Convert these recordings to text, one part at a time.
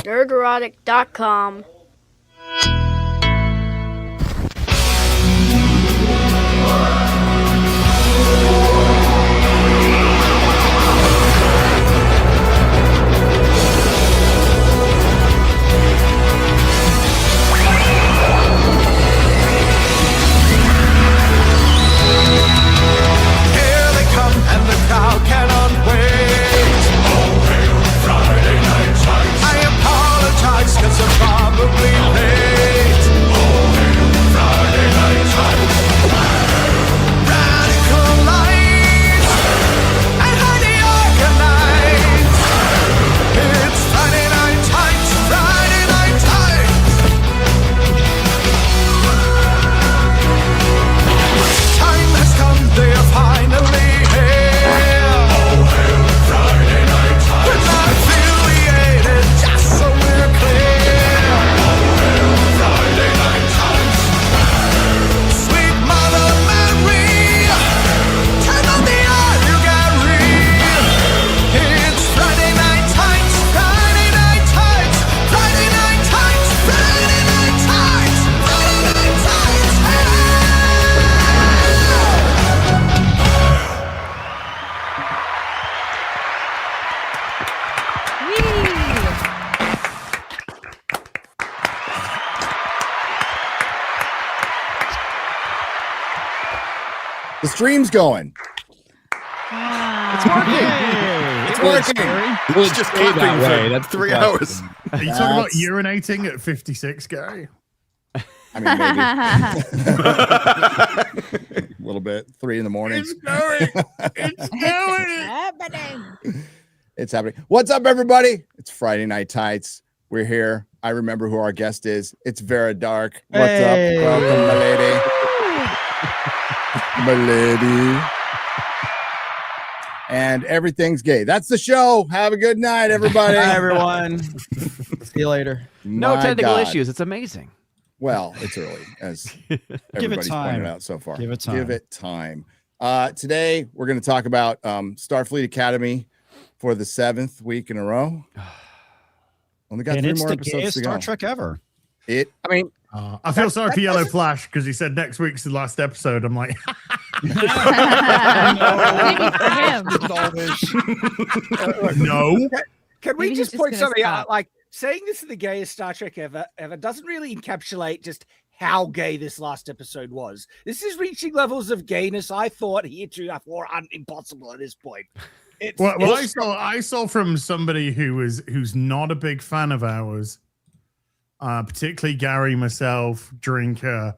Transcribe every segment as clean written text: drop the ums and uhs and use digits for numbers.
Nerdrotic.com. Crowd cannot wait. Oh, hail Friday Night Tights. I apologize cause I'm probably late. Oh, hail Friday Night Tights. Radical lights and highly organized. It's Friday Night Tights, Friday Night Tights. Time has come, they are finally here. The stream's going. It's working. It's working. It's just clapping for That's 3 hours. Are you talking about urinating at 56, Gary? I mean, maybe. A little bit. 3 in the morning. It's going. It's going. Happening. It's happening. What's up, everybody? It's Friday Night Tights. We're here. I remember who our guest is. It's Vera Dark. What's up? Welcome, my lady. My lady. And everything's gay. That's the show. Have a good night, everybody. Hi, everyone. See you later. No My technical God. issues. It's amazing. Well, it's early, as everybody's time. pointed out so far. Give it time. Give it time. Today, we're going to talk about Starfleet Academy for the 7th week in a row. Only got And 3 it's more the episodes gayest to go. Star Trek ever. I mean, I feel sorry for Yellow Flash because he said next week's the last episode. I'm like, no. Can we Maybe just he's point just gonna something stop. out? Like, saying this is the gayest Star Trek ever doesn't really encapsulate just how gay this last episode was. This is reaching levels of gayness I thought heretofore impossible at this point. Well, I saw from somebody who's not a big fan of ours, particularly Gary, myself, Drinker,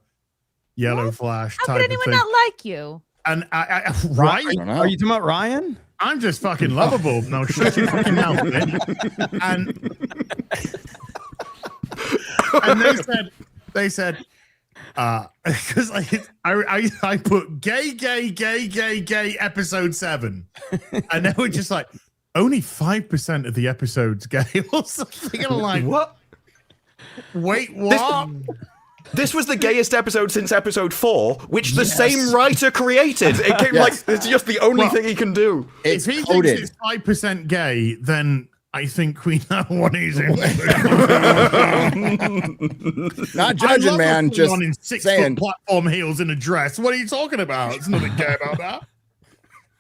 Yellow Flash How type could of anyone thing. not like you? And I right? I don't know. Are you talking about Ryan? I'm just fucking lovable. No, shut your fucking mouth, bitch. And they said, because I put gay episode 7, and they were just like, only 5% of the episode's gay or something. And I'm like, What? wait, what? This was the gayest episode since episode 4, which the same writer created. It came like it's just the only thing he can do. it's If he coded. thinks it's 5% gay, then I think we know what he's in. Not judging, man. Just on in 6 saying. foot platform heels in a dress. What are you talking about? There's nothing gay about that.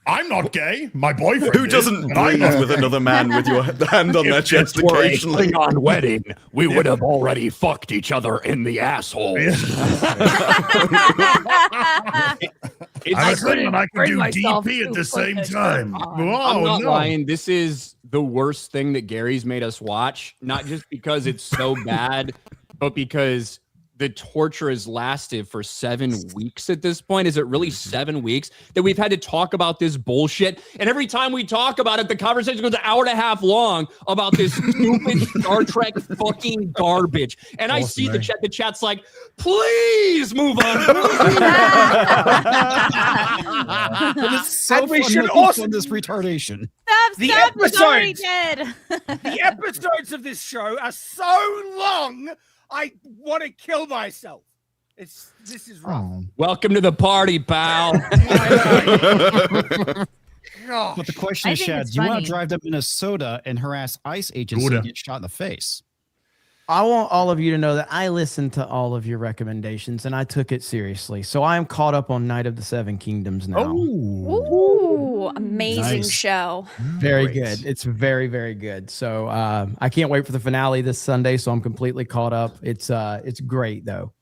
I'm not gay. My boyfriend Who is, doesn't and I'm breathe not with gay. another man with your hand on their chest If it were a occasionally? Klingon wedding, we would have already fucked each other in the asshole. I couldn't. I could do DP at the same time. I'm Whoa, not no. lying. This is the worst thing that Gary's made us watch, not just because it's so bad, but because the torture has lasted for 7 weeks at this point. Is it really 7 weeks that we've had to talk about this bullshit? And every time we talk about it, the conversation goes an hour and a half long about this stupid Star Trek fucking garbage. And I see the chat's like, please move on. It's so we fun should making also- fun of this retardation. Stop, The stop, it's already episodes. dead. The episodes of this show are so long, I want to kill myself. This is rough. Oh. Welcome to the party, pal. Gosh. But the question I is, think Shad, it's do you want funny. to drive to Minnesota and harass ICE agents and Woulda. get shot in the face? I want all of you to know that I listened to all of your recommendations and I took it seriously. So I am caught up on Night of the Seven Kingdoms now. Ooh, amazing show. Very good. It's very, very good. So I can't wait for the finale this Sunday. So I'm completely caught up. It's great though.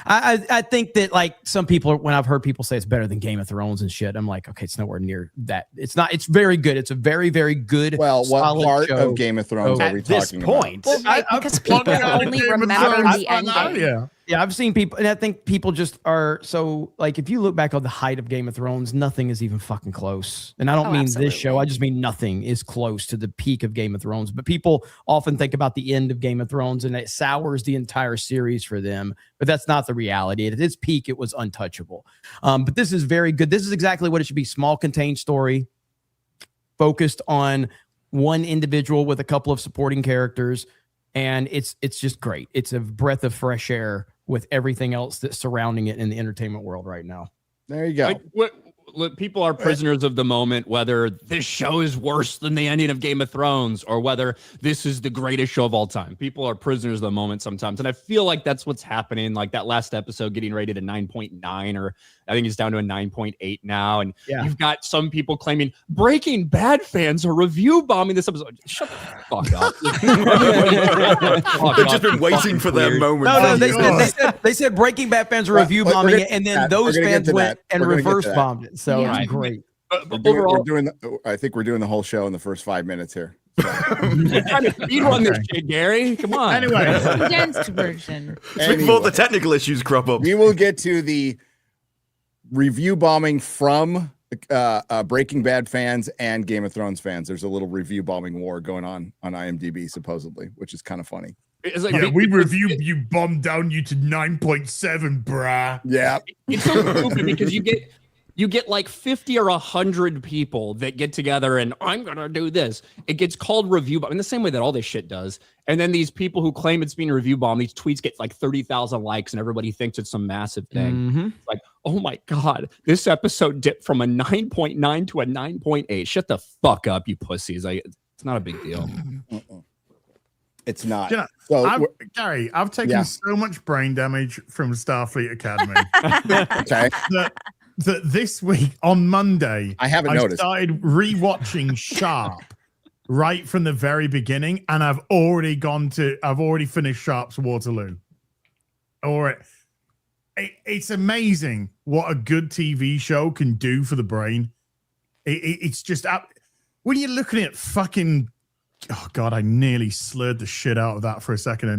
I think that like some people, when I've heard people say it's better than Game of Thrones and shit, I'm like, okay, it's nowhere near that. It's not. It's very good. It's a very, very good. Well, what part show. of Game of Thrones are we talking about? Well, because people only remember the end game. Yeah, I've seen people, and I think people just are so like. If you look back on the height of Game of Thrones, nothing is even fucking close. And I don't mean this show. I just mean nothing is close to the peak of Game of Thrones. But people often think about the end of Game of Thrones, and it sours the entire series for them. But that's not the reality. At its peak, it was untouchable. But this is very good. This is exactly what it should be: small, contained story, focused on one individual with a couple of supporting characters, and it's just great. It's a breath of fresh air with everything else that's surrounding it in the entertainment world right now. There you go. Look, people are prisoners of the moment, whether this show is worse than the ending of Game of Thrones or whether this is the greatest show of all time. People are prisoners of the moment sometimes. And I feel like that's what's happening. Like that last episode getting rated a 9.9, or I think it's down to a 9.8 now. And you've got some people claiming Breaking Bad fans are review bombing this episode. Shut the fuck up. They've just been waiting for their moment. No, they said Breaking Bad fans are review bombing it, and then those fans went and reverse bombed it. So it's great. I think we're doing the whole show in the first 5 minutes here. You're trying to speed run this shit, Gary. Come on. Anyway, condensed version. Before the technical issues crop up, we will get to the review bombing from Breaking Bad fans and Game of Thrones fans. There's a little review bombing war going on IMDb supposedly, which is kind of funny. It's like, we reviewed you bombed down you to 9.7, brah. Yeah. It's so stupid because you get like 50 or 100 people that get together and I'm going to do this. It gets called review bomb in the same way that all this shit does. And then these people who claim it's being review bomb, these tweets get like 30,000 likes and everybody thinks it's some massive thing. It's like, oh my God, this episode dipped from a 9.9 to a 9.8. Shut the fuck up, you pussies. It's not a big deal. It's not. You know, So Gary, I've taken so much brain damage from Starfleet Academy. okay. That this week on Monday, I noticed. Started rewatching Sharp right from the very beginning, and I've already finished Sharp's Waterloo. It's amazing what a good TV show can do for the brain. It's just when you're looking at fucking. Oh God, I nearly slurred the shit out of that for a second.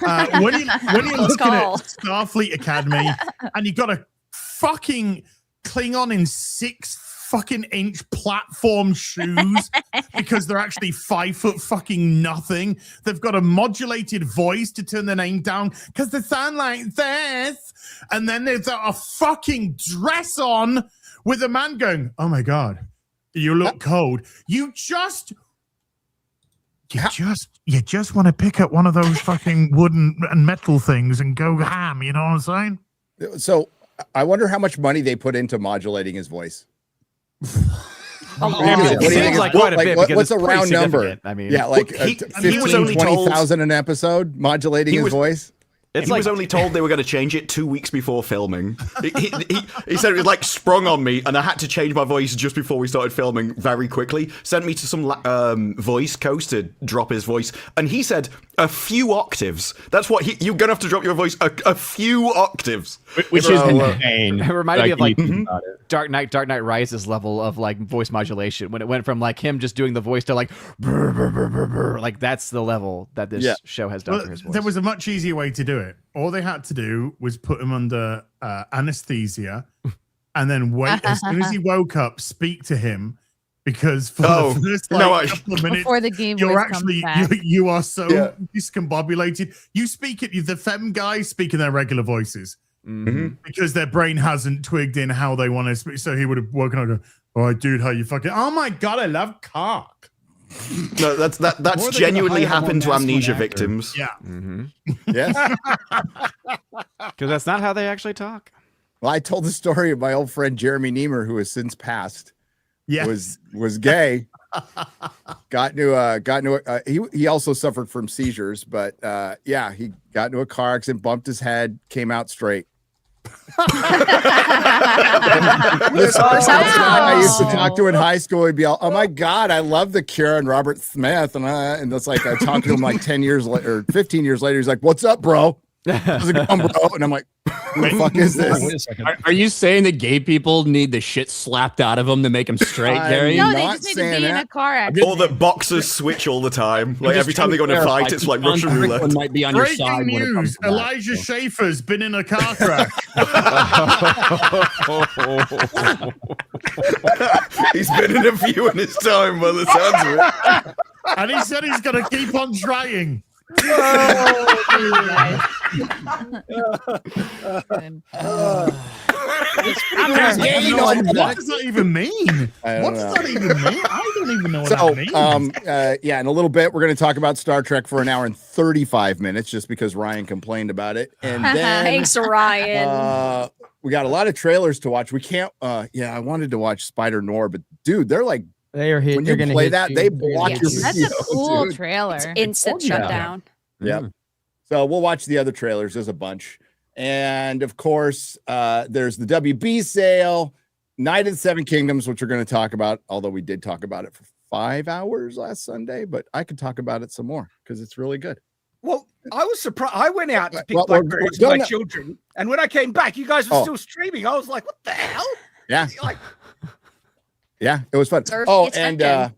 And when you're looking at Starfleet Academy, and you got a fucking Klingon in 6 fucking inch platform shoes because they're actually 5 foot fucking nothing. They've got a modulated voice to turn the name down because they sound like this. And then there's a fucking dress on with a man going, "Oh my God, you look cold." You just want to pick up one of those fucking wooden and metal things and go ham. You know what I'm saying? So I wonder how much money they put into modulating his voice. What do you think? Like quite a bit. What's a round number? I mean, yeah, like he was only 20,000 an episode modulating his voice. He was only told they were going to change it 2 weeks before filming. He said it was like sprung on me, and I had to change my voice just before we started filming very quickly. Sent me to some voice coach to drop his voice, and he said a few octaves. That's what you're going to have to drop your voice a few octaves, which is insane. It reminded me of like Dark Knight Rises level of like voice modulation when it went from like him just doing the voice to like brr, brr, brr, brr, brr. Like that's the level that this show has done for his voice. There was a much easier way to do it. All they had to do was put him under anesthesia and then wait. As soon as he woke up, speak to him, because for the first couple of minutes before the game you're actually you are so discombobulated. You speak it. The femme guys speak in their regular voices because their brain hasn't twigged in how they want to speak. So he would have woken up and go, "All right, dude, how you fucking? Oh my God, I love cock." No, that's genuinely happened to amnesia victims. Yeah. Yes. Because that's not how they actually talk. Well, I told the story of my old friend Jeremy Niemer, who has since passed. Yes. Was gay, He also suffered from seizures, but yeah, he got into a car accident, bumped his head, came out straight. I used to talk to in high school. He'd be all, "Oh my God, I love The Cure and Robert Smith," and that's like I talked to him like 10 years later or 15 years later. He's like, "What's up, bro? How's it going, bro?" And I'm like, "Who the fuck is this?" Wait a second. Are you saying that gay people need the shit slapped out of them to make them straight, Gary? No, I'm they not just need to be saying in a that. car accident. Or that boxers switch all the time. Like every time they go in a fight, it's like Russian roulette. Might be on your Breaking side when it comes news: to that, Elijah so. Schaefer's been in a car crash. He's been in a few in his time by the sounds of it. And he said he's going to keep on trying. What does that even mean? What does that even mean? I don't even know what that means. Yeah, in a little bit, we're going to talk about Star Trek for an hour and 35 minutes just because Ryan complained about it. And then Thanks, Ryan. we got a lot of trailers to watch. We can't, I wanted to watch Spider Noir, but dude, they're like, They are hit. when they're you gonna play hit that, you. they They're block gonna your hit you. That's video, a cool dude. trailer. Instant shutdown. Yep. So we'll watch the other trailers. There's a bunch. And of course, there's the WB sale, Night of the Seven Kingdoms, which we're going to talk about, although we did talk about it for 5 hours last Sunday, but I could talk about it some more because it's really good. Well, I was surprised. I went out to pick Well, we're blackberries for my gonna- children, and when I came back, you guys were still streaming. I was like, "What the hell?" Yeah. Like, Yeah, it was fun. Surf Oh, gets and back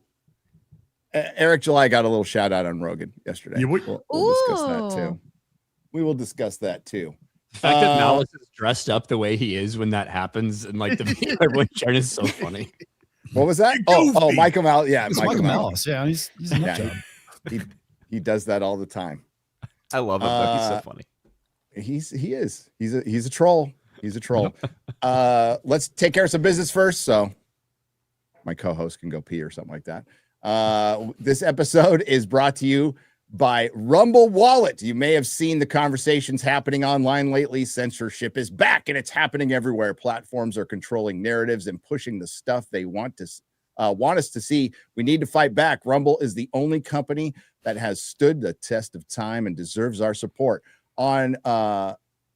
Eric July got a little shout out on Rogan yesterday. You would- We'll discuss that Ooh. too. We will discuss that too. The fact that Malice is dressed up the way he is when that happens and like the video everyone sharing is so funny. What was that? Oh, Michael Malice. Yeah, It's Michael Malice. Yeah, he's a nut job. He does that all the time. I love him. Though. He's so funny. He's a troll. He's a troll. Let's take care of some business first, so my co-host can go pee or something like that. This episode is brought to you by Rumble Wallet. You may have seen the conversations happening online lately. Censorship is back, and it's happening everywhere. Platforms are controlling narratives and pushing the stuff they want us to see. We need to fight back. Rumble is the only company that has stood the test of time and deserves our support. On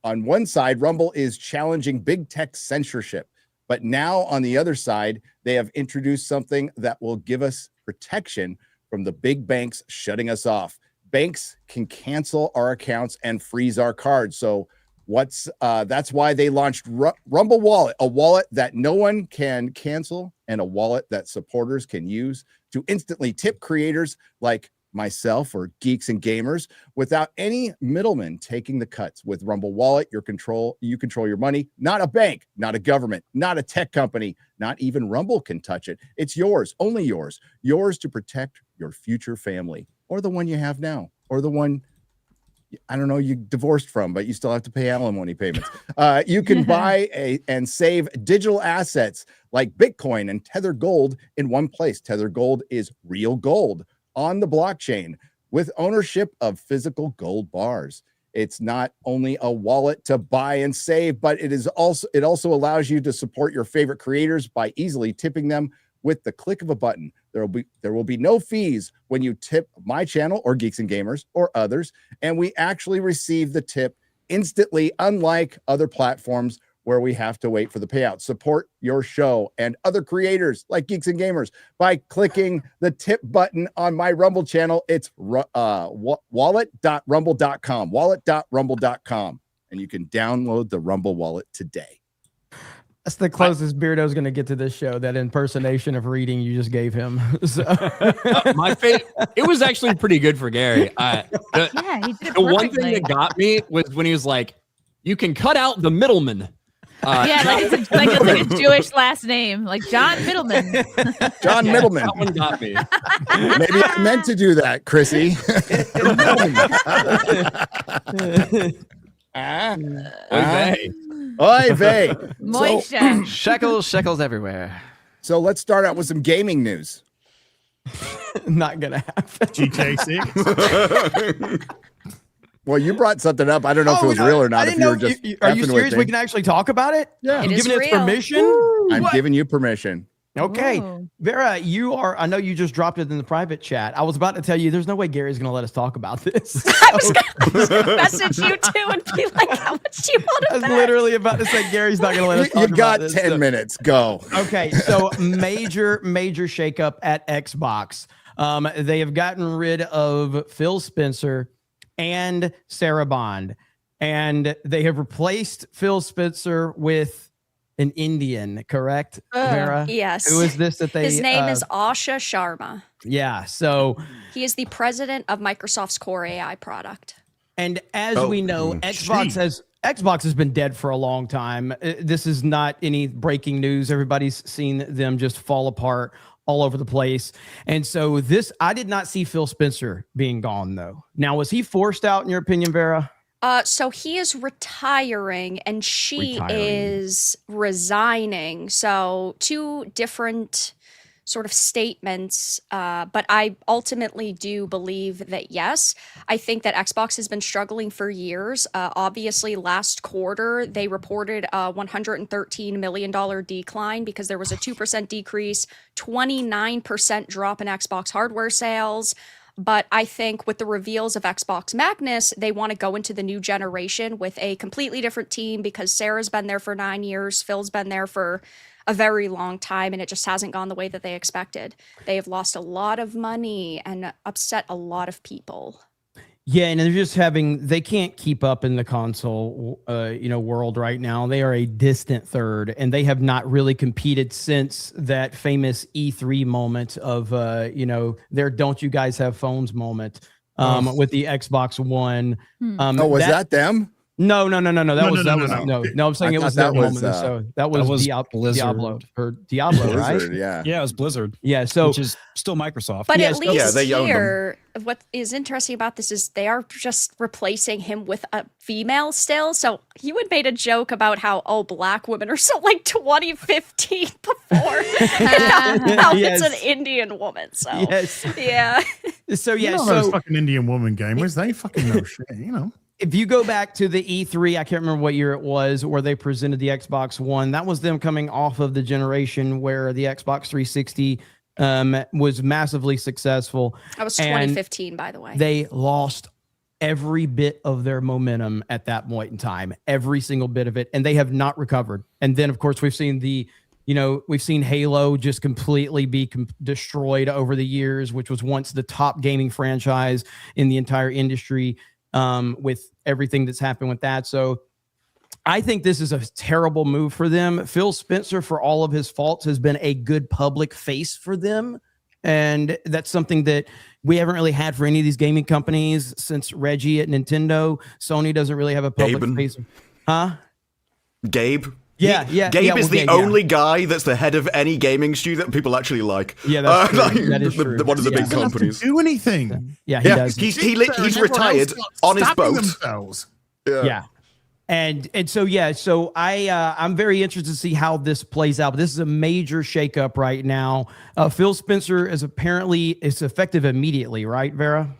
one side, Rumble is challenging big tech censorship, but now on the other side, they have introduced something that will give us protection from the big banks shutting us off. Banks can cancel our accounts and freeze our cards. So that's why they launched Rumble Wallet, a wallet that no one can cancel and a wallet that supporters can use to instantly tip creators like myself or geeks and gamers without any middlemen taking the cuts. With Rumble Wallet, you control your money. Not a bank, not a government, not a tech company, not even Rumble can touch it. It's yours, only yours to protect your future family, or the one you have now, or the one, I don't know, you divorced from, but you still have to pay alimony payments. You can buy and save digital assets like Bitcoin and Tether Gold in one place. Tether Gold is real gold on the blockchain with ownership of physical gold bars. It's not only a wallet to buy and save, but it also allows you to support your favorite creators by easily tipping them with the click of a button. There will be no fees when you tip my channel or Geeks and Gamers or others, and we actually receive the tip instantly, unlike other platforms where we have to wait for the payout. Support your show and other creators like Geeks and Gamers by clicking the tip button on my Rumble channel. It's wallet.rumble.com, wallet.rumble.com, and you can download the Rumble wallet today. That's the closest Beardo's going to get to this show, that impersonation of reading you just gave him. So. My favorite, it was actually pretty good for Gary. Yeah, he did it The one thing perfectly. that got me was when he was like, you can cut out the middleman. Yeah, it's like a Jewish last name, like John Middleman. John Middleman. That one got me. Maybe I meant to do that, Chrissy. Oy vey. Moisture. Shekels everywhere. So let's start out with some gaming news. Not going to happen. GTA 6. Well, you brought something up. I don't know if it was real or not. If you were just are you effing with serious? me. We can actually talk about it? Yeah. I'm It is giving it real. permission. I'm giving you permission. Okay. Ooh. Vera, I know you just dropped it in the private chat. I was about to tell you, there's no way Gary's going to let us talk about this. I was gonna message you too and be like, how much do you want I to was literally about to say, Gary's not going to let us talk You about got this. 10 minutes. Go. Okay. So major shakeup at Xbox. They have gotten rid of Phil Spencer and Sarah Bond, and they have replaced Phil Spencer with an Indian, correct, Vera? Yes. Who is this that they... His name is Asha Sharma. Yeah, so... He is the president of Microsoft's Core AI product. And as we know, Xbox has been dead for a long time. This is not any breaking news. Everybody's seen them just fall apart all over the place. And so I did not see Phil Spencer being gone, though. Now, was he forced out, in your opinion, Vera? So he is retiring and she is resigning. So 2 different sort of statements. But I ultimately do believe that, yes, I think that Xbox has been struggling for years. Obviously, last quarter, they reported a $113 million decline because there was a 2% decrease, 29% drop in Xbox hardware sales. But I think with the reveals of Xbox Magnus, they want to go into the new generation with a completely different team because Sarah's been there for 9 years, Phil's been there for a very long time, and it just hasn't gone the way that they expected. They have lost a lot of money and upset a lot of people. Yeah, and they're just they can't keep up in the console, world right now. They are a distant third, and they have not really competed since that famous E3 moment of, their "Don't you guys have phones" moment with the Xbox One. Was that them? No. I'm saying it was that moment. So that was Diablo, right? Blizzard, yeah, it was Blizzard. Yeah, so which is still Microsoft. But at least here, what is interesting about this is they are just replacing him with a female still. So you had made a joke about how black women are so like 2015 before. Now it's an Indian woman. So yeah. So those fucking Indian woman gamers, they fucking know shit, If you go back to the E3, I can't remember what year it was, where they presented the Xbox One. That was them coming off of the generation where the Xbox 360 was massively successful. That was 2015, by the way. They lost every bit of their momentum at that point in time, every single bit of it, and they have not recovered. And then, of course, we've seen Halo just completely be destroyed over the years, which was once the top gaming franchise in the entire industry. With everything that's happened with that. So I think this is a terrible move for them. Phil Spencer, for all of his faults, has been a good public face for them. And that's something that we haven't really had for any of these gaming companies since Reggie at Nintendo. Sony doesn't really have a public face. Huh? Gabe? Yeah. Gabe is the only guy that's the head of any gaming studio that people actually like. Yeah, that's true. That is true. One of the big companies. Do anything? Yeah, he does. He's retired on his boat. Themselves. Yeah. And so I'm very interested to see how this plays out. But this is a major shakeup right now. Phil Spencer is effective immediately, right, Vera?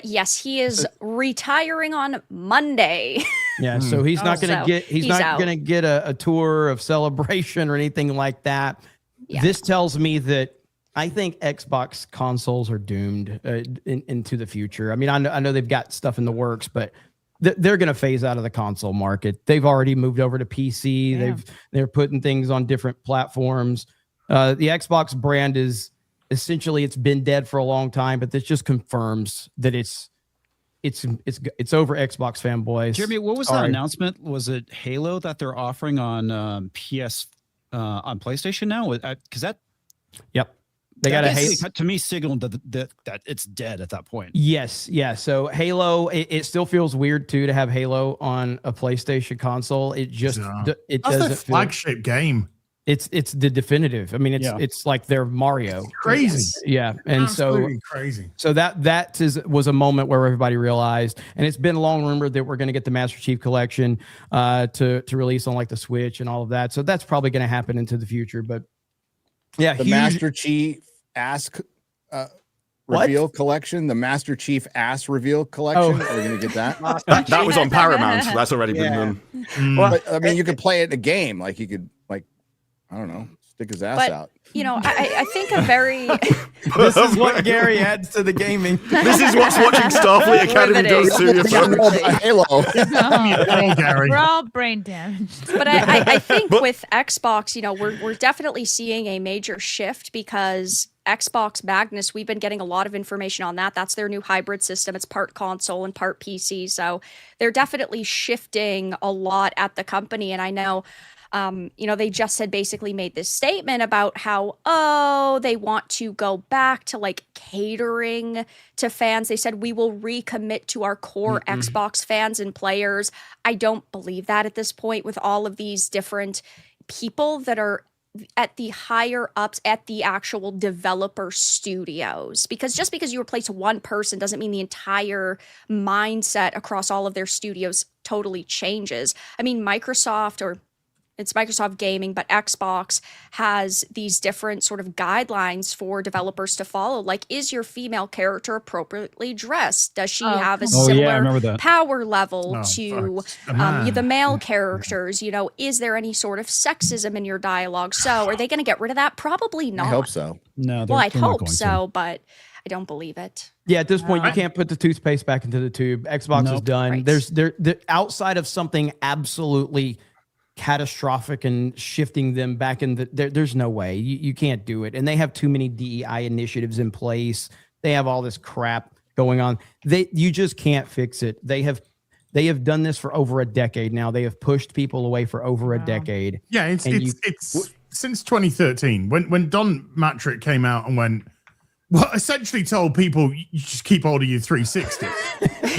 Yes, he is retiring on Monday. Yeah, so he's not going to get a tour of celebration or anything like that. Yeah. This tells me that I think Xbox consoles are doomed into the future. I mean, I know they've got stuff in the works, but they're going to phase out of the console market. They've already moved over to PC. Yeah. They're putting things on different platforms. The Xbox brand is essentially, it's been dead for a long time, but this just confirms that it's over, Xbox fanboys. Jeremy, what was that announcement? Was it Halo that they're offering on on PlayStation now? Because that. Yep. They got a Halo. To me, signaled that it's dead at that point. Yes, yeah. So Halo, it still feels weird too to have Halo on a PlayStation console. It just it doesn't feel flagship game. It's the definitive. I mean, it's like their Mario. It's crazy. Yeah, and absolutely crazy. So that was a moment where everybody realized, and it's been long rumored that we're going to get the Master Chief Collection to release on like the Switch and all of that. So that's probably going to happen into the future. But yeah, the Master Chief reveal collection, the Master Chief ass reveal collection. Are we going to get that? That was on Paramount. That's already been done. But I mean, you could play it in a game. Like you could, I don't know, Stick his ass But out. you know, I think a very This is what Gary adds to the gaming. This is what's watching Starfleet Academy does to you, folks. Halo. Oh, Gary. We're all brain damaged. But I think with Xbox, you know, we're definitely seeing a major shift because Xbox Magnus, we've been getting a lot of information on that. That's their new hybrid system. It's part console and part PC. So they're definitely shifting a lot at the company. And I know, you know, they just had basically made this statement about how, they want to go back to like catering to fans. They said, we will recommit to our core Xbox fans and players. I don't believe that at this point with all of these different people that are at the higher ups at the actual developer studios, because just because you replace one person doesn't mean the entire mindset across all of their studios totally changes. I mean, it's Microsoft Gaming, but Xbox has these different sort of guidelines for developers to follow. Like, is your female character appropriately dressed? Does she have a similar power level to the male characters? You know, is there any sort of sexism in your dialogue? So are they going to get rid of that? Probably not. I hope so. No, well, I'd hope so, but I don't believe it. Yeah, at this point, you can't put the toothpaste back into the tube. Xbox is done. Right. There's outside of something absolutely catastrophic and shifting them back in there's no way you can't do it. And they have too many DEI initiatives in place. They have all this crap going on. You just can't fix it. They have done this for over a decade now. They have pushed people away for over a decade. Yeah, it's since 2013 when Don Matrick came out and went, well, essentially told people you just keep hold of your 360,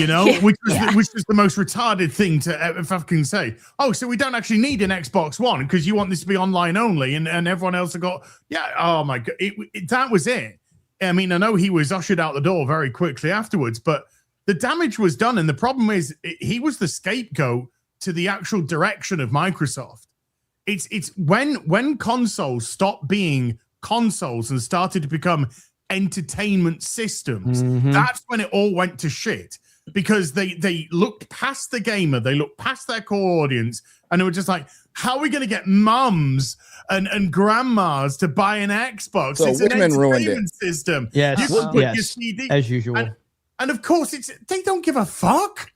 you know, which was the most retarded thing to ever fucking say. Oh, so we don't actually need an Xbox One because you want this to be online only, and everyone else have got oh my god, that was it. I mean, I know he was ushered out the door very quickly afterwards, but the damage was done, and the problem is he was the scapegoat to the actual direction of Microsoft. It's when consoles stopped being consoles and started to become entertainment systems, that's when it all went to shit, because they looked past the gamer, they looked past their core audience, and they were just like, how are we going to get mums and grandmas to buy an Xbox? So it's an women ruined entertainment system. Yes, You can put your yes, CD, as usual. and of course they don't give a fuck.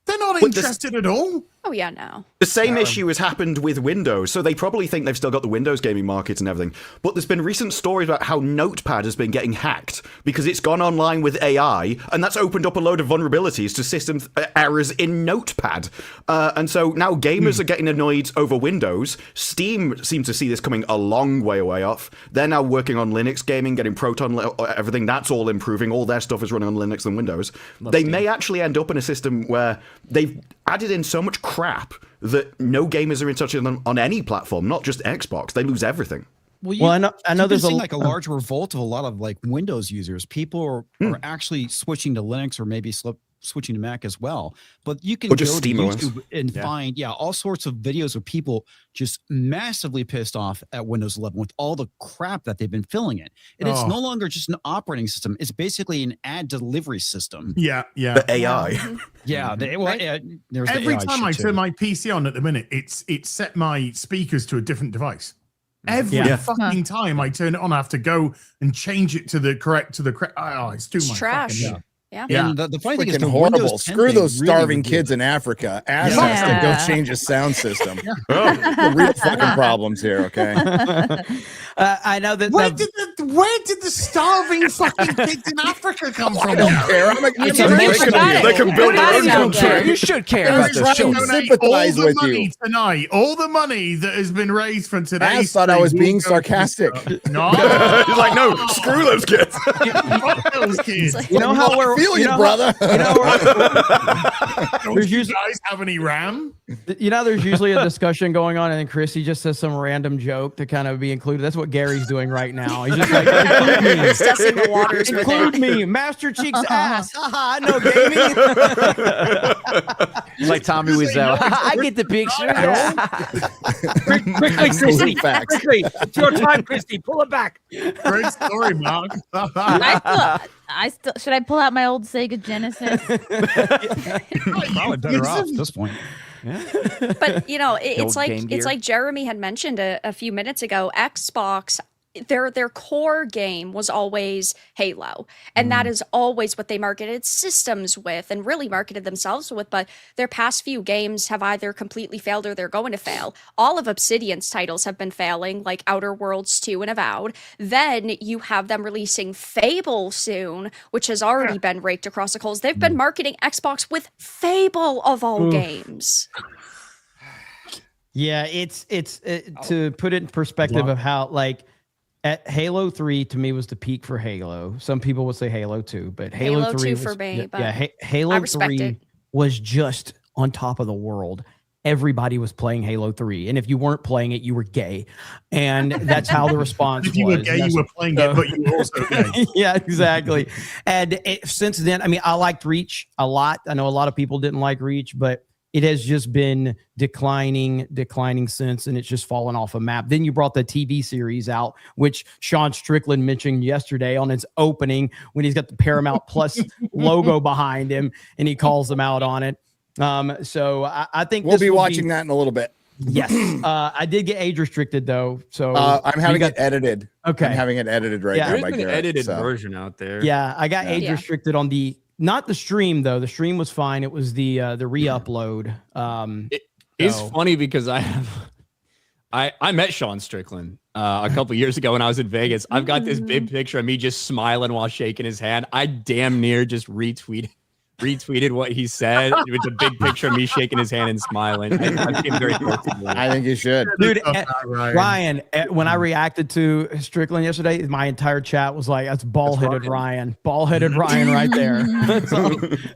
They're not interested at all. Oh yeah, no. The same issue has happened with Windows, so they probably think they've still got the Windows gaming market and everything. But there's been recent stories about how Notepad has been getting hacked because it's gone online with AI, and that's opened up a load of vulnerabilities to system errors in Notepad. And so now gamers are getting annoyed over Windows. Steam seems to see this coming a long way off. They're now working on Linux gaming, getting Proton, everything. That's all improving. All their stuff is running on Linux and Windows. They may actually end up in a system where they've added in so much crap that no gamers are in touch with them on any platform, not just Xbox. They lose everything. Well, I know there's like a large revolt of a lot of like Windows users. People are actually switching to Linux or maybe switching to Mac as well. But you can go to YouTube and find all sorts of videos of people just massively pissed off at Windows 11 with all the crap that they've been filling it. And it's no longer just an operating system. It's basically an ad delivery system. Yeah. The AI. There's every time I turn my PC on at the minute, it's set my speakers to a different device. Every fucking time I turn it on, I have to go and change it to the correct. Oh, it's too much. Trash. Yeah. And the funny thing is, horrible. Screw those starving kids in Africa. Ask us to go change a sound system. The real fucking problems here. Okay. I know that. Where did the starving fucking kids in Africa come from? I don't care. They can build their own country. You should care about this. Sympathize with you tonight. All the money that has been raised from today. I thought I was being sarcastic. No, he's like, no, screw those kids. Fuck those kids. You know how we're brother. Don't you guys have any RAM? You know, there's usually a discussion going on, and then Chrissy just says some random joke to kind of be included. That's what Gary's doing right now. He's just like, include me. Testing the waters with Include me. Master Cheek's ass. Haha, no gaming. He's like Tommy Wiseau. I get the picture. Quickly, Chrissy. Quickly. It's your time, Chrissy. Pull it back. Great story, Mark. I still should I pull out my old Sega Genesis? Probably better off at this point. But it's like Jeremy had mentioned a few minutes ago. Xbox, their core game was always Halo, and that is always what they marketed systems with and really marketed themselves with. But their past few games have either completely failed or they're going to fail. All of Obsidian's titles have been failing, like Outer Worlds 2 and Avowed. Then you have them releasing Fable soon, which has already been raked across the coals. They've been marketing Xbox with Fable of all games. Yeah, it's to put it in perspective of how at Halo 3 to me was the peak for Halo. Some people would say Halo 2, but Halo 3 2 for me. Halo 3 was just on top of the world. Everybody was playing Halo 3, and if you weren't playing it, you were gay, and that's how the response was. If you were gay, you were playing it, but you were also gay. Yeah, exactly. And since then, I mean, I liked Reach a lot. I know a lot of people didn't like Reach, but it has just been declining since, and it's just fallen off a map. Then you brought the TV series out, which Sean Strickland mentioned yesterday on its opening when he's got the Paramount Plus logo behind him, and he calls them out on it. So I think we'll be watching that in a little bit. Yes. I did get age restricted though. So I'm having it edited. Okay. I'm having it edited right now. There's an edited version out there. Yeah. I got age restricted on not the stream though. The stream was fine. It was the re-upload. It's funny because I met Sean Strickland a couple years ago when I was in Vegas. I've got this big picture of me just smiling while shaking his hand. I damn near just retweeted what he said. It was a big picture of me shaking his hand and smiling. I became very personal. I think you should. Dude, Ryan, when I reacted to Strickland yesterday, my entire chat was like, that's ball-headed Ryan. Ball-headed Ryan right there.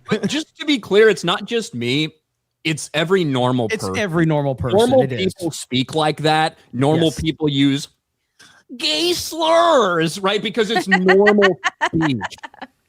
But just to be clear, it's not just me. It's every normal person. It's every normal person. Normal people speak like that. Normal people use gay slurs, right? Because it's normal speech.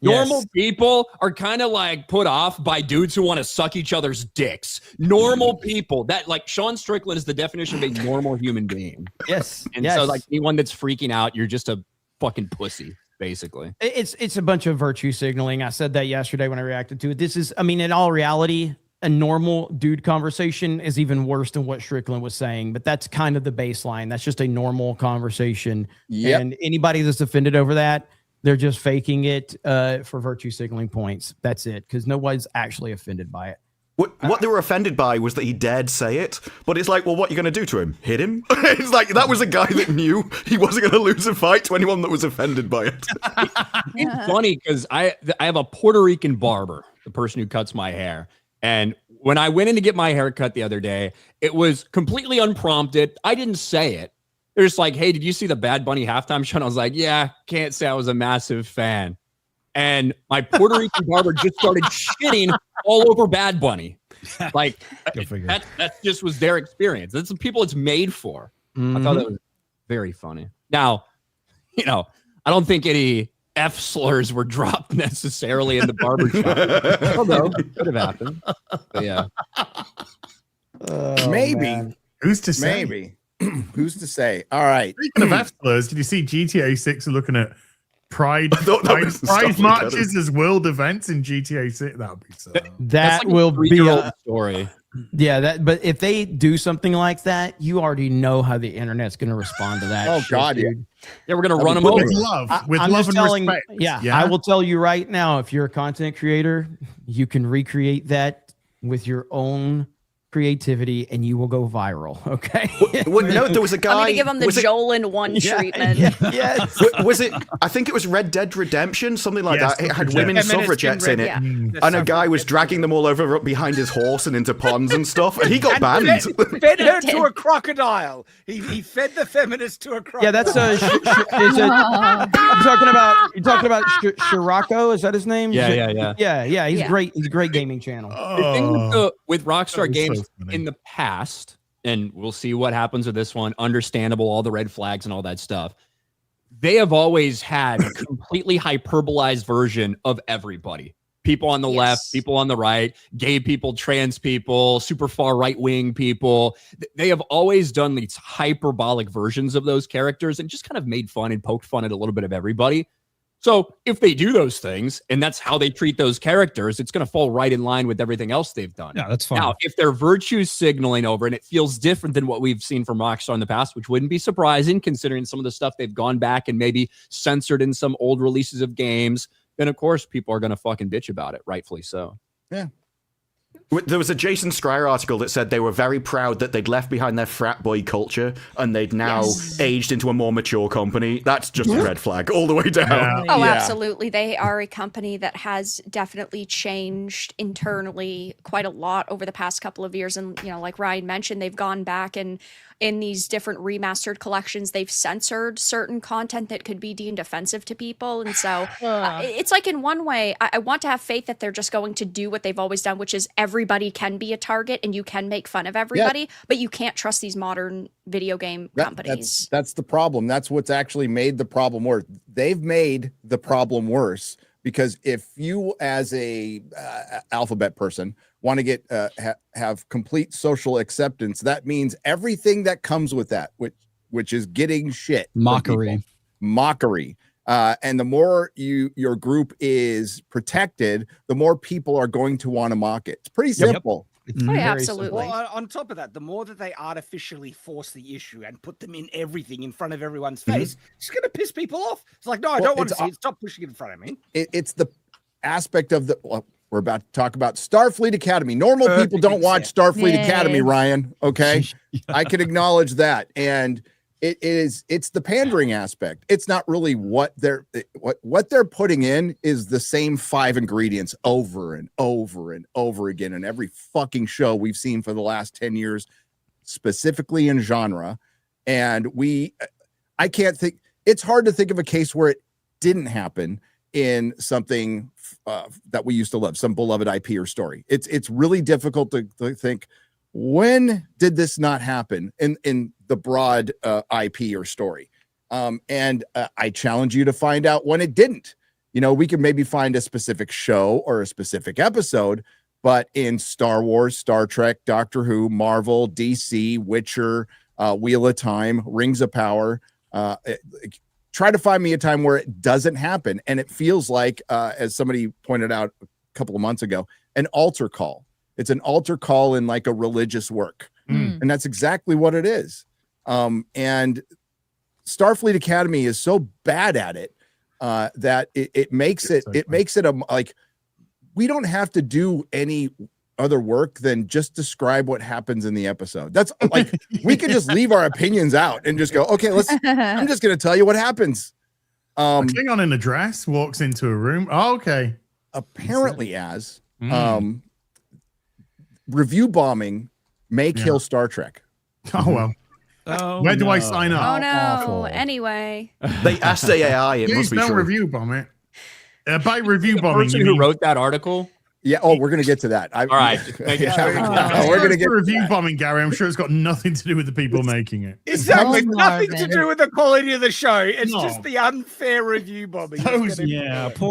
Normal people are kind of like put off by dudes who want to suck each other's dicks. Normal people, that like Sean Strickland is the definition of a normal human being. Yes. And so like anyone that's freaking out, you're just a fucking pussy, basically. It's a bunch of virtue signaling. I said that yesterday when I reacted to it. This is, I mean, in all reality, a normal dude conversation is even worse than what Strickland was saying, but that's kind of the baseline. That's just a normal conversation. Yep. And anybody that's offended over that, they're just faking it for virtue signaling points. That's it, because nobody's actually offended by it. What they were offended by was that he dared say it, but it's like, well, what are you going to do to him? Hit him? It's like, that was a guy that knew he wasn't going to lose a fight to anyone that was offended by it. It's funny because I have a Puerto Rican barber, the person who cuts my hair. And when I went in to get my hair cut the other day, it was completely unprompted. I didn't say it. They're just like, hey, did you see the Bad Bunny halftime show? And I was like, yeah, can't say I was a massive fan. And my Puerto Rican barber just started shitting all over Bad Bunny. Like, that just was their experience. That's the people it's made for. I thought that was very funny. Now, I don't think any F slurs were dropped necessarily in the barbershop. Although, could have happened. But yeah. Maybe. Man. Who's to say? Maybe. Who's to say? All right. Speaking of F slurs, did you see GTA 6 are looking at Pride marches as world events in GTA 6? That would be so. That like will be a story. Yeah, but if they do something like that, you already know how the internet's going to respond to that. Oh God, dude. Yeah, we're going to run them over with love, and respect. Yeah, I will tell you right now, if you're a content creator, you can recreate that with your own creativity and you will go viral. Okay. No, there was a guy. I'm gonna give him the Jolan 1 treatment. Yes. Was it? I think it was Red Dead Redemption, something like that. It had women suffragettes in it, and a guy was dragging them all over up behind his horse and into ponds and stuff, and he got banned. Fed her to a crocodile. He fed the feminist to a crocodile. Yeah, that's you're talking about Scirocco. Is that his name? Yeah. He's great. He's a great gaming channel. The thing with Rockstar Games in the past, and we'll see what happens with this one, understandable, all the red flags and all that stuff. They have always had a completely hyperbolized version of everybody. People on the left, people on the right, gay people, trans people, super far right-wing people. They have always done these hyperbolic versions of those characters and just kind of made fun and poked fun at a little bit of everybody. So if they do those things and that's how they treat those characters, it's going to fall right in line with everything else they've done. Yeah, that's fine. Now, if they're virtue signaling over and it feels different than what we've seen from Rockstar in the past, which wouldn't be surprising considering some of the stuff they've gone back and maybe censored in some old releases of games, then of course people are going to fucking bitch about it, rightfully so. Yeah. There was a Jason Schreier article that said they were very proud that they'd left behind their frat boy culture and they'd now aged into a more mature company. That's just a red flag all the way down. Oh, absolutely. They are a company that has definitely changed internally quite a lot over the past couple of years. And, like Ryan mentioned, they've gone back and in these different remastered collections, they've censored certain content that could be deemed offensive to people. And so it's like, in one way, I want to have faith that they're just going to do what they've always done, which is everybody can be a target and you can make fun of everybody, but you can't trust these modern video game companies. That's the problem. That's what's actually made the problem worse. They've made the problem worse because if you as a alphabet person want to get have complete social acceptance, that means everything that comes with that, which is getting shit, mockery. And the more your group is protected, the more people are going to want to mock it. It's pretty simple. Oh, yeah, absolutely. Well, on top of that, the more that they artificially force the issue and put them in everything in front of everyone's face, it's going to piss people off. It's like, no, I don't want to see it. Stop pushing it in front of me. It's the aspect of we're about to talk about Starfleet Academy. Normal people don't watch Starfleet Academy, Ryan. Okay. I can acknowledge that. And it's the pandering aspect. It's not really what they're putting in is the same 5 ingredients over and over and over again in every fucking show we've seen for the last 10 years, specifically in genre. And I can't think, it's hard to think of a case where it didn't happen in something that we used to love, some beloved IP or story. It's really difficult to think, when did this not happen in the broad IP or story? And I challenge you to find out when it didn't. We can maybe find a specific show or a specific episode, but in Star Wars, Star Trek, Doctor Who, Marvel, DC, Witcher, Wheel of Time, Rings of Power, try to find me a time where it doesn't happen. And it feels like, as somebody pointed out a couple of months ago, an altar call. It's an altar call in like a religious work. And that's exactly what it is. And Starfleet Academy is so bad at it that it makes it like, we don't have to do any other work than just describe what happens in the episode. That's like, we could just leave our opinions out and just go, okay, I'm just going to tell you what happens. A Klingon in a dress walks into a room. Oh, okay. Apparently review bombing may kill Star Trek. Oh, well. Where do I sign up? Oh, no. Awful. Anyway. They asked the AI. It must be true. Review bomb it. By review bombing, the person who wrote that article? Yeah. Oh, we're going to get to that. All right. We're going to get review bombing, Gary. I'm sure it's got nothing to do with the people making it. Exactly. Nothing to do with the quality of the show. It's just the unfair review bombing. Poor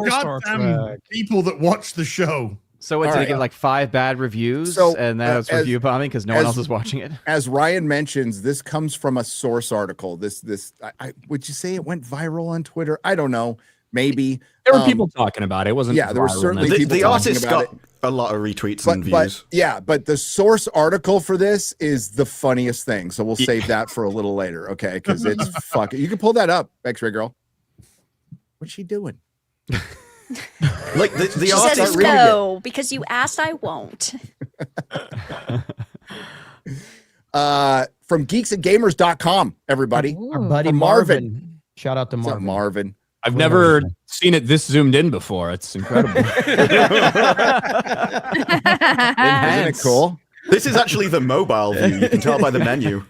Star Trek. People that watch the show. So did it get like 5 bad reviews, and that was review bombing because no one else was watching it? As Ryan mentions, this comes from a source article. Would you say it went viral on Twitter? I don't know. Maybe there were people talking about it. It wasn't. Yeah, there were certainly people. The artist got it. A lot of retweets and views. But the source article for this is the funniest thing. So we'll save that for a little later, okay? Because it's fucking. You can pull that up, X-Ray Girl. What's she doing? Like the artist says no because you asked, I won't. From geeksandgamers.com, everybody. Our buddy Marvin. Shout out to Marvin. What's up, Marvin? I've never seen it this zoomed in before. It's incredible. Isn't it cool? This is actually the mobile view. You can tell by the menu.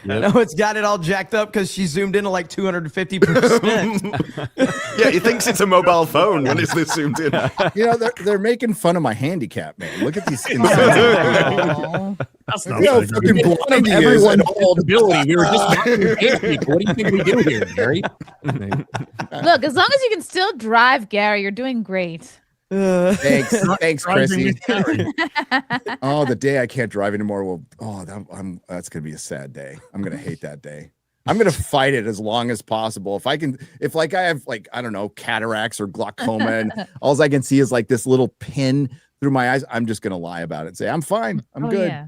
No, it's got it all jacked up because she zoomed in to like 250%. Yeah, he thinks it's a mobile phone when it's this zoomed in. They're making fun of my handicap, man. Look at these. That's not fucking blind. Everyone's ability. We were just people. What do you think we do here, Gary? Look, as long as you can still drive, Gary, you're doing great. Thanks, Chrissy. Oh, the day I can't drive anymore. Well, that's gonna be a sad day. I'm gonna hate that day. I'm gonna fight it as long as possible. If I have like, I don't know, cataracts or glaucoma, and all I can see is like this little pin through my eyes, I'm just gonna lie about it and say I'm fine. I'm good. Yeah.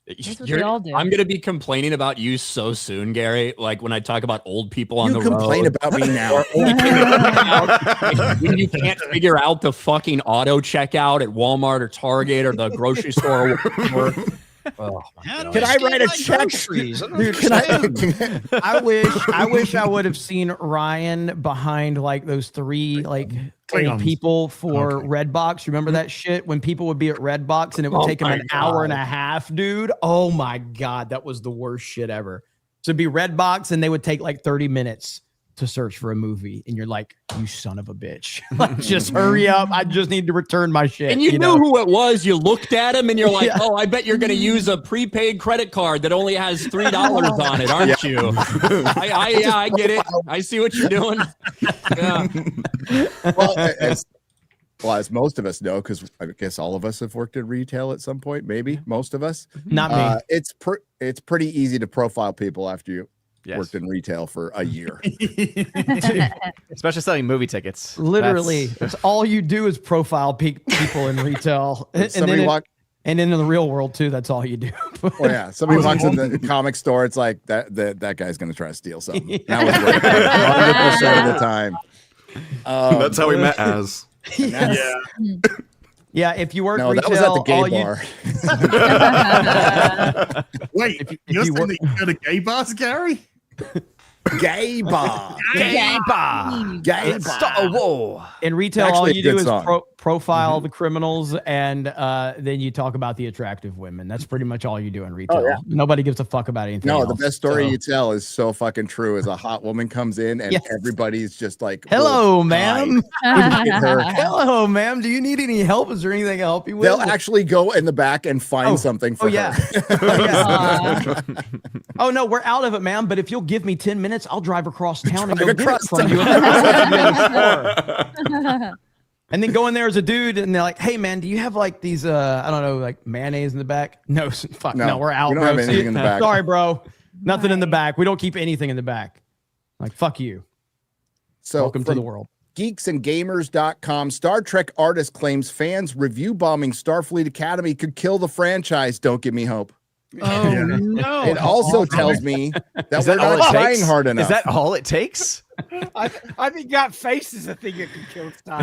That's what they all do. I'm gonna be complaining about you so soon, Gary. Like when I talk about old people on the road. You complain about me now. When you can't figure out the fucking auto checkout at Walmart or Target or the grocery store. Can I write a check? Dude, I wish I would have seen Ryan behind like those 3 like old people for Redbox. Remember that shit when people would be at Redbox and it would take them an hour and a half, dude? Oh my God, that was the worst shit ever. So it'd be Redbox and they would take like 30 minutes to search for a movie, and you're like, you son of a bitch. Like, just hurry up. I just need to return my shit. And you knew who it was. You looked at him and you're like, oh, I bet you're going to use a prepaid credit card that only has $3 on it, aren't you? I get it. I see what you're doing. Yeah. Well, as most of us know, because I guess all of us have worked in retail at some point, maybe most of us. Not me. It's pretty easy to profile people after you worked in retail for a year. Especially selling movie tickets. Literally, it's all you do is profile people in retail. And in the real world too, that's all you do. Oh yeah, somebody walks in the comic store, it's like that guy's gonna try to steal something. That was 100% of the time. That's how we met as. Yeah, if you work no, retail, that was at the gay bar. Wait, if you're saying that you go to gay bars, Gary? Gay bar. Gay bar. Gay bar. Whoa. In retail, Actually, all you do is song. profile the criminals, and then you talk about the attractive women. That's pretty much all you do in retail. Nobody gives a fuck about anything else. The best story you tell is so fucking true. Is a hot woman comes in and everybody's just like, hello, ma'am. Hello, ma'am. Do you need any help? Is there anything I can help you with? They'll actually go in the back and find something for her. Oh no, we're out of it, ma'am. But if you'll give me 10 minutes, I'll drive across town and go get it from you. And then go in there as a dude, and they're like, "Hey, man, do you have like these? I don't know, like mayonnaise in the back?" No, fuck, no, we're out. We don't have anything in the back. Sorry, bro, nothing in the back. We don't keep anything in the back. Like, fuck you. So welcome to the world. Geeksandgamers.com. Star Trek artist claims fans review bombing Starfleet Academy could kill the franchise. Don't give me hope. Oh no! It also tells me that we're not trying hard enough. Is that all it takes? I think that face is a thing that can kill Star.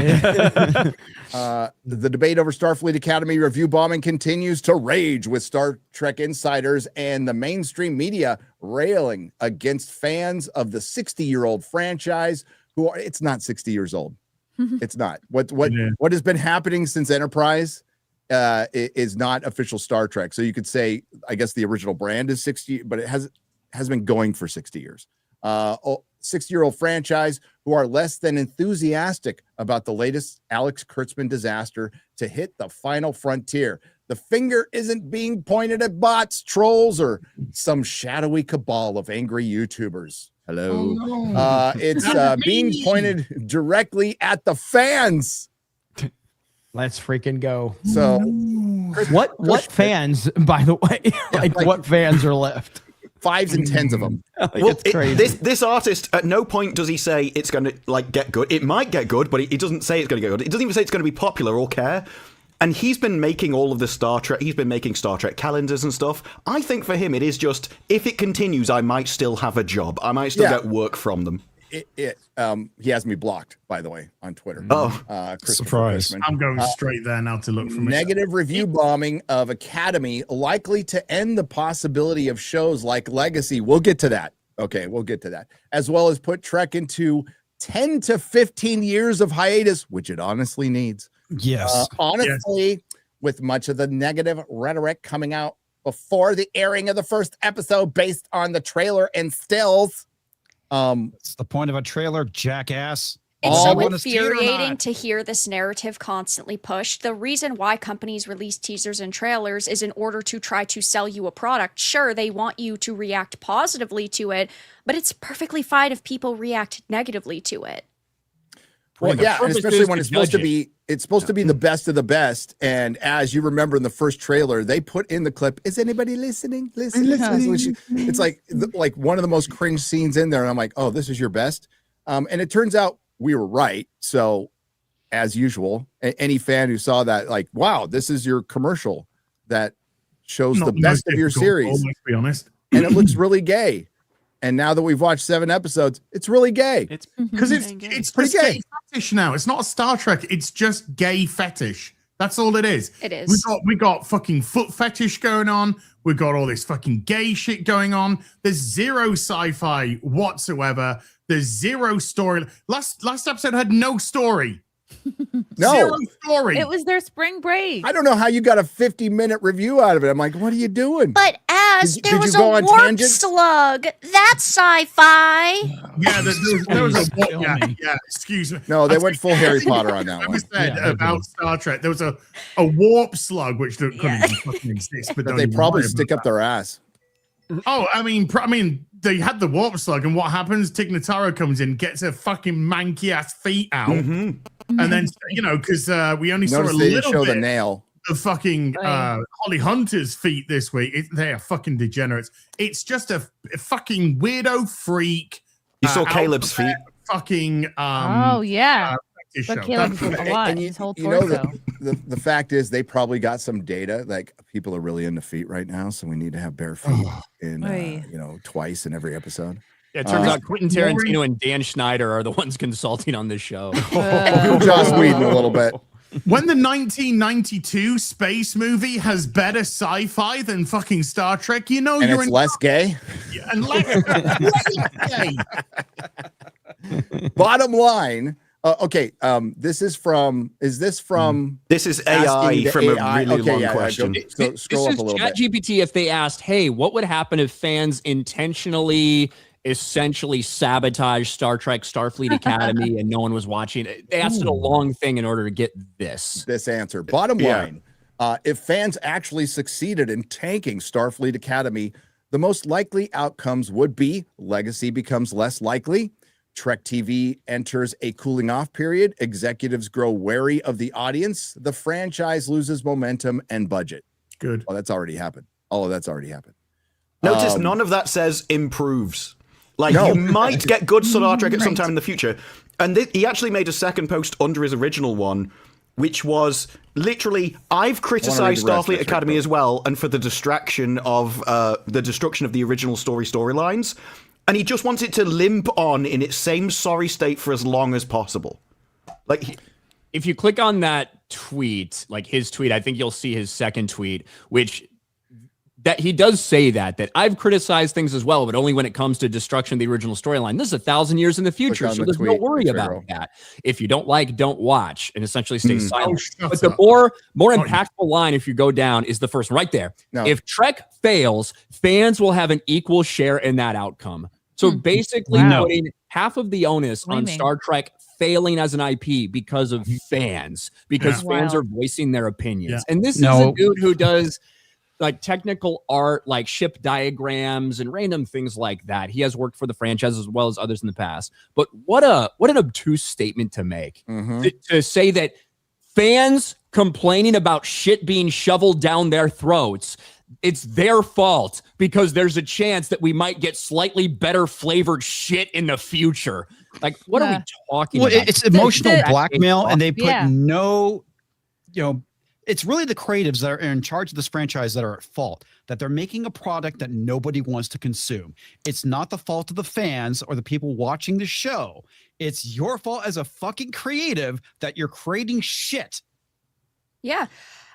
The debate over Starfleet Academy review bombing continues to rage, with Star Trek insiders and the mainstream media railing against fans of the 60-year-old franchise. It's not 60 years old. It's not. What has been happening since Enterprise is not official Star Trek. So you could say, I guess the original brand is 60, but it has been going for 60 years. 60-year-old franchise who are less than enthusiastic about the latest Alex Kurtzman disaster to hit the final frontier. The finger isn't being pointed at bots, trolls, or some shadowy cabal of angry YouTubers. Hello. Oh, no. It's being pointed directly at the fans. Let's freaking go. So what fans, by the way? like what fans are left? 5s and 10s of them. Well, this artist, at no point does he say it's going to like get good. It might get good, but he doesn't say it's going to get good. It doesn't even say it's going to be popular or care. And he's been making all of the Star Trek. He's been making Star Trek calendars and stuff. I think for him, it is just, if it continues, I might still have a job. I might still get work from them. He has me blocked, by the way, on Twitter. Surprise. I'm going straight there now to look for negative review bombing of Academy likely to end the possibility of shows like Legacy. We'll get to that. Okay, we'll get to that. As well as put Trek into 10 to 15 years of hiatus, which it honestly needs. Yes. Honestly, with much of the negative rhetoric coming out before the airing of the first episode based on the trailer and stills. It's the point of a trailer, jackass. It's so infuriating to hear this narrative constantly pushed. The reason why companies release teasers and trailers is in order to try to sell you a product. Sure, they want you to react positively to it, but it's perfectly fine if people react negatively to it. Well, yeah, and especially when it's supposed to be the best of the best. And as you remember in the first trailer, they put in the clip, is anybody listening? Listening. It's like one of the most cringe scenes in there. And I'm like, oh, this is your best. And it turns out we were right. So as usual, any fan who saw that, like, wow, this is your commercial that shows the best of your series. Let's be honest. And it looks really gay. And now that we've watched 7 episodes, it's really gay. It's because it's pretty gay fetish now. It's not a Star Trek. It's just gay fetish. That's all it is. It is. We got fucking foot fetish going on. We got all this fucking gay shit going on. There's zero sci-fi whatsoever. There's zero story. Last episode had no story. No zero story. It was their spring break. I don't know how you got a 50-minute review out of it. I'm like, what are you doing? But there was a warp slug. That's sci-fi. Yeah, there was a warp. Yeah, excuse me. No, they went full Harry Potter on that one. Said about Star Trek, there was a warp slug which couldn't even fucking exist. But they probably stick up their ass. Oh, I mean, they had the warp slug, and what happens? Tig Notaro comes in, gets her fucking manky ass feet out, and then because we only saw a little bit the nail. The fucking Holly Hunter's feet this week. They are fucking degenerates. It's just a fucking weirdo freak. You saw Caleb's feet. Fucking oh yeah. But Caleb did a lot. His whole torso. The fact is, they probably got some data. Like, people are really into feet right now, so we need to have bare feet in twice in every episode. Yeah, it turns out Quentin Tarantino and Dan Schneider are the ones consulting on this show. Joss Whedon a little bit. When the 1992 space movie has better sci-fi than fucking Star Trek, and you're less gay. Yeah, and less gay. Bottom line. Okay. This is AI from a really long question. So scroll up a little bit. ChatGPT, if they asked, hey, what would happen if fans intentionally essentially sabotage Star Trek Starfleet Academy and no one was watching it? They asked it a long thing in order to get this answer. Bottom line, if fans actually succeeded in tanking Starfleet Academy, the most likely outcomes would be legacy becomes less likely. Trek TV enters a cooling off period. Executives grow wary of the audience. The franchise loses momentum and budget. Good. Well, that's already happened. All of that's already happened. Notice none of that says improves. Like, you might get good Star Trek at some time in the future. And he actually made a second post under his original one, which was literally, I've criticized Starfleet Academy as well, and for the destruction of the original storylines. And he just wants it to limp on in its same sorry state for as long as possible. Like, if you click on that tweet, like his tweet, I think you'll see his second tweet, which that he does say that I've criticized things as well, but only when it comes to destruction of the original storyline. This is 1,000 years in the future, so there's no worry about that. If you don't like, don't watch, and essentially stay silent. But the more impactful line, if you go down, is the first one right there. No. If Trek fails, fans will have an equal share in that outcome. So basically putting half of the onus on Star Trek failing as an IP because of fans, because fans are voicing their opinions. And this is a dude who does like technical art, like ship diagrams and random things like that. He has worked for the franchise as well as others in the past. But what an obtuse statement to make. To say that fans complaining about shit being shoveled down their throats, it's their fault because there's a chance that we might get slightly better flavored shit in the future. Like, what are we talking about? It's emotional blackmail, and they put it's really the creatives that are in charge of this franchise that are at fault, that they're making a product that nobody wants to consume. It's not the fault of the fans or the people watching the show. It's your fault as a fucking creative that you're creating shit. Yeah.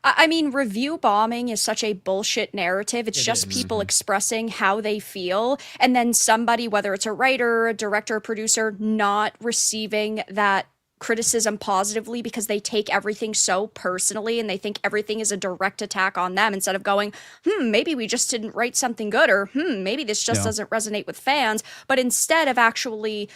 I mean, review bombing is such a bullshit narrative. It's just people expressing how they feel. And then somebody, whether it's a writer, a director, a producer, not receiving that criticism positively because they take everything so personally and they think everything is a direct attack on them instead of going, maybe we just didn't write something good, or maybe this just doesn't resonate with fans. But instead of actually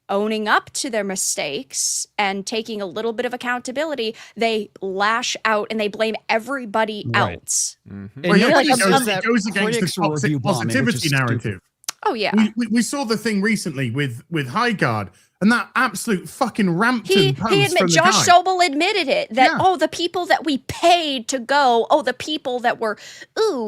owning up to their mistakes and taking a little bit of accountability, they lash out and they blame everybody else. It goes against the toxic positivity narrative. Oh yeah. We saw the thing recently with Highguard and that absolute fucking Rampton He post from the Josh guy. Sobel admitted it that the people that we paid to go, the people that were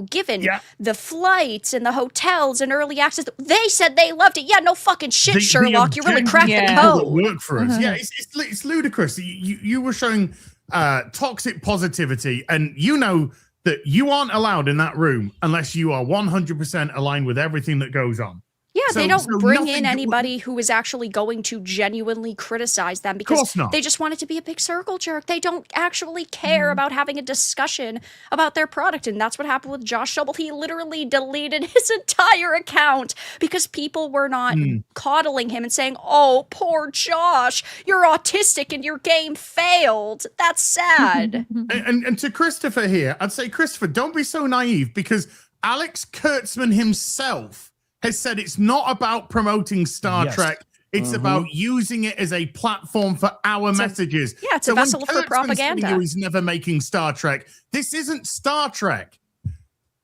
given the flights and the hotels and early access, they said they loved it. Yeah, no fucking shit, Sherlock. You really cracked the code. Work for us. Yeah, it's ludicrous. You were showing toxic positivity, and you know that you aren't allowed in that room unless you are 100% aligned with everything that goes on. Yeah, they don't bring in anybody who is actually going to genuinely criticize them because they just want it to be a big circle jerk. They don't actually care about having a discussion about their product. And that's what happened with Josh Sobel. He literally deleted his entire account because people were not coddling him and saying, oh, poor Josh, you're autistic and your game failed. That's sad. and to Christopher here, I'd say, Christopher, don't be so naive because Alex Kurtzman himself has said it's not about promoting Star Trek. It's about using it as a platform for our messages. Yeah, it's a vessel for propaganda. He's never making Star Trek. This isn't Star Trek.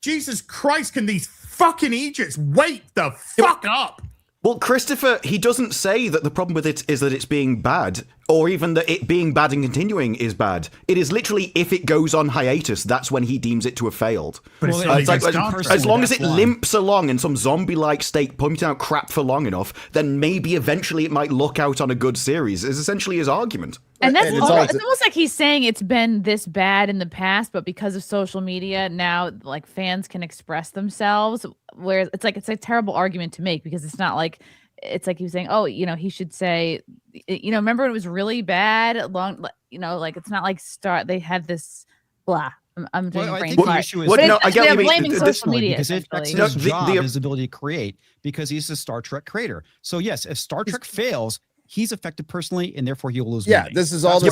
Jesus Christ, can these fucking Egypts wake the fuck up? Well, Christopher, he doesn't say that the problem with it is that it's being bad, or even that it being bad and continuing is bad. It is literally, if it goes on hiatus, that's when he deems it to have failed. But it's like, as long as it limps along in some zombie-like state, pumping out crap for long enough, then maybe eventually it might look out on a good series, is essentially his argument. And that's it's almost like he's saying it's been this bad in the past, but because of social media, now like fans can express themselves. Whereas it's a terrible argument to make because it's not like it's like he was saying, oh, he should say, remember when it was really bad long, like it's not like they had this blah. I'm doing brain fart. The issue is they're blaming social media because it's his job, his ability to create, because he's a Star Trek creator. So yes, if Star Trek fails, he's affected personally, and therefore he'll lose. Yeah, money. this is all to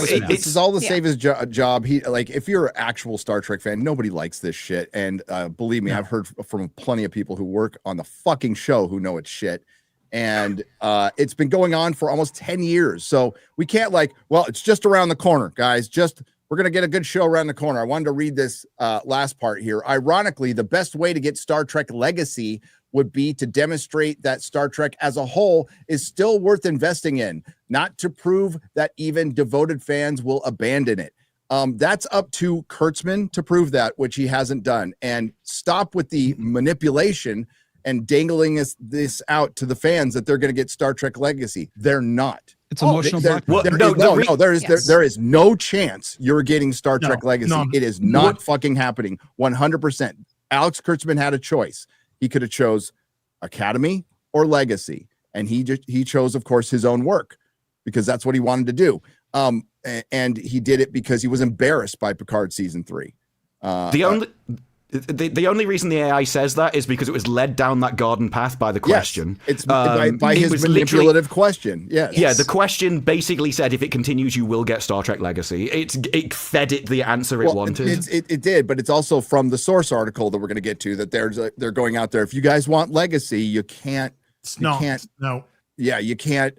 save his job. He if you're an actual Star Trek fan, nobody likes this shit. And believe me, I've heard from plenty of people who work on the fucking show who know it's shit. And it's been going on for almost 10 years. So we can't it's just around the corner, guys. We're going to get a good show around the corner. I wanted to read this last part here. Ironically, the best way to get Star Trek Legacy would be to demonstrate that Star Trek as a whole is still worth investing in, not to prove that even devoted fans will abandon it. That's up to Kurtzman to prove that, which he hasn't done. And stop with the manipulation and dangling this out to the fans that they're going to get Star Trek Legacy. They're not. It's emotional blackmail. There is no chance you're getting Star Trek Legacy. No. It is not fucking happening. 100%. Alex Kurtzman had a choice. He could have chose Academy or Legacy, and he chose, of course, his own work because that's what he wanted to do. And he did it because he was embarrassed by Picard season 3. The only reason the AI says that is because it was led down that garden path by the question. Yes, it's by his manipulative question. Yes. Yeah, the question basically said, if it continues, you will get Star Trek Legacy. It fed it the answer it wanted. It did, but it's also from the source article that we're going to get to that they're going out there. If you guys want Legacy, you can't. Yeah, you can't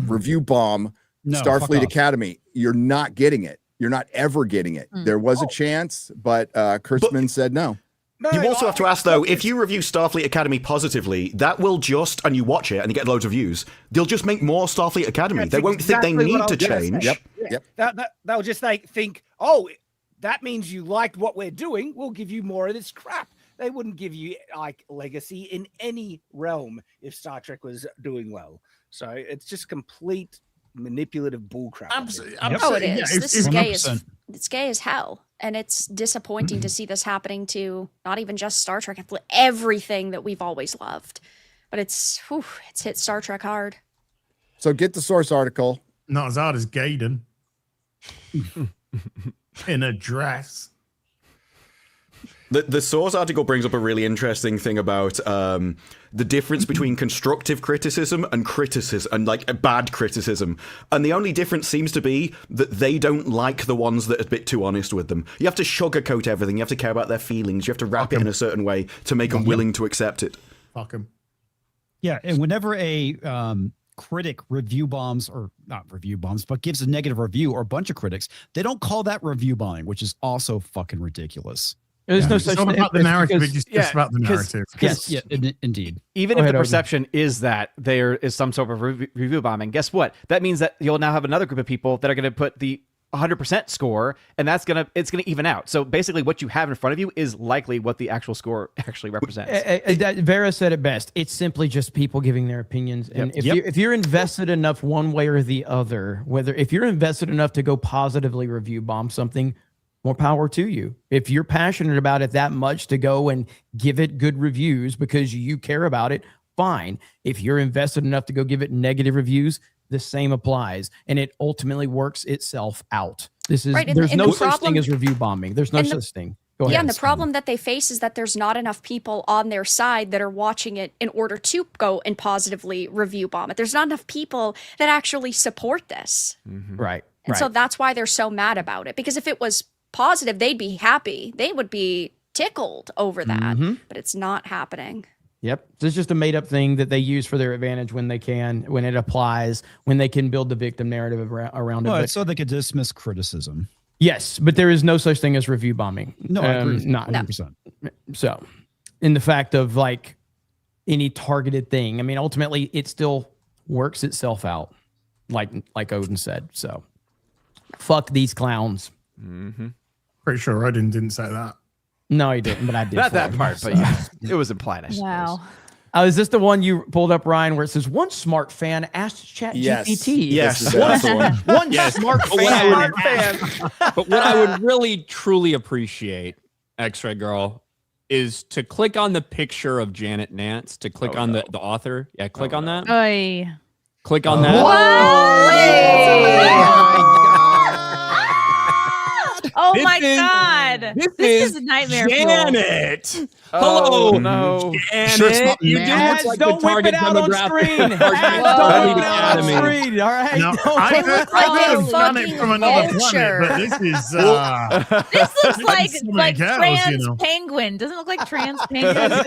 review bomb Starfleet Academy. You're not getting it. You're not ever getting it. There was a chance, but Kurtzman said no. You also have to ask, though, if you review Starfleet Academy positively, that will and you watch it and you get loads of views, they'll just make more Starfleet Academy. They won't think they need to change. Yep. They'll just think, that means you liked what we're doing. We'll give you more of this crap. They wouldn't give you Legacy in any realm if Star Trek was doing well. So it's just complete manipulative bullcrap. Absolutely. Oh, it is. This is gay it's gay as hell. And it's disappointing to see this happening to not even just Star Trek, everything that we've always loved. But it's hit Star Trek hard. So get the source article. Not as hard as Gaiden. In a dress. The source article brings up a really interesting thing about the difference between constructive criticism and criticism, and bad criticism. And the only difference seems to be that they don't like the ones that are a bit too honest with them. You have to sugarcoat everything. You have to care about their feelings. You have to wrap it in a certain way to make them willing to accept it. Fuck them. Yeah, and whenever a critic review bombs, or not review bombs, but gives a negative review, or a bunch of critics, they don't call that review bombing, which is also fucking ridiculous. There's no such It's not thing. about the narrative. because- It's just about the narrative. Yes, Yeah, indeed. Even Go if ahead, the Odin. perception is that there is some sort of review bombing, guess what? That means that you'll now have another group of people that are going to put the 100% score, and it's gonna even out. So basically, what you have in front of you is likely what the actual score actually represents. Vera said it best. It's simply just people giving their opinions, and if you're invested enough one way or the other, if you're invested enough to go positively review bomb something, more power to you. If you're passionate about it that much to go and give it good reviews because you care about it, fine. If you're invested enough to go give it negative reviews, the same applies, and it ultimately works itself out. This is Right, there's and no the such thing problem- as review bombing. There's no and such thing. Go Yeah, ahead. and the problem that they face is that there's not enough people on their side that are watching it in order to go and positively review bomb it. There's not enough people that actually support this. Right. And so that's why they're so mad about it. Because if it was positive, they'd be happy. They would be tickled over that. But it's not happening. Yep. So it's just a made up thing that they use for their advantage when they can, when it applies, when they can build the victim narrative around it. Well, But it's so they could dismiss criticism. yes, but there is no such thing as review bombing. No, I agree. Not 100%. so. In the fact of like any targeted thing, I mean, ultimately it still works itself out, like Odin said. So, fuck these clowns. Pretty sure Odin didn't say that. No, he didn't, but I did. Not for that him, part, so. but it was implied. I suppose. Wow. Is this the one you pulled up, Ryan, where it says one smart fan asked Yes. ChatGPT? Yes. That's the one. One Yes. smart But what I fan. would- But what I would really truly appreciate, X-Ray Girl, is to click on the picture of Janet Nance, to click on the author. Yeah, click on that. Oy. Click on that. Oh This my is- God. This is nightmare fuel. Janet. Hello, no. Janet. Sure it's not you do Ads, look like don't the whip target it out on demographic screen. of Target Ads, don't whip Elite it out on Academy. screen. All right. No, Don't- I look could like a have done it fucking from another vulture. planet, but this is This looks like something else, trans you know. penguin. Doesn't it look like trans penguin? Kind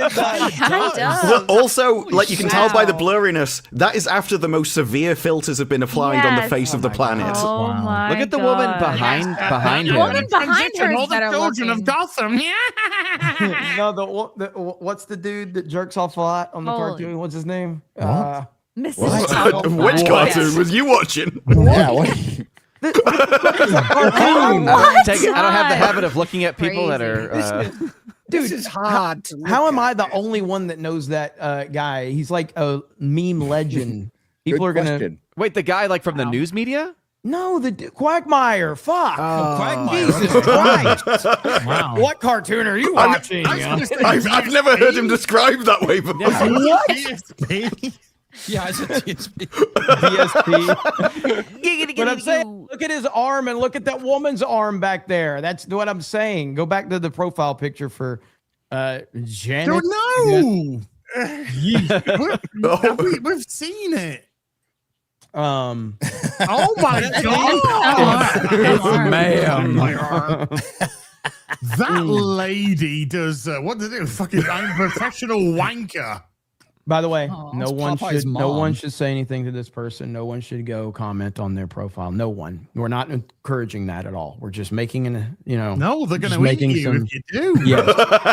Well, of. also, like you can tell by the Wow. blurriness, that is after the most severe filters have been applied on the Yes. face of the planet. Oh my Look at the woman God. behind The him. woman behind her all is the better children looking. of Gotham. No, what's the dude that jerks off a lot on the Holy. cartoon? What's his name? Mrs. Tuttle. Which cartoon was you watching? Yeah. What? Cartoon. Take it. I don't have the habit of looking at people that are. This is hard to look How am at, I the man. only one that knows that guy? He's like a meme legend. People Good are gonna. question. Wait, the guy like from the news media? No, Quagmire. Fuck. Quagmire. Jesus Christ. Wow. What cartoon are you watching? I've never heard him described that way before. What? PSP. Yeah, it's a TSP. DSP. But I'm saying, look at his arm and look at that woman's arm back there. That's what I'm saying. Go back to the profile picture for Janet. No. We've seen it. Um, Oh my god! Ma'am. That lady does what to do? Fucking I'm a professional wanker. by the way, Oh, no it's one Popeye's should no one mom. should say anything to this person. No one should go comment on their profile. No one. We're not encouraging that at all. We're just making No, they're going just to eat making you some- if you do. Yes.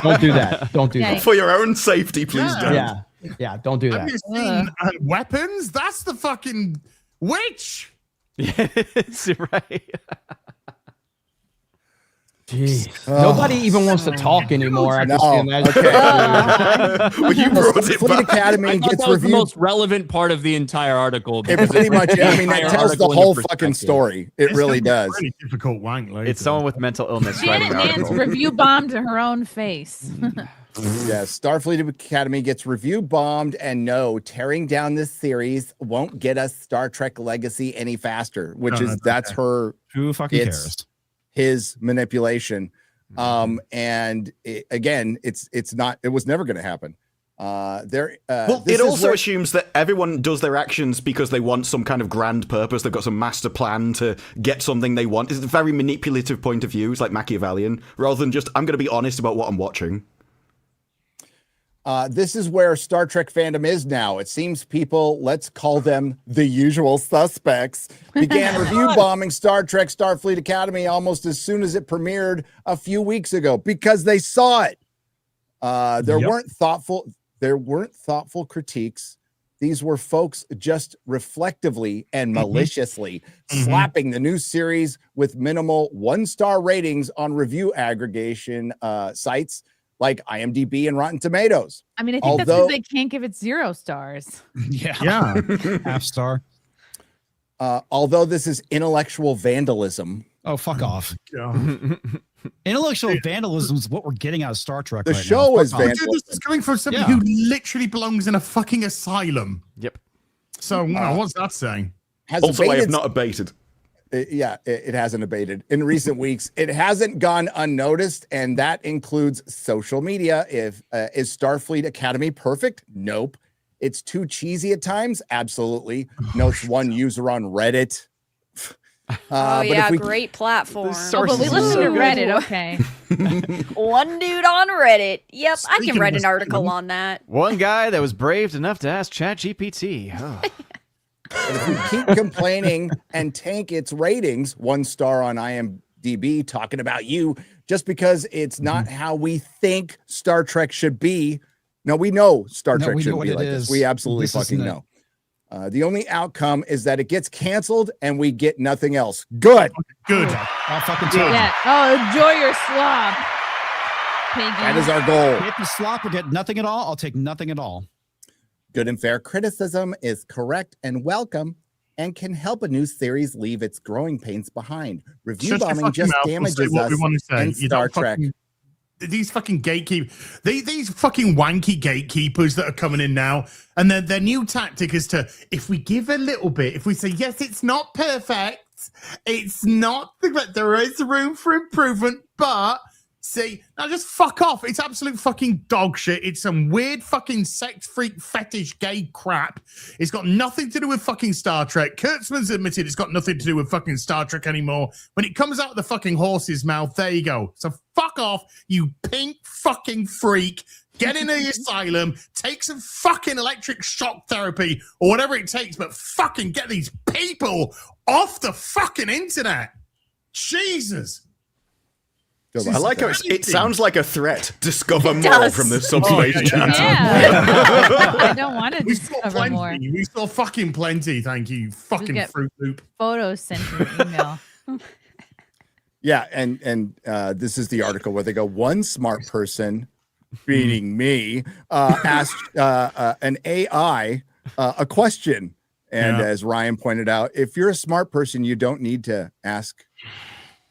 Don't do that. Don't do Yeah. that. For your own safety, please Yeah. don't. Yeah. Don't do Have that. you seen weapons? That's the fucking witch. Yes, right. Jeez. Nobody even wants to talk anymore. I can No. imagine. Okay. Well, you brought it Fleet back. Academy I thought gets that was the reviewed. most relevant part of the entire article. It because pretty much, puts I mean, entire that tells the article into whole fucking perspective. story. It really does. Pretty difficult wank later. It's someone with mental illness writing Janet the Nance article. review bombed to her own face. Yes, Starfleet Academy gets review bombed, and no, tearing down this series won't get us Star Trek Legacy any faster. Which No, is that's that's okay. her Who fucking It's- cares? his manipulation. And again, it was never going to happen. Well, this it is also where- assumes that everyone does their actions because they want some kind of grand purpose. They've got some master plan to get something they want. It's a very manipulative point of view. It's like Machiavellian, rather than just, I'm going to be honest about what I'm watching. This is where Star Trek fandom is now. It seems people, let's call them the usual suspects, began review bombing Star Trek Starfleet Academy almost as soon as it premiered a few weeks ago because they saw it. There weren't thoughtful critiques. These were folks just reflectively and maliciously slapping the new series with minimal 1-star ratings on review aggregation sites like IMDb and Rotten Tomatoes. I mean, I think that's because they can't give it 0 stars. Yeah. Half star. Although this is intellectual vandalism. Oh, fuck off. Intellectual vandalism is what we're getting out of Star Trek. The show is vandalism. This is coming from somebody who literally belongs in a fucking asylum. Yep. So, what's that saying? Also, I have not abated. It hasn't abated in recent weeks. It hasn't gone unnoticed, and that includes social media. Is Starfleet Academy perfect? Nope. It's too cheesy at times. Absolutely. Notes one user on Reddit. Great platform. But we listen to Reddit, okay. One dude on Reddit. Yep, I can write an article on that. One guy that was brave enough to ask ChatGPT. Oh. If we keep complaining and tank its ratings, 1 star on IMDb, talking about you, just because it's not how we think Star Trek should be. No, we know Star Trek shouldn't be like this. We absolutely fucking know. The only outcome is that it gets canceled and we get nothing else. Good. I'll fucking tell you. Yeah. Oh, enjoy your slop. That is our goal. Get the slop or get nothing at all. I'll take nothing at all. Good and fair criticism is correct and welcome and can help a new series leave its growing pains behind. Review bombing just damages us and Star Trek. These fucking gatekeepers, these fucking wanky gatekeepers that are coming in now, and their new tactic is to, if we give a little bit, if we say, yes, it's not perfect, it's not, there is room for improvement, but see, now just fuck off. It's absolute fucking dog shit. It's some weird fucking sex freak fetish gay crap. It's got nothing to do with fucking Star Trek. Kurtzman's admitted it's got nothing to do with fucking Star Trek anymore. When it comes out of the fucking horse's mouth, there you go. So fuck off, you pink fucking freak. Get in the asylum, take some fucking electric shock therapy or whatever it takes, but fucking get these people off the fucking internet. Jesus. I like how it sounds like a threat. Discover more from the subspace chat. I don't want to discover more. We saw fucking plenty. Thank you. Fucking Fruit Loop. Photos sent to your email. Yeah, and this is the article where they go, one smart person, beating me, asked an AI a question. And as Ryan pointed out, if you're a smart person, you don't need to ask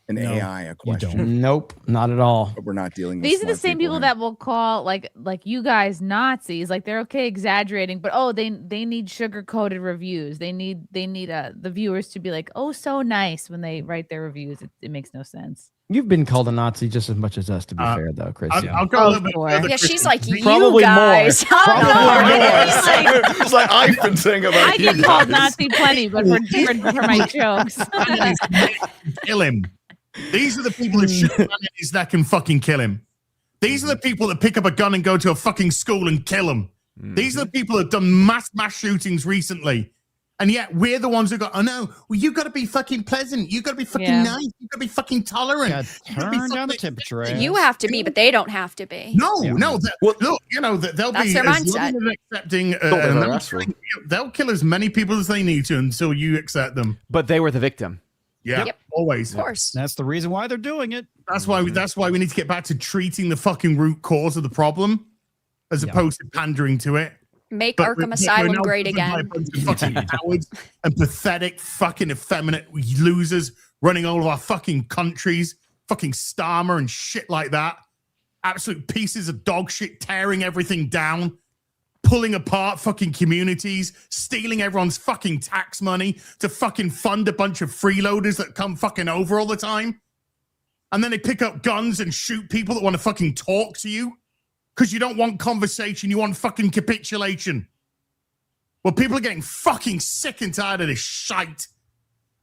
an AI a question. Nope, not at all. But we're not dealing with these are the same people that will call like you guys Nazis. Like they're okay exaggerating, but they need sugar-coated reviews. They need the viewers to be like, oh, so nice when they write their reviews. It makes no sense. You've been called a Nazi just as much as us, to be fair, though, Chris. I'll go a little bit further. Yeah, she's like, you Probably guys. more. It's like I've been saying about I get called Nazi plenty, but for my jokes. Kill him. These are the people that shoot a man in his neck and fucking kill him. These are the people that pick up a gun and go to a fucking school and kill him. These are the people that have done mass shootings recently. And yet we're the ones who go, oh no, well, you got to be fucking pleasant. You got to be fucking nice. You got to be fucking tolerant. Turn down the temperature. You have to be, but they don't have to be. No. Look, you know, they'll That's be their as mindset. loving and accepting. They'll kill as many people as they need to until you accept them. But they were the victim. Yeah, always. Of course. That's the reason why they're doing it. That's why we need to get back to treating the fucking root cause of the problem as opposed to pandering to it. Make Arkham Asylum great again. A bunch of fucking cowards and pathetic fucking effeminate losers running all of our fucking countries, fucking Starmer and shit like that. Absolute pieces of dog shit, tearing everything down, pulling apart fucking communities, stealing everyone's fucking tax money to fucking fund a bunch of freeloaders that come fucking over all the time. And then they pick up guns and shoot people that want to fucking talk to you. Because you don't want conversation, you want fucking capitulation. Well, people are getting fucking sick and tired of this shite.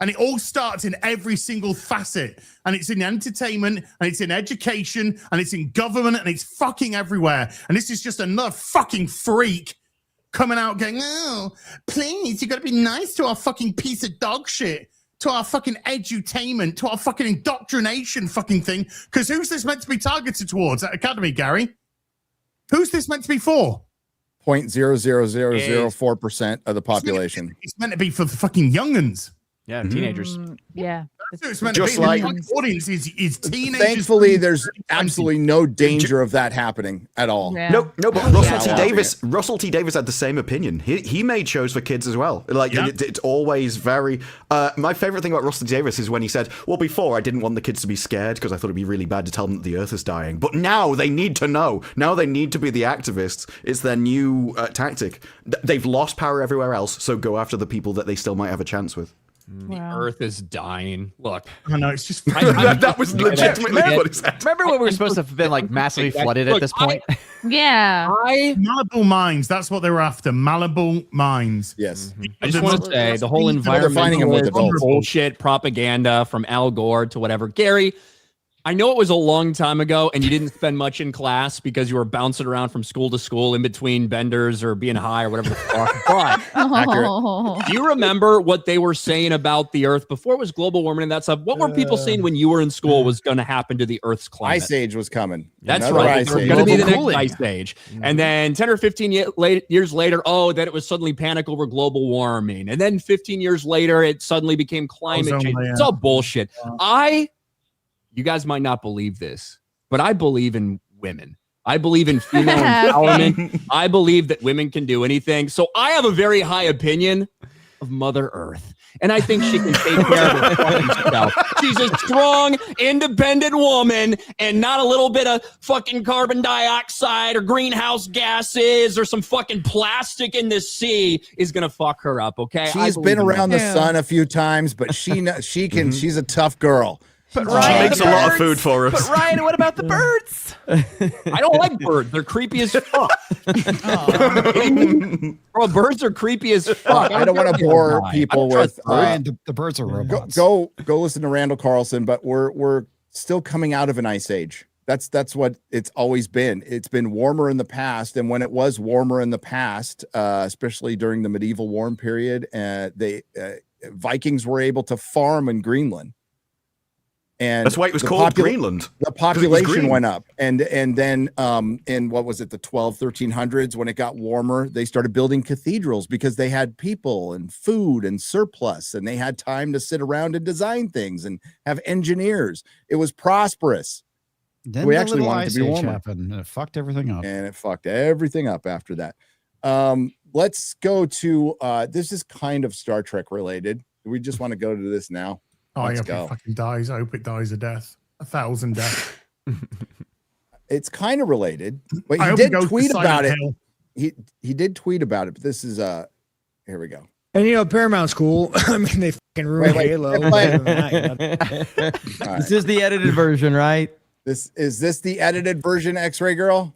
And it all starts in every single facet. And it's in entertainment, and it's in education, and it's in government, and it's fucking everywhere. And this is just another fucking freak coming out going, oh, please, you got to be nice to our fucking piece of dog shit, to our fucking edutainment, to our fucking indoctrination fucking thing. Because who's this meant to be targeted towards at Academy, Gary? Who's this meant to be for? 0.00004% of the population. It's meant to be for the fucking young'uns. Yeah, teenagers. Yeah. That's what it's meant Just to be. like- The audience is teenagers. Thankfully, there's absolutely no danger of that happening at all. Yeah. No, but Yeah. Russell T Davis had the same opinion. He made shows for kids as well. Like Yeah. it's always very. My favorite thing about Russell T Davis is when he said, "Well, before I didn't want the kids to be scared because I thought it'd be really bad to tell them that the Earth is dying, but now they need to know. Now they need to be the activists. It's their new tactic. They've lost power everywhere else, so go after the people that they still might have a chance with." The Earth is dying. Look, I know it's just. that was legitimately what he said. Remember when we were supposed to have been like massively flooded at this point? Yeah. Malibu mines. That's what they were after. Malibu mines. Yes. I just want to say the whole finding 'em with environmental adults. bullshit propaganda from Al Gore to whatever. Gary, I know it was a long time ago and you didn't spend much in class because you were bouncing around from school to school in between benders or being high or whatever the fuck. But do you remember what they were saying about the Earth before it was global warming and that stuff? What were people saying when you were in school was going to happen to the Earth's climate? Ice Age was coming. That's Another right. Ice It was Age. going to be the Global next ice age. And then 10 or 15 years later, that it was suddenly panic over global warming. And then 15 years later, it suddenly became climate Ozone change. layer. It's all bullshit. You guys might not believe this, but I believe in women. I believe in female empowerment. I believe that women can do anything. So I have a very high opinion of Mother Earth. And I think she can take care of her fucking self. She's a strong, independent woman, and not a little bit of fucking carbon dioxide or greenhouse gases or some fucking plastic in the sea is gonna fuck her up. Okay, She's been around the sun a few times, but she can. She's a tough girl. But Ryan, she makes a lot of food for us. But Ryan, what about the birds? I don't like birds. They're creepy as fuck. Bro, birds are creepy as fuck. I don't want to bore people with. Ryan, the birds are robots. Go listen to Randall Carlson. But we're still coming out of an ice age. That's what it's always been. It's been warmer in the past, and when it was warmer in the past, especially during the medieval warm period, Vikings were able to farm in Greenland. And that's why it was called Greenland. The population went up. And then in what was it, the 1300s, when it got warmer, they started building cathedrals because they had people and food and surplus, and they had time to sit around and design things and have engineers. It was prosperous. Then We the actually little wanted ice to be age warmer. happened, and it fucked everything up. And it fucked everything up after that. Let's go to this is kind of Star Trek related. We just want to go to this now. Oh, Let's I hope go. it fucking dies. I hope it dies a death. 1,000 deaths. It's kind of related, but I he hope did it goes to tweet about it. Silent Hill. He did tweet about it, but this is here we go. And Paramount School, I mean, they fucking ruined Halo. This is the edited version, right? Is this the edited version, X-Ray Girl?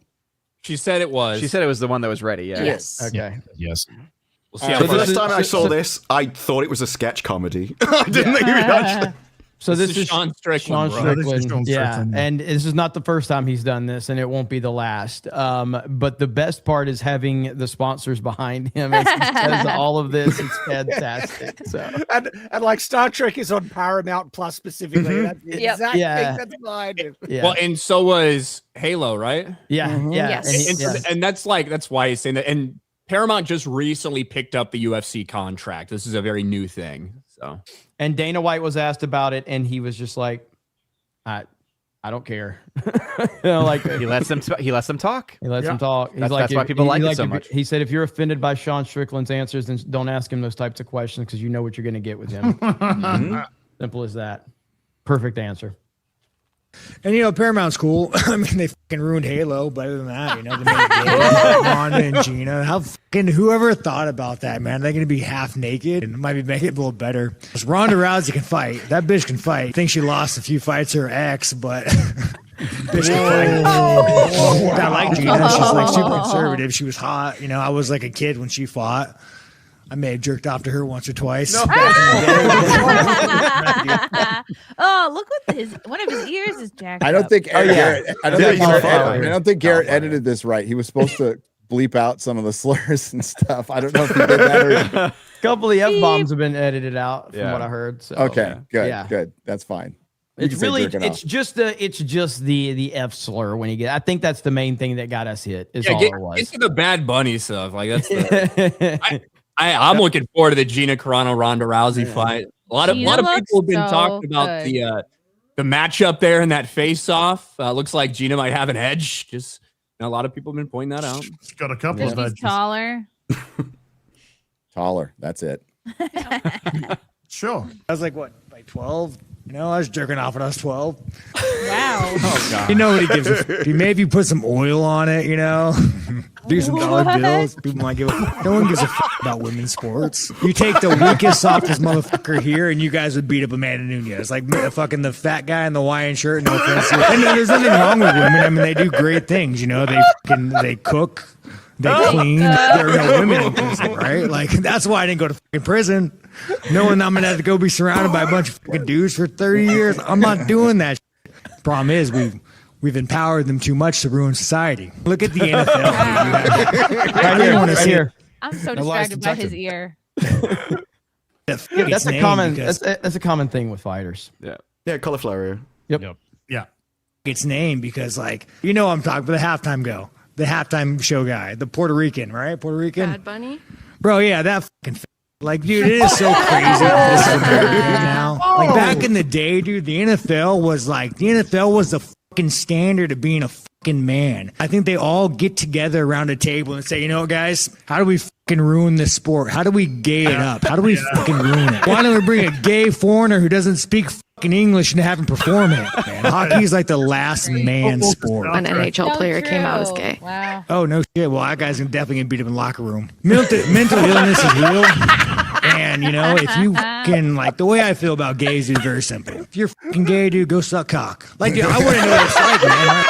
She said it was. She said it was the one that was ready. Yeah. Yes. Okay. Yes. We'll see how The far- first time I saw this, I thought it was a sketch comedy. I didn't think it was actually. So This this is is Sean Strickland, Sean bro. This is Strickland. Sean Yeah, Strickland. and this is not the first time he's done this, and it won't be the last. But the best part is having the sponsors behind him as he says all of this. It's fantastic. So And like Star Trek is on Paramount Plus specifically. That's the Yep. exact Yeah. thing that's behind it. yeah, Well, and so was Halo, right? yeah, yeah. Yes. And he- And, yeah. and that's why he's saying that. And Paramount just recently picked up the UFC contract. This is a very new thing. So And Dana White was asked about it, and he was just like, "I don't care." Like He lets them. He lets them talk. he lets him talk. He's That's why people like it so much. He said, "If you're offended by Sean Strickland's answers, then don't ask him those types of questions because you know what you're going to get with him." Simple as that. Perfect answer. And Paramount School, I mean, they fucking ruined Halo, but other than that, they made Gabe, Wanda, and Gina. How fucking whoever thought about that, man? They're gonna be half naked and it might be making it a little better. 'Cause Ronda Rousey can fight. That bitch can fight. I think she lost a few fights to her ex, but bitch can fight. I like Gina. She's like super conservative. She was hot. I was like a kid when she fought. I may have jerked off to her once or twice. Oh, look what one of his ears is jacked I don't up. think Garrett, I don't think Garrett Oh, edited this right. He was supposed to bleep out some of the slurs and stuff. I don't know if he did that or A couple of the F-bombs have been edited out from Yeah. what I heard. So okay, good, Yeah. good. That's fine. You It's can say really jerking it's off. just the F slur when you get. I think that's the main thing that got us hit. Is all get, it was. get to the Bad Bunny stuff. Like that's the, I'm looking forward to the Gina Carano Ronda Rousey fight. A lot of Gina people have been looks talking so about good. the matchup there in that face off. Looks like Gina might have an edge. Just a lot of people have been pointing that out. She's got a couple of She's edges. taller. Taller. That's it. Sure. I was like, what, like 12? You know, I was jerking off when I was 12. Wow. Oh god. You know what he gives a maybe you put some oil on it, you know, do some dollar What? bills. People might give no one gives a about women's sports. You take the weakest, softest motherfucker here, and you guys would beat up Amanda Nunez, like fucking the fat guy in the Hawaiian shirt. No offense, and there's nothing wrong with women. I mean, they do great things. You know, they cook, they clean. There are no women in prison, right? Like that's why I didn't go to fucking prison, knowing I'm gonna have to go be surrounded by a bunch of fucking dudes for 30 years. I'm not doing that. Problem is, we've empowered them too much to ruin society. Look at the NFL. I didn't want to see it. I'm so No lies distracted by his detected. ear. That's a common. That's a common thing with fighters. Yeah, cauliflower. Yep. Yeah. Its name because, like, you know, I'm talking about the halftime show guy, the Puerto Rican, right? Puerto Rican. Bad Bunny. Bro, yeah, that fucking like, dude, it is so crazy. This is America now. Like back in the day, dude, the NFL was the fucking standard of being a fucking man. I think they all get together around a table and say, you know what, guys, how do we fucking ruin this sport? How do we gay it up? How do we fucking ruin it? Why don't we bring a gay foreigner who doesn't speak fucking English and have him perform it? Man, hockey is like the last man sport. An NHL So player came out as true. gay. Wow. Oh no shit! Well, that guy's definitely gonna beat him in the locker room. Mental illness is real, and you know if you can like the way I feel about gays is very simple. If you're fucking gay, dude, go suck cock. Like, dude, I want to know what it's like, man.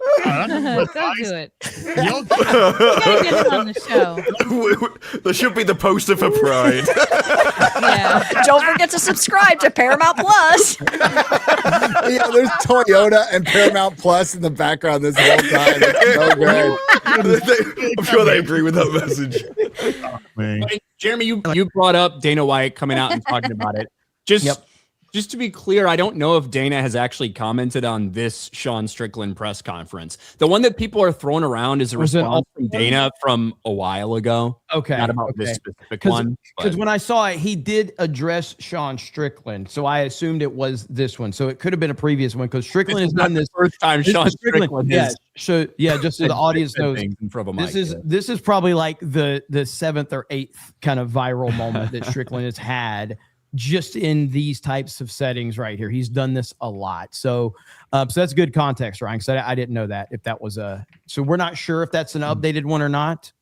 Don't do it. You'll- You gotta get him on the show. There should be the poster for Pride. Yeah. Don't forget to subscribe to Paramount Plus. Yeah, there's Toyota and Paramount Plus in the background this whole time. It's so good. I'm sure they agree with that message. But, Jeremy, you brought up Dana White coming out and talking about it. Just to be clear, I don't know if Dana has actually commented on this Sean Strickland press conference. The one that people are throwing around is a response from Dana from a while ago. Okay. Not about this specific one. Because when I saw it, he did address Sean Strickland. So I assumed it was this one. So it could have been a previous one because Strickland has done this. First time Sean Strickland Yeah. has So yeah, just so the audience knows, things in front of a mic, this is probably like the 7th or 8th kind of viral moment that Strickland has had just in these types of settings right here. He's done this a lot. So so that's good context, Ryan, because I didn't know that if that was so we're not sure if that's an updated one or not.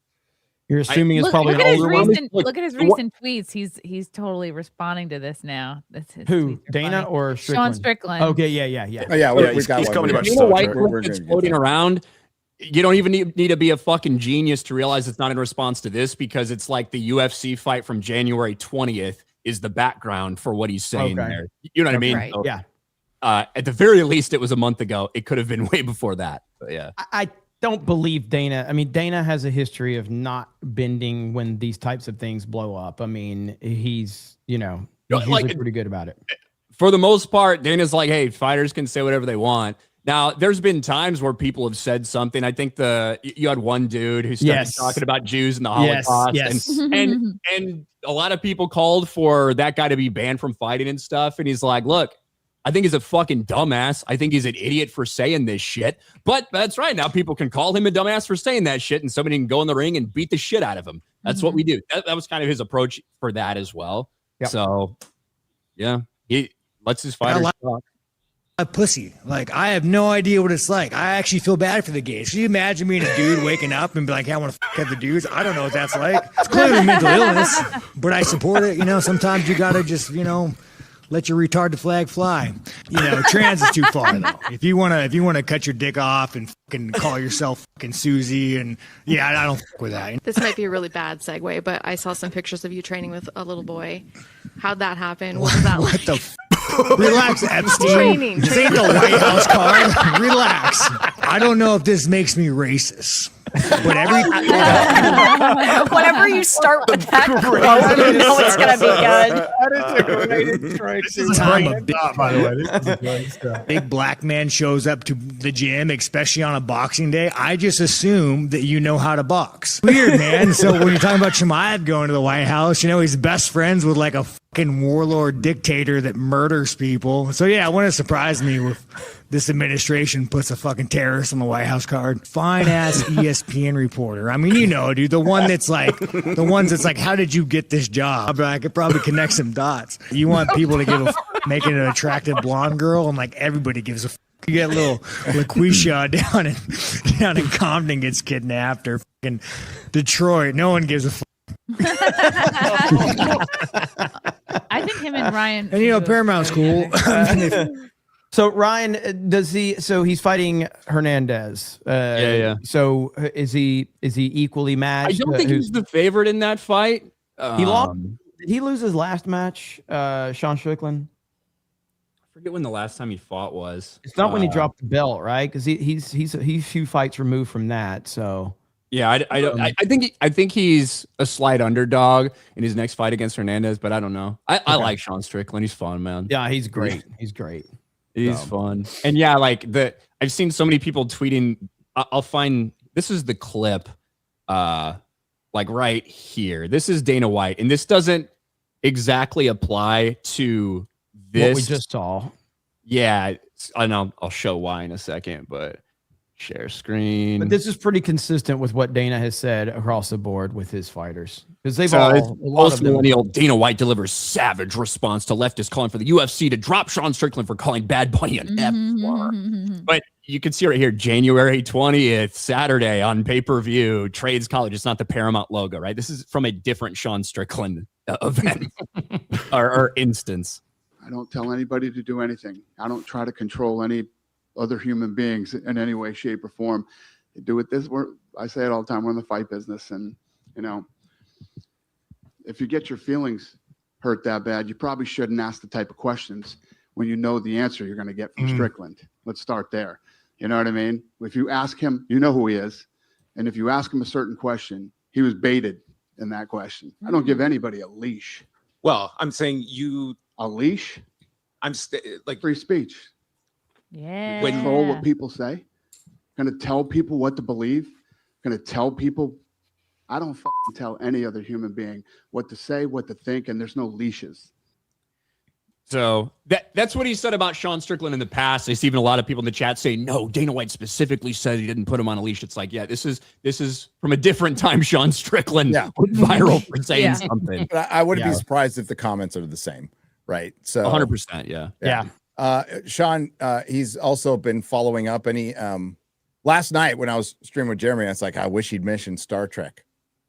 You're assuming it's probably an older one. Look at his recent tweets. He's totally responding to this now. That's his Who, tweets are Dana funny. or Strickland? Sean Strickland. Okay, yeah. Oh, yeah, he's coming about Dana Star White Trek. that's floating around. You don't even need to be a fucking genius to realize it's not in response to this because it's like the UFC fight from January 20th is the background for what he's saying there. You know what I mean? Right. So, Yeah. At the very least, it was a month ago. It could have been way before that. But yeah. I don't believe Dana. I mean, Dana has a history of not bending when these types of things blow up. I mean, he's usually pretty good about it. For the most part, Dana's like, hey, fighters can say whatever they want. Now, there's been times where people have said something. I think you had one dude who started talking about Jews and the Holocaust. Yes. And a lot of people called for that guy to be banned from fighting and stuff. And he's like, look, I think he's a fucking dumbass. I think he's an idiot for saying this shit. But that's right. Now people can call him a dumbass for saying that shit and somebody can go in the ring and beat the shit out of him. That's what we do. That was kind of his approach for that as well. Yep. So, yeah, he lets his fighters talk. A pussy. Like, I have no idea what it's like. I actually feel bad for the gays. Can you imagine being a dude waking up and be like, hey, I want to fuck the dudes? I don't know what that's like. It's clearly mental illness, but I support it. You know, sometimes you got to just, let your retarded flag fly. You know, trans is too far though. If you wanna cut your dick off and fucking call yourself fucking Susie, and yeah, I don't fuck with that. This might be a really bad segue, but I saw some pictures of you training with a little boy. How'd that happen? What was that like? What the Relax, Epstein. Training. This ain't the White House card. Relax. I don't know if this makes me racist. But whenever you start with that quote, you know it's gonna be good. That is a great intro. This is a great thought, by the way. This is a great stuff. Big black man shows up to the gym, especially on a boxing day. I just assume that you know how to box. Weird, man. So when you're talking about Shemaev going to the White House, you know he's best friends with like a fucking warlord dictator that murders people. So yeah, it wouldn't surprise me if this administration puts a fucking terrorist on the White House card. Fine ass ESPN reporter. I mean, you know, dude, the ones that's like, how did you get this job? I could probably connect some dots. You want people to give make it an attractive blonde girl, and like everybody gives a. You get little LaQuisha down in Compton gets kidnapped, or fucking Detroit. No one gives a. I think him and Ryan. And you know, Paramount's cool. So Ryan, does he? So he's fighting Hernandez. Yeah. So is he equally matched? I don't think he's the favorite in that fight. He lost. Did he lose his last match? Sean Strickland. I forget when the last time he fought was. It's not when he dropped the belt, right? Because he's a few fights removed from that. So yeah, I think he's a slight underdog in his next fight against Hernandez, but I don't know. I like Sean Strickland. He's fun, man. Yeah, he's great. He's great. He's fun. And yeah, like I've seen so many people tweeting. I'll find this is the clip, like right here. This is Dana White, and this doesn't exactly apply to this. What we just saw. Yeah, I know. I'll show why in a second, but share screen. But this is pretty consistent with what Dana has said across the board with his fighters, because they've post-millennial Dana White delivers savage response to leftists calling for the UFC to drop Sean Strickland for calling Bad Bunny an F-word. But you can see right here, January 20th, Saturday on pay-per-view, Trades College. It's not the Paramount logo, right? This is from a different Sean Strickland event or instance. I don't tell anybody to do anything. I don't try to control any other human beings in any way, shape, or form. They do it this way. I say it all the time. We're in the fight business, and you know, if you get your feelings hurt that bad, you probably shouldn't ask the type of questions when you know the answer you're going to get from Strickland. Let's start there. You know what I mean? If you ask him, you know who he is, and if you ask him a certain question, he was baited in that question. I don't give anybody a leash. Well, I'm saying a leash. I'm like free speech. Yeah. Control what people say. Going to tell people what to believe. Going to tell people. I don't fucking tell any other human being what to say, what to think, and there's no leashes. So that's what he said about Sean Strickland in the past. I see even a lot of people in the chat saying, no, Dana White specifically said he didn't put him on a leash. It's like, yeah, this is from a different time. Sean Strickland went viral for saying something. But I wouldn't be surprised if the comments are the same, right? So 100%, yeah. Sean, he's also been following up any last night when I was streaming with Jeremy, I was like, I wish he'd mentioned Star Trek.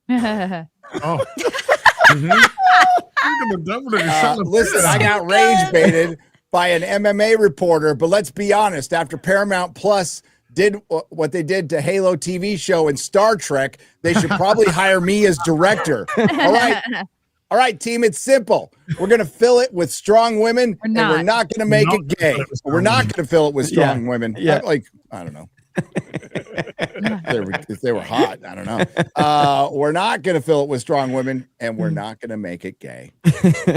Oh. Listen, I got rage baited by an MMA reporter, but let's be honest, after Paramount Plus did what they did to Halo TV show and Star Trek, they should probably hire me as director. All right, team, it's simple. We're going to fill it with strong women, and we're not going to make it gay. We're not going to fill it with strong women. Yeah. Like, I don't know. If they were hot, I don't know. We're not going to fill it with strong women, and we're not going to make it gay.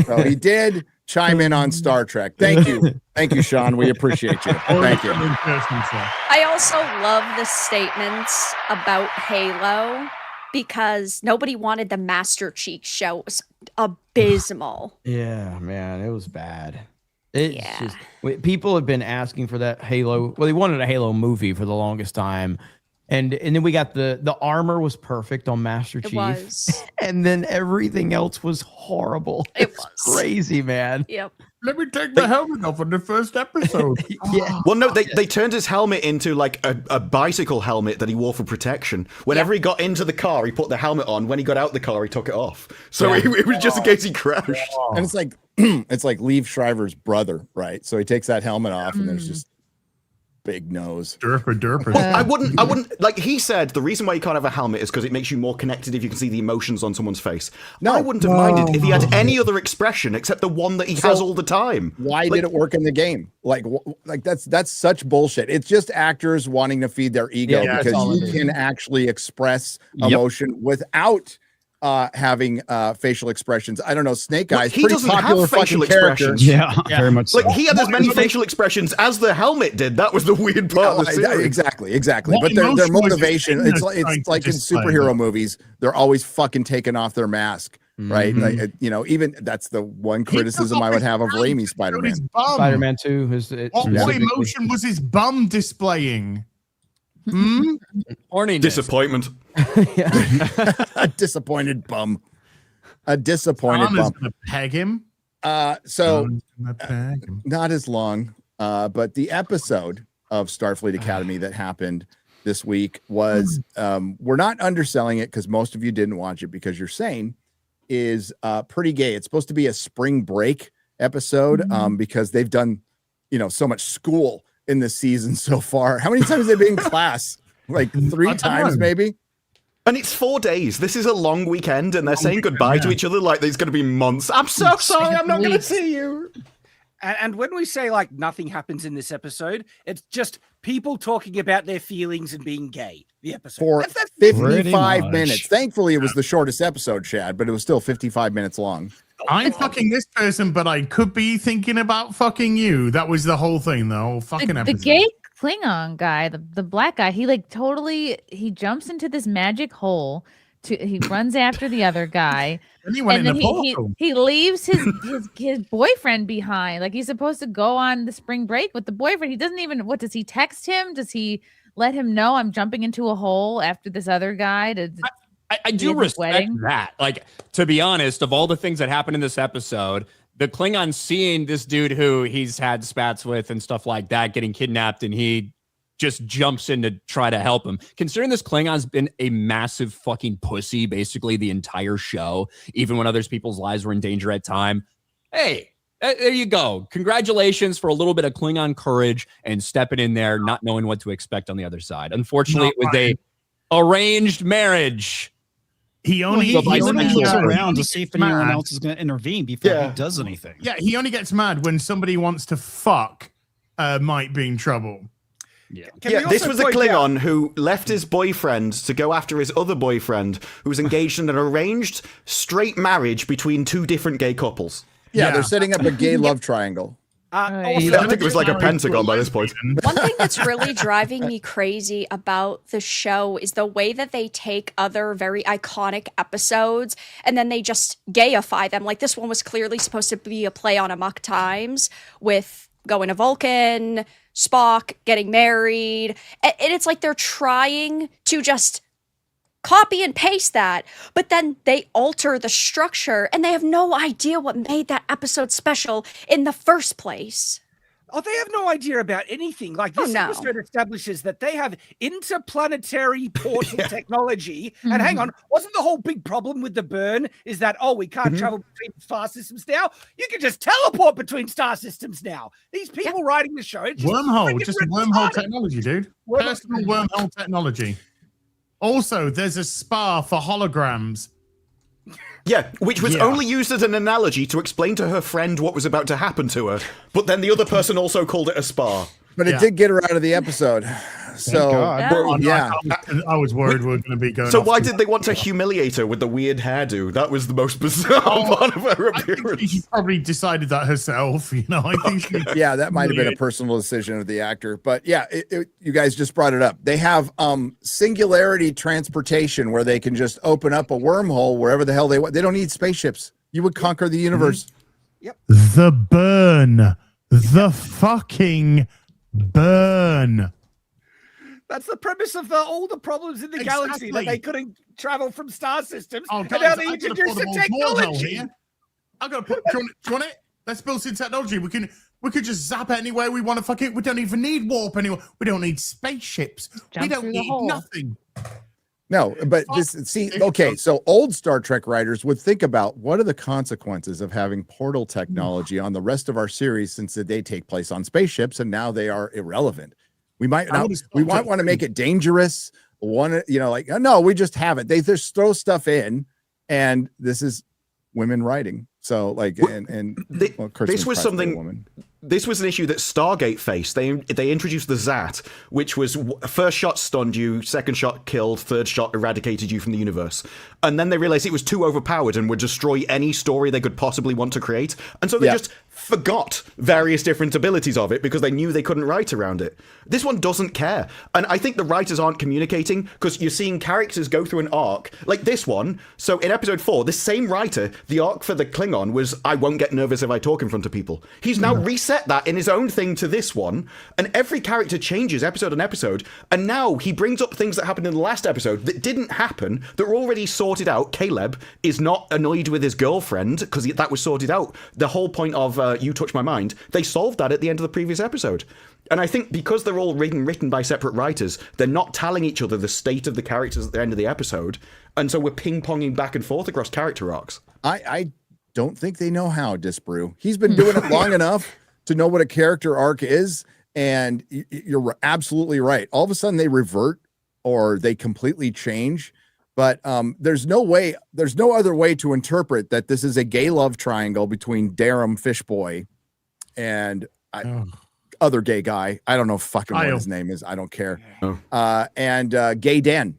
So he did chime in on Star Trek. Thank you. Thank you, Sean. We appreciate you. Thank you. I also love the statements about Halo because nobody wanted the Master Chief show. It was abysmal. Yeah, man, it was bad. People have been asking for that Halo. Well, they wanted a Halo movie for the longest time. And then we got the armor was perfect on Master Chief. Was. And then everything else was horrible. It was crazy, man. Yep. Let me take my helmet off in the first episode. Yeah. Well, no, they turned his helmet into like a bicycle helmet that he wore for protection. Whenever he got into the car, he put the helmet on. When he got out the car, he took it off. So it was just in case he crashed. And it's like Liev Schreiber's brother, right? So he takes that helmet off, and there's just big nose. Derper. I wouldn't like he said the reason why you can't have a helmet is because it makes you more connected if you can see the emotions on someone's face. No, I wouldn't have minded if he had any other expression except the one that he has all the time. Why did it work in the game? Like that's such bullshit. It's just actors wanting to feed their ego because you can actually express emotion without having facial expressions. I don't know. Snake Eyes, he pretty doesn't popular have facial fucking character. expressions. Yeah, very much so. Like he had as many facial expressions as the helmet did. That was the weird part of the series. Exactly. What But their emotion was motivation, it it's like in superhero movies, they're always fucking taking off their mask, right? Like, even that's the one criticism I would have of Raimi's Spider-Man. Spider-Man 2 is what emotion was his bum displaying? Horniness. Disappointment. A disappointed bum. A disappointed bum. Gonna peg him. So not as long, but the episode of Starfleet Academy that happened this week was we're not underselling it because most of you didn't watch it because you're sane, is pretty gay. It's supposed to be a spring break episode because they've done so much school in this season so far. How many times have they been in class? Like 3 times, maybe? And it's 4 days. This is a long weekend, and they're saying goodbye to each other like there's going to be months. I'm so sorry, I'm not going to see you. And when we say like nothing happens in this episode, it's just people talking about their feelings and being gay. The episode For that's 55 minutes. Thankfully, it was the shortest episode, Shad, but it was still 55 minutes long. I'm fucking this person, but I could be thinking about fucking you. That was the whole thing, the whole fucking episode. The gay Klingon guy, the black guy, he jumps into this magic hole. He runs after the other guy, and then he leaves his boyfriend behind. Like he's supposed to go on the spring break with the boyfriend. He doesn't even. What does he text him? Does he let him know I'm jumping into a hole after this other guy? I do respect that. Like, to be honest, of all the things that happened in this episode, the Klingons seeing this dude who he's had spats with and stuff like that getting kidnapped, and he just jumps in to try to help him. Considering this Klingon's been a massive fucking pussy basically the entire show, even when other people's lives were in danger at time. Hey, there you go. Congratulations for a little bit of Klingon courage and stepping in there, not knowing what to expect on the the side. Unfortunately, it was a arranged marriage. He only looks around to see if anyone else is going to intervene before he does anything. Yeah, he only gets mad when somebody wants to fuck might be in trouble. Yeah, this was a Klingon who left his boyfriend to go after his other boyfriend who was engaged in an arranged straight marriage between 2 different gay couples. Yeah, they're setting up a gay love triangle. I think it was like a pentagon by this point. One thing that's really driving me crazy about the show is the way that they take other very iconic episodes and then they just gayify them. Like this one was clearly supposed to be a play on Amok Times with going to Vulcan, Spock getting married. And it's like they're trying to just copy and paste that, but then they alter the structure and they have no idea what made that episode special in the first place. Oh, they have no idea about anything. Like this episode establishes that they have interplanetary portal technology. And hang on, wasn't the whole big problem with the burn is that, we can't travel between star systems now? You can just teleport between star systems now. These people writing the show. Just wormhole technology, dude. Personal wormhole technology. Also, there's a spa for holograms. Yeah, which was only used as an analogy to explain to her friend what was about to happen to her. But then the other person also called it a spa. But it did get her out of the episode. So, I was worried we were going to be going. So why did they want to humiliate her with the weird hairdo? That was the most bizarre part of her appearance. I think she probably decided that herself. I think. That might have been a personal decision of the actor. But you guys just brought it up. They have singularity transportation where they can just open up a wormhole wherever the hell they want. They don't need spaceships. You would conquer the universe. Yep. The burn. The fucking burn. That's the premise of all the problems in the galaxy, that they couldn't travel from star systems. Oh, And guys, now they I've got a introduced the portable small hole technology. here. I'm gonna put. Do you want it? Let's build some technology. We could just zap anywhere we want to. Fuck it. We don't even need warp anymore. We don't need spaceships. We don't need nothing. No, but okay, so old Star Trek writers would think about what are the consequences of having portal technology on the rest of our series, since they take place on spaceships and now they are irrelevant. We might want to make it dangerous. No, we just have it. They just throw stuff in, and this is women writing. So this was something. This was an issue that Stargate faced. They introduced the Zat, which was first shot stunned you, second shot killed, third shot eradicated you from the universe. And then they realized it was too overpowered and would destroy any story they could possibly want to create. And so they just forgot various different abilities of it because they knew they couldn't write around it. This one doesn't care. And I think the writers aren't communicating because you're seeing characters go through an arc like this one. So in episode 4, this same writer, the arc for the Klingon was, I won't get nervous if I talk in front of people. He's now reset that in his own thing to this one. And every character changes episode on episode. And now he brings up things that happened in the last episode that didn't happen, that were already sorted out. Caleb is not annoyed with his girlfriend because that was sorted out. The whole point of You Touch My Mind, they solved that at the end of the previous episode. And I think because they're all written by separate writers, they're not telling each other the state of the characters at the end of the episode. And so we're ping-ponging back and forth across character arcs. I don't think they know how, Disbrew. He's been doing it long enough to know what a character arc is. And you're absolutely right. All of a sudden they revert or they completely change. But there's no other way to interpret that this is a gay love triangle between Darum Fishboy and other gay guy. I don't know fucking what his name is. I don't care. And Gay Den.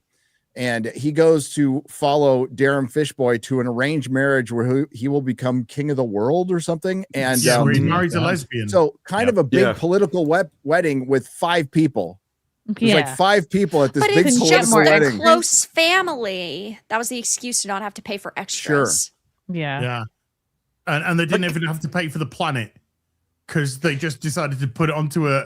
And he goes to follow Darum Fishboy to an arranged marriage where he will become king of the world or something. And where he marries a lesbian. So kind of a big political wedding with 5 people. There's like 5 people at this big political wedding. A close family. That was the excuse to not have to pay for extras. Sure. Yeah. And they didn't even have to pay for the planet because they just decided to put it onto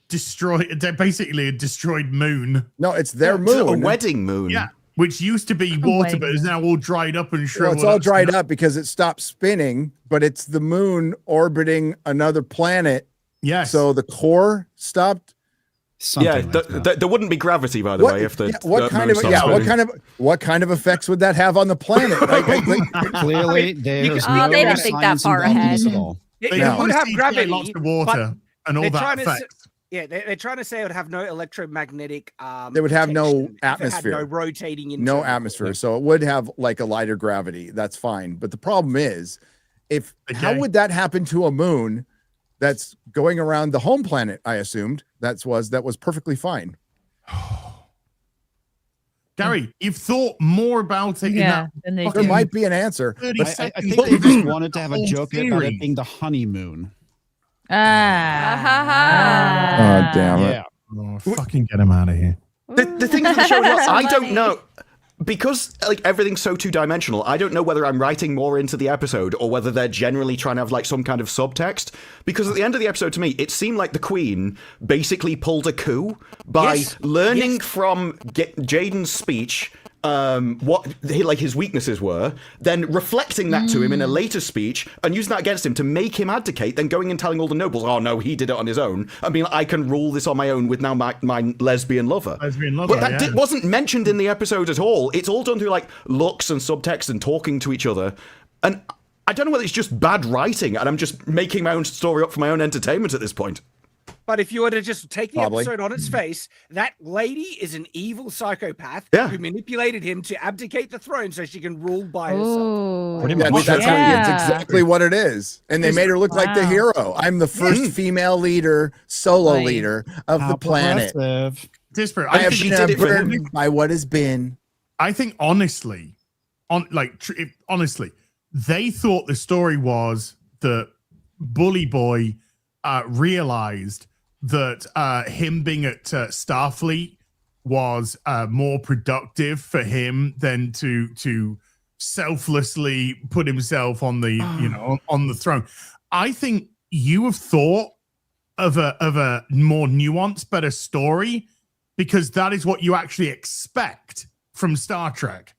basically a destroyed moon. No, it's their moon. A wedding moon. Yeah. Which used to be water, but is now all dried up and shriveled. Well, it's all dried up because it stopped spinning, but it's the moon orbiting another planet. Yes. So the core stopped. There wouldn't be gravity, by the way, if the what kind of effects would that have on the planet? Clearly, they didn't think that far ahead. It would have gravity, lots of water and all that effect. They're trying to say it would have no electromagnetic. They would have no atmosphere, no rotating, no atmosphere. So it would have like a lighter gravity. That's fine. But the problem is, how would that happen to a moon that's going around the home planet? I assumed that was perfectly fine. Gary, you've thought more about it. Yeah, there might be an answer. I think they just wanted to have a joke about it being the honeymoon. Oh, damn it. Yeah. Oh, fucking get him out of here. The thing with the show, I don't know. Because everything's so two-dimensional, I don't know whether I'm writing more into the episode or whether they're generally trying to have some kind of subtext. Because at the end of the episode, to me, it seemed like the Queen basically pulled a coup by learning from Jaden's speech what his weaknesses were, then reflecting that to him in a later speech and using that against him to make him abdicate, then going and telling all the nobles, oh no, he did it on his own. I mean, I can rule this on my own with now my lesbian lover. But that wasn't mentioned in the episode at all. It's all done through looks and subtext and talking to each other. And I don't know whether it's just bad writing and I'm just making my own story up for my own entertainment at this point. But if you were to just take the episode on its face, that lady is an evil psychopath who manipulated him to abdicate the throne so she can rule by herself. That's exactly what it is. And they made her look like the hero. I'm the first female leader, solo leader of the planet. Disparate. I have been burdened by what has been. I think honestly, they thought the story was that Bully Boy realized that him being at Starfleet was more productive for him than to selflessly put himself on the on the throne. I think you have thought of a more nuanced, better story because that is what you actually expect from Star Trek.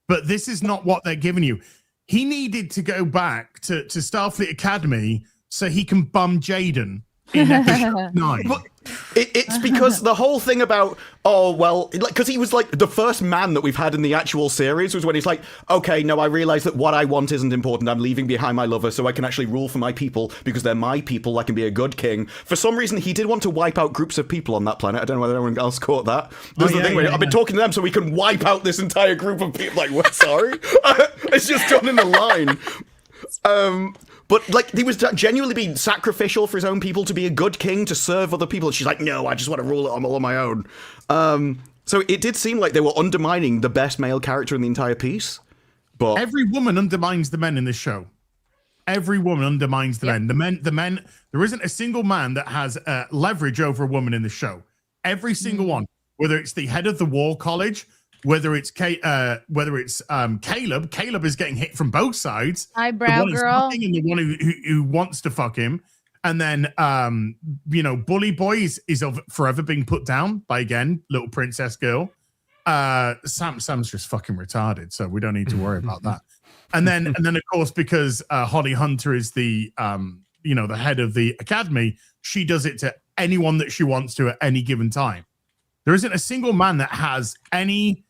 But this is not what they're giving you. He needed to go back to Starfleet Academy so he can bum Jaden in episode 9. But it's because the whole thing about, because he was like the first man that we've had in the actual series was when he's like, okay, no, I realize that what I want isn't important. I'm leaving behind my lover so I can actually rule for my people because they're my people. I can be a good king. For some reason, he did want to wipe out groups of people on that planet. I don't know whether anyone else caught that. There's the thing where I've been talking to them so we can wipe out this entire group of people. Like, what? Sorry? It's just gone in a line. But like he was genuinely being sacrificial for his own people to be a good king to serve other people. And she's like, no, I just want to rule it all on my own. So it did seem like they were undermining the best male character in the entire piece. But every woman undermines the men in this show. Every woman undermines the men. The men. There isn't a single man that has leverage over a woman in the show. Every single one, whether it's the head of the war college. Whether it's Caleb is getting hit from both sides. Eyebrow the one girl. And the one who wants to fuck him. And then, Bully Boy is forever being put down by, again, little princess girl. Sam's just fucking retarded, so we don't need to worry about that. And then, of course, because Holly Hunter is the head of the academy, she does it to anyone that she wants to at any given time. There isn't a single man that has any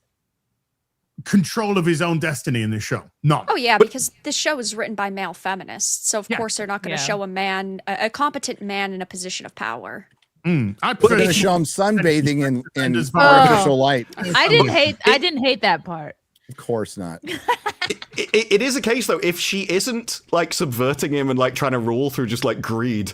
control of his own destiny in this show. None. Oh yeah, because this show is written by male feminists, so of course they're not going to show a competent man in a competent of power. They're going to show him sunbathing in artificial light. I didn't hate that part. Of course not. It is a case though, if she isn't like subverting him and like trying to rule through just like greed.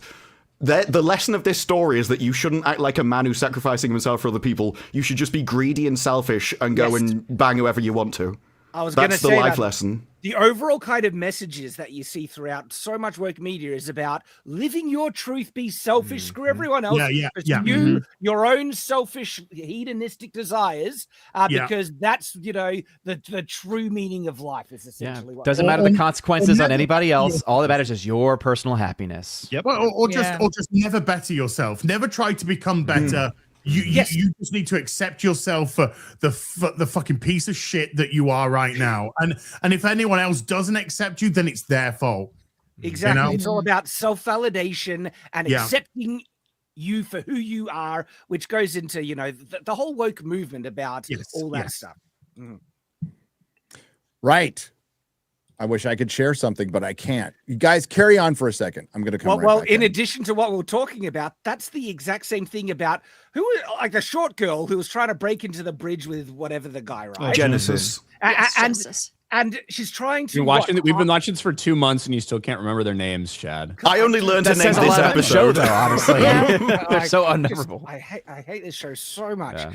The lesson of this story is that you shouldn't act like a man who's sacrificing himself for other people. You should just be greedy and selfish and go and bang whoever you want to. I was going to say that's the life lesson. The overall kind of messages that you see throughout so much woke media is about living your truth, be selfish, screw everyone else. You, your own selfish hedonistic desires, because that's, the true meaning of life is essentially what doesn't matter the consequences on anybody else. All that matters is your personal happiness. Yep. Or just never better yourself. Never try to become better. You just need to accept yourself for the fucking piece of shit that you are right now. And if anyone else doesn't accept you, then it's their fault. Exactly. It's all about self-validation and accepting you for who you are, which goes into, the whole woke movement about all that stuff. Mm. Right. I wish I could share something, but I can't. You guys carry on for a second. I'm going to come Well, in addition to what we're talking about, that's the exact same thing about like the short girl who was trying to break into the bridge with whatever the guy, right? Genesis. And she's trying to We've been watching this for 2 months and you still can't remember their names, Chad. I only learned to name this episode. Show, though, honestly. They're so unmemorable. I hate this show so much.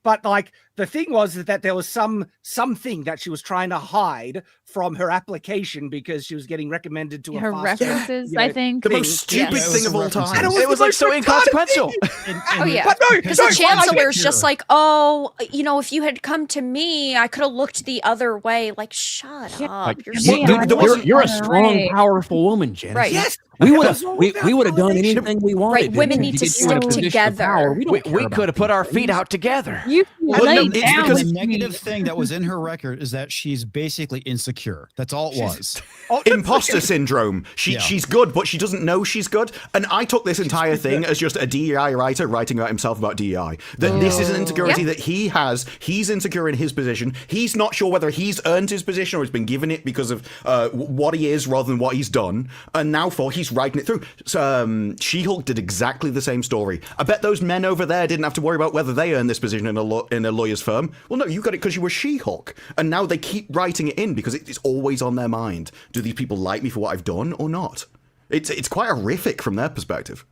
But like the thing was that there was something that she was trying to hide from her application because she was getting recommended to her references. I think the most stupid thing of all time. And it was like so inconsequential. Because the chancellor's just like, if you had come to me, I could have looked the other way. Like, shut up. You're a strong, powerful woman, Jen. Right. Yes. We would have done anything we wanted. Right. Women need to stick together. We could have put our feet out together. The negative thing that was in her record is that she's basically insecure. That's all it was. Imposter syndrome. She's good, but she doesn't know she's good. And I took this entire thing as just a DEI writer writing about himself about DEI. That this is an insecurity that he has. He's insecure in his position. He's not sure whether he's earned his position or has been given it because of what he is rather than what he's done. And now he's writing it through. So, She-Hulk did exactly the same story. I bet those men over there didn't have to worry about whether they earned this position in a lawyer's firm. Well, no, you got it because you were She-Hulk. And now they keep writing it in because it's always on their mind. Do these people like me for what I've done or not? It's quite horrific from their perspective.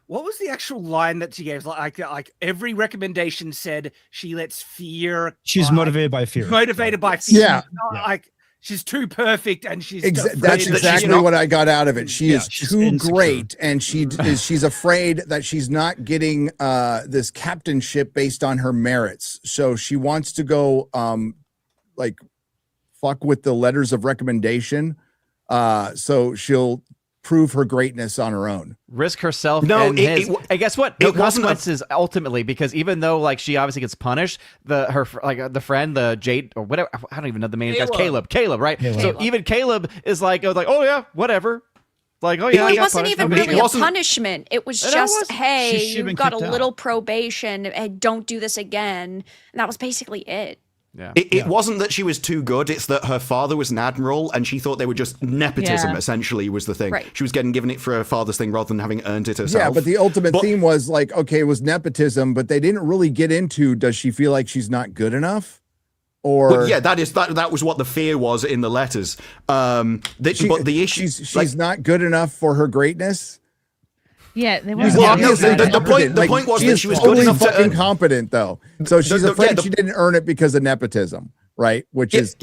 What was the actual line that she gave? Like every recommendation said she lets fear. She's motivated by fear. Motivated by fear. Yeah. Like she's too perfect and she's that's exactly what I got out of it. She is too great, and she's afraid that she's not getting this captainship based on her merits. So she wants to go fuck with the letters of recommendation. So she'll prove her greatness on her own. Risk herself. No, and guess what? No consequences ultimately, because even though like she obviously gets punished, the friend, the Jade or whatever, I don't even know the main guy's Caleb, right? Caleb. So even Caleb is like, oh yeah, whatever. Like, oh yeah, It wasn't even really a punishment. It was just, hey, She you've been got a kicked little out. probation and don't do this again. And that was basically it. Yeah. It wasn't that she was too good, it's that her father was an admiral and she thought they were just nepotism, essentially, was the thing. Right. She was getting given it for her father's thing rather than having earned it herself. Yeah, but the ultimate theme was like, okay, it was nepotism, but they didn't really get into, does she feel like she's not good enough? Or well, yeah, that was what the fear was in the letters. But the issue, she's not good enough for her greatness. Yeah, they Well, weren't. the point was she that is she was totally good enough to fucking earn- competent, though. So she's afraid she didn't earn it because of nepotism, right? Which is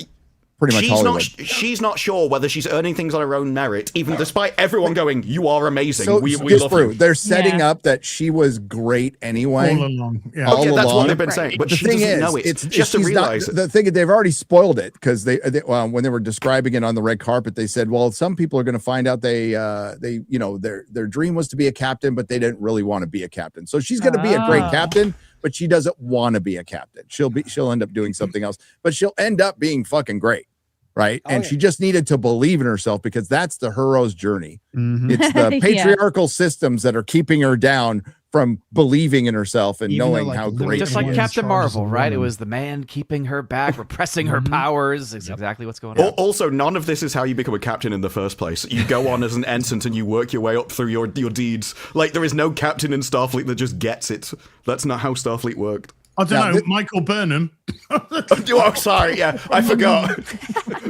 pretty much Hollywood. She's not sure whether she's earning things on her own merit, even despite everyone going, "You are amazing. So we love you." they're setting up that she was great anyway. All along. Yeah. All that's along. what they've been saying. But the she thing doesn't is, know it. it's Just to she's realize not, the thing is, they've already spoiled it because they when they were describing it on the red carpet, they said, well, some people are going to find out they their dream was to be a captain, but they didn't really want to be a captain. So she's going to be a great captain, but she doesn't want to be a captain. She'll end up doing something else, but she'll end up being fucking great. Right. And she just needed to believe in herself because that's the hero's journey. It's the patriarchal systems that are keeping her down from believing in herself and knowing how great just she like is. Captain Marvel, right? It was the man keeping her back, repressing her powers. It's exactly what's going on. Also, none of this is how you become a captain in the first place. You go on as an ensign and you work your way up through your deeds. Like, there is no captain in Starfleet that just gets it. That's not how Starfleet worked. I don't know, Michael Burnham. Oh, sorry, yeah, I forgot.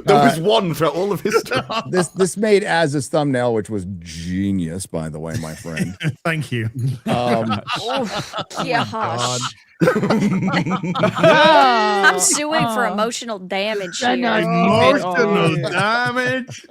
There was one throughout all of history. This made Az's thumbnail, which was genius, by the way, my friend. Thank you. Yeah, I'm suing for emotional damage here. Emotional damage.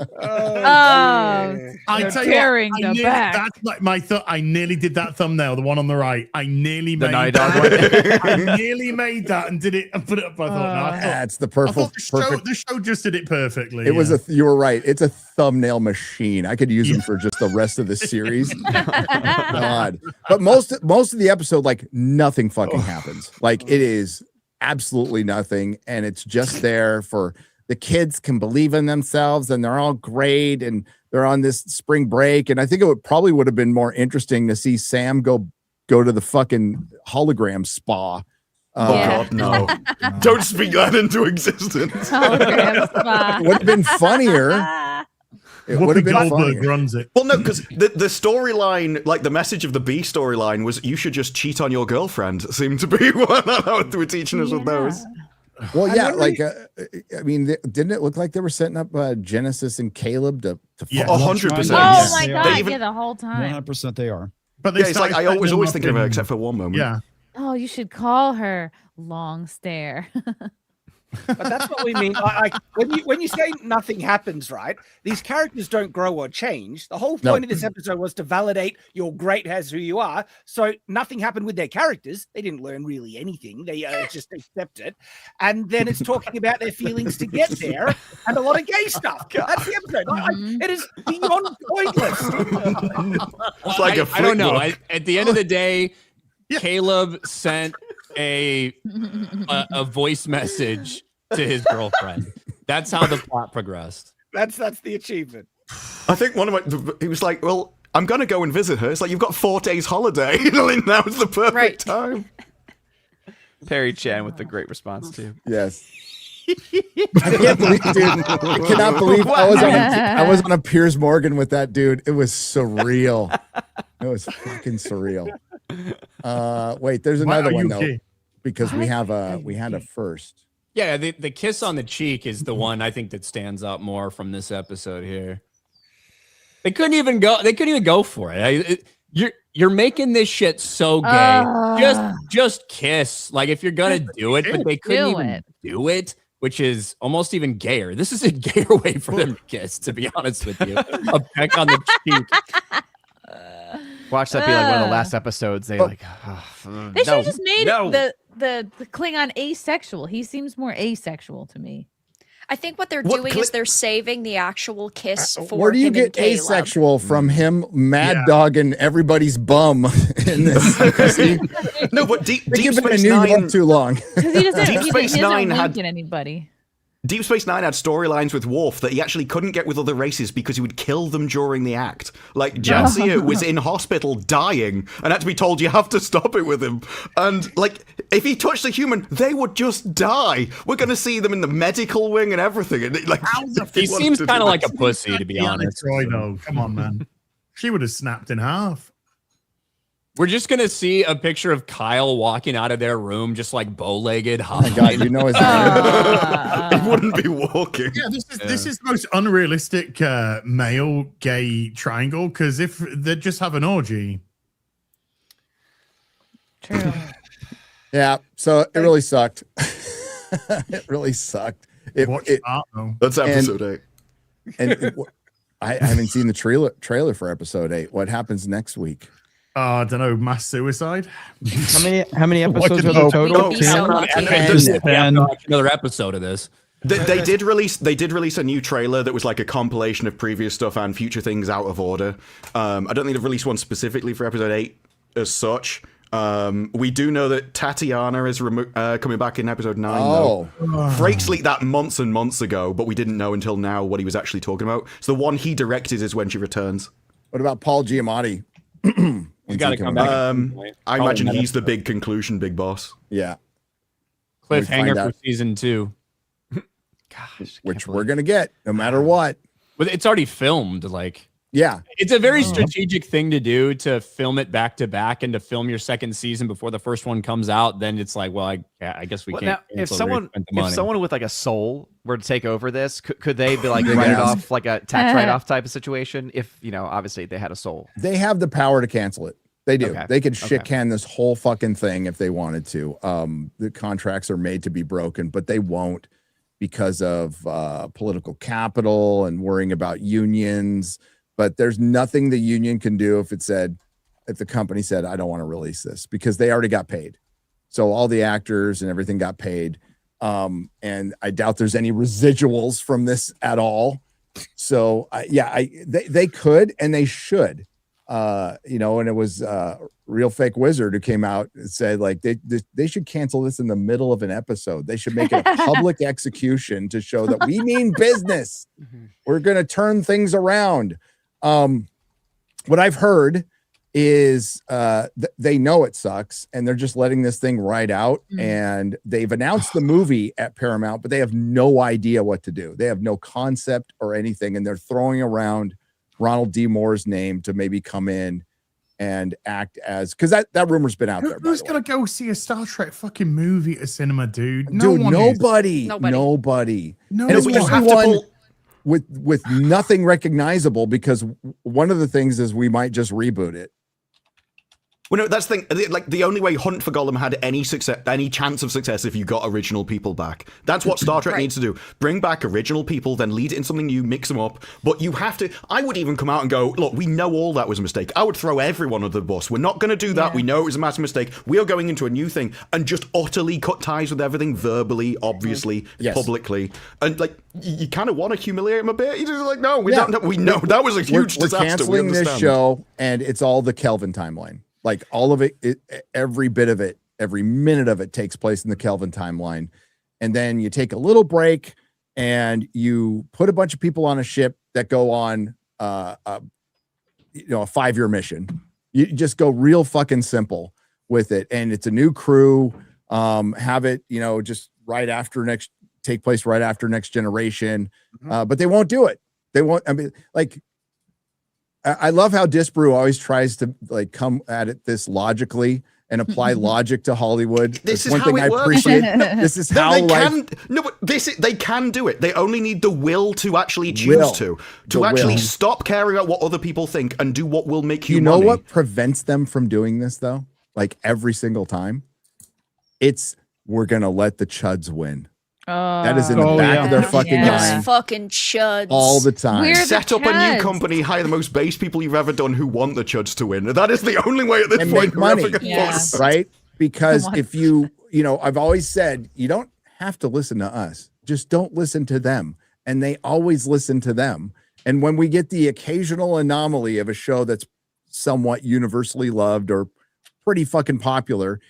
I tell tearing you, the back. That's like my I nearly did that thumbnail, the one on the right. I nearly The made Naughty that. I nearly made that and did it and put it up. I thought, no, I thought, That's the I perfect. thought the show just did it perfectly. It was you were right. It's a thumbnail machine. I could use them for just the rest of the series. God, but most of the episode, like nothing fucking happens. Like it is absolutely nothing, and it's just there for the kids can believe in themselves, and they're all great, and they're on this spring break. And I think it probably would have been more interesting to see Sam go to the fucking hologram spa. God, no. Don't speak that into existence. It would have been funnier. It would have been funnier. Runs it. Well, no, because the storyline, like the message of the B storyline was you should just cheat on your girlfriend, seemed to be what they were teaching us with those. Well, yeah, like, I mean, didn't it look like they were setting up Genesis and Caleb to 100%. Oh my god, the whole time. 100% they are. But it's like I was always thinking of her, except for one moment. Yeah. Oh, you should call her Long Stare. But that's what we mean. Like when you say nothing happens, right? These characters don't grow or change. The whole point of this episode was to validate you're great as who you are. So nothing happened with their characters. They didn't learn really anything. They just accept it. And then it's talking about their feelings to get there and a lot of gay stuff. That's the episode. It is beyond pointless. It's like I don't know. At the end of the day, Caleb sent a voice message to his girlfriend. That's how the plot progressed. That's the achievement. I think he was like, well, I'm going to go and visit her. It's like, you've got 4 days holiday. Now's the perfect time. Perry Chan with the great response too. Yes. I can't believe, dude. I cannot believe I was on a Piers Morgan with that dude. It was surreal. It was fucking surreal. Wait, there's another one though, because we had a first. Yeah, the kiss on the cheek is the one I think that stands out more from this episode here. They couldn't even go for it. You're making this shit so gay. Just kiss. Like if you're gonna do it, but they couldn't even do it, which is almost even gayer. This is a gayer way for them to kiss, to be honest with you. A peck on the cheek. Watch that be like one of the last episodes. They should have just made the Klingon asexual. He seems more asexual to me. I think what they're doing is they're saving the actual kiss for Where do you him and get Caleb. asexual from him mad dogging everybody's bum in this? No, but Deep you've been in Space New York Nine too long. Because he doesn't. Deep Space Nine had anybody. Deep Space Nine had storylines with Worf that he actually couldn't get with other races because he would kill them during the act. Like, Jadzia was in hospital dying and had to be told, you have to stop it with him. And, like, if he touched a human, they would just die. We're going to see them in the medical wing and everything. And, like, he seems kind of like a pussy, to be honest. Troy, though. Come on, man. She would have snapped in half. We're just gonna see a picture of Kyle walking out of their room, just like bow-legged. Oh my God, you know his name. He wouldn't be walking. Yeah, this is the most unrealistic male gay triangle, because if they just have an orgy. True. Yeah, so it really sucked. It really sucked. That's episode 8. And I haven't seen the trailer for episode 8. What happens next week? I don't know, mass suicide. How many episodes are there total? Another episode of this. They did release a new trailer that was like a compilation of previous stuff and future things out of order. I don't think they've released one specifically for episode 8 as such. We do know that Tatiana is coming back in episode 9. Oh. Though. Frakes leaked that months and months ago, but we didn't know until now what he was actually talking about. So the one he directed is when she returns. What about Paul Giamatti? He's got to come back. I imagine he's the big conclusion, big boss. Yeah. Cliffhanger for season 2. Gosh, which we're gonna get no matter what. But it's already filmed. Like, yeah, it's a very strategic thing to do, to film it back to back and to film your second season before the first one comes out. Then it's like, well, I guess we can't. Now, if someone with like a soul were to take over this, could they be like write it off, like a tax write-off type of situation? If obviously they had a soul, they have the power to cancel it. They do. Okay. They could shit can this whole fucking thing if they wanted to. The contracts are made to be broken, but they won't, because of political capital and worrying about unions. But there's nothing the union can do if the company said, I don't want to release this, because they already got paid. So all the actors and everything got paid. And I doubt there's any residuals from this at all. So they could, and they should. And it was Real Fake Wizard who came out and said, like, they should cancel this in the middle of an episode. They should make it a public execution to show that we mean business. We're going to turn things around. What I've heard is they know it sucks, and they're just letting this thing ride out. And they've announced the movie at Paramount, but they have no idea what to do. They have no concept or anything, and they're throwing around Ronald D. Moore's name to maybe come in and act as, because that rumor's been out there. Who's gonna go see a Star Trek fucking movie at cinema, dude? Nobody. No, and especially one with nothing recognizable, because one of the things is we might just reboot it. Well, no, that's the thing. Like, the only way Hunt for Gollum had any chance of success if you got original people back. That's what Star Trek needs to do. Bring back original people, then lead it in something new, mix them up. But you have to. I would even come out and go, look, we know all that was a mistake. I would throw everyone under the bus. We're not going to do that. Yeah. We know it was a massive mistake. We are going into a new thing and just utterly cut ties with everything, verbally, obviously, publicly. And like, you kind of want to humiliate him a bit. You're just like, no, we don't. We know that was a huge disaster. We're canceling this show, and it's all the Kelvin timeline. Like, all of it, every bit of it, every minute of it takes place in the Kelvin timeline. And then you take a little break and you put a bunch of people on a ship that go on a 5-year mission. You just go real fucking simple with it. And it's a new crew. Have it, just take place right after Next Generation. But they won't do it. They won't. I mean, like, I love how Disbrew always tries to like come at it this logically and apply logic to Hollywood. This is one how thing it I works. appreciate. This is how they can do it. They only need the will to actually choose to actually stop caring about what other people think and do what will make you money. Know what prevents them from doing this though? Like, every single time, we're gonna let the chuds win. That is in the back of their fucking mind. Fucking chuds. All the time. Set up a new company, hire the most base people you've ever done who want the chuds to win. That is the only way at this point make money. Right? Because if I've always said, you don't have to listen to us. just don't listen to them. And they always listen to them. And when we get the occasional anomaly of a show that's somewhat universally loved or pretty fucking popular,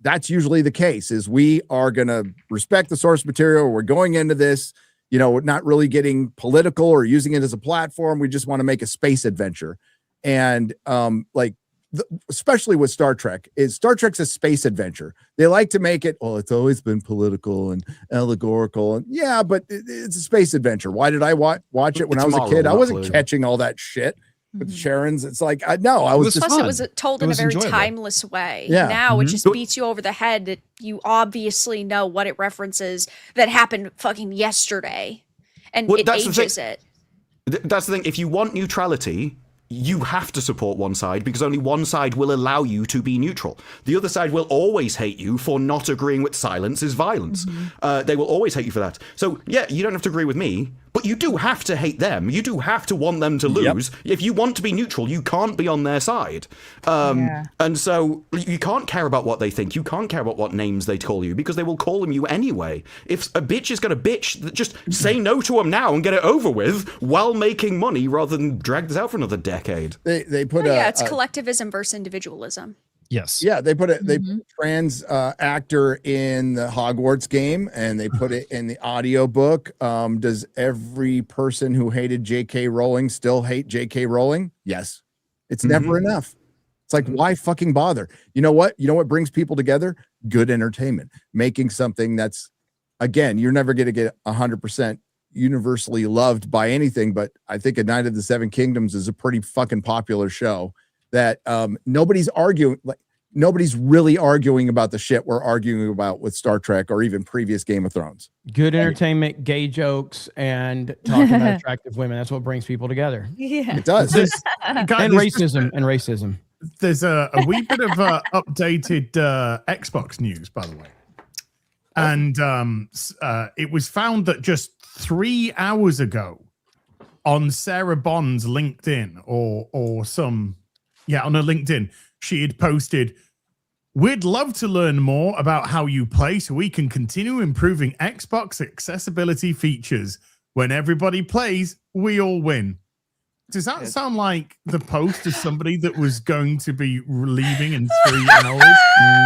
that's usually the case. Is we are going to respect the source material. We're going into this, not really getting political or using it as a platform. We just want to make a space adventure. And especially with Star Trek's a space adventure. They like to make it, it's always been political and allegorical. And yeah, but it's a space adventure. Why did I watch it when I was a kid? I wasn't catching all that shit with Sharon's. It's like, I was just Plus, fun. it was told in a very enjoyable. timeless way. Yeah. Now it just beats you over the head that you obviously know what it references that happened fucking yesterday. And it ages it. That's the thing. If you want neutrality, you have to support one side because only one side will allow you to be neutral. The other side will always hate you for not agreeing with silence is violence. They will always hate you for that. So yeah, you don't have to agree with me, but you do have to hate them. You do have to want them to lose. If you want to be neutral, you can't be on their side. And so you can't care about what they think. You can't care about what names they call you because they will call them you anyway. If a bitch is going to bitch, just say no to them now and get it over with while making money rather than drag this out for another decade. They put it's collectivism versus individualism. Yes. Yeah, they put they put a trans actor in the Hogwarts game, and they put it in the audiobook. Does every person who hated J.K. Rowling still hate J.K. Rowling? Yes. It's never enough. It's like, why fucking bother? You know what? You know what brings people together? Good entertainment. Making something that's, again, you're never going to get 100% universally loved by anything, but I think A Night of the Seven Kingdoms is a pretty fucking popular show that nobody's arguing, nobody's really arguing about the shit we're arguing about with Star Trek or even previous Game of Thrones. Good entertainment, gay jokes, and talking about attractive women. That's what brings people together. Yeah, it does. And racism. There's a wee bit of updated Xbox news, by the way. And it was found that just 3 hours ago on Sarah Bond's LinkedIn or some... Yeah, on her LinkedIn, she had posted, "We'd love to learn more about how you play so we can continue improving Xbox accessibility features. When everybody plays, we all win." Does that sound like the post of somebody that was going to be leaving in 3 hours?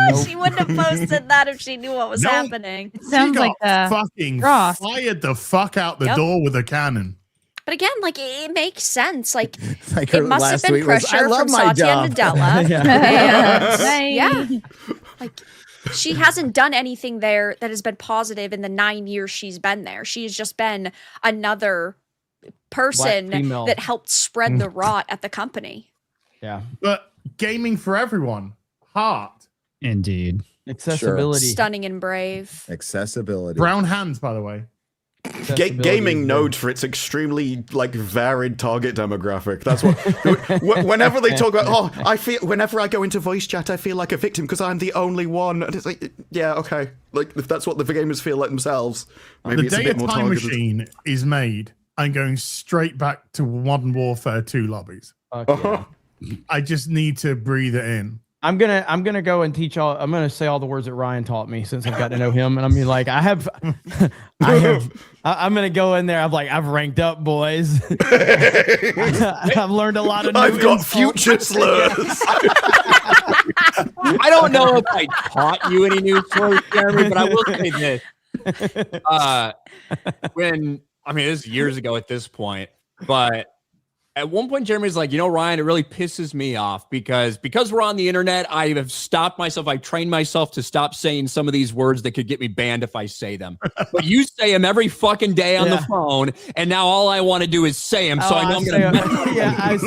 Nope. She wouldn't have posted that if she knew what was happening. It sounds she got like fucking Ross. fired the fuck out the door with a cannon. But again, it makes sense. Like Like it must have been pressure from Satya Nadella. Yeah. Like she hasn't done anything there that has been positive in the 9 years she's been there. She's just been another person that helped spread the rot at the company. Yeah. But gaming for everyone. Heart. Indeed. Accessibility. Stunning and brave. Accessibility. Brown hands, by the way. Gaming knows for its extremely varied target demographic. That's what. Whenever they talk about, whenever I go into voice chat, I feel like a victim because I'm the only one. And it's like, yeah, okay. Like if that's what the gamers feel like themselves, maybe The it's a day bit a more time targeted. machine is made, I'm going straight back to Modern Warfare 2 lobbies. I just need to breathe it in. I'm gonna go and teach all. I'm gonna say all the words that Ryan taught me since I've got to know him, and I'm like, I'm gonna go in there. I'm like, I've ranked up, boys. I've learned a lot of. I've got future slurs. I don't know if I taught you any new slurs, Jeremy, but I will say this. This is years ago at this point, but at one point, Jeremy's like, Ryan, it really pisses me off because we're on the internet. I have stopped myself. I've trained myself to stop saying some of these words that could get me banned if I say them. But you say them every fucking day on the phone, and now all I want to do is say them. So I know I'm going to. I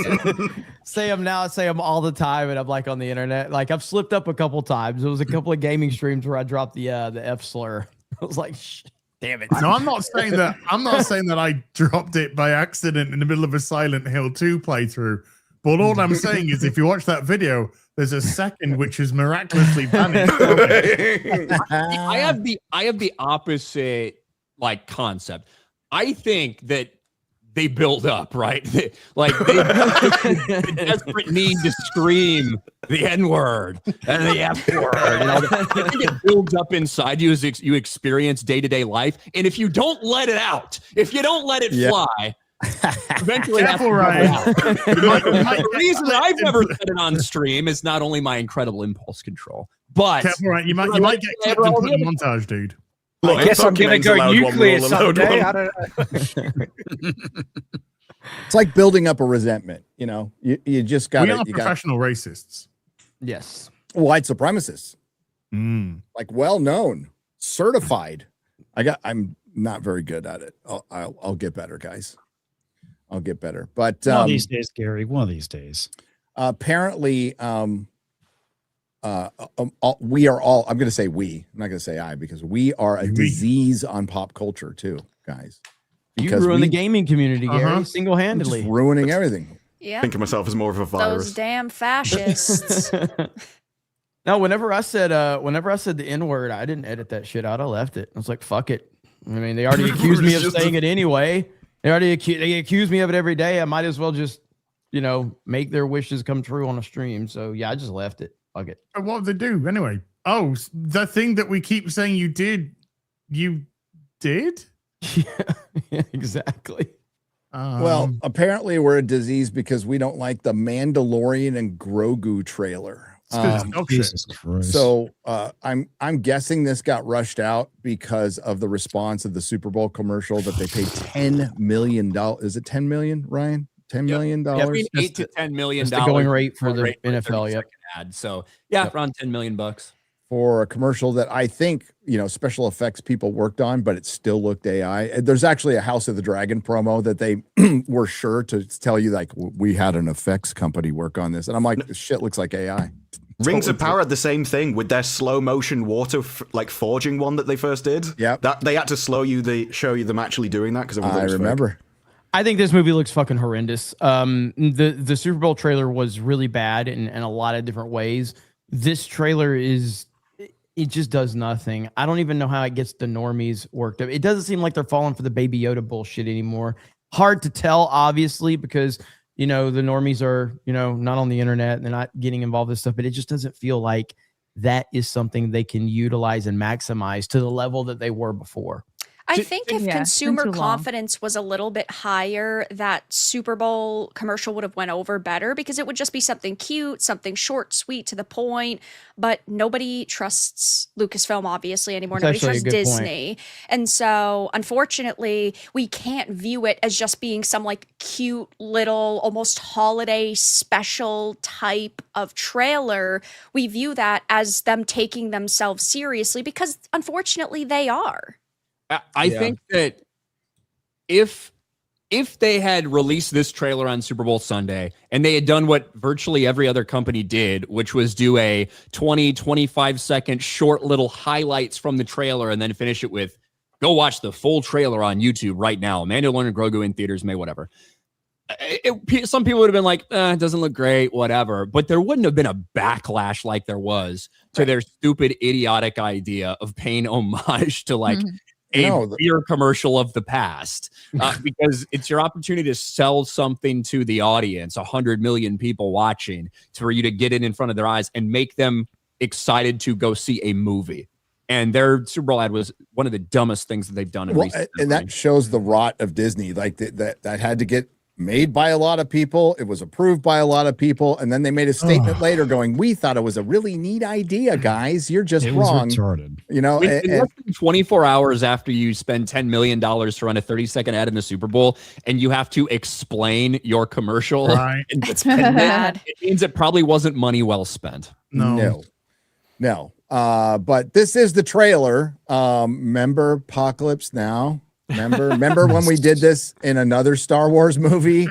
say them now. I say them all the time, and I'm like on the internet. Like I've slipped up a couple times. There was a couple of gaming streams where I dropped the F slur. I was like, damn it. No, I'm not saying that. I'm not saying that I dropped it by accident in the middle of a Silent Hill 2 playthrough. But all I'm saying is, if you watch that video, there's a second which is miraculously vanished. I have the opposite concept. I think that they build up, right? The desperate need to scream the N-word and the F-word. I think it builds up inside you as you experience day-to-day life. And if you don't let it out, if you don't let it fly, eventually that's the reason I've never said it on stream is not only my incredible impulse control, but careful, right? You might get clipped and put in montage, dude. I guess I'm gonna go nuclear someday. I don't know. It's like building up a resentment. You just got. We are professional racists. Yes. White supremacists. Like well known, certified. I'm not very good at it. I'll get better, guys. I'll get better. But one of these days, Gary. One of these days. Apparently, we are all. I'm going to say we. I'm not going to say I because we are a disease on pop culture too, guys. Because you ruin the gaming community, Gary, single-handedly, just ruining everything. Yeah. Think of myself as more of a virus. Those damn fascists. No, whenever I said the N-word, I didn't edit that shit out. I left it. I was like, fuck it. I mean, they already accused me of saying it anyway. They accuse me of it every day. I might as well just, make their wishes come true on a stream. So yeah, I just left it. Fuck it. What did they do anyway? Oh, the thing that we keep saying you did. Yeah, exactly. Well, apparently we're a disease because we don't like the Mandalorian and Grogu trailer. Jesus Christ. So I'm guessing this got rushed out because of the response of the Super Bowl commercial that they paid $10 million. Is it 10 million, Ryan? $10 million? $8 to $10 million. That's the going rate for the NFL. Yep. Ad. So around $10 million for a commercial that I think, special effects people worked on, but it still looked AI. There's actually a House of the Dragon promo that they were sure to tell you, like, we had an effects company work on this. And I'm like, this shit looks like AI. Rings of Power had the same thing with their slow motion water forging one that they first did. Yeah, that they had to show you them actually doing that because I remember. Fake. I think this movie looks fucking horrendous. The Super Bowl trailer was really bad in a lot of different ways. This trailer it just does nothing. I don't even know how it gets the normies worked up. It doesn't seem like they're falling for the Baby Yoda bullshit anymore. Hard to tell, obviously, because the normies are, not on the internet and they're not getting involved with stuff, but it just doesn't feel like that is something they can utilize and maximize to the level that they were before. I think if consumer confidence was a little bit higher, that Super Bowl commercial would have went over better because it would just be something cute, something short, sweet, to the point. But nobody trusts Lucasfilm, obviously, anymore. Nobody trusts Disney. Point. And so, unfortunately, we can't view it as just being some like cute little, almost holiday special type of trailer. We view that as them taking themselves seriously because, unfortunately, they are. I think that if they had released this trailer on Super Bowl Sunday and they had done what virtually every other company did, which was do a 25 second short little highlights from the trailer and then finish it with, go watch the full trailer on YouTube right now. Mandalorian and Grogu in theaters, May, whatever. Some people would have been like, it doesn't look great, whatever. But there wouldn't have been a backlash like there was to their stupid, idiotic idea of paying homage to like, beer commercial of the past, because it's your opportunity to sell something to the audience, 100 million people watching, for you to get it in front of their eyes and make them excited to go see a movie. And their Super Bowl ad was one of the dumbest things that they've done in recent and that shows the rot of Disney. Like that had to get made by a lot of people. It was approved by a lot of people. And then they made a statement later going, we thought it was a really neat idea, guys. You're just wrong. Retarded. In less than 24 hours after you spend $10 million to run a 30-second ad in the Super Bowl and you have to explain your commercial. Right. That's bad. It means it probably wasn't money well spent. No. But this is the trailer. Remember Apocalypse Now? Remember when we did this in another Star Wars movie,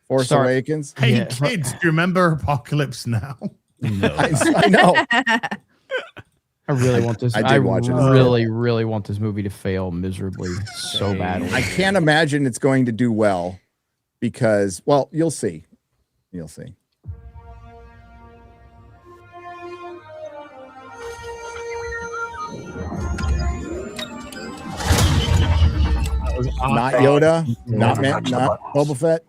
Force Awakens? Hey, kids, do you remember Apocalypse Now? No. I know. I really want this. I did watch it. Really want this movie to fail miserably so badly. I can't imagine it's going to do well because, well, you'll see. You'll see. not Yoda, not Boba Fett.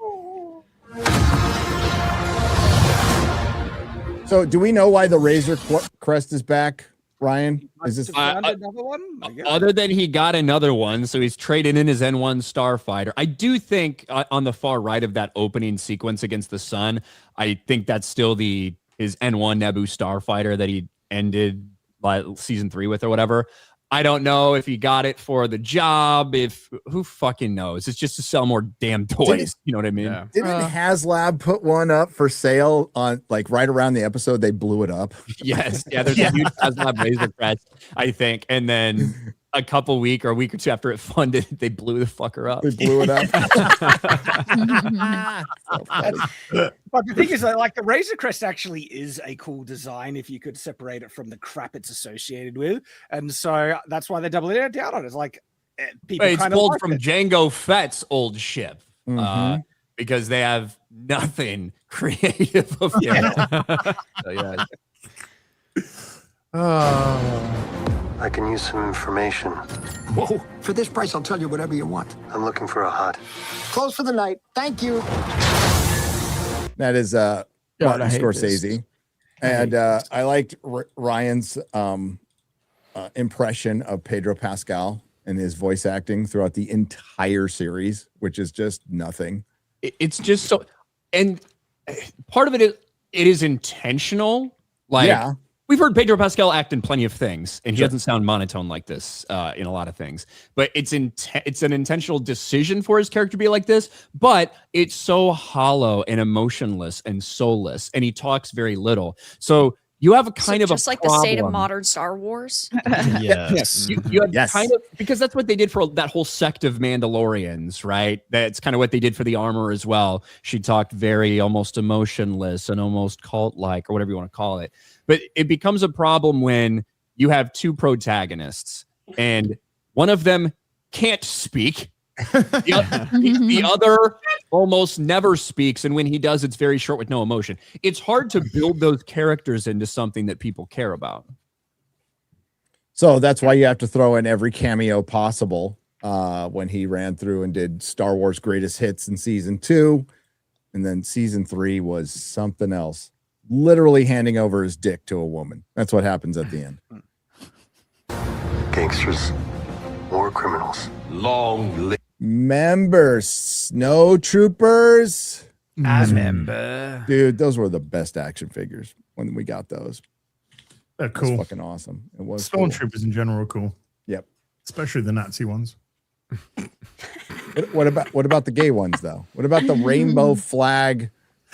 So, do we know why the Razor Crest is back, Ryan? Is this another one? Other than he got another one, so he's traded in his N1 Starfighter. I do think on the far right of that opening sequence against the sun, I think that's still his N1 Naboo Starfighter that he ended season 3 with or whatever. I don't know if he got it for the job. Who fucking knows? It's just to sell more damn toys. You know what I mean? Yeah. Didn't HasLab put one up for sale on right around the episode? They blew it up. Yes. Yeah. There's a huge HasLab Razor Crest, I think. And then a week or two after it funded, they blew the fucker up. They blew it up. But the thing is, like, the Razor Crest actually is a cool design if you could separate it from the crap it's associated with, and so that's why they doubled it down on it. It's like people it's kind pulled of from Jango Fett's old ship because they have nothing creative of so, yeah. I can use some information. Whoa, for this price, I'll tell you whatever you want. I'm looking for a hut. Close for the night. Thank you. That is Martin Scorsese. And I liked Ryan's impression of Pedro Pascal and his voice acting throughout the entire series, which is just nothing. It's just so, and part of it is intentional. Like, we've heard Pedro Pascal act in plenty of things, and he doesn't sound monotone like this in a lot of things. But it's an intentional decision for his character to be like this, but it's so hollow and emotionless and soulless, and he talks very little. So you have a kind of just a like problem. the state of modern Star Wars. Yes. You have kind of, because that's what they did for that whole sect of Mandalorians, right? That's kind of what they did for the armor as well. She talked very almost emotionless and almost cult-like, or whatever you want to call it. But it becomes a problem when you have two protagonists and one of them can't speak. The other almost never speaks, and when he does, it's very short with no emotion. It's hard to build those characters into something that people care about. So that's why you have to throw in every cameo possible when he ran through and did Star Wars Greatest Hits in season 2. And then season 3 was something else. Literally handing over his dick to a woman. That's what happens at the end. Gangsters, war criminals. Long live. Members, Snow Troopers. I remember. Dude, those were the best action figures when we got those. They're cool. That's fucking awesome. It was Stormtroopers in general are cool. Yep. Especially the Nazi ones. What about the gay ones though? What about the rainbow flag?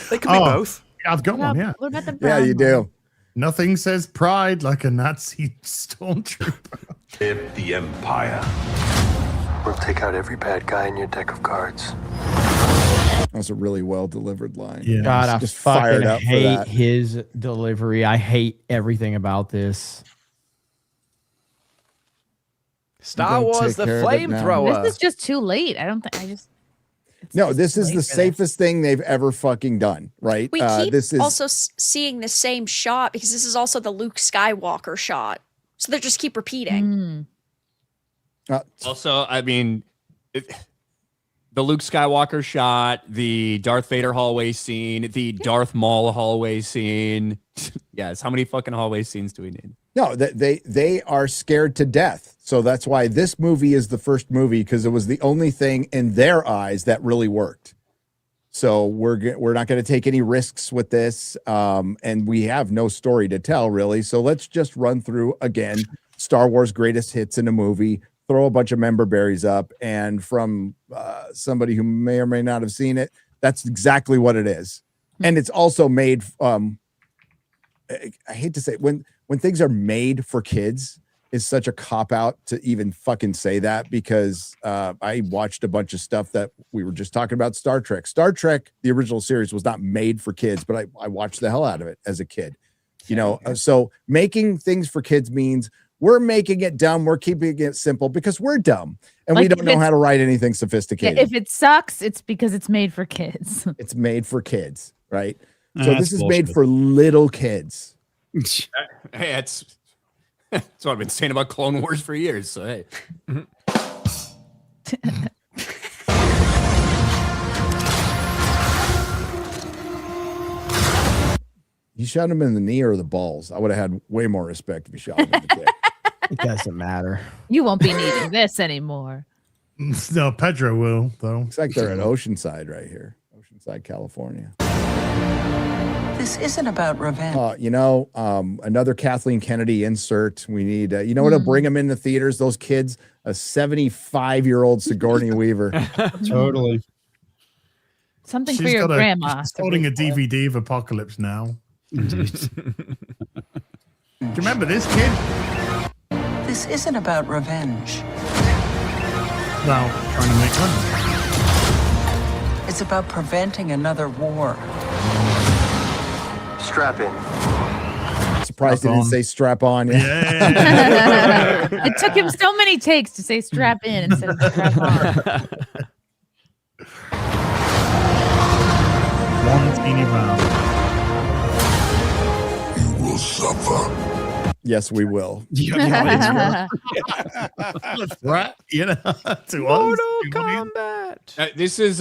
They could be both. I've got one, yeah. What about the Yeah, you do. Nothing says pride like a Nazi stormtrooper. If the Empire. We'll take out every bad guy in your deck of cards. That's a really well delivered line. Yeah. God, I just fucking fired up for hate that. his delivery. I hate everything about this. Star Wars, the flamethrower. This is just too late. I don't think. No, this is the safest thing they've ever fucking done, right? We keep this is also seeing the same shot because this is also the Luke Skywalker shot. So they just keep repeating. Also, I mean, the Luke Skywalker shot, the Darth Vader hallway scene, the Darth Maul hallway scene. Yes, how many fucking hallway scenes do we need? No, they are scared to death. So that's why this movie is the first movie, because it was the only thing in their eyes that really worked. So we're not going to take any risks with this, and we have no story to tell really. So let's just run through again Star Wars Greatest Hits in a movie, throw a bunch of member berries up, and from somebody who may or may not have seen it, that's exactly what it is. And it's also made. I hate to say it, when things are made for kids is such a cop out to even fucking say that, because I watched a bunch of stuff that we were just talking about. Star Trek, the original series was not made for kids, but I watched the hell out of it as a kid, you know? So making things for kids means we're making it dumb. We're keeping it simple because we're dumb and we don't know how to write anything sophisticated. If it sucks, it's because it's made for kids. It's made for kids, right? So this is made for little kids. Hey, that's what I've been saying about Clone Wars for years. So hey, He shot him in the knee or the balls. I would have had way more respect if he shot him in the dick. It doesn't matter. You won't be needing this anymore. No, Pedro will, though. Looks like they're at Oceanside right here. Oceanside, California. This isn't about revenge. Another Kathleen Kennedy insert. We need, what'll bring them in the theaters? Those kids, a 75-year-old Sigourney Weaver. Totally. Something for your grandma. She's holding a DVD of Apocalypse Now. Do you remember this kid? This isn't about revenge. Well, trying to make money. It's about preventing another war. Strap in. Surprised he didn't say strap on. Yeah. It took him so many takes to say strap in instead of strap on. One teeny round. You will suffer. Yes, we will. Right? To Mortal Kombat. This is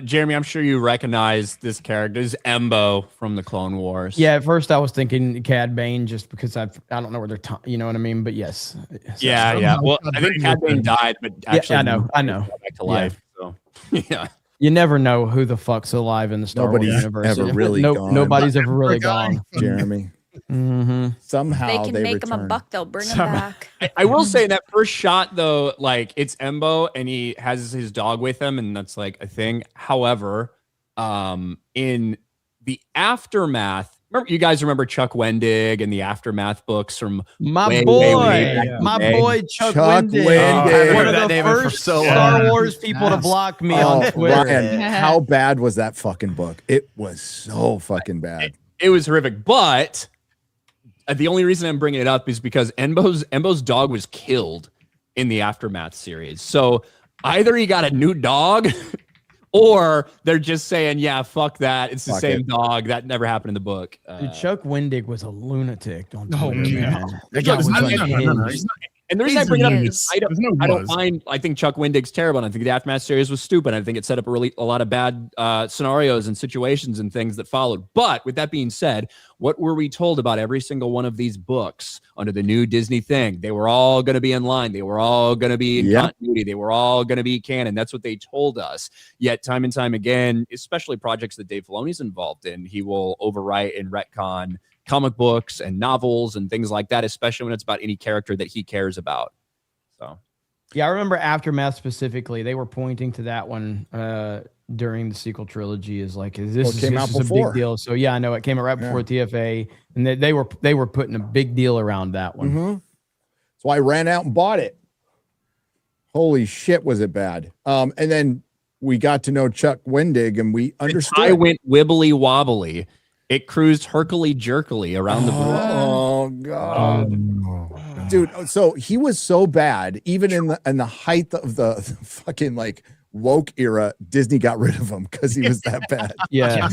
Jeremy. I'm sure you recognize this character. This is Embo from the Clone Wars. Yeah, at first I was thinking Cad Bane just because I don't know where they're you know what I mean, but yes. Yeah. Well, I think Cad Bane died, but actually, I know. Back to life. So yeah. You never know who the fuck's alive in the Star Wars universe. Ever really gone. Nobody's ever really gone. Jeremy. Mm-hmm. Somehow they can make him a buck. They'll bring him back. I will say in that first shot though, like it's Embo and he has his dog with him, and that's like a thing. However, in the aftermath, you guys remember Chuck Wendig and the Aftermath books from my boy Chuck Wendig. One of the first Star Wars people to block me on Twitter. Ryan, how bad was that fucking book? It was so fucking bad. It was horrific, but the only reason I'm bringing it up is because Embo's dog was killed in the Aftermath series. So either he got a new dog or they're just saying, yeah, fuck that. It's the same dog. That never happened in the book. Dude, Chuck Wendig was a lunatic. And the reason I bring it up is I don't mind. I think Chuck Wendig's terrible. And I think the Aftermath series was stupid. I think it set up a lot of bad scenarios and situations and things that followed. But with that being said, what were we told about every single one of these books under the new Disney thing? They were all going to be in line. They were all going to be in continuity. They were all going to be canon. That's what they told us. Yet time and time again, especially projects that Dave Filoni's involved in, he will overwrite and retcon comic books and novels and things like that, especially when it's about any character that he cares about. So, yeah, I remember Aftermath specifically. They were pointing to that one during the sequel trilogy. Is like, this is a big deal. So yeah, I know it came out right before TFA, and they were putting a big deal around that one. Mm-hmm. So I ran out and bought it. Holy shit, was it bad? And then we got to know Chuck Wendig, and we understood. I went wibbly wobbly. It cruised herkily-jerkily around the board. Oh god, dude! So he was so bad, even in the height of the fucking like woke era. Disney got rid of him because he was that bad. Yeah.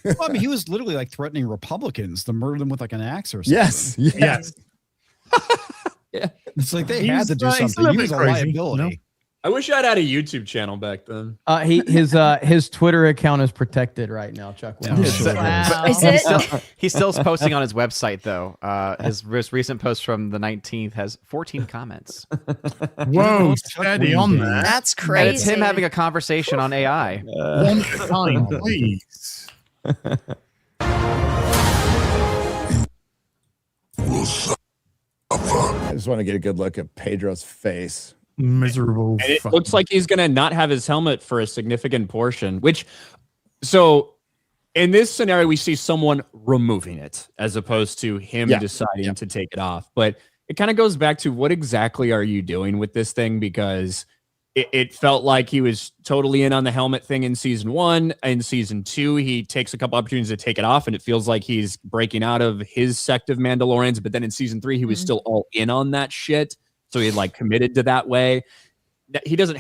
Well, I mean, he was literally like threatening Republicans to murder them with like an axe or something. Yes. Yeah. It's like they had to do something. He was a liability. No? I wish I'd had a YouTube channel back then. His Twitter account is protected right now, Chuck. Wow. He's still posting on his website though. His recent post from the 19th has 14 comments. Whoa, steady on that. That's crazy. And it's him having a conversation on AI. One time, please. I just want to get a good look at Pedro's face. Miserable. And it looks like he's going to not have his helmet for a significant portion, so in this scenario, we see someone removing it as opposed to him deciding to take it off. But it kind of goes back to what exactly are you doing with this thing? Because it felt like he was totally in on the helmet thing in season 1. In season 2, he takes a couple opportunities to take it off, and it feels like he's breaking out of his sect of Mandalorians. But then in season 3, he was still all in on that shit. So he had like committed to that way. He doesn't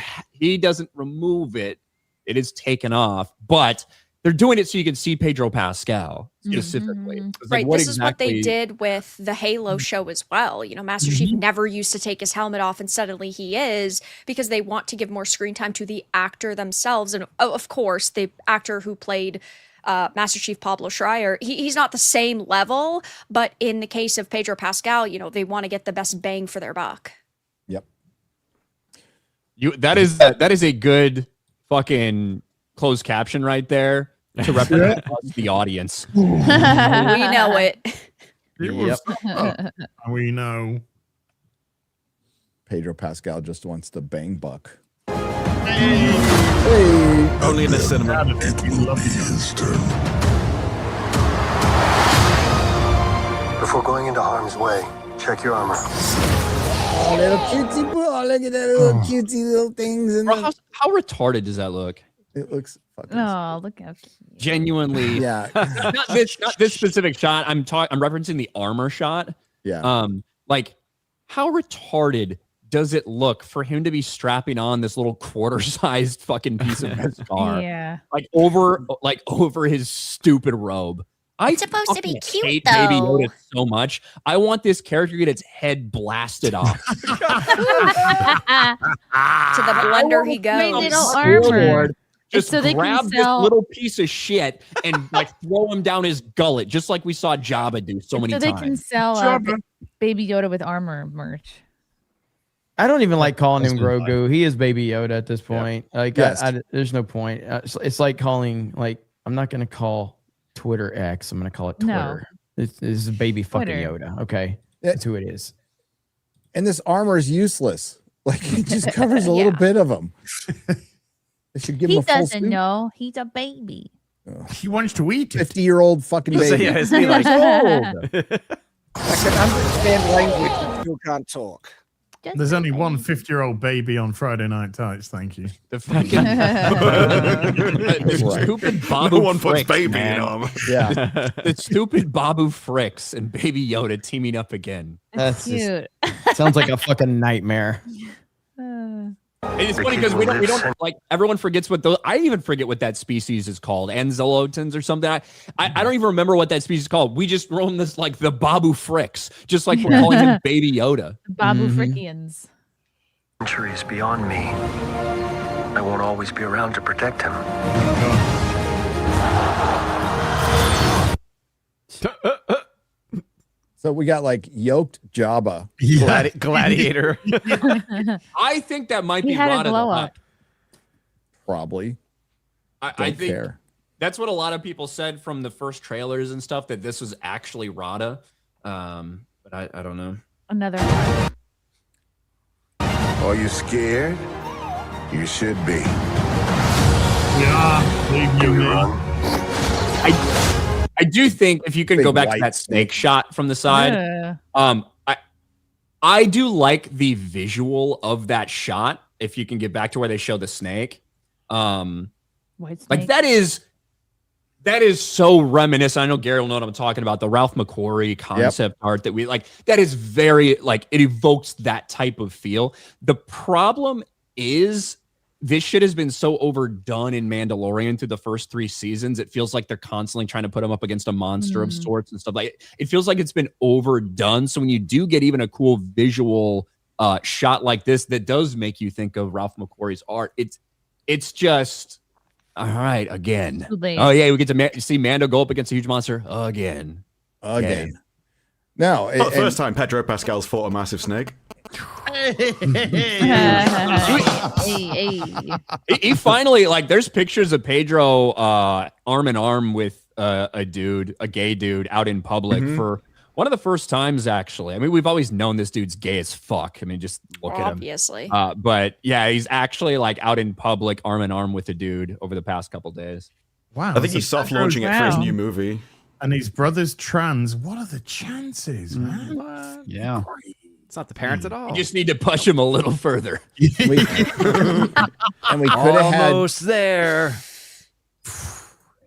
remove it. It is taken off, but they're doing it so you can see Pedro Pascal specifically. Right. This is what they did with the Halo show as well. You know, Master Chief never used to take his helmet off, and suddenly he is, because they want to give more screen time to the actor themselves. And of course, the actor who played Master Chief Pablo Schreier, he's not the same level, but in the case of Pedro Pascal, they want to get the best bang for their buck. Yep. That is a good fucking closed caption right there to represent the audience. We know it. Yep. We know. Pedro Pascal just wants to bang buck. Hey. Only in the cinema. Before going into harm's way, check your armor. Oh, little cutesy ball. Look at that little cutesy little things. And Bro, how retarded does that look? It looks fucking. Oh, look how cute. Genuinely. Yeah. not this specific shot. I'm referencing the armor shot. Yeah. Like, how retarded does it look for him to be strapping on this little quarter-sized fucking piece of scar? Yeah. Like over his stupid robe. It's supposed to be cute, hate though. Baby Yoda so much. I want this character to get its head blasted off. To the blender he goes. Wait, little armor. Just So they can grab this sell- little piece of shit and like throw him down his gullet, just like we saw Jabba do so many So times. they can sell Baby Yoda with armor merch. I don't even like calling him Grogu. He is Baby Yoda at this point. Like, Yes. there's no point. It's like calling, like, I'm not going to call Twitter X. I'm going to call it Twitter. No. This is baby fucking Twitter. Yoda. Okay. That's who it is. And this armor is useless. Like, it just covers a little bit of him. They should give him He a full doesn't suit. know. He's a baby. He wants to eat it. 50-year-old fucking baby. Yeah, it's me like, oh. I can understand language but still can't talk. There's only one 50-year-old baby on Friday Night Tights. Thank you. The fucking the stupid Babu No one puts Fricks, baby man. in armor. Yeah. The stupid Babu Fricks and Baby Yoda teaming up again. That's Cute. sounds like a fucking nightmare. It's funny because we don't like everyone forgets what those. I even forget what that species is called, Anzilotans or something. I don't even remember what that species is called. We just roam this like the Babu Fricks, just like we're calling him Baby Yoda. Babu Frickians. Centuries beyond me. I won't always be around to protect him. So we got like yoked Jabba. Gladiator. I think that might He be had a Rada the glow Hutt. up. Probably. I Don't think care. that's what a lot of people said from the first trailers and stuff, that this was actually Rada. But I don't know. Another. Are you scared? You should be. Yeah, leave Do you we me. run? I do think if you can Big go back to white that snake shot from the side, Yeah. I do like the visual of that shot. If you can get back to where they show the snake, White snake. like that is so reminiscent. I know Gary will know what I'm talking about. The Ralph McQuarrie concept art that we like. That is very like it evokes that type of feel. The problem is this shit has been so overdone in Mandalorian through the first 3 seasons. It feels like they're constantly trying to put him up against a monster of sorts and stuff like it feels like it's been overdone. So when you do get even a cool visual shot like this, that does make you think of Ralph McQuarrie's art. It's just, all right, again. Too late. Oh yeah, we get to see Mando go up against a huge monster again. No, Not the first time Pedro Pascal's fought a massive snake. He finally, like, there's pictures of Pedro arm in arm with a gay dude out in public for one of the first times, actually. I mean, we've always known this dude's gay as fuck. I mean, just look Obviously. at him. But yeah, he's actually like out in public arm in arm with a dude over the past couple days. Wow. I think he's soft launching it for his new movie. And his brother's trans. What are the chances, man? Yeah. It's not the parents at all. You just need to push him a little further. And we could have had Almost there.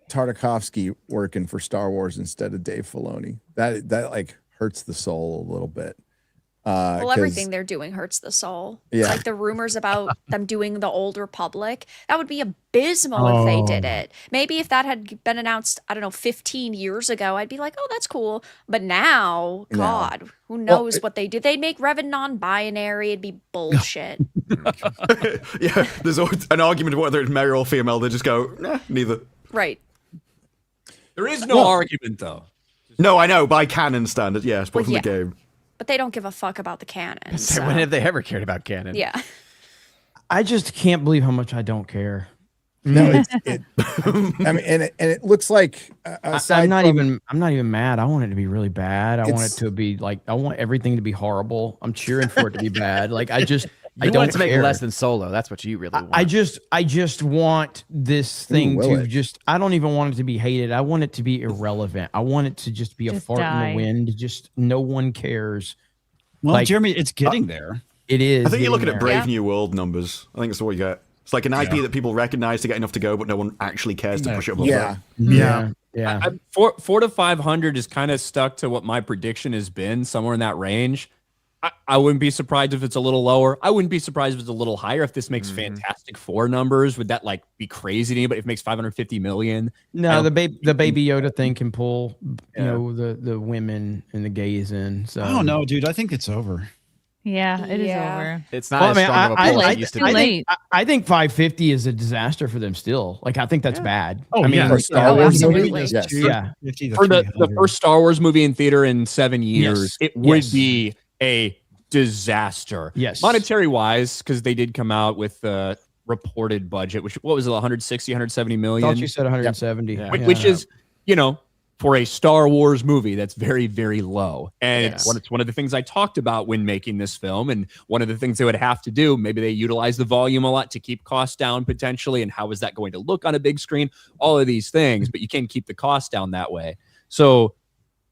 Tartakovsky working for Star Wars instead of Dave Filoni. That like hurts the soul a little bit. Well, 'cause- everything they're doing hurts the soul. Yeah. It's like the rumors about them doing the Old Republic. That would be abysmal if they did it. Maybe if that had been announced, I don't know, 15 years ago, I'd be like, oh, that's cool. But now, No. God, who knows what they do? They'd make Revan non-binary. It'd be bullshit. Yeah, there's always an argument of whether it's male or female. They just go, nah, neither. Right. There is no argument, though. No, I know, by canon standards, yes, but Well, from yeah. the game. But they don't give a fuck about the canon. So. When have they ever cared about canon? Yeah. I just can't believe how much I don't care. No, I mean, and it looks like I'm not even mad. I want it to be really bad. I want it to be like, I want everything to be horrible. I'm cheering for it to be bad. Like I don't want it to make care. less than Solo. That's what you really want. I just want this thing will to it? just, I don't even want it to be hated. I want it to be irrelevant. I want it to just be a Just fart die. in the wind. Just no one cares. Well, Like, Jeremy, it's getting there. It is. I think you're looking getting at there. Brave New World numbers. I think that's what you get. It's like an IP that people recognize to get enough to go, but no one actually cares to push it above that. Yeah. 400 to 500 is kind of stuck to what my prediction has been, somewhere in that range. I wouldn't be surprised if it's a little lower. I wouldn't be surprised if it's a little higher. If this makes Fantastic Four numbers, would that like be crazy to anybody? If it makes 550 million? No, the baby Yoda thing can pull, you know, the women and the gays in. So I don't know, dude. I think it's over. Yeah, it is over. It's not as strong of a pull as it used to be. I think 550 is a disaster for them still. Like, I think that's bad. Oh, I mean, yeah. For Star Wars movie? Yes. Yes. Yeah. For the first Star Wars movie in theater in 7 years, it would be a disaster. Yes. Monetary wise, because they did come out with the reported budget, which, what was it, 160, 170 million? I thought you said 170. Yeah. Which is, you know, for a Star Wars movie, that's very, very low. And it's one of the things I talked about when making this film. And one of the things they would have to do, maybe they utilize the volume a lot to keep costs down potentially. And how is that going to look on a big screen? All of these things, but you can't keep the cost down that way. So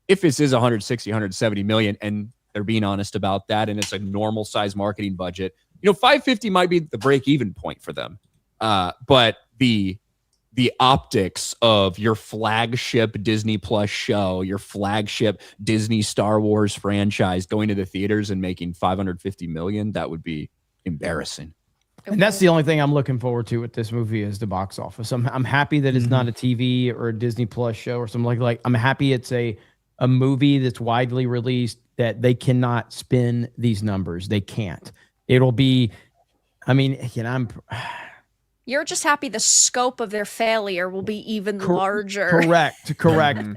if this is 160, 170 million, and they're being honest about that, and it's a normal size marketing budget, you know, 550 might be the break-even point for them. But the optics of your flagship Disney Plus show, your flagship Disney Star Wars franchise going to the theaters and making 550 million, that would be embarrassing. And that's the only thing I'm looking forward to with this movie is the box office. I'm happy that it's not a TV or a Disney Plus show or something like I'm happy it's a movie that's widely released, that they cannot spin these numbers. They can't. It'll be, I mean, you know, You're just happy the scope of their failure will be even larger. Correct.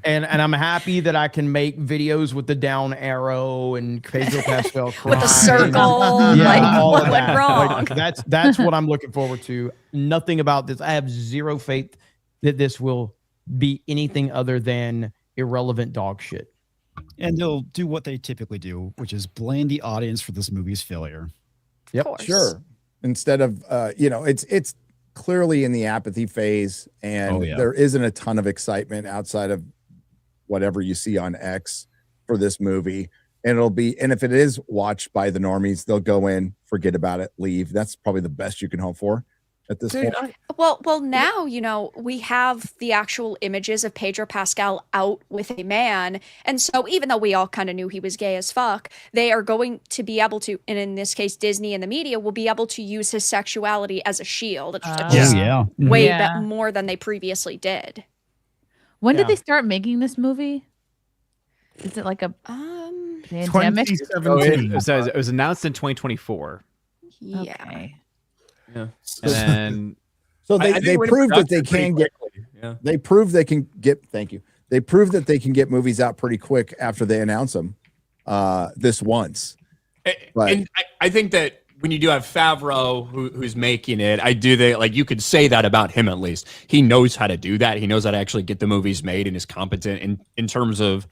And I'm happy that I can make videos with the down arrow and Pedro Pascal crying. With the circle, like all what of went that. wrong. Like, that's what I'm looking forward to. Nothing about this. I have zero faith that this will be anything other than irrelevant dog shit. And they'll do what they typically do, which is blame the audience for this movie's failure. Yep. Sure. Instead of you know, it's clearly in the apathy phase, and there isn't a ton of excitement outside of whatever you see on X for this movie. And if it is watched by the normies, they'll go in, forget about it, leave. That's probably the best you can hope for at this point. Well, now, you know, we have the actual images of Pedro Pascal out with a man. And so even though we all kind of knew he was gay as fuck, they are going to be able to, and in this case, Disney and the media will be able to use his sexuality as a shield. More than they previously did. When did they start making this movie? Is it like a pandemic? 2017. It was announced in 2024. Yeah. Okay. Yeah. And so they proved that they can get. They proved they can get. Thank you. They proved that they can get movies out pretty quick after they announce them. This once. And I think that when you do have Favreau who's making it, you could say that about him at least. He knows how to do that. He knows how to actually get the movies made and is competent in terms of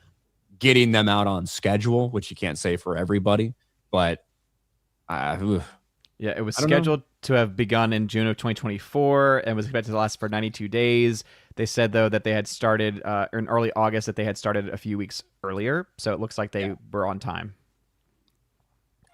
getting them out on schedule, which you can't say for everybody. But yeah, it was scheduled to have begun in June of 2024 and was expected to last for 92 days. They said, though, that they had started in early August, that they had started a few weeks earlier. So it looks like they were on time.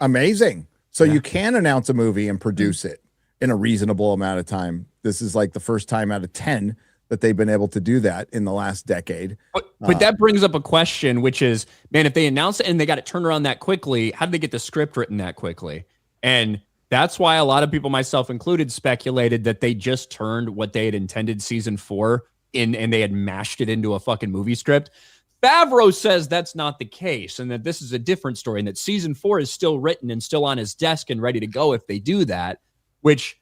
Amazing. So you can announce a movie and produce it in a reasonable amount of time. This is like the first time out of 10 that they've been able to do that in the last decade. But that brings up a question, which is, man, if they announce it and they got it turned around that quickly, how did they get the script written that quickly? And that's why a lot of people, myself included, speculated that they just turned what they had intended season 4 in and they had mashed it into a fucking movie script. Favreau says that's not the case and that this is a different story and that season 4 is still written and still on his desk and ready to go if they do that, which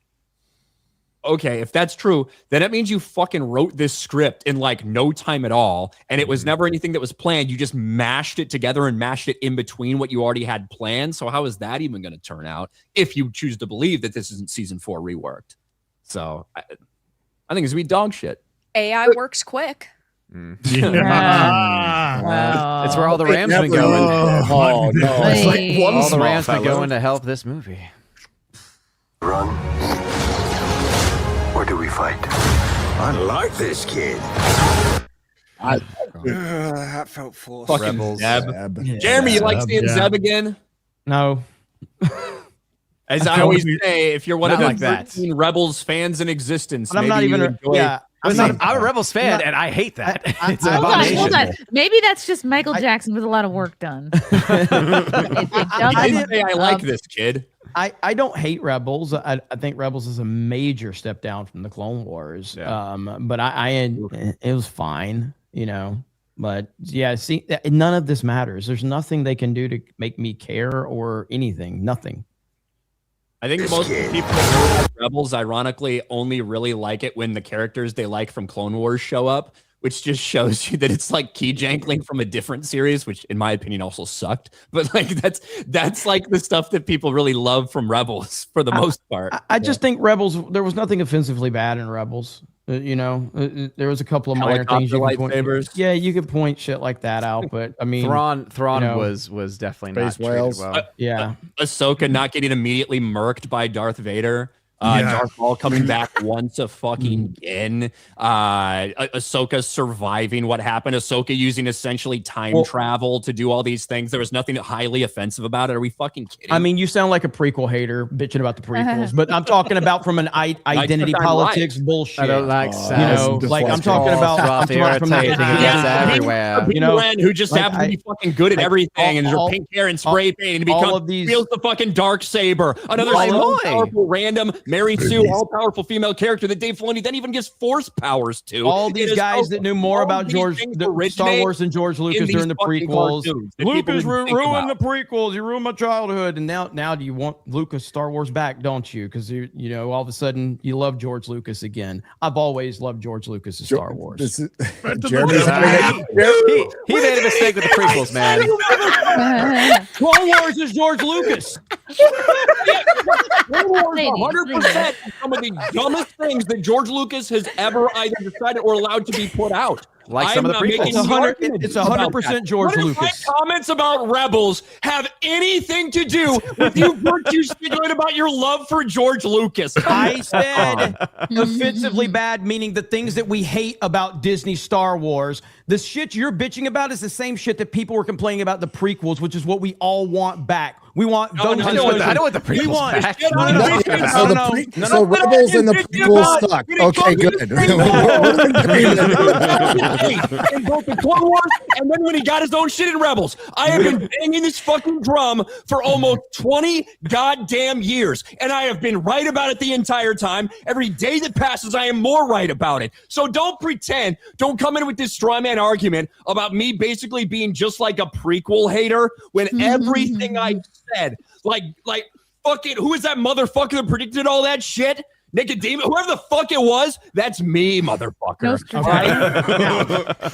okay, if that's true, then it means you fucking wrote this script in like no time at all, and it was never anything that was planned. You just mashed it together and mashed it in between what you already had planned. So how is that even going to turn out if you choose to believe that this isn't season 4 reworked? So I think it's gonna be dog shit. AI works quick. Wow. It's where all the Rams been going. Oh no! It's like all the Rams been going to help this movie. Run, or do we fight? I like this kid. That felt forced. Fucking Rebels. Zeb. Jeremy, you like seeing Zeb again? No. As I always say, if you're one of the Not like 13 Rebels fans in existence, But I'm maybe not even. you enjoy Yeah. I'm a Rebels fan, and I hate that. It's an Hold on, abomination. hold on. Maybe that's just Michael Jackson with a lot of work done. I didn't say I like this kid. I don't hate Rebels. I think Rebels is a major step down from the Clone Wars. Yeah. But it was fine, you know. But yeah, see, none of this matters. There's nothing they can do to make me care or anything. Nothing. I think most people that like Rebels, ironically, only really like it when the characters they like from Clone Wars show up, which just shows you that it's like key jankling from a different series, which in my opinion also sucked. But like that's like the stuff that people really love from Rebels for the most part. I just think Rebels. There was nothing offensively bad in Rebels. You know, there was a couple of minor things. You could point, yeah, you could point shit like that out, but I mean, Thrawn you know, was definitely not Space treated whales. well. Yeah, Ahsoka not getting immediately murked by Darth Vader. Darth Maul coming back once a fucking again. Ahsoka surviving what happened. Ahsoka using essentially time travel to do all these things. There was nothing highly offensive about it. Are we fucking kidding? I mean, you sound like a prequel hater bitching about the prequels, but I'm talking about from an identity politics bullshit. I don't like you know, like I'm talking about from everywhere. You know, who just happens to be fucking good at everything and her pink hair and spray paint and feels the fucking dark saber. Another powerful random Mary Sue, all-powerful female character that Dave Filoni then even gives force powers to. All these guys that knew more about Star Wars than George Lucas during the prequels. Lucas ruined the prequels. You ruined my childhood, and now do you want Lucas Star Wars back? Don't you? Because you know all of a sudden you love George Lucas again. I've always loved George Lucas' Star Wars. Jeremy's he made a mistake with the prequels, man. Clone Wars is George Lucas. Clone Wars 100% some of the dumbest things that George Lucas has ever either decided or allowed to be put out. Like some of the prequels. It's 100% George Lucas. My comments about Rebels have anything to do with you virtue signaling about your love for George Lucas. I said offensively bad, meaning the things that we hate about Disney Star Wars. The shit you're bitching about is the same shit that people were complaining about the prequels, which is what we all want back. We want those. I know what the prequels back. So Rebels and the prequels suck. Okay, good. In both the Clone Wars and then when he got his own shit in Rebels. I have been banging this fucking drum for almost 20 goddamn years, and I have been right about it the entire time. Every day that passes, I am more right about it. So don't pretend, don't come in with this straw man argument about me basically being just like a prequel hater when everything I said, like fucking, who is that motherfucker that predicted all that shit? Nicodemus, whoever the fuck it was, that's me, motherfucker.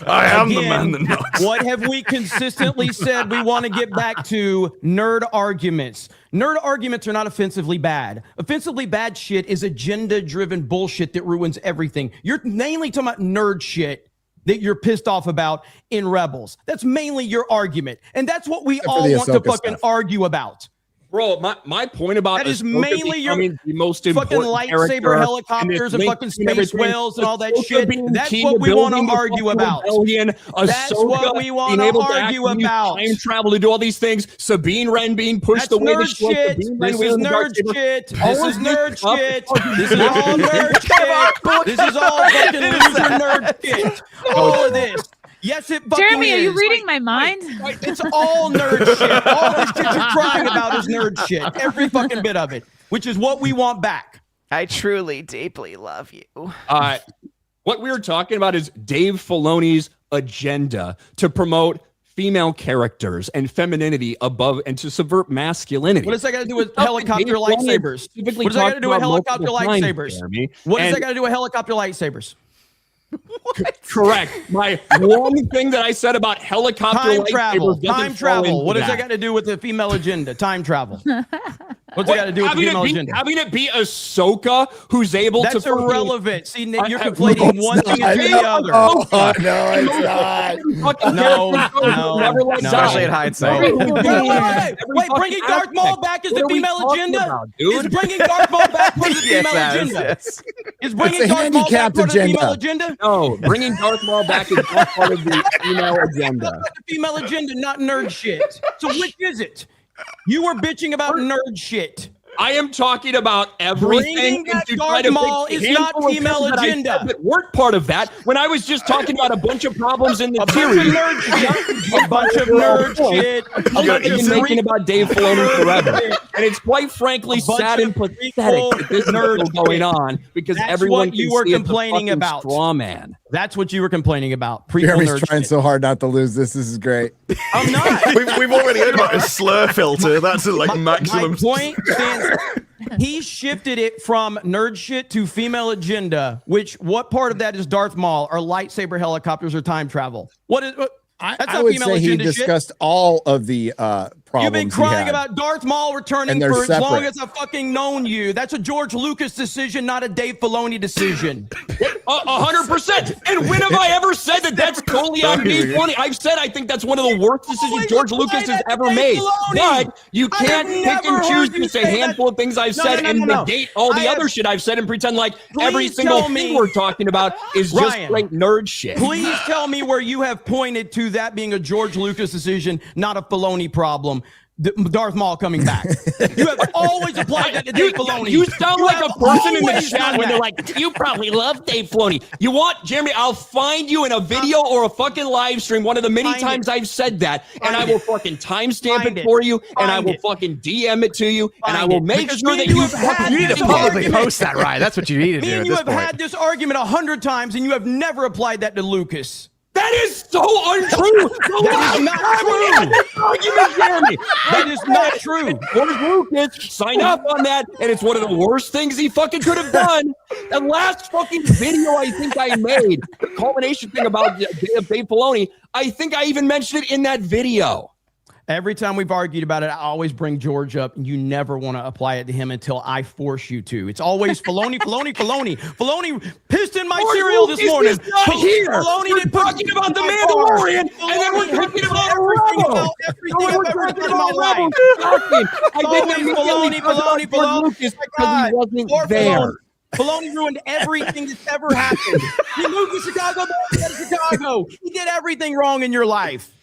I am the man that knows. What have we consistently said? We want to get back to nerd arguments. Nerd arguments are not offensively bad. Offensively bad shit is agenda-driven bullshit that ruins everything. You're mainly talking about nerd shit that you're pissed off about in Rebels. That's mainly your argument. And that's what we all want to fucking argue about. Bro, my point about that is mainly your the most fucking lightsaber helicopters and fucking space whales and all that shit. That's what we want to argue about. That's what we want to argue about. Time travel to do all these things. Sabine Wren being pushed away. This is nerd shit. This is nerd shit. This is all nerd shit. This is all fucking loser nerd shit. All of this. Yes, it fucking Jeremy, is. are you reading my mind? It's all nerd shit. All this shit you're crying about is nerd shit. Every fucking bit of it, which is what we want back. I truly, deeply love you. What we were talking about is Dave Filoni's agenda to promote female characters and femininity above and to subvert masculinity. What does that got to do with helicopter lightsabers? What does that got to do with helicopter lightsabers? What does that got to do with helicopter lightsabers? Correct. My one thing that I said about helicopter time lightsabers Time travel. What does that got to do with the female agenda? Time travel. What's that got to do with the female agenda? Having it be Ahsoka who's able That's to... irrelevant. See, Nick, you're conflating one thing into the other. Oh, no, it's not. No. Especially in hindsight. Wait, bringing Darth Maul back is the female agenda? Is bringing Darth Maul back part of the female agenda? Is bringing Darth Maul back part of the female agenda? No, bringing Darth Maul back is not part of the female agenda. The female agenda, not nerd shit. So which is it? You were bitching about nerd shit. I am talking about everything. Darth Maul is not female agenda. That weren't part of that. When I was just talking about a bunch of problems in the series, a bunch of nerd shit. I've been making about Dave Filoni forever, and it's quite frankly sad and pathetic that this is going on because everyone you were complaining about. Straw man. That's what you were complaining about. Jeremy's trying so hard not to lose this. This is great. I'm not. We've already heard about a slur filter. That's like maximum. My point stands. He shifted it from nerd shit to female agenda. What part of that is Darth Maul? Are lightsaber helicopters or time travel? I would say he discussed all of the problems. You've been crying about Darth Maul returning for as long as I've fucking known you. That's a George Lucas decision, not a Dave Filoni decision. 100%. And when have I ever said that that's totally on Dave Filoni? I've said I think that's one of the worst decisions George Lucas has ever made. But you can't pick and choose just a handful of things I've said and negate all the other shit I've said and pretend like every single thing we're talking about is just like nerd shit. Please tell me where you have pointed to that being a George Lucas decision, not a Filoni problem. Darth Maul coming back. You have always applied that to Dave Filoni. You sound like a person in the chat when they're like, you probably love Dave Filoni. You want, Jeremy, I'll find you in a video or a fucking live stream one of the many times I've said that, and I will fucking timestamp it for you, and I will fucking DM it to you, and I will make sure that you fucking... You need to publicly post that, Ryan. That's what you need to do at this point. Me and you have had this argument 100 times, and you have never applied that to Lucas. That is so untrue. That is not true. Jeremy. That is not true. What is Lucas? Sign up on that, and it's one of the worst things he fucking could have done. The last fucking video I think I made, the culmination thing about Dave Filoni, I think I even mentioned it in that video. Every time we've argued about it, I always bring George up, and you never want to apply it to him until I force you to. It's always Filoni. Filoni pissed in my cereal this morning. Filoni didn't talking about the Mandalorian, and then we're talking about everything I've ever done in my life. Filoni. Because he wasn't there. Filoni ruined everything that's ever happened. He moved to Chicago, He did everything wrong in your life.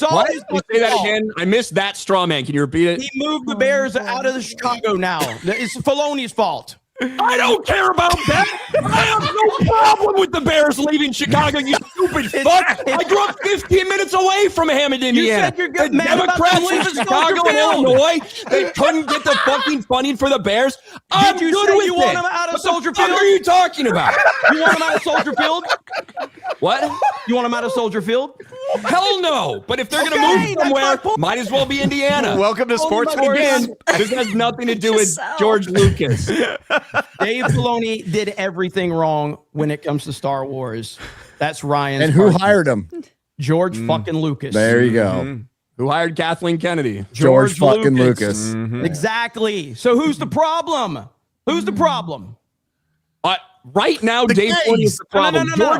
What? You say that again? I missed that straw man. Can you repeat it? He moved the Bears out of the Chicago now. It's Filoni's fault. I don't care about that. I have no problem with the Bears leaving Chicago, you stupid fuck. I grew up 15 minutes away from Hammond, Indiana. You the Democrats in Chicago and Illinois, they couldn't get the fucking funding for the Bears. I'm Did you good say with you it. want them out of Soldier Field? What are you talking about? You want them out of Soldier Field? What? You want them out of Soldier Field? Hell no. But if they're going to move somewhere, might as well be Indiana. Welcome to Sports Wars. Again, this has nothing to do with George Lucas. Dave Filoni did everything wrong when it comes to Star Wars. That's Ryan's. And who hired him? George fucking Lucas. There you go. Who hired Kathleen Kennedy? George fucking Lucas. Exactly. So who's the problem? Who's the problem? Right now, Dave Filoni is the problem. No.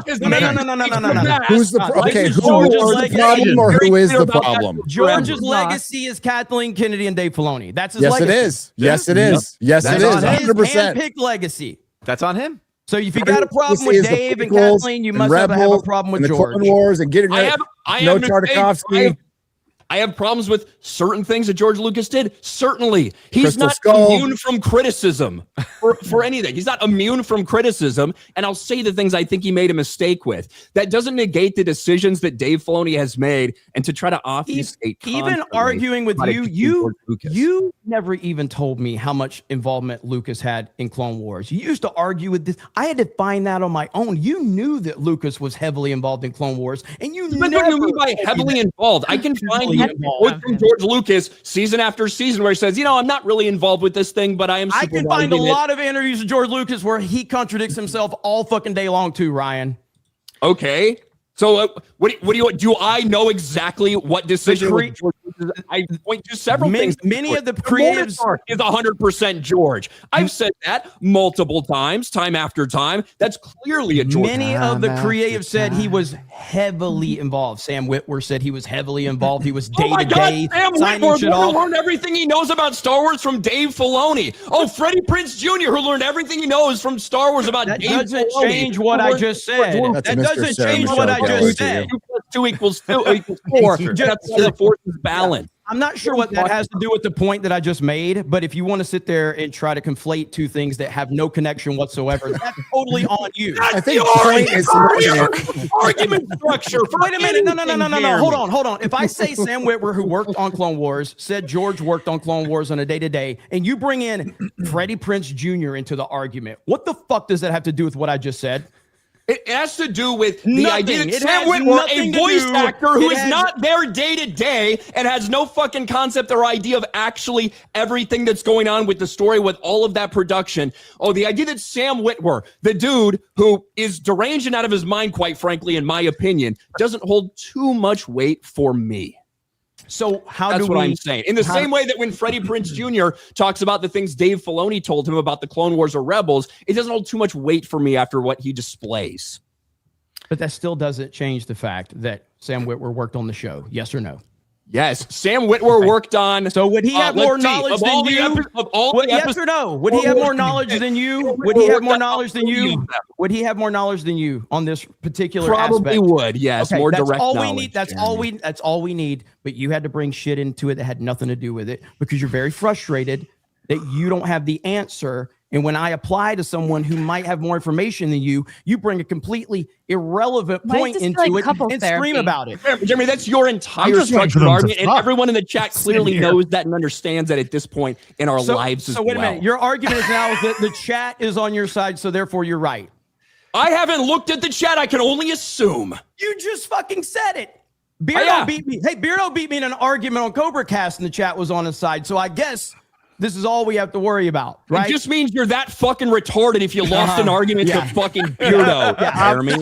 Who's the okay? Who is the problem, or who is the problem? George's legacy is Kathleen Kennedy and Dave Filoni. That's his legacy. Yes, it is. Yes, it is. Yes, it is. 100%. Handpicked legacy. That's on him. So if you got a problem with Dave and Kathleen, you must have a problem with and the George. Clone Wars and getting rid of Tartakovsky. I have problems with certain things that George Lucas did. Certainly. He's Crystal not Skull. immune from criticism for anything. He's not immune from criticism. And I'll say the things I think he made a mistake with. That doesn't negate the decisions that Dave Filoni has made, and to try to obfuscate. Even arguing with you never even told me how much involvement Lucas had in Clone Wars. You used to argue with this. I had to find that on my own. You knew that Lucas was heavily involved in Clone Wars, and you Depends never what you mean by heavily involved. I can find quotes from George Lucas season after season where he says, I'm not really involved with this thing, but I am. I can find a lot of interviews with George Lucas where he contradicts himself all fucking day long too, Ryan. Okay. So do I know exactly what decision was George Lucas? I point to several things. Many of the creatives is 100% George. I've said that multiple times, time after time. That's clearly a George. Many of the creatives said he was heavily involved. Sam Witwer said he was heavily involved. He was day to day. Sam Witwer who learned everything he knows about Star Wars from Dave Filoni. Oh, Freddie Prinze Jr. who learned everything he knows from Star Wars about Dave Filoni. That doesn't change what I just said. That doesn't change what I just said. 2 + 2 = 4. That's the forces balance. I'm not sure what that has to do with the point that I just made, but if you want to sit there and try to conflate two things that have no connection whatsoever, that's totally on you. I think the point is argument structure. Wait a minute. No. Hold on. If I say Sam Witwer, who worked on Clone Wars, said George worked on Clone Wars on a day-to-day, and you bring in Freddie Prinze Jr. into the argument, what the fuck does that have to do with what I just said? It has to do with the idea that Sam Witwer, a voice actor who is not there day to day and has no fucking concept or idea of actually everything that's going on with the story, with all of that production. Oh, the idea that Sam Witwer, the dude who is deranged and out of his mind, quite frankly, in my opinion, doesn't hold too much weight for me. So That's what I'm saying. In the same way that when Freddie Prinze Jr. talks about the things Dave Filoni told him about the Clone Wars or Rebels, it doesn't hold too much weight for me after what he displays. But that still doesn't change the fact that Sam Witwer worked on the show. Yes or no? Yes, Sam Witwer worked on. So would he have more knowledge than you? Yes or no? Would he have more knowledge than you? Would he have more knowledge than you? Would he have more knowledge than you on this particular Probably aspect? would. Yes, more direct knowledge. That's all we need. But you had to bring shit into it that had nothing to do with it because you're very frustrated that you don't have the answer. And when I apply to someone who might have more information than you, you bring a completely irrelevant point into it and scream about it. Jeremy, that's your entire structured argument, and everyone in the chat clearly knows that and understands that at this point in our lives as well. So wait a minute. Your argument is now that the chat is on your side, so therefore you're right. I haven't looked at the chat. I can only assume. You just fucking said it. Beardo beat me. Hey, Beardo beat me in an argument on Cobra Cast, and the chat was on his side. So I guess this is all we have to worry about, right? It just means you're that fucking retarded if you lost an argument to fucking Beardo, Jeremy.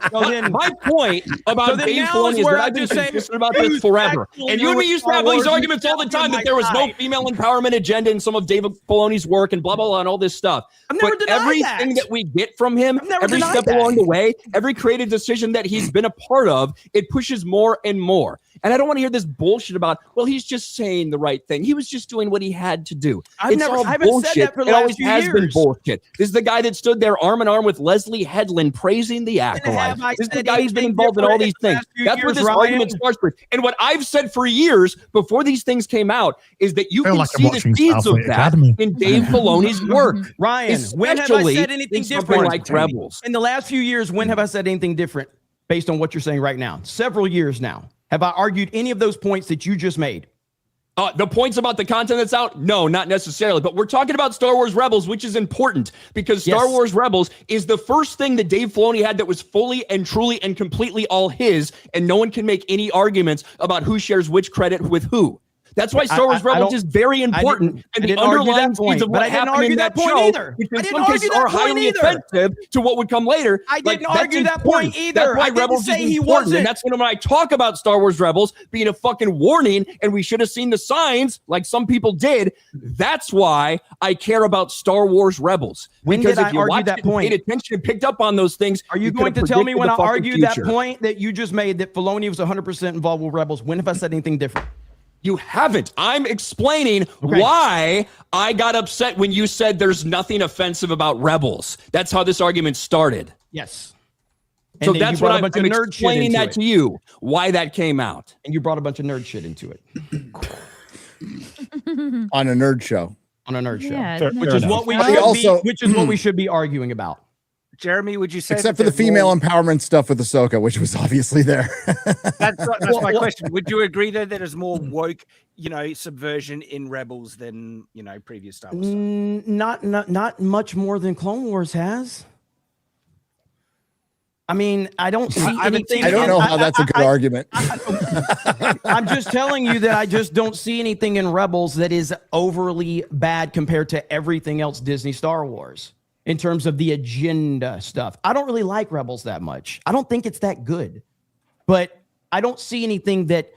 But my point about Dave Filoni is that I've been consistent about this forever. And you and me used to have these arguments all the time that there was no female empowerment agenda in some of David Filoni's work and blah, blah, blah, and all this stuff. But everything that we get from him, every step along the way, every creative decision that he's been a part of, it pushes more and more. And I don't want to hear this bullshit about, well, he's just saying the right thing. He was just doing what he had to do. I haven't said that for the last few years. It always has been bullshit. This is the guy that stood there arm in arm with Leslie Headland praising the Acolyte. This is the guy who's been involved in all these things. That's what this argument starts with. And what I've said for years before these things came out is that you can see the seeds of that in Dave Filoni's work. Ryan, when have I said anything different? Like Rebels. In the last few years, when have I said anything different based on what you're saying right now? Several years now. Have I argued any of those points that you just made? The points about the content that's out? No, not necessarily. But we're talking about Star Wars Rebels, which is important because Star Wars Rebels is the first thing that Dave Filoni had that was fully and truly and completely all his, and no one can make any arguments about who shares which credit with who. That's why Star Wars Rebels is very important, and the underlying seeds of what happened in that show, which in some cases are highly offensive to what would come later. I didn't argue that point either. That's why Rebels is important, and that's when I talk about Star Wars Rebels being a fucking warning, and we should have seen the signs, like some people did. That's why I care about Star Wars Rebels. Because if you watched it and paid attention and picked up on those things, are you going to tell me when I argued that point that you just made that Filoni was 100% involved with Rebels? When have I said anything different? You haven't. I'm explaining why I got upset when you said there's nothing offensive about Rebels. That's how this argument started. Yes. And So then that's you what brought I'm a bunch of nerd shit explaining into that it. to you, why that came out. And you brought a bunch of nerd shit into it. On a nerd show. On a nerd show. Yeah, Which is what we But should also- be, which is what we should be arguing about. Jeremy, would you say Except that for the there's female more- empowerment stuff with Ahsoka, which was obviously there. That's my question. Would you agree that there's more woke, subversion in Rebels than previous Star Wars stuff? Not much more than Clone Wars has. I mean, I don't see anything. I don't know how that's a good argument. I'm just telling you that I just don't see anything in Rebels that is overly bad compared to everything else Disney Star Wars in terms of the agenda stuff. I don't really like Rebels that much. I don't think it's that good, but I don't see anything that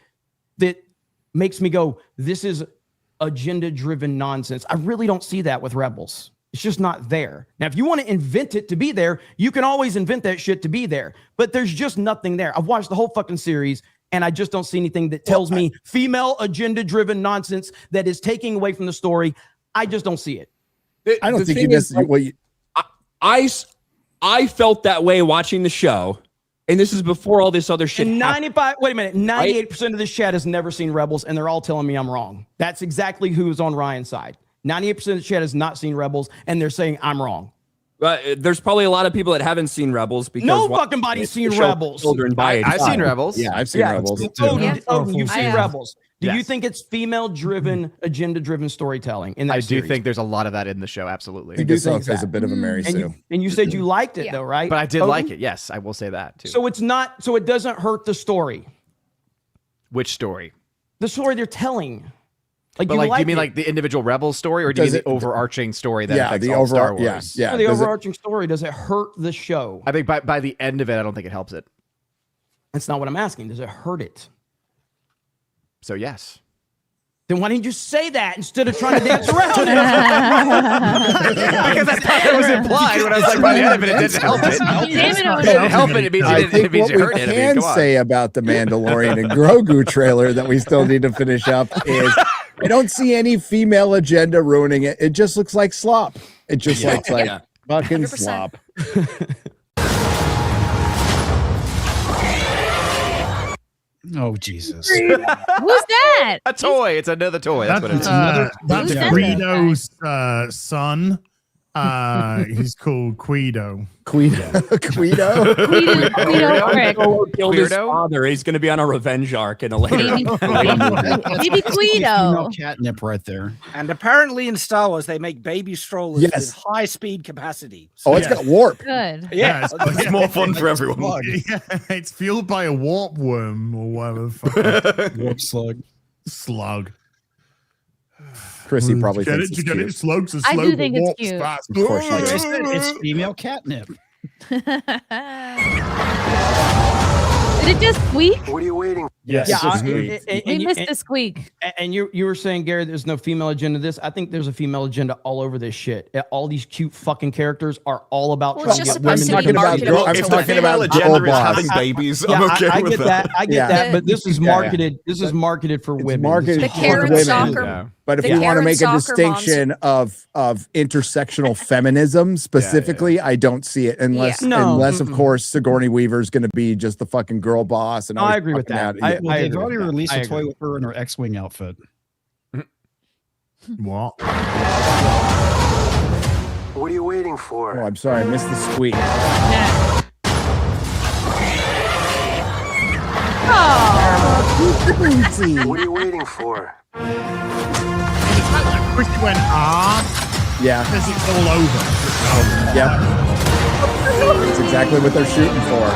makes me go, this is agenda-driven nonsense. I really don't see that with Rebels. It's just not there. Now, if you want to invent it to be there, you can always invent that shit to be there, but there's just nothing there. I've watched the whole fucking series and I just don't see anything that tells me female agenda-driven nonsense that is taking away from the story. I just don't see it. I don't think you necessarily. Well, I felt that way watching the show, and this is before all this other shit. And happened. 98% of this chat has never seen Rebels, and they're all telling me I'm wrong. That's exactly who's on Ryan's side. 98% of the chat has not seen Rebels, and they're saying I'm wrong. There's probably a lot of people that haven't seen Rebels because no fucking body's seen Rebels. I've seen Rebels. Yeah, I've seen Rebels. Odin, you've seen Rebels. Do you Yes. think it's female-driven, agenda-driven storytelling in that I series? do think there's a lot of that in the show. Absolutely. I think Ahsoka is a bit of a Mary and Sue. you said you liked it though, right? But I did Odin? like it. Yes, I will say that too. So it's not. So it doesn't hurt the story. Which story? The story they're telling. Like, But you like, do like you mean it. like the individual Rebel story, or do you Does mean the it- overarching story that Yeah, affects the all Star overall- Wars? yeah. For the Does it- overarching story, does it hurt the show? I think by the end of it, I don't think it helps it. That's not what I'm asking. Does it hurt it? So yes. Then why didn't you say that instead of trying to dance around it? Because I thought it was implied when I was like, by the end of it, it didn't help it. It didn't help it. It means I it think means what you we hurt it. I mean, can come on. say about the Mandalorian and Grogu trailer that we still need to finish up is I don't see any female agenda ruining it. It just looks like slop. It just looks like fucking 100%. slop. Oh Jesus! Who's that? A toy. It's another toy. That's what it is. That's Yeah. Greedo's son. He's called Guido. Guido Frick. Killed his Weirdo? father. He's going to be on a revenge arc in a later. Maybe Guido. Catnip right there. And apparently in Star Wars, they make baby strollers Yes. with high speed capacity. Oh, it's got warp. Good. Yeah. It's more fun for everyone. Yeah, it's fueled by a warp worm or whatever. the fuck. Warp slug. Slug. Chrissy probably Get thinks it? it's You get cute. it? Slugs are I slow, do but think it's warp's cute. fast. Of course you Like do. I said, it's female catnip. Did it just squeak? What are you waiting? Yes. Yeah, it's I- sweet. We missed the squeak. And you were saying, Gary, there's no female agenda to this. I think there's a female agenda all over this shit. All these cute fucking characters are all about Well, it's trying just to get women supposed to to be come marketed together. to I'm If the talking female about girl agenda is boss. having babies, Yeah, I'm okay I with get that. I get Yeah. that. But this is Yeah, yeah. marketed. This is marketed for women. marketed The for Karen women. soccer. Yeah. But if The we want to Karen make a soccer distinction of intersectional feminism specifically, I don't see it unless Yeah. No. unless of course Sigourney Weaver is going to be just the fucking girl boss. And No, I always agree with fucking that. out- I- Well, they've agree already with that. released I a toy agree. with her in her X-wing outfit. What? What are you waiting for? Oh, I'm sorry, I missed the squeak. What are you waiting for? Chris went, Yeah, because it's all over. yep. That's exactly what they're shooting for.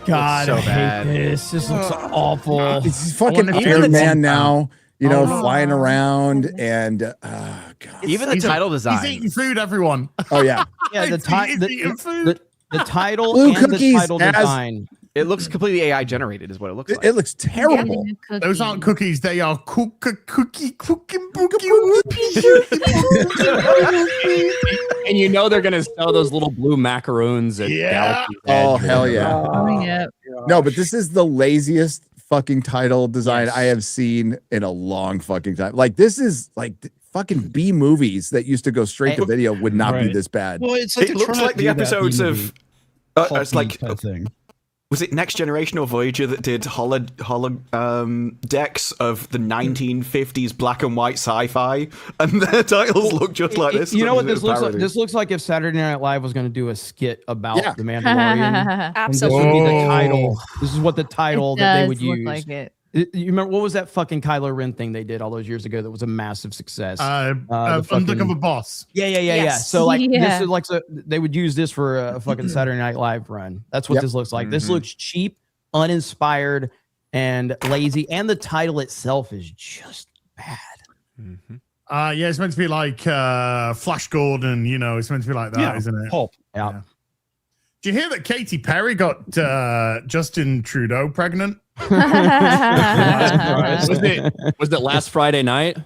God, so I hate bad. this. This looks awful. It's fucking wonder if Iron it's- Man now, Oh, flying around and God. Even the title He's design. eating food, everyone. Oh yeah, Yeah, the, He's eating food. the title Blue and cookies the title as- design. It looks completely AI generated, is what it looks like. it looks terrible. Those aren't cookies. They are cookie. And you know they're gonna sell those little blue macaroons at Yeah. Galaxy Oh Edge. hell yeah. Oh, yeah. No, but this is the laziest fucking title design I have seen in a long fucking time. Like this is like fucking B movies that used to go straight to video would not be this bad. Well, it's like It looks like the episodes of it's like thing. Was it Next Generation or Voyager that did decks of the 1950s black and white sci-fi, and their titles look just like this? You know what this looks like? This looks like if Saturday Night Live was going to do a skit about the Mandalorian. Absolutely. This would be the title. This is what the title that they would look use. like it. You remember what was that fucking Kylo Ren thing they did all those years ago that was a massive success? Undercover Boss. Yeah. So like this is like they would use this for a fucking Saturday Night Live run. That's what this looks like. This looks cheap, uninspired, and lazy, and the title itself is just bad. Yeah, it's meant to be like Flash Gordon. You know, it's meant to be like that, isn't it? Pulp. Yeah. Do you hear that Katy Perry got Justin Trudeau pregnant? Was it last Friday night?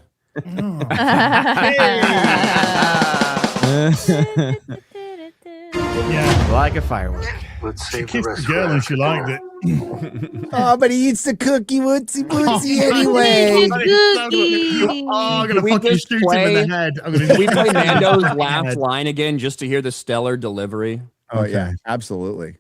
Yeah, like a firework. Let's She save the kissed rest the for girl and after she liked dinner. it. Oh, but he eats the cookie wootsy wootsy anyway. I'm gonna We fucking just shoot him in the head. Can we play Mando's last line again just to hear the stellar delivery? Oh yeah, absolutely.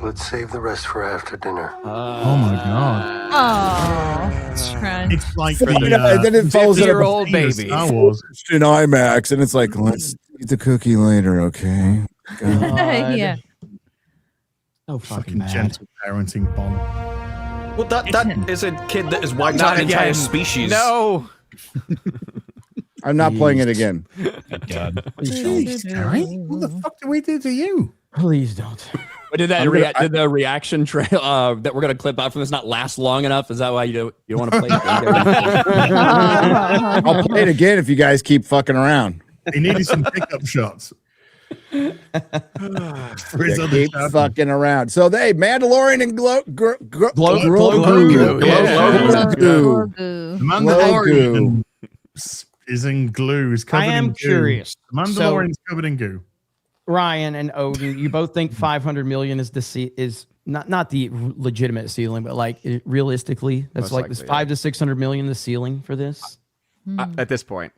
Let's save the rest for after dinner. Oh my god. Oh, Trent. It's like And then it follows it up 50-year-old baby. Star Wars. It's in IMAX, and it's like, let's eat the cookie later, okay? Yeah. So Fucking mad. gentle parenting bomb. Well, that is a kid that has wiped out an entire species. No. I'm not playing it again. Jeez, Terry, what the fuck did we do to you? Please don't. But did that did the reaction trail that we're gonna clip out from this not last long enough? Is that why you don't want to play it? I'll play it again if you guys keep fucking around. He needed some pickup shots. Keep fucking around. So they Mandalorian and Grogu. The Mandalorian is in glue. Is covered I am in goo. curious. The Mandalorian's covered in goo. Ryan and Odin, you both think 500 million is is not the legitimate ceiling, but like realistically, that's Most like likely, this 500 to 600 million the ceiling for this. At this point,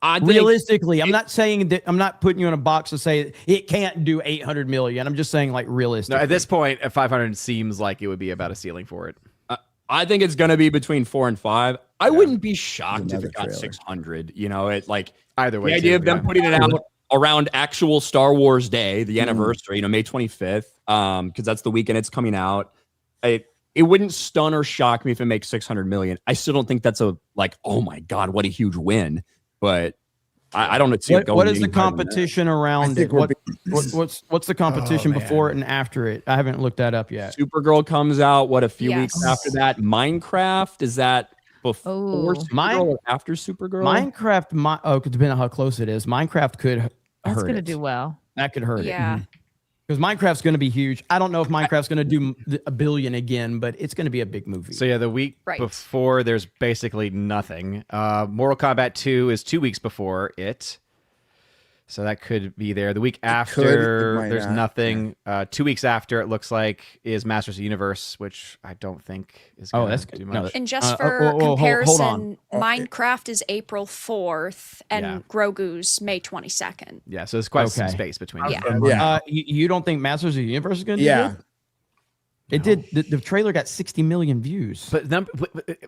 I think Realistically, I'm not saying that I'm not putting you in a box to say it can't do 800 million. I'm just saying like realistically. no, at this point, at 500 seems like it would be about a ceiling for it. I think it's gonna be between 4 and 5. I wouldn't be shocked if Another it got trailer. 600. You know, it like Either way, the idea too, of them yeah. putting it out around actual Star Wars Day, the anniversary, you know, May 25th, because that's the weekend it's coming out. It wouldn't stun or shock me if it makes 600 million. I still don't think that's a like, oh my god, what a huge win. But I don't see it going. What is the any higher than that. competition around it? What's the competition before it and after it? I haven't looked that up yet. Supergirl comes out a few weeks Yes. after that. Minecraft, is that before Supergirl or after Supergirl? Minecraft, depending on how close it is, Minecraft could That's hurt gonna it. do well. That could hurt Yeah. it. Because Minecraft's going to be huge. I don't know if Minecraft's going to do a billion again, but it's going to be a big movie. So yeah, the week before, there's basically nothing. Mortal Kombat 2 is 2 weeks before it. So that could be there. The week after, there's nothing. 2 weeks after, it looks like, is Masters of the Universe, which I don't think is going to do much. And just for comparison, Minecraft is April 4th and Yeah. Grogu's May 22nd. Yeah, so there's quite some space between. Yeah. You don't think Masters of the Universe is going to do Yeah. good? It did. The trailer got 60 million views. But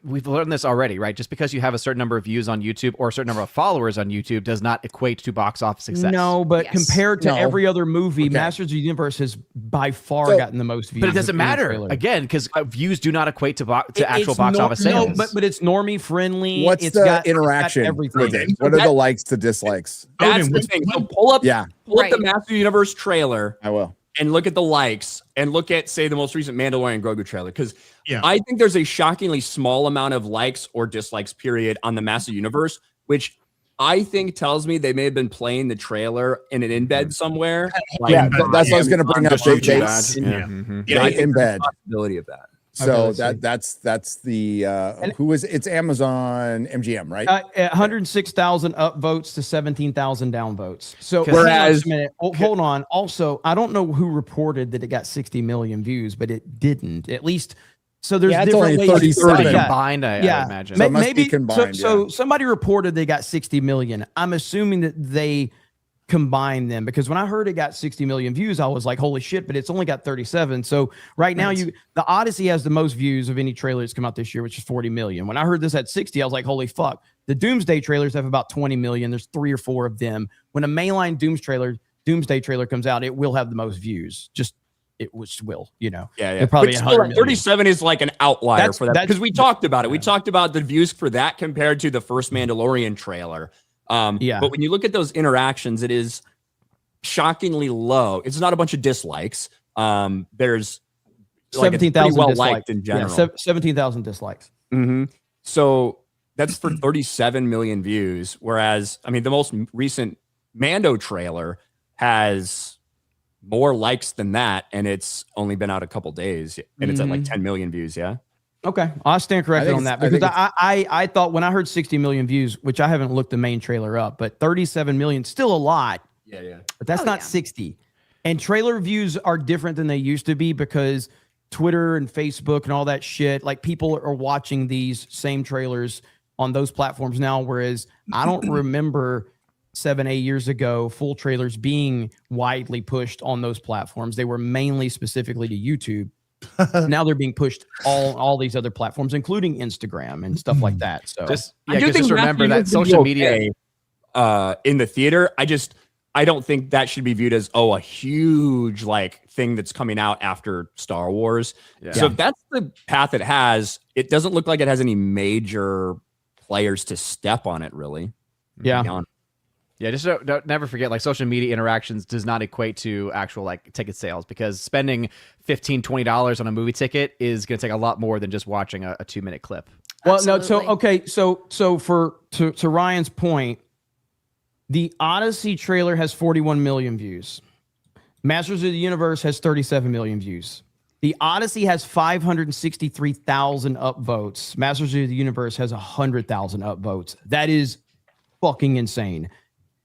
we've learned this already, right? Just because you have a certain number of views on YouTube or a certain number of followers on YouTube does not equate to box office success. No, but compared to No. every other movie, Masters of the Universe has by far gotten the most views. But it doesn't of any matter trailer. again because views do not equate to actual It's box office sales. No, but it's normie friendly. What's It's the got interaction everything. with it? What are the likes to dislikes? That's the thing. So pull up the Right. Master Universe trailer. I will. And look at the likes and look at, say, the most recent Mandalorian Grogu trailer. Because Yeah. I think there's a shockingly small amount of likes or dislikes, period, on the Master Universe, which I think tells me they may have been playing the trailer in an embed somewhere. Yeah, that's what I was going to bring up. Just They I think embed. there's a possibility of that. So Okay, that's the who is it's Amazon MGM, right? 106,000 upvotes to 17,000 downvotes. So Whereas- hang on a minute. Hold on. Also, I don't know who reported that it got 60 million views, but it didn't. At least So there's that's different only ways. 37. Combined, I imagine. So it must maybe be combined, so somebody reported they got 60 million. I'm assuming that they combined them, because when I heard it got 60 million views, I was like, holy shit, but it's only got 37. So right now the Odyssey has the most views of any trailer that's come out this year, which is 40 million. When I heard this at 60, I was like, holy fuck. The Doomsday trailers have about 20 million. There's 3 or 4 of them. When a mainline Doomsday trailer comes out, it will have the most views. It will, Yeah. Probably But still, 100 million. 37 is like an outlier for that, That's- because we talked about it. We talked about the views for that compared to the first Mandalorian trailer. But when you look at those interactions, it is shockingly low. It's not a bunch of dislikes. There's 17,000 well dislikes liked in general. Yeah, 17,000 dislikes. Mm-hmm. So that's for 37 million views. Whereas, I mean, the most recent Mando trailer has more likes than that, and it's only been out a couple days, and it's at like 10 million views. Yeah. Okay, I'll stand corrected on that, because I thought when I heard 60 million views, which I haven't looked the main trailer up, but 37 million, still a lot. Yeah. But that's not 60. And trailer views are different than they used to be, because Twitter and Facebook and all that shit, like people are watching these same trailers on those platforms now, whereas I don't remember 7-8 years ago full trailers being widely pushed on those platforms. They were mainly specifically to YouTube. Now they're being pushed all these other platforms, including Instagram and stuff like that. So I do think remember that social media in the theater. I don't think that should be viewed as a huge like thing that's coming out after Star Wars. Yeah. So if that's the path it has, it doesn't look like it has any major players to step on it, really. Yeah. Yeah, just don't never forget, like, social media interactions does not equate to actual like ticket sales, because spending $15-$20 on a movie ticket is going to take a lot more than just watching a 2-minute clip. Well, to Ryan's point, the Odyssey trailer has 41 million views. Masters of the Universe has 37 million views. The Odyssey has 563,000 upvotes. Masters of the Universe has 100,000 upvotes. That is fucking insane.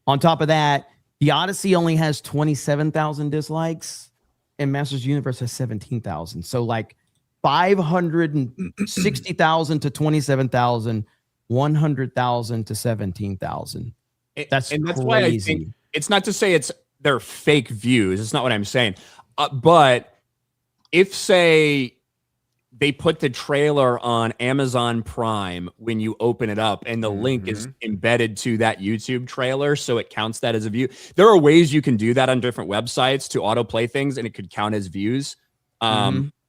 On top of that, the Odyssey only has 27,000 dislikes, and Masters of the Universe has 17,000. So like 560,000 to 27,000, 100,000 to 17,000. That's crazy. Why I think it's not to say they're fake views. It's not what I'm saying. But if, say, they put the trailer on Amazon Prime when you open it up and the link is embedded to that YouTube trailer, so it counts that as a view. There are ways you can do that on different websites to autoplay things, and it could count as views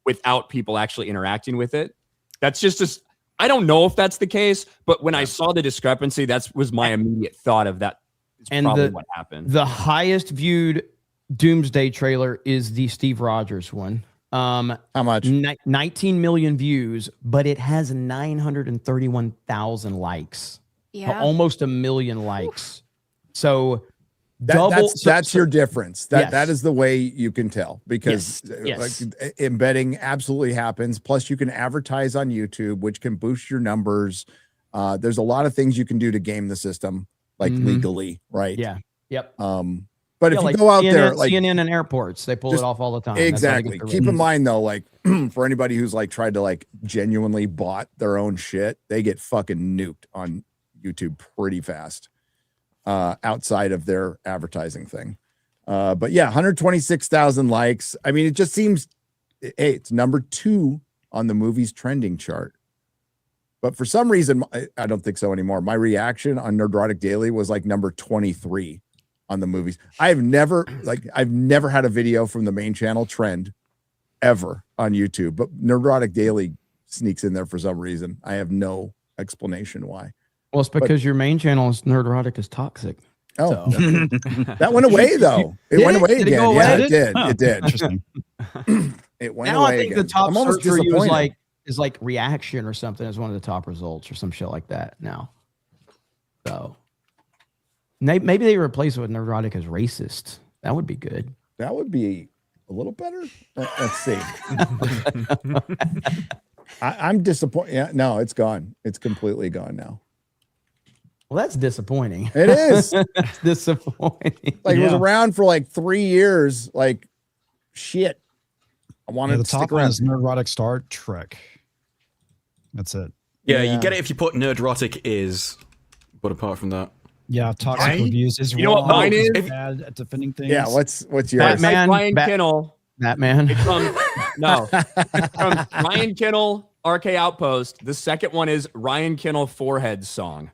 without people actually interacting with it. That's just I don't know if that's the case, but when I saw the discrepancy, that was my immediate thought of that. And probably what happened. The highest viewed Doomsday trailer is the Steve Rogers one. How much? 19 million views, but it has 931,000 likes. Yeah. Almost 1 million likes. So that's your difference. Yes. That is the way you can tell, because Yes. like, embedding absolutely happens. Plus, you can advertise on YouTube, which can boost your numbers. There's a lot of things you can do to game the system, like legally, right? Yeah. Yep. But if you go out there, like CNN and airports, they pull it off all the time. Exactly. Keep in mind though, like for anybody who's like tried to like genuinely bought their own shit, they get fucking nuked on YouTube pretty fast. Outside of their advertising thing. But yeah, 126,000 likes. I mean, it just seems, hey, it's number 2 on the movie's trending chart. But for some reason, I don't think so anymore. My reaction on Nerdrotic Daily was like number 23 on the movies. I've never had a video from the main channel trend ever on YouTube, but Nerdrotic Daily sneaks in there for some reason. I have no explanation why. Well, it's because your main channel is Nerdrotic is toxic. Oh, that went away though. It went away again. Yeah, it did. It did. Interesting. It went now away I think again. the top I'm almost search for you disappointed. is like reaction or something as one of the top results or some shit like that now. So maybe they replace it with Nerdrotic as racist. That would be good. That would be a little better. Let's see. I'm disappointed. Yeah, no, it's gone. It's completely gone now. Well, that's disappointing. It is. That's disappointing. Like it was around for like 3 years. Like shit. I wanted the to top stick one around. is Nerdrotic Star Trek. That's it. Yeah, you get it if you put Nerdrotic is, but apart from that. Yeah, toxic reviews is You know what wrong. mine is? Bad at defending things. Yeah, what's yours? Batman, Ryan Kinnell. Batman. It's from from Ryan Kinnell, RK Outpost. The second one is Ryan Kinnell Forehead Song.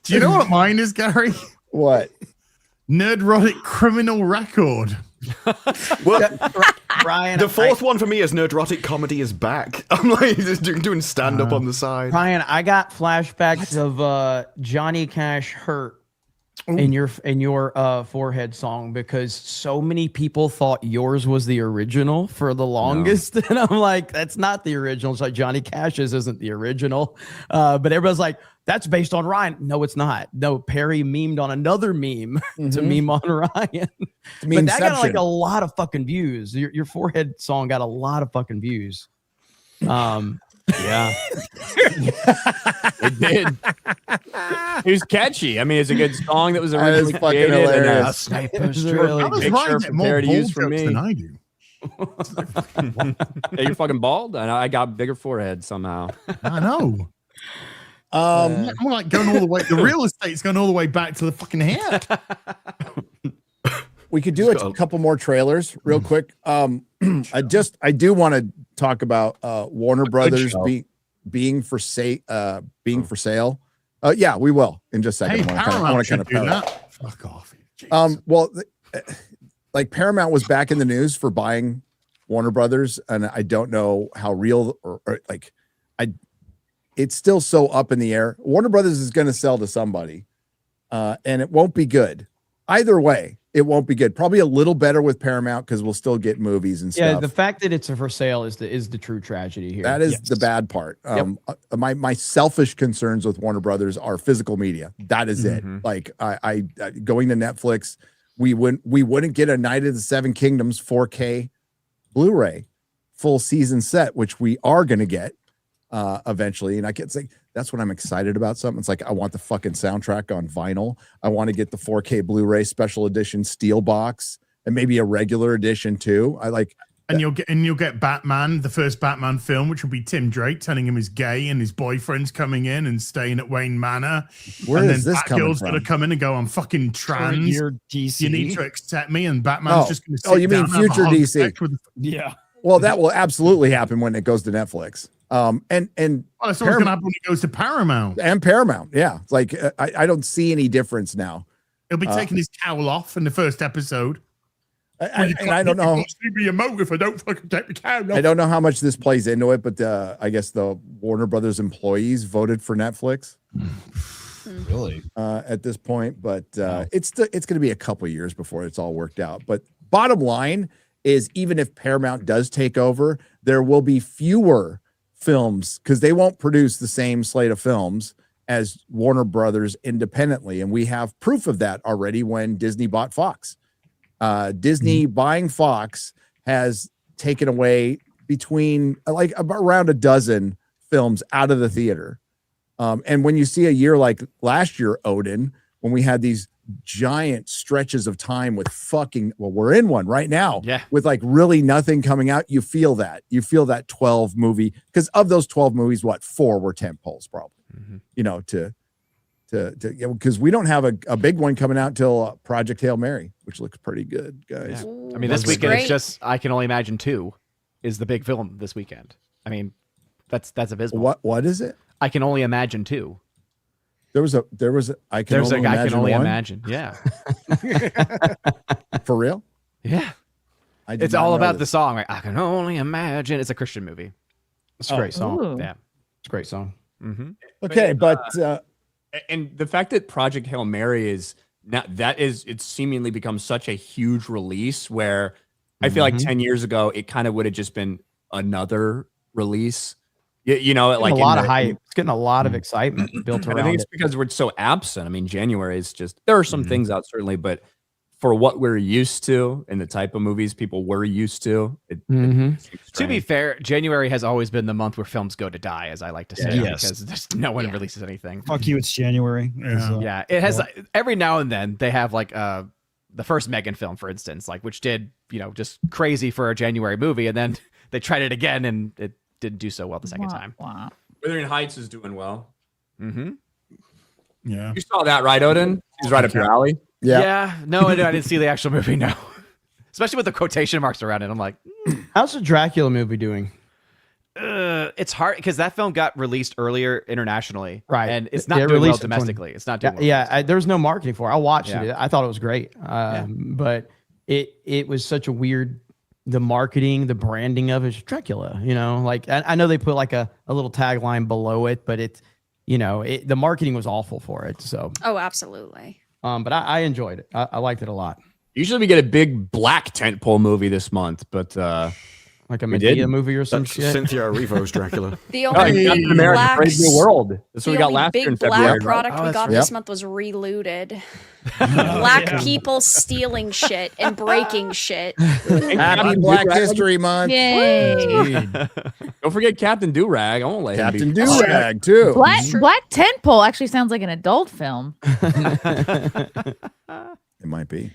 Do you know what mine is, Gary? What? Nerdrotic Criminal Record. Well, Ryan, the fourth one for me is Nerdrotic Comedy is back. I'm like just doing stand up on the side. Ryan, I got flashbacks of Johnny Cash hurt in your forehead song because so many people thought yours was the original for the longest, and I'm like, that's not the original. It's like Johnny Cash's isn't the original, but everybody's like, that's based on Ryan. No, it's not. No, Perry memed on another meme to meme on Ryan. But that got like a lot of fucking views. Your forehead song got a lot of fucking views. Yeah, it did. It was catchy. I mean, it's a good song that was originally created. Hilarious. Sniper's really Ryan get more parodies bald for jokes me. than I do. Yeah, you're fucking bald, and I got a bigger forehead somehow. I know. I'm like going all the way. The real estate's going all the way back to the fucking hair. We could do a couple more trailers real quick. I do want to talk about Warner Brothers being for sale. Yeah, we will in just a second. Hey, I want to kind of do that. Fuck off. Well, like Paramount was back in the news for buying Warner Brothers, and I don't know how real or like it's still so up in the air. Warner Brothers is going to sell to somebody, and it won't be good. Either way, it won't be good. Probably a little better with Paramount because we'll still get movies and stuff. Yeah, the fact that it's a for sale is the true tragedy here. That is the bad part. My selfish concerns with Warner Brothers are physical media. That is it. Like I going to Netflix, we wouldn't get a Night of the Seven Kingdoms 4K Blu-ray full season set, which we are going to get eventually. And I can say that's what I'm excited about. Something. It's like I want the fucking soundtrack on vinyl. I want to get the 4K Blu-ray special edition steel box and maybe a regular edition too. I like. And you'll get Batman, the first Batman film, which will be Tim Drake telling him he's gay and his boyfriend's coming in and staying at Wayne Manor. Where and is then this coming Batgirl's from? gonna come in and go, I'm fucking trans. You're DC. You need to accept me, and Batman's just gonna sit you mean down and have a future hug DC? sex with Yeah. Well, that will absolutely happen when it goes to Netflix. And that's what's gonna happen when it goes to Paramount. And Paramount, yeah. It's like I don't see any difference now. He'll be taking his towel off in the first episode. I don't know. You be a motive if I don't fucking take the towel off. I don't know how much this plays into it, but I guess the Warner Brothers employees voted for Netflix. Really? At this point, but it's going to be a couple years before it's all worked out. But bottom line is, even if Paramount does take over, there will be fewer films because they won't produce the same slate of films as Warner Brothers independently, and we have proof of that already when Disney bought Fox. Disney buying Fox has taken away between like around a dozen films out of the theater. And when you see a year like last year, Odin, when we had these giant stretches of time with we're in one right now with like really nothing coming out. You feel that 12 movie, because of those 12 movies, 4 were tent poles probably, because we don't have a big one coming out till Project Hail Mary, which looks pretty good, guys. Yeah. I mean, this weekend it's just I Can Only Imagine 2 is the big film this weekend. I mean, that's abysmal. What is it? I Can Only Imagine 2. There was a I Can Only Imagine. Yeah. For real? Yeah. It's all about the song, right? I Can Only Imagine. It's a Christian movie. It's a great song. Ooh. Yeah. It's a great song. Okay, but and the fact that Project Hail Mary is now it's seemingly become such a huge release where I feel like 10 years ago it kind of would have just been another release. Like a lot of hype. It's getting a lot of excitement built around. I think it's because we're so absent. I mean, January is just there are some things out certainly, but for what we're used to and the type of movies people were used to, to be fair, January has always been the month where films go to die, as I like to say, because there's no one releases anything. Fuck you, it's January. Yeah, it has every now and then they have like the first Megan film, for instance, like which did just crazy for a January movie, and then they tried it again and it didn't do so well the second time. Wow. Wuthering Heights is doing well. Mm-hmm. Yeah, you saw that, right, Odin? He's right up your alley. Yeah. No, I didn't see the actual movie. No, especially with the quotation marks around it. I'm like, how's the Dracula movie doing? It's hard because that film got released earlier internationally, right? And it's not doing well domestically. It's not doing well. Yeah, there's no marketing for it. I watched it. I thought it was great, but it was such a weird. The marketing, the branding of it's Dracula. Like I know they put like a little tagline below it, but it's the marketing was awful for it. So absolutely. But I enjoyed it. I liked it a lot. Usually we get a big black tentpole movie this month, but like a Medea movie or some shit. Cynthia Erivo's Dracula. The only Captain America: Brave New World. That's what we got last year in big February. black product we got this month was Relooted. Black people stealing shit and breaking shit. Happy Black History Month. Yay. Don't forget Captain Durag. I won't let Captain him be. Durag too. Black Tentpole actually sounds like an adult film. It might be.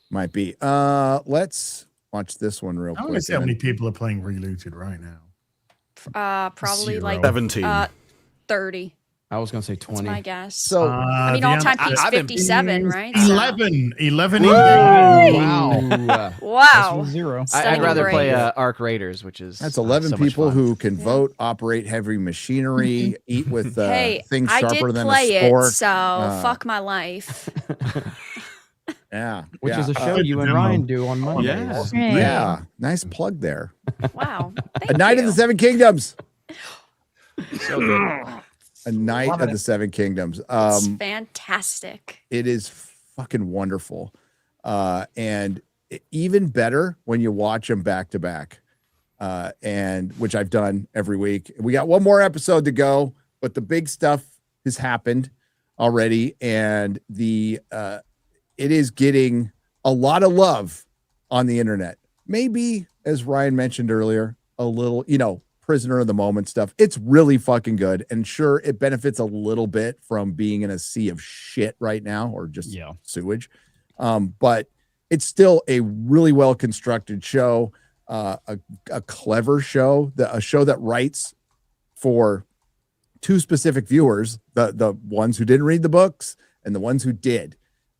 Might be. Let's watch this one real I want quick. to see how many people are playing Relooted right now. Probably 0. like 17. 30. I was gonna say 20. That's my guess. So I mean, all-time peak's 57, right? So- 11 Wow. Wow. Zero. I'd rather Great. play Arc Raiders, which is That's 11 so much people fun. who can vote, operate heavy machinery, eat with Hey, things I sharper did than play a spork. it, so fuck my life. Yeah, Which yeah. is a show you and Ryan do on Mondays. Yeah, nice plug there. Wow. A Night of the Seven Kingdoms. So good. A Night of the Seven Kingdoms. It's fantastic. It is fucking wonderful, and even better when you watch them back to back, and which I've done every week. We got one more episode to go, but the big stuff has happened already, and it is getting a lot of love on the internet. Maybe, as Ryan mentioned earlier, a little, prisoner of the moment stuff. It's really fucking good. And sure, it benefits a little bit from being in a sea of shit right now, or just sewage. But it's still a really well constructed show, a clever show, a show that writes for two specific viewers, the ones who didn't read the books and the ones who did.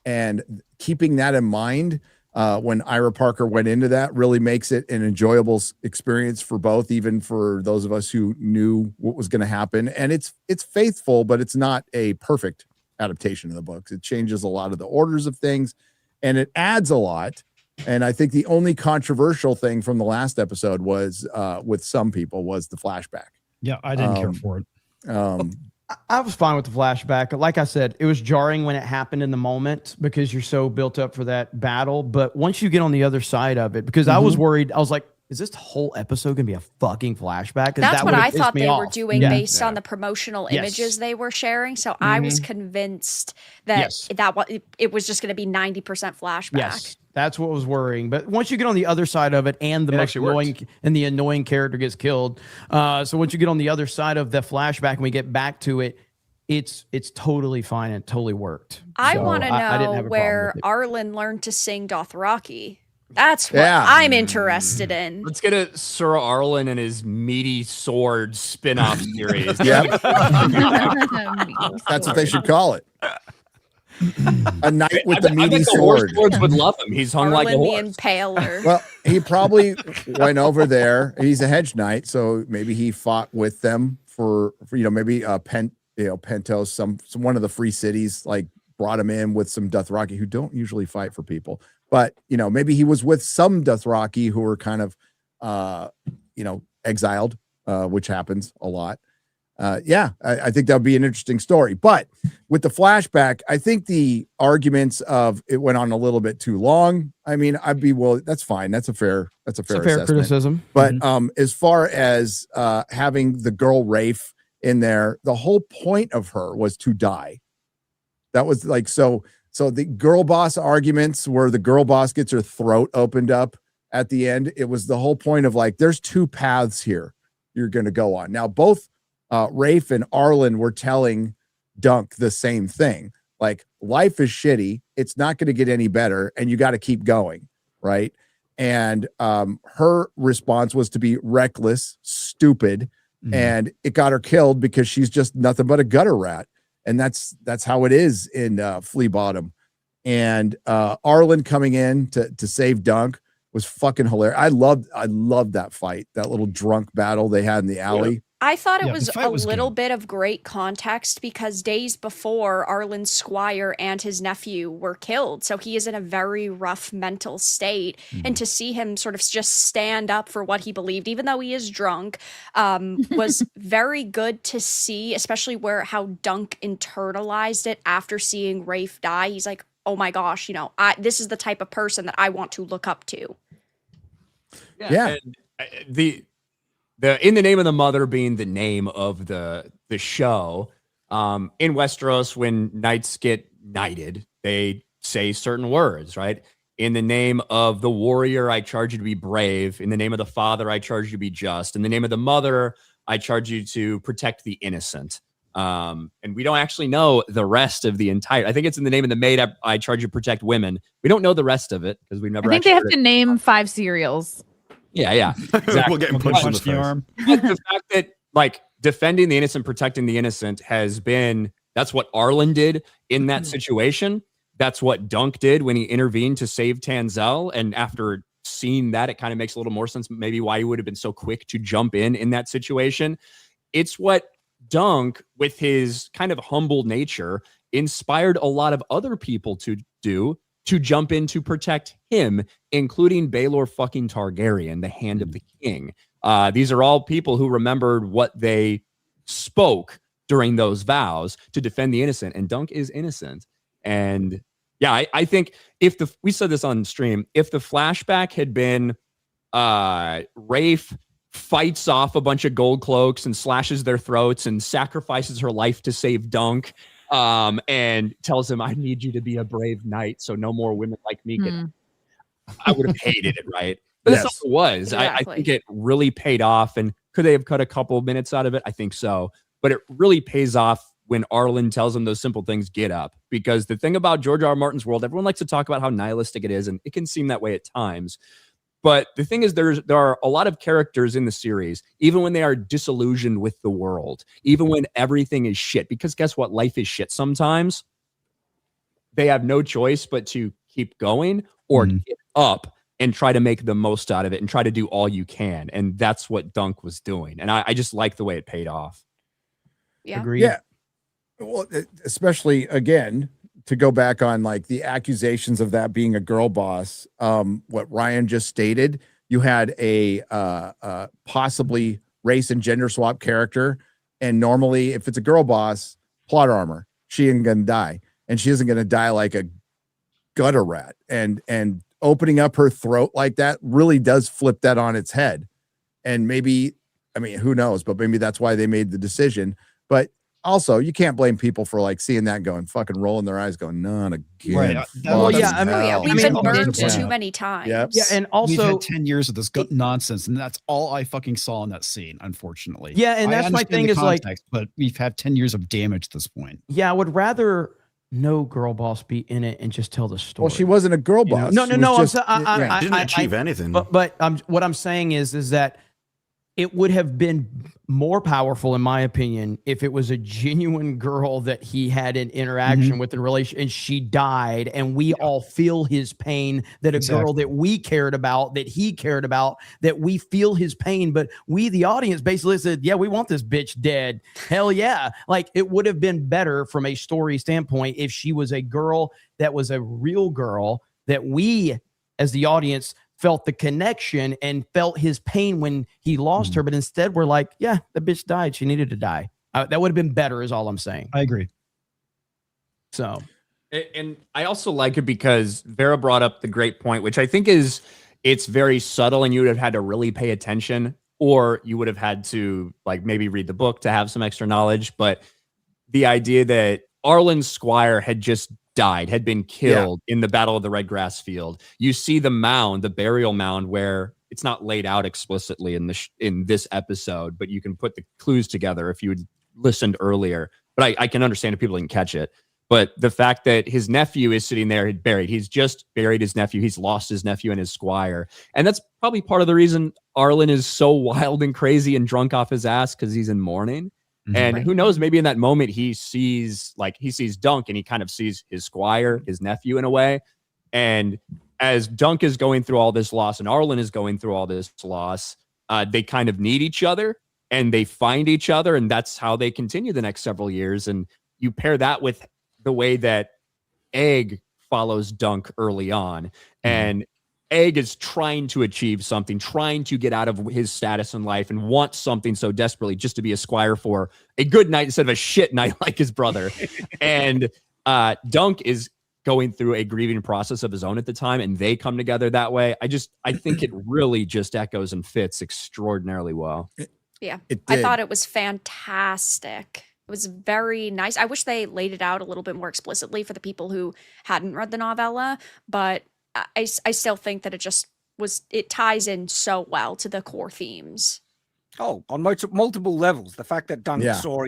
And keeping that in mind, when Ira Parker went into that, really makes it an enjoyable experience for both, even for those of us who knew what was going to happen. And it's faithful, but it's not a perfect adaptation of the books. It changes a lot of the orders of things, and it adds a lot. And I think the only controversial thing from the last episode was, with some people, was the flashback. Yeah, I didn't care for it. I was fine with the flashback. Like I said, it was jarring when it happened in the moment because you're so built up for that battle. But once you get on the other side of it, because I was worried, I was like, is this whole episode going to be a fucking flashback? That's what I thought they were off. doing based on the promotional images they were sharing. So I was convinced that it was just going to be 90% flashback. Yes, that's what was worrying. But once you get on the other side of it, and the annoying character gets killed, so once you get on the other side of the flashback and we get back to it, it's totally fine and totally worked. I want to know where Arlen learned to sing Dothraki. That's what I'm interested in. Let's get a Sir Arlen and his meaty sword spin-off series. That's what they should call it. A knight with the meaty sword. Lords would love him. He's hung Arlen like a the horse. Impaler. Well, he probably went over there. He's a hedge knight, so maybe he fought with them for maybe Pentos, some one of the free cities, like brought him in with some Dothraki who don't usually fight for people. But, maybe he was with some Dothraki who were kind of, exiled, which happens a lot. I think that would be an interesting story. But with the flashback, I think the arguments of it went on a little bit too long. I mean, that's fine. That's a fair assessment. Criticism. But as far as having the girl Rafe in there, the whole point of her was to die. That was like, so the girl boss arguments where the girl boss gets her throat opened up at the end, it was the whole point of like, there's two paths here you're going to go on. Now, both Rafe and Arlen were telling Dunk the same thing. Like, life is shitty it's not going to get any better, and you got to keep going, right? And her response was to be reckless, stupid, and it got her killed because she's just nothing but a gutter rat, and that's how it is in Flea Bottom. And Arlen coming in to save Dunk was fucking hilarious. I loved that fight, that little drunk battle they had in the alley. I thought it was a little bit of great context because days before, Arlen Squire and his nephew were killed. So he is in a very rough mental state. And to see him sort of just stand up for what he believed, even though he is drunk, was very good to see, especially how Dunk internalized it after seeing Rafe die. He's like, oh my gosh, this is the type of person that I want to look up to. Yeah. And the In the Name of the Mother being the name of the show, in Westeros, when knights get knighted, they say certain words, right? In the name of the warrior, I charge you to be brave. In the name of the father, I charge you to be just. In the name of the mother, I charge you to protect the innocent. And we don't actually know the rest of the entire. I think it's in the name of the maid, I charge you to protect women. We don't know the rest of it because we've never. I think they have to name 5 cereals. Yeah. Exactly. We'll get punched in the arm. But the fact that defending the innocent, protecting the innocent that's what Arlen did in that situation. That's what Dunk did when he intervened to save Tanzel. And after seeing that, it kind of makes a little more sense maybe why he would have been so quick to jump in that situation. It's what Dunk, with his kind of humble nature, inspired a lot of other people to do, to jump in to protect him, including Baelor fucking Targaryen, the Hand of the King. These are all people who remembered what they spoke during those vows to defend the innocent, and Dunk is innocent. And yeah, I think we said this on stream, if the flashback had been Rafe fights off a bunch of gold cloaks and slashes their throats and sacrifices her life to save Dunk, and tells him, I need you to be a brave knight so no more women like me can. I would have hated it, right? But that's all it was. Exactly. I think it really paid off. And could they have cut a couple of minutes out of it? I think so. But it really pays off when Arlen tells him those simple things, get up. Because the thing about George R. R. Martin's world, everyone likes to talk about how nihilistic it is, and it can seem that way at times. But the thing is, there are a lot of characters in the series, even when they are disillusioned with the world, even when everything is shit, because guess what? Life is shit sometimes. They have no choice but to keep going or get up and try to make the most out of it and try to do all you can. And that's what Dunk was doing. And I just like the way it paid off. Yeah. Agreed. Yeah. Well, especially again, to go back on the accusations of that being a girl boss, what Ryan just stated, you had a possibly race and gender swap character. And normally if it's a girl boss, plot armor, she ain't gonna die. And she isn't gonna die like a gutter rat. And opening up her throat like that really does flip that on its head. And maybe, who knows, but maybe that's why they made the decision. But also, you can't blame people for seeing that going fucking rolling their eyes, going not again. Right. Well, yeah, we've been burned too many times. Yep. Yeah, and also we've had 10 years of this nonsense, and that's all I fucking saw in that scene, unfortunately. Yeah, and that's my thing is context, but we've had 10 years of damage at this point. Yeah, I would rather no girl boss be in it and just tell the story. Well, she wasn't a girl boss. No. She didn't achieve anything. But what I'm saying is that it would have been more powerful, in my opinion, if it was a genuine girl that he had an interaction with in relation, and she died, and we all feel his pain. That a girl that we cared about, that he cared about, that we feel his pain, but we, the audience, basically said, "Yeah, we want this bitch dead." Hell yeah! It would have been better from a story standpoint if she was a girl that was a real girl that we, as the audience, felt the connection and felt his pain when he lost her. But instead we're like, yeah, the bitch died. She needed to die. That would have been better is all I'm saying. I agree. So. And I also like it because Vera brought up the great point, which I think it's very subtle and you would have had to really pay attention, or you would have had to maybe read the book to have some extra knowledge. But the idea that Arlen Squire had just died, had been killed in the Battle of the Red Grass Field. You see the mound, the burial mound, where it's not laid out explicitly in this episode, but you can put the clues together if you had listened earlier. But I can understand if people didn't catch it. But the fact that his nephew is sitting there buried, he's just buried his nephew. He's lost his nephew and his squire. And that's probably part of the reason Arlen is so wild and crazy and drunk off his ass, because he's in mourning. And who knows, maybe in that moment he sees Dunk and he kind of sees his squire, his nephew in a way. And as Dunk is going through all this loss and Arlen is going through all this loss, they kind of need each other and they find each other. And that's how they continue the next several years. And you pair that with the way that Egg follows Dunk early on. And Egg is trying to achieve something, trying to get out of his status in life and wants something so desperately just to be a squire for a good night instead of a shit night like his brother. And Dunk is going through a grieving process of his own at the time, and they come together that way. I think it really just echoes and fits extraordinarily well. Yeah, I thought it was fantastic. It was very nice. I wish they laid it out a little bit more explicitly for the people who hadn't read the novella, but I still think that it ties in so well to the core themes. Oh, on multiple levels. The fact that Dunk saw,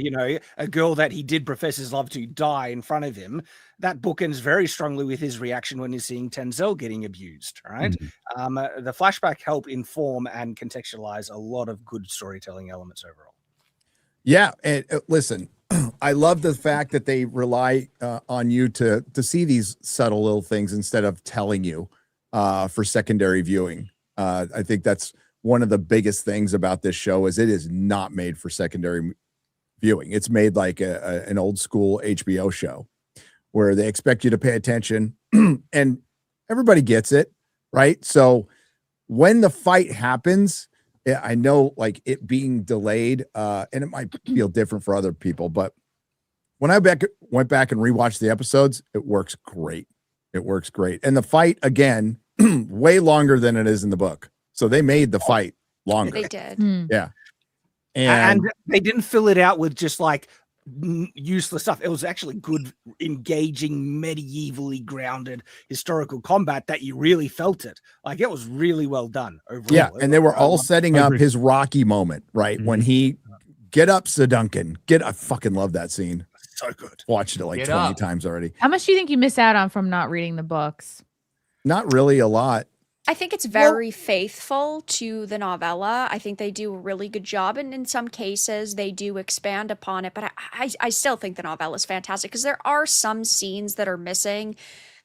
a girl that he did profess his love to die in front of him, that bookends very strongly with his reaction when he's seeing Tenzel getting abused, right? The flashback help inform and contextualize a lot of good storytelling elements overall. Yeah, and listen, I love the fact that they rely on you to see these subtle little things instead of telling you for secondary viewing. I think that's one of the biggest things about this show is it is not made for secondary viewing. It's made like an old school HBO show where they expect you to pay attention and everybody gets it, right? So when the fight happens, I know like it being delayed and it might feel different for other people, but when I went back and rewatched the episodes, it works great. It works great. And the fight, again, way longer than it is in the book. So they made the fight longer. They did. Yeah. And they didn't fill it out with just like useless stuff. It was actually good, engaging, medievally grounded historical combat that you really felt it. Like it was really well done overall. Yeah. And they were all setting up his Rocky moment, right? When he get up, Sir Duncan. I fucking love that scene. So good. Watched it like 20 times already. How much do you think you miss out on from not reading the books? Not really a lot. I think it's very faithful to the novella. I think they do a really good job. And in some cases, they do expand upon it. But I still think the novella is fantastic because there are some scenes that are missing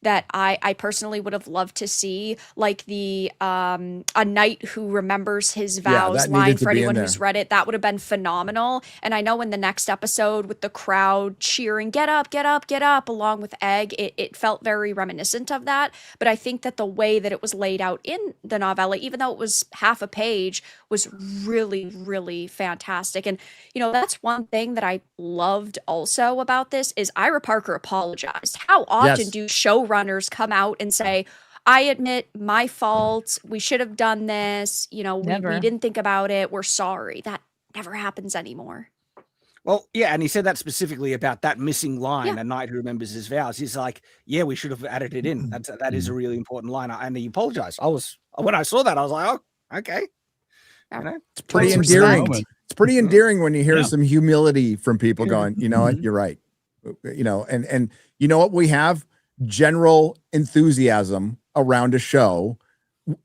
that I personally would have loved to see, like the a knight who remembers his vows line for anyone who's read it. That would have been phenomenal. And I know in the next episode with the crowd cheering, get up, get up, get up, along with Egg, it felt very reminiscent of that. But I think that the way that it was laid out in the novella, even though it was half a page, was really, really fantastic. And, that's one thing that I loved also about this is Ira Parker apologized. How often do showrunners come out and say, I admit my fault. We should have done this. We didn't think about it. We're sorry. That never happens anymore. Well, yeah, and he said that specifically about that missing line, a knight who remembers his vows. He's like, yeah, we should have added it in. That is a really important line. And he apologized. When I saw that, I was like, oh, okay. It's pretty endearing. It's pretty endearing when you hear some humility from people going, you know what, you're right. And you know what, we have general enthusiasm around a show,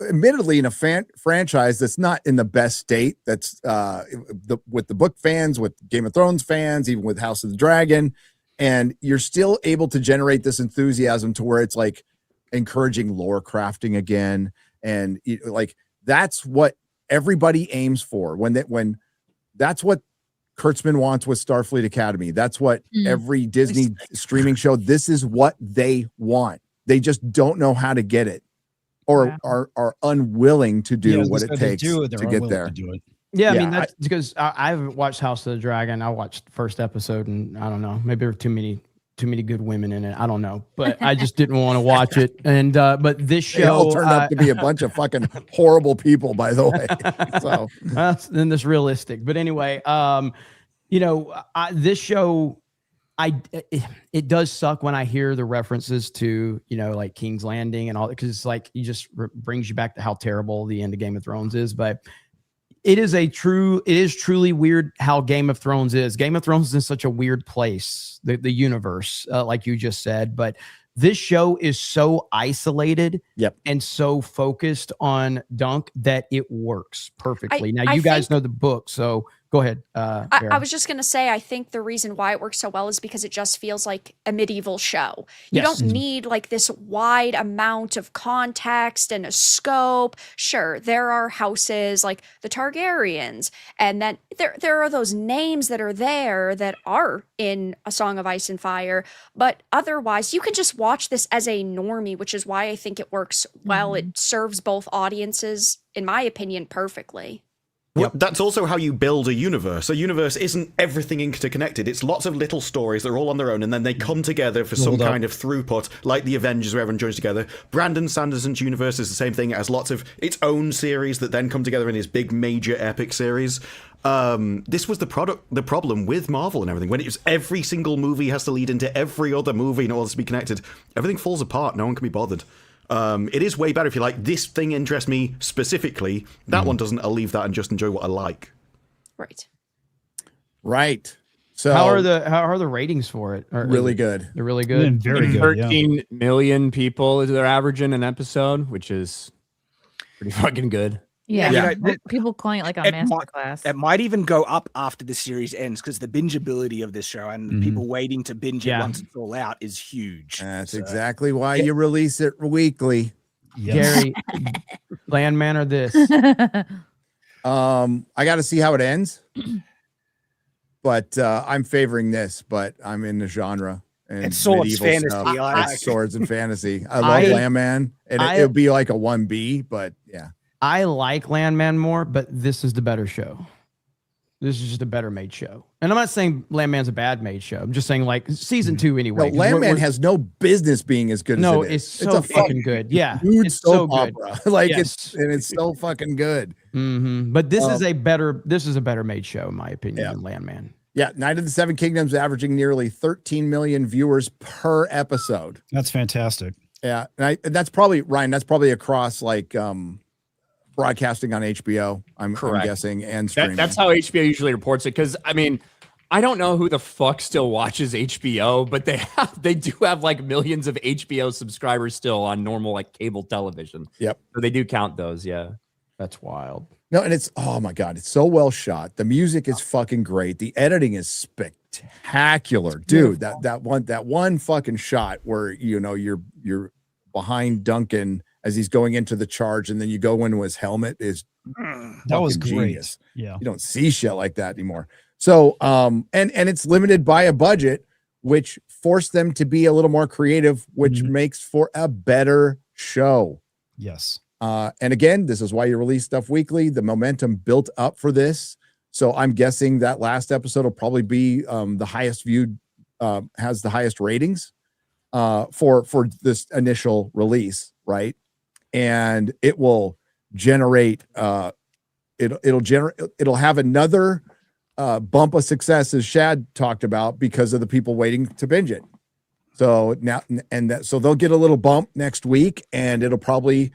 admittedly in a franchise that's not in the best state. That's with the book fans, with Game of Thrones fans, even with House of the Dragon, and you're still able to generate this enthusiasm to where it's like encouraging lore crafting again, and like that's what everybody aims for when that's what Kurtzman wants with Starfleet Academy. That's what every Disney streaming show, this is what they want. They just don't know how to get it or are unwilling to do what it takes to get there. Yeah, I mean, that's because I haven't watched House of the Dragon. I watched the first episode and I don't know, maybe there were too many good women in it. I don't know, but I just didn't want to watch it. And but this show they all turned out to be a bunch of fucking horrible people, by the way. So then this realistic. But anyway, this show, it does suck when I hear the references to like King's Landing and all, because it's like you just brings you back to how terrible the end of Game of Thrones is. But it is truly weird how Game of Thrones is. Game of Thrones is in such a weird place, the universe, like you just said, but this show is so isolated and so focused on Dunk that it works perfectly. Now, you guys know the book, so go ahead. I was just going to say, I think the reason why it works so well is because it just feels like a medieval show. You don't need like this wide amount of context and a scope. Sure, there are houses like the Targaryens, and then there are those names that are there that are in A Song of Ice and Fire, but otherwise you can just watch this as a normie, which is why I think it works well. It serves both audiences, in my opinion, perfectly. Well, that's also how you build a universe. A universe isn't everything interconnected. It's lots of little stories that are all on their own, and then they come together for some kind of throughput, like the Avengers, where everyone joins together. Brandon Sanderson's universe is the same thing. It has lots of its own series that then come together in his big, major, epic series. This was the problem with Marvel and everything. When it was every single movie has to lead into every other movie in order to be connected, everything falls apart. No one can be bothered. It is way better if you're like, this thing interests me specifically. That one doesn't. I'll leave that and just enjoy what I like. Right. So how are the ratings for it? Really good. They're really good. Very good. 13 million people they're averaging an episode, which is pretty fucking good. Yeah, people calling it like a masterclass. It might even go up after the series ends because the bingeability of this show and people waiting to binge it once it's all out is huge. That's exactly why you release it weekly. Gary, Landman or this? I got to see how it ends, but I'm favoring this. But I'm in the genre. And it's swords fantasy. It's swords and fantasy. I love Landman, and it would be like a 1B, but yeah. I like Landman more, but this is the better show. This is just a better made show. And I'm not saying Landman's a bad made show. I'm just saying like season 2 anyway. No, Landman has no business being as good as it is. It's so it's fucking good. Yeah. It's so good. Like yes. it's so fucking good. But this is a better made show, in my opinion, than Landman. Yeah. Night of the Seven Kingdoms averaging nearly 13 million viewers per episode. That's fantastic. Yeah. And that's probably, Ryan, that's probably across like broadcasting on HBO, I'm guessing, and streaming. That's how HBO usually reports it. Because I mean, I don't know who the fuck still watches HBO, but they do have like millions of HBO subscribers still on normal like cable television. Yep. So they do count those. Yeah. That's wild. No, and it's, oh my God, it's so well shot. The music is fucking great. The editing is spectacular, dude. That one fucking shot where you're behind Duncan as he's going into the charge, and then you go into his helmet is that was great. Genius. Yeah, you don't see shit like that anymore. So, and it's limited by a budget, which forced them to be a little more creative, which makes for a better show. Yes. And again, this is why you release stuff weekly. The momentum built up for this. So I'm guessing that last episode will probably be the highest viewed, has the highest ratings for this initial release, right? And it will generate it'll have another bump of success, as Shad talked about, because of the people waiting to binge it. So now so they'll get a little bump next week, and it'll probably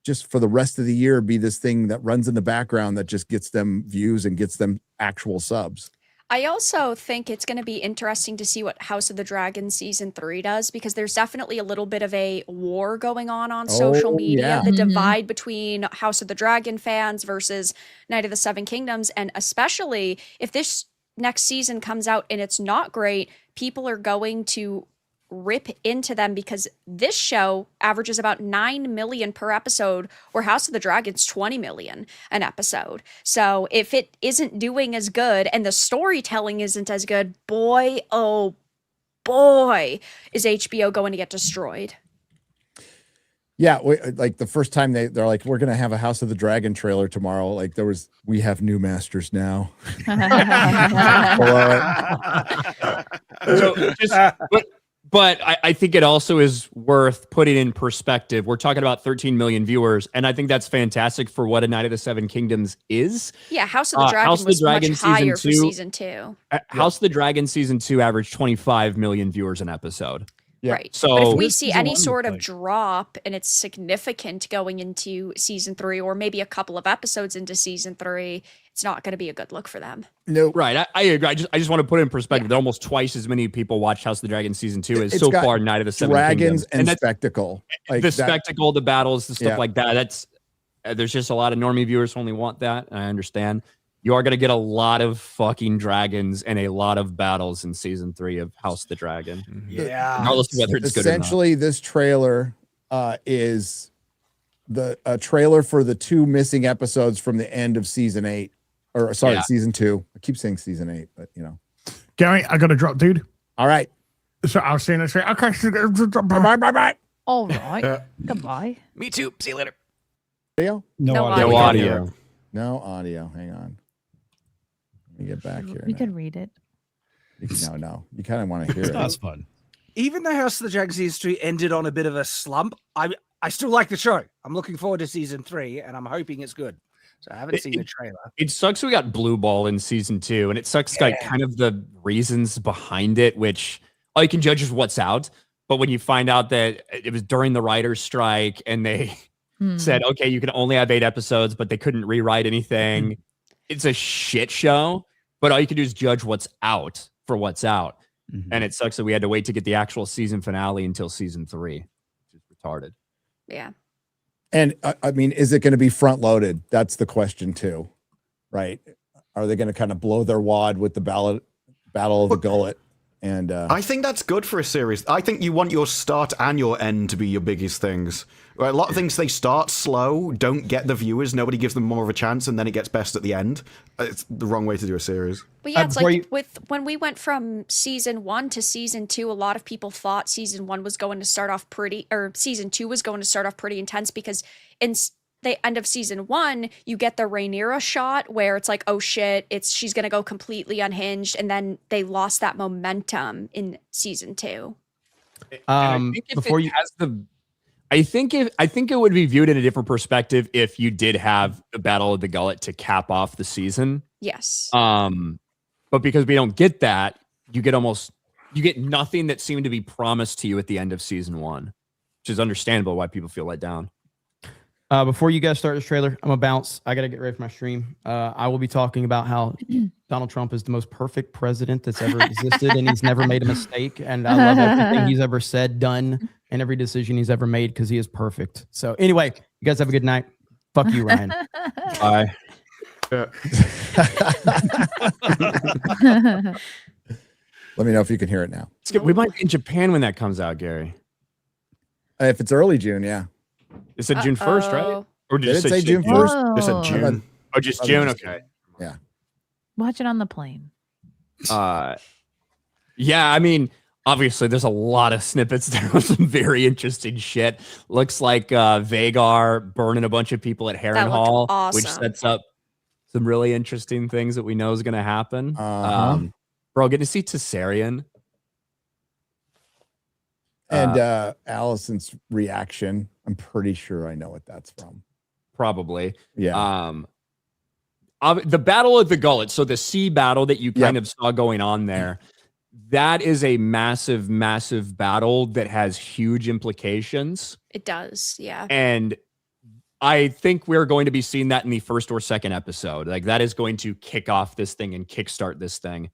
just for the rest of the year be this thing that runs in the background that just gets them views and gets them actual subs. I also think it's going to be interesting to see what House of the Dragon season 3 does, because there's definitely a little bit of a war going on social media, the divide between House of the Dragon fans versus Night of the Seven Kingdoms. And especially if this next season comes out and it's not great, people are going to rip into them, because this show averages about 9 million per episode, where House of the Dragon's 20 million an episode. So if it isn't doing as good and the storytelling isn't as good, boy, oh boy, is HBO going to get destroyed. Yeah, like the first time they're like, we're gonna have a House of the Dragon trailer tomorrow. Like we have new masters now. But I think it also is worth putting in perspective. We're talking about 13 million viewers, and I think that's fantastic for what A Night of the Seven Kingdoms is. Yeah, House of the Dragon was much higher for season 2. House of the Dragon season 2 averaged 25 million viewers an episode. Right. So but if we see any sort of drop and it's significant going into season 3, or maybe a couple of episodes into season 3, it's not going to be a good look for them. No, right. I agree. I just want to put it in perspective. There are almost twice as many people watched House of the Dragon season 2 as so far Night of the Seven Dragons Kingdoms. and spectacle. Like the spectacle, the battles, the stuff like that. That's there's just a lot of normie viewers who only want that, and I understand. You are going to get a lot of fucking dragons and a lot of battles in season 3 of House of the Dragon. Yeah. Regardless of whether it's good or not. Essentially, this trailer is a trailer for the 2 missing episodes from the end of season 8. Or sorry, season 2. I keep saying season 8, but you know. Gary, I got to drop, dude. All right. So I was saying, okay, bye. All right. Goodbye. Me too. See you later. Audio? No audio. No audio. Hang on. Let me get back here. We can read it. No. You kind of want to hear it. That's fun. Even though House of the Dragon season 3 ended on a bit of a slump, I still like the show. I'm looking forward to season 3, and I'm hoping it's good. So I haven't seen the trailer. It sucks we got Blue Ball in season 2, and it sucks like kind of the reasons behind it, which all you can judge is what's out. But when you find out that it was during the writer's strike and they said, okay, you can only have 8 episodes, but they couldn't rewrite anything. It's a shit show, but all you can do is judge what's out for what's out. And it sucks that we had to wait to get the actual season finale until season 3, which is retarded. Yeah. And I mean, is it going to be front loaded? That's the question too, right? Are they going to kind of blow their wad with the Battle of the Gullet? And I think that's good for a series. I think you want your start and your end to be your biggest things. Right? A lot of things, they start slow, don't get the viewers, nobody gives them more of a chance, and then it gets best at the end. It's the wrong way to do a series. But yeah, it's like when we went from season 1 to season 2, a lot of people thought season 1 was going to start off pretty, or season 2 was going to start off pretty intense, because in the end of season 1, you get the Rhaenyra shot where it's like, oh shit, she's going to go completely unhinged, and then they lost that momentum in season 2. I think it would be viewed in a different perspective if you did have the Battle of the Gullet to cap off the season. Yes. But because we don't get that, you get nothing that seemed to be promised to you at the end of season 1, which is understandable why people feel let down. Before you guys start this trailer, I'm gonna bounce. I gotta get ready for my stream. I will be talking about how Donald Trump is the most perfect president that's ever existed, and he's never made a mistake. And I love everything he's ever said, done, and every decision he's ever made because he is perfect. So anyway, you guys have a good night. Fuck you, Ryan. Bye. Let me know if you can hear it now. We might be in Japan when that comes out, Gary. If it's early June, yeah. It said June 1st, right? Or did it say June 1st? It said June. Oh, just June. Okay. Yeah. Watch it on the plane. Yeah, I mean, obviously there's a lot of snippets there with some very interesting shit. Looks like Vagar burning a bunch of people at Harrenhal, which sets up some really interesting things that we know is going to happen. Bro, getting to see Tessarian. And Allison's reaction. I'm pretty sure I know what that's from. Probably. Yeah. The Battle of the Gullet, so the sea battle that you kind of saw going on there, that is a massive, massive battle that has huge implications. It does, yeah. And I think we're going to be seeing that in the first or second episode. Like, that is going to kick off this thing and kickstart this thing.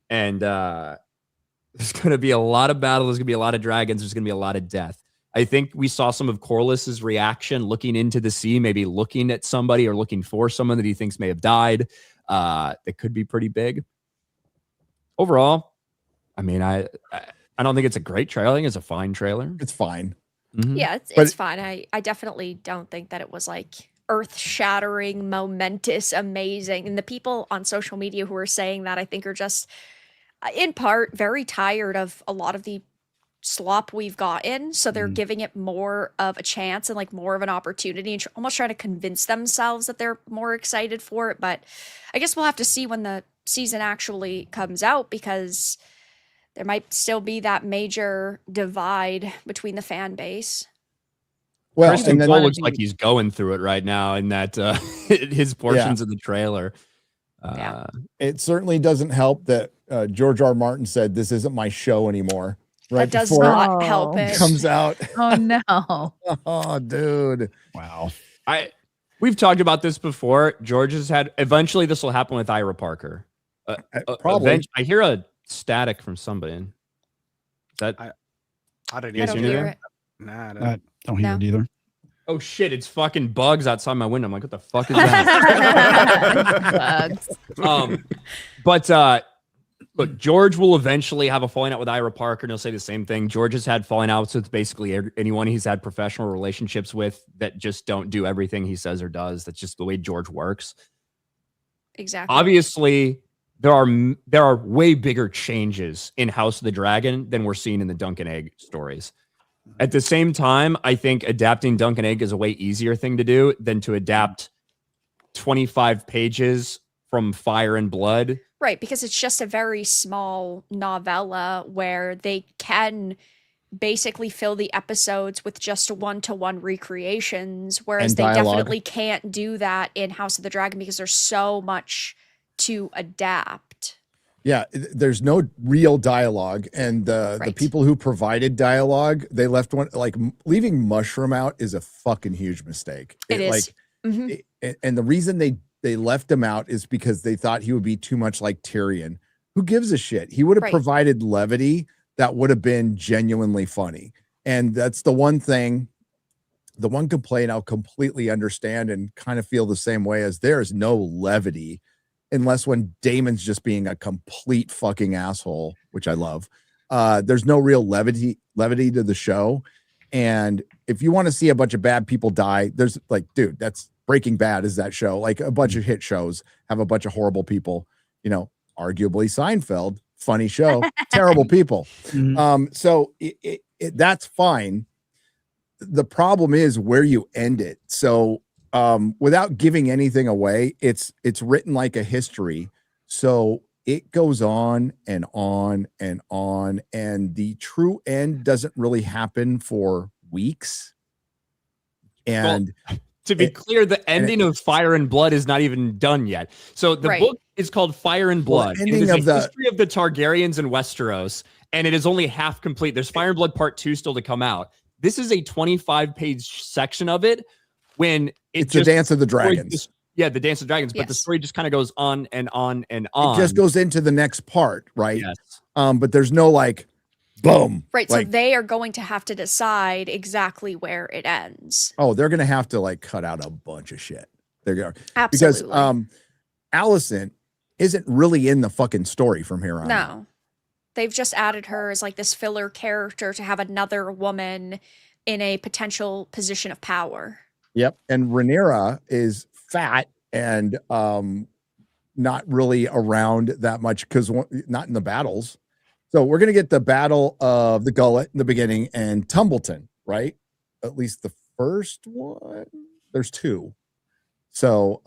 And there's going to be a lot of battle. There's going to be a lot of dragons. There's going to be a lot of death. I think we saw some of Corliss's reaction looking into the sea, maybe looking at somebody or looking for someone that he thinks may have died. That could be pretty big. Overall, I mean, I don't think it's a great trailer. I think it's a fine trailer. It's fine. Mm-hmm. Yeah, it's fine. I definitely don't think that it was like earth-shattering, momentous, amazing. And the people on social media who are saying that, I think, are just, in part, very tired of a lot of the slop we've gotten, so they're giving it more of a chance and like more of an opportunity and almost trying to convince themselves that they're more excited for it. But I guess we'll have to see when the season actually comes out, because there might still be that major divide between the fan base. Well, Kristen Cole looks like he's going through it right now in that his portions of the trailer. It certainly doesn't help that George R. Martin said, "This isn't my show anymore." right that does before not help it. comes out. Oh no. Oh, dude. Wow. We've talked about this before. George has had. Eventually, this will happen with Ira Parker. Probably. I hear a static from somebody. Is that I don't you guys don't hear hear that? it. Nah, I I don't hear it either. Oh shit! It's fucking bugs outside my window. I'm like, what the fuck is that? Bugs. But look, George will eventually have a falling out with Ira Parker, and he'll say the same thing. George has had falling outs with basically anyone he's had professional relationships with that just don't do everything he says or does. That's just the way George works. Exactly. Obviously, there are way bigger changes in House of the Dragon than we're seeing in the Dunk and Egg stories. At the same time, I think adapting Dunk and Egg is a way easier thing to do than to adapt 25 pages from Fire and Blood. Right, because it's just a very small novella where they can basically fill the episodes with just one-to-one recreations, whereas And they dialogue. definitely can't do that in House of the Dragon because there's so much to adapt. Yeah, there's no real dialogue, and the people who provided dialogue, they left one like leaving Mushroom out is a fucking huge mistake. It is. Like, and the reason they left him out is because they thought he would be too much like Tyrion. Who gives a shit? He would have Right. provided levity that would have been genuinely funny, and that's the one thing. The one complaint I'll completely understand and kind of feel the same way as there is no levity. Unless when Damon's just being a complete fucking asshole, which I love. There's no real levity to the show. And if you want to see a bunch of bad people die, there's like, dude, that's Breaking Bad is that show. Like a bunch of hit shows have a bunch of horrible people, you know, arguably Seinfeld, funny show, terrible people. So that's fine. The problem is where you end it. So without giving anything away, it's written like a history, so it goes on and on and on, and the true end doesn't really happen for weeks. And to be clear, the ending of Fire and Blood is not even done yet. So the book is called Fire and Blood. Well, It is a history of the Targaryens in Westeros, and it is only half complete. There's Fire and Blood Part 2 still to come out. This is a 25-page section of it. When it's the Dance of the Dragons. The Dance of Dragons, but the story just kind of goes on and on and on. It just goes into the next part, right? Yes. But there's no like, boom. Right, like, so they are going to have to decide exactly where it ends. oh, they're gonna have to like cut out a bunch of shit. They're going Absolutely. because Alicent isn't really in the fucking story from here on. No. They've just added her as like this filler character to have another woman in a potential position of power. Yep. And Rhaenyra is fat and not really around that much because not in the battles. So we're going to get the Battle of the Gullet in the beginning and Tumbleton, right? At least the first one. There's two. So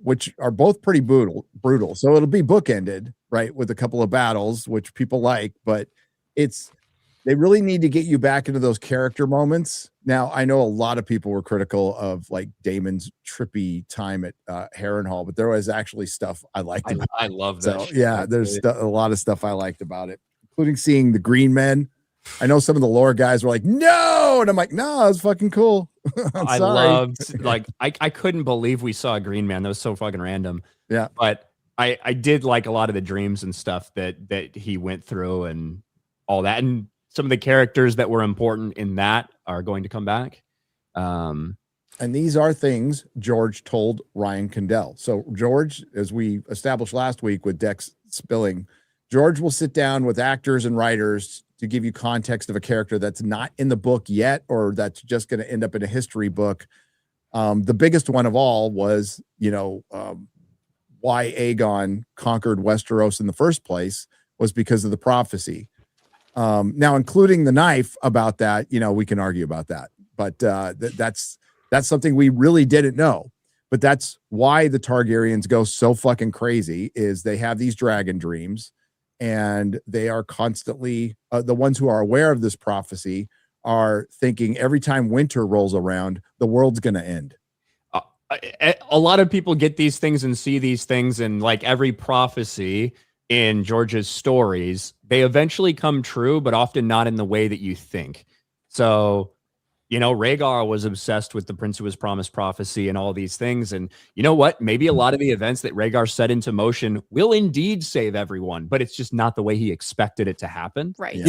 which are both pretty brutal. So it'll be bookended, right? With a couple of battles, which people like, but they really need to get you back into those character moments. Now, I know a lot of people were critical of like Damon's trippy time at Harrenhal, but there was actually stuff I liked. I love that. So yeah, there's a lot of stuff I liked about it, including seeing the Green Men. I know some of the lore guys were like, no, and I'm like, no, it's fucking cool. I loved, like, I couldn't believe we saw a Green Man. That was so fucking random. Yeah, but I did like a lot of the dreams and stuff that he went through and all that, and some of the characters that were important in that are going to come back. And these are things George told Ryan Condell. So George, as we established last week with Dex spilling, George will sit down with actors and writers to give you context of a character that's not in the book yet, or that's just going to end up in a history book. The biggest one of all was, why Aegon conquered Westeros in the first place was because of the prophecy. Now, including the knife about that, we can argue about that, but that's something we really didn't know. But that's why the Targaryens go so fucking crazy, is they have these dragon dreams, and they are constantly the ones who are aware of this prophecy are thinking every time winter rolls around, the world's going to end. A lot of people get these things and see these things, and like every prophecy in George's stories, they eventually come true, but often not in the way that you think. So, Rhaegar was obsessed with the Prince Who Was Promised prophecy and all these things. And you know what? Maybe a lot of the events that Rhaegar set into motion will indeed save everyone, but it's just not the way he expected it to happen. Right.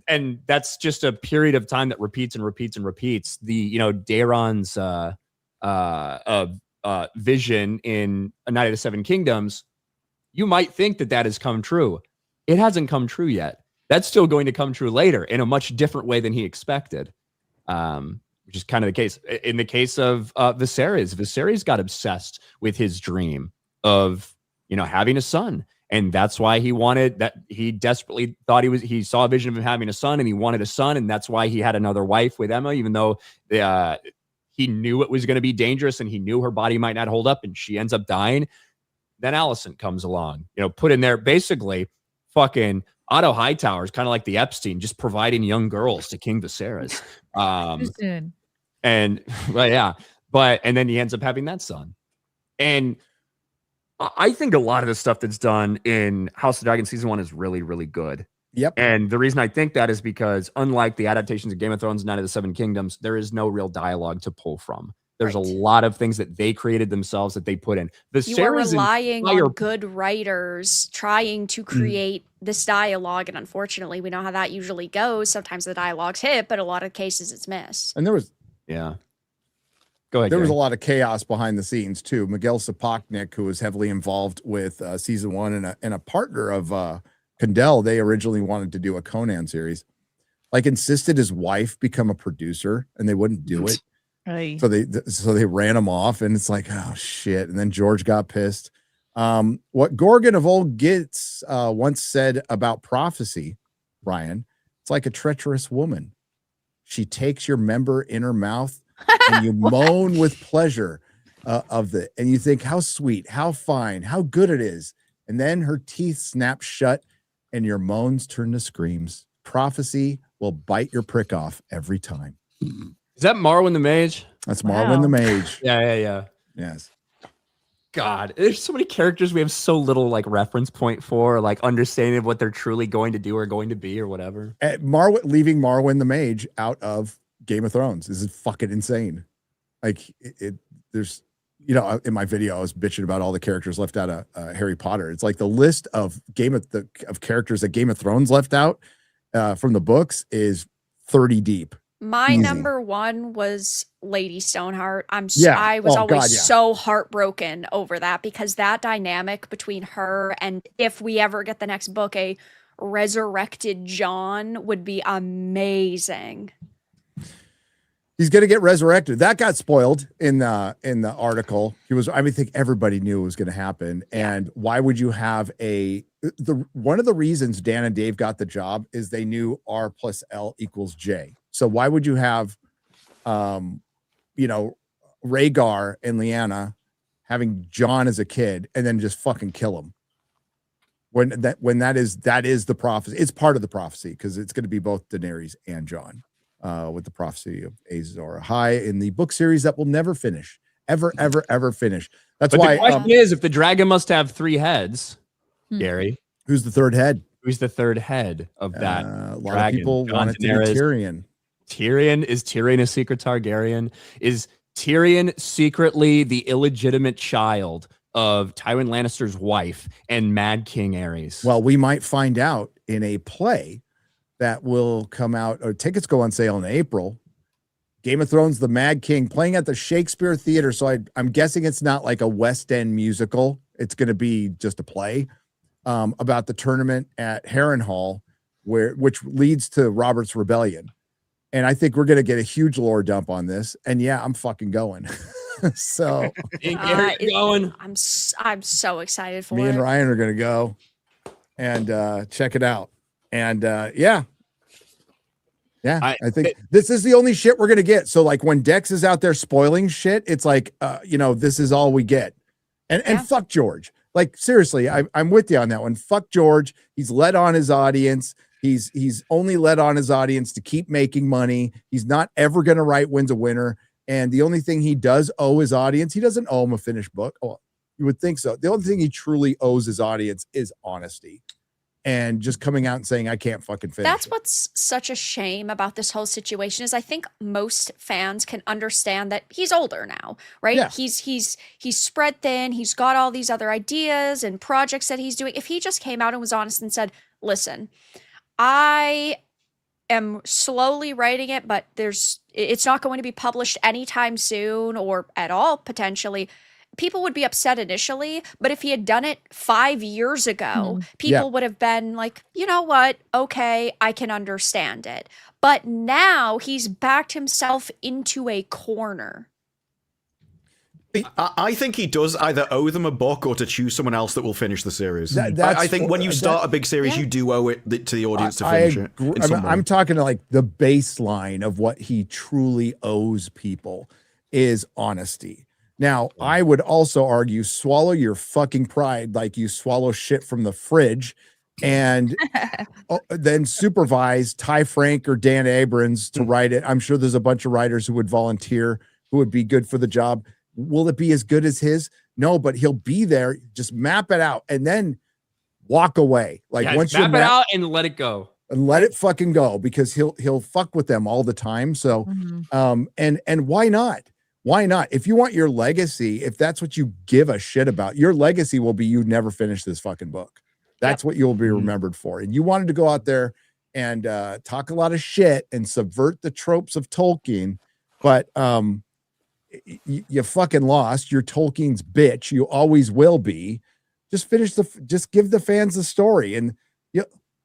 And that's just a period of time that repeats and repeats and repeats. The, Daeron's vision in A Night of the Seven Kingdoms, you might think that has come true. It hasn't come true yet. That's still going to come true later in a much different way than he expected. Which is kind of the case. In the case of Viserys got obsessed with his dream of, having a son. And that's why he desperately thought he saw a vision of him having a son and he wanted a son. And that's why he had another wife with Emma, even though he knew it was going to be dangerous and he knew her body might not hold up and she ends up dying. Then Alicent comes along, put in there basically fucking Otto Hightower is kind of like the Epstein, just providing young girls to King Viserys. And then he ends up having that son. And I think a lot of the stuff that's done in House of Dragon season 1 is really, really good. Yep. And the reason I think that is because unlike the adaptations of Game of Thrones, Night of the Seven Kingdoms, there is no real dialogue to pull from. There's a lot of things that they created themselves that they put in. You are relying on good writers trying to create this dialogue, and unfortunately, we know how that usually goes. Sometimes the dialogue's hit, but a lot of cases it's missed. And there was Go ahead. There was a lot of chaos behind the scenes too. Miguel Sapochnik, who was heavily involved with season 1 and a partner of Condell, they originally wanted to do a Conan series, insisted his wife become a producer, and they wouldn't do it. Right. So they ran him off, and it's like, oh shit. And then George got pissed. What Gorgon of Old Gits once said about prophecy, Ryan, it's like a treacherous woman. She takes your member in her mouth and you moan with pleasure and you think how sweet, how fine, how good it is. And then her teeth snap shut and your moans turn to screams. Prophecy will bite your prick off every time. Is that Marwyn the Mage? That's Marwyn the Mage. Yeah. Yes. God, there's so many characters we have so little reference point for, understanding of what they're truly going to do or going to be or whatever. Leaving Marwyn the Mage out of Game of Thrones is fucking insane. There's, in my video, I was bitching about all the characters left out of Harry Potter. It's like the list of characters that Game of Thrones left out from the books is 30 deep. My number 1 was Lady Stoneheart. I was always so heartbroken over that, because that dynamic between her and, if we ever get the next book, a resurrected Jon would be amazing. He's going to get resurrected. That got spoiled in the article. I think everybody knew it was going to happen. And why would you have one of the reasons Dan and Dave got the job is they knew R plus L equals J. So why would you have, Rhaegar and Lyanna having Jon as a kid and then just fucking kill him? When that is the prophecy. It's part of the prophecy, because it's going to be both Daenerys and Jon. With the prophecy of Azor Ahai in the book series that will never finish, ever finish. That's why the question is, if the dragon must have 3 heads, Gary, who's the third head? Who's the third head of that? A lot of people want it to be Tyrion. Is Tyrion a secret Targaryen? Is Tyrion secretly the illegitimate child of Tywin Lannister's wife and Mad King Aerys? Well, we might find out in a play that will come out, or tickets go on sale in April. Game of Thrones, The Mad King, playing at the Shakespeare Theater. So I'm guessing it's not like a West End musical. It's going to be just a play about the tournament at Harrenhal, which leads to Robert's Rebellion. And I think we're going to get a huge lore dump on this. And yeah, I'm fucking going. So going. I'm so excited for it. Me and Ryan are going to go and check it out. And I think this is the only shit we're going to get. So when Dex is out there spoiling shit, it's this is all we get. And fuck George. Seriously, I'm with you on that one. Fuck George. He's led on his audience. He's only led on his audience to keep making money. He's not ever going to write Wins a Winner. And the only thing he does owe his audience, he doesn't owe him a finished book. Oh, You would think so. The only thing he truly owes his audience is honesty. And just coming out and saying, I can't fucking finish. That's what's such a shame about this whole situation is I think most fans can understand that he's older now, right? Yeah. He's spread thin. He's got all these other ideas and projects that he's doing. If he just came out and was honest and said, listen, I am slowly writing it, but it's not going to be published anytime soon or at all, potentially. People would be upset initially, but if he had done it 5 years ago, people would have been like, you know what? Okay, I can understand it. But now he's backed himself into a corner. I think he does either owe them a book or to choose someone else that will finish the series. That's I think when you start a big series, you do owe it to the audience to finish it. I'm talking to like the baseline of what he truly owes people is honesty. Now, I would also argue swallow your fucking pride like you swallow shit from the fridge and then supervise Ty Frank or Dan Abrams to write it. I'm sure there's a bunch of writers who would volunteer who would be good for the job. Will it be as good as his? No, but he'll be there. Just map it out and then walk away. Like once you map it out and let it go. And let it fucking go because he'll fuck with them all the time. So and why not? Why not? If you want your legacy, if that's what you give a shit about, your legacy will be you never finish this fucking book. That's what you'll be remembered for. And you wanted to go out there and talk a lot of shit and subvert the tropes of Tolkien, but you fucking lost. You're Tolkien's bitch. You always will be. Just give the fans the story. And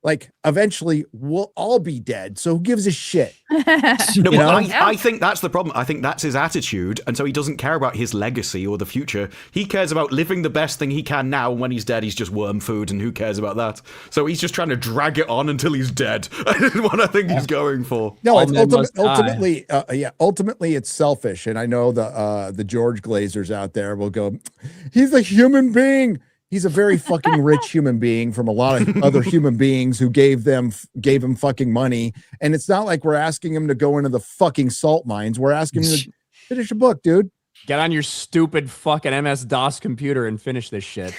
like eventually we'll all be dead. So who gives a shit? No, but I think that's the problem. I think that's his attitude. And so he doesn't care about his legacy or the future. He cares about living the best thing he can now. When he's dead, he's just worm food. And who cares about that? So he's just trying to drag it on until he's dead. That's what I think he's going for. No, it's ultimately it's selfish. And I know the George Glazers out there will go, he's a human being. He's a very fucking rich human being from a lot of other human beings who gave him fucking money. And it's not like we're asking him to go into the fucking salt mines. We're asking him to finish a book, dude. Get on your stupid fucking MS-DOS computer and finish this shit.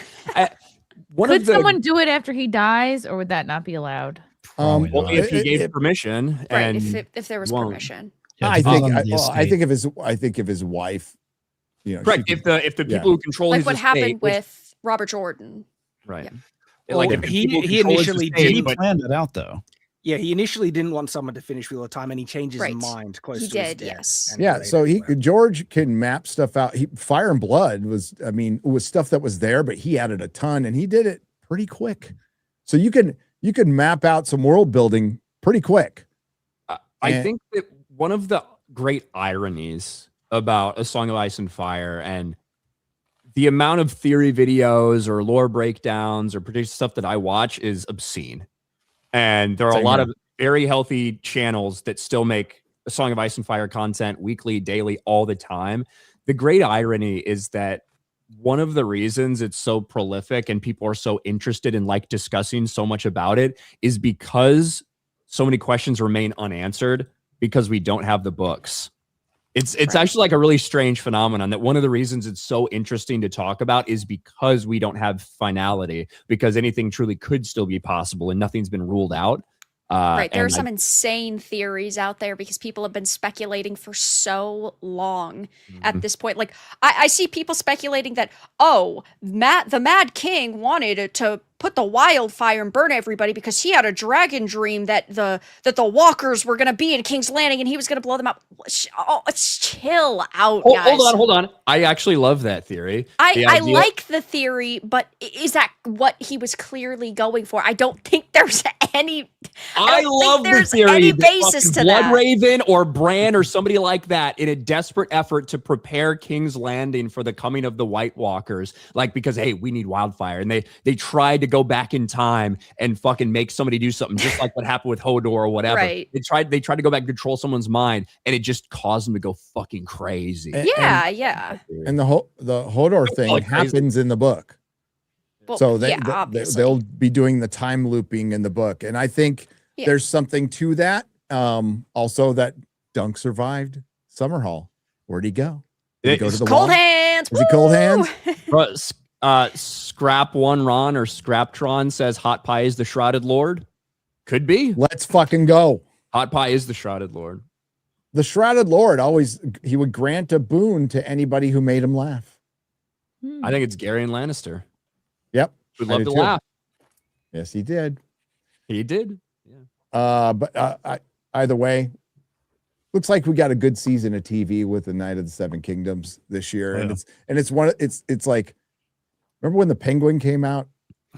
Could someone do it after he dies, or would that not be allowed? Well, if he gave permission, right? and If there was permission, I think of his wife. You know, correct. If the people who control like his what estate, happened with Robert Jordan, right? Yeah. Like Well, he initially did planned it out though. Yeah, he initially didn't want someone to finish Wheel of Time, and he changed his mind close to his death. Yes. Yeah, so George can map stuff out. Fire and Blood was stuff that was there, but he added a ton, and he did it pretty quick. So you can map out some world building pretty quick. I think that one of the great ironies about A Song of Ice and Fire and the amount of theory videos or lore breakdowns or predictive stuff that I watch is obscene. And there are a lot of very healthy channels that still make A Song of Ice and Fire content weekly, daily, all the time. The great irony is that one of the reasons it's so prolific and people are so interested in like discussing so much about it is because so many questions remain unanswered because we don't have the books. It's actually like a really strange phenomenon that one of the reasons it's so interesting to talk about is because we don't have finality, because anything truly could still be possible and nothing's been ruled out. Right. There are some insane theories out there because people have been speculating for so long at this point. Like I see people speculating that, the Mad King wanted to put the wildfire and burn everybody because he had a dragon dream that the walkers were going to be in King's Landing and he was going to blow them up. Chill out, guys. Hold on. I actually love that theory. I like the theory, but is that what he was clearly going for? I don't think there's any. I love the theory. Any basis to that. Bloodraven or Bran or somebody like that in a desperate effort to prepare King's Landing for the coming of the White Walkers, like because hey, we need wildfire, and they tried to go back in time and fucking make somebody do something, just like what happened with Hodor or whatever. Right. They tried to go back and control someone's mind, and it just caused them to go fucking crazy. Yeah. And the Hodor thing happens in the book. Well, So obviously. they'll be doing the time looping in the book. And I think there's something to that. Also that Dunk survived Summerhall. Where'd he go? Did he go to the Cold wall? Hands. Is he Cold Hands? Bro, Scrap One Ron or Scraptron says Hot Pie is the Shrouded Lord. Could be. Let's fucking go. Hot Pie is the Shrouded Lord. The Shrouded Lord he would grant a boon to anybody who made him laugh. I think it's Gary and Lannister. Yep. Would love to laugh. Yes, he did. He did. But either way, looks like we got a good season of TV with the Night of the Seven Kingdoms this year. Yeah. And it's like, remember when the Penguin came out?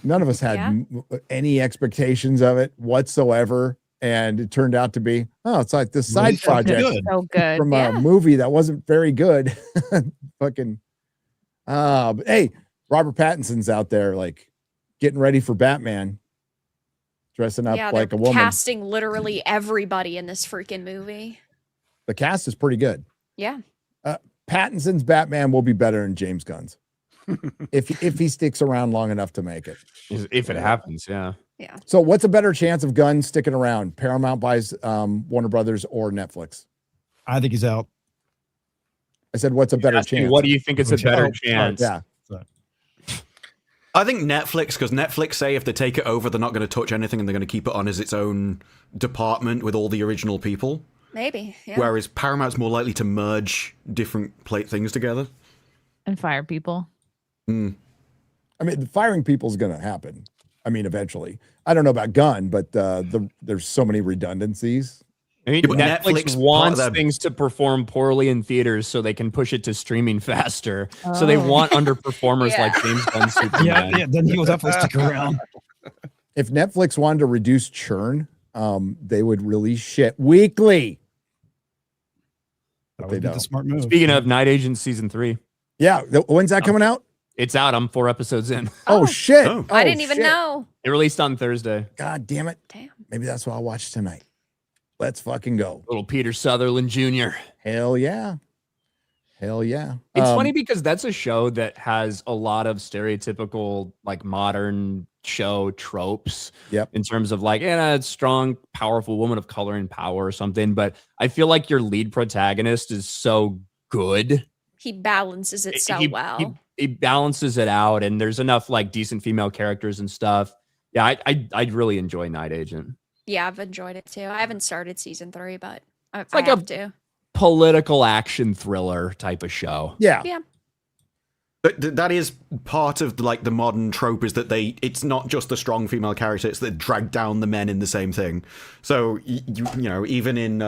None of us had any expectations of it whatsoever. And it turned out to be, it's like this side project So good. from a movie that wasn't very good. Fucking, but hey, Robert Pattinson's out there like getting ready for Batman, dressing up like a woman. Casting literally everybody in this freaking movie. The cast is pretty good. Yeah. Pattinson's Batman will be better than James Gunn's if he sticks around long enough to make it. If it happens, yeah. Yeah. So what's a better chance of Gunn sticking around? Paramount buys Warner Brothers or Netflix? I think he's out. I said, what's a better chance? What do you think is a better chance? Yeah. I think Netflix, because Netflix say if they take it over, they're not going to touch anything and they're going to keep it on as its own department with all the original people. Maybe. Yeah. Whereas Paramount's more likely to merge different things together. And fire people. I mean, the firing people is going to happen. I mean, eventually. I don't know about Gunn, but there's so many redundancies. I mean, Netflix wants things to perform poorly in theaters so they can push it to streaming faster. So they want underperformers like James Gunn's Superman. Yeah, then he will definitely stick around. If Netflix wanted to reduce churn, they would release shit weekly. That would be the smart move. Speaking of Night Agent season 3. Yeah, when's that coming out? It's out. I'm 4 episodes in. Oh shit! I didn't even know. It released on Thursday. God damn it! Damn. Maybe that's what I'll watch tonight. Let's fucking go. Little Peter Sutherland Jr. Hell yeah. Hell yeah. It's funny because that's a show that has a lot of stereotypical like modern show tropes. Yep. In terms of like, a strong, powerful woman of color and power or something. But I feel like your lead protagonist is so good. He balances it so well. He balances it out, and there's enough like decent female characters and stuff. Yeah, I really enjoy Night Agent. Yeah, I've enjoyed it too. I haven't started season 3, but It's like I have to. Political action thriller type of show. Yeah. Yeah. But that is part of like the modern trope is that it's not just the strong female character, it's that drag down the men in the same thing. So you know, even in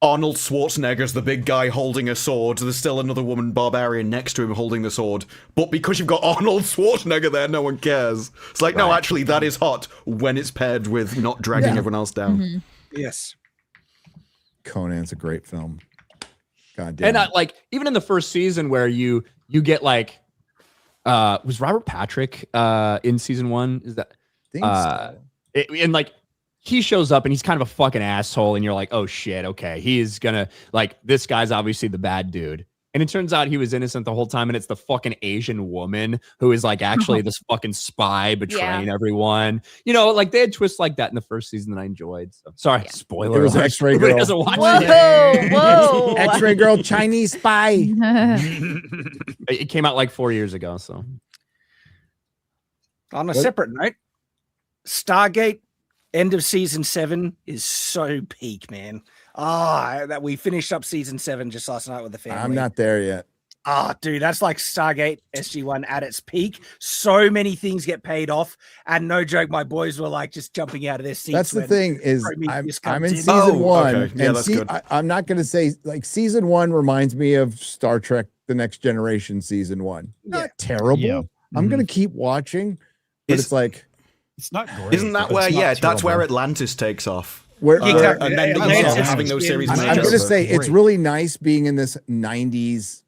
Arnold Schwarzenegger's the big guy holding a sword, there's still another woman barbarian next to him holding the sword. But because you've got Arnold Schwarzenegger there, no one cares. It's like, no, actually, that is hot when it's paired with not dragging everyone else down. Mm-hmm. Yes. Conan's a great film. God damn. And like even in the first season where you get like was Robert Patrick in season 1? Is that and like he shows up and he's kind of a fucking asshole and you're like, oh shit, okay, he is gonna like this guy's obviously the bad dude. And it turns out he was innocent the whole time, and it's the fucking Asian woman who is like actually this fucking spy betraying everyone. You know, like they had twists like that in the first season that I enjoyed. So sorry, spoiler. It was alert. X-Ray Everybody Girl. doesn't watch Whoa. X-Ray Girl, Chinese spy. It came out like 4 years ago. So on a separate note, Stargate end of season 7 is so peak, man. That we finished up season 7 just last night with the family. I'm not there yet. Dude, that's like Stargate SG-1 at its peak. So many things get paid off, and no joke, my boys were like just jumping out of their seats. That's the thing is, I'm in in. season 1, okay. Yeah, and that's good. I'm not going to say like season 1 reminds me of Star Trek: The Next Generation season 1. Not terrible. Yeah. I'm going to keep watching, but it's like it's not great. Isn't that where? Yeah, that's where Atlantis takes off. Exactly. And then having those series. I'm going to say it's really nice being in this 90s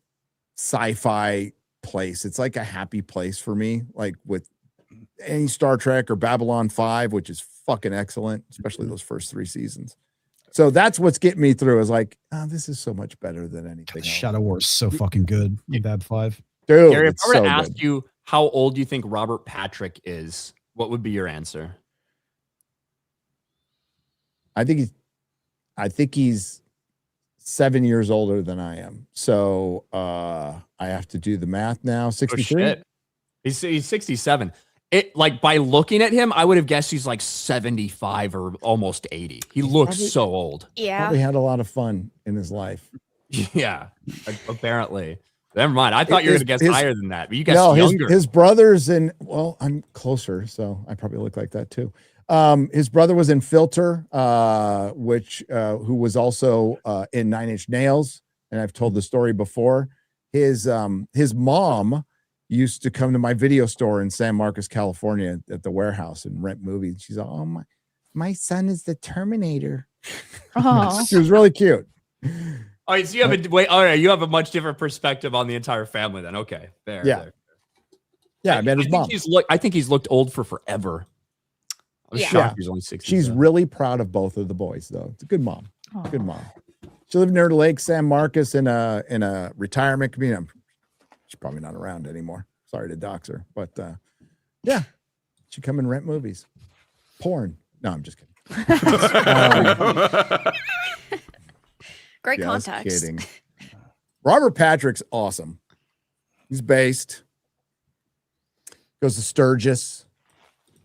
sci-fi place. It's like a happy place for me, like with any Star Trek or Babylon 5, which is fucking excellent, especially those first 3 seasons. So that's what's getting me through is like, this is so much better than anything else. Shadow War is so fucking good. Bab 5. Dude, Gary, if it's I were so to ask good. you how old you think Robert Patrick is, what would be your answer? I think he's 7 years older than I am. So I have to do the math now. 63. Oh, shit. He's 67. It like by looking at him, I would have guessed he's like 75 or almost 80. He looks so old. Yeah. Probably had a lot of fun in his life. Yeah, apparently. Never mind. I thought you were going to guess higher than that, but you guessed No, younger. his brothers in, well, I'm closer, so I probably look like that too. His brother was in Filter, who was also in Nine Inch Nails, and I've told the story before. His mom used to come to my video store in San Marcos, California, at the warehouse and rent movies. She's like, "Oh my son is the Terminator." Oh, She was really cute. All right, so you have all right, you have a much different perspective on the entire family then. Okay, fair. Yeah. Fair. Yeah, I met his mom. I think he's looked old for forever. I was shocked he's only 60. She's really proud of both of the boys, though. It's a good mom. Good mom. She lived near the lake, San Marcos, in a retirement community. She's probably not around anymore. Sorry to dox her, but yeah, she'd come and rent movies, porn. No, I'm just kidding. Great Just context. kidding. Robert Patrick's awesome. He's based. Goes to Sturgis.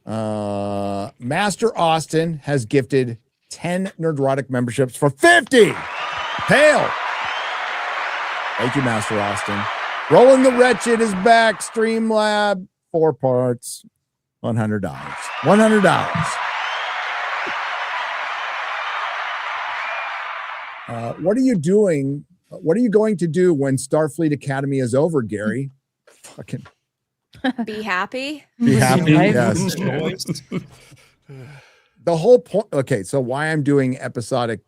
Master Austin has gifted 10 Nerdrotic memberships for 50. Hail. Thank you, Master Austin. Rolling the Wretched is back. Streamlab, 4 parts, $100. $100. What are you doing? What are you going to do when Starfleet Academy is over, Gary? Fucking Be happy. be happy. Yes. The whole point. Okay, so why I'm doing episodic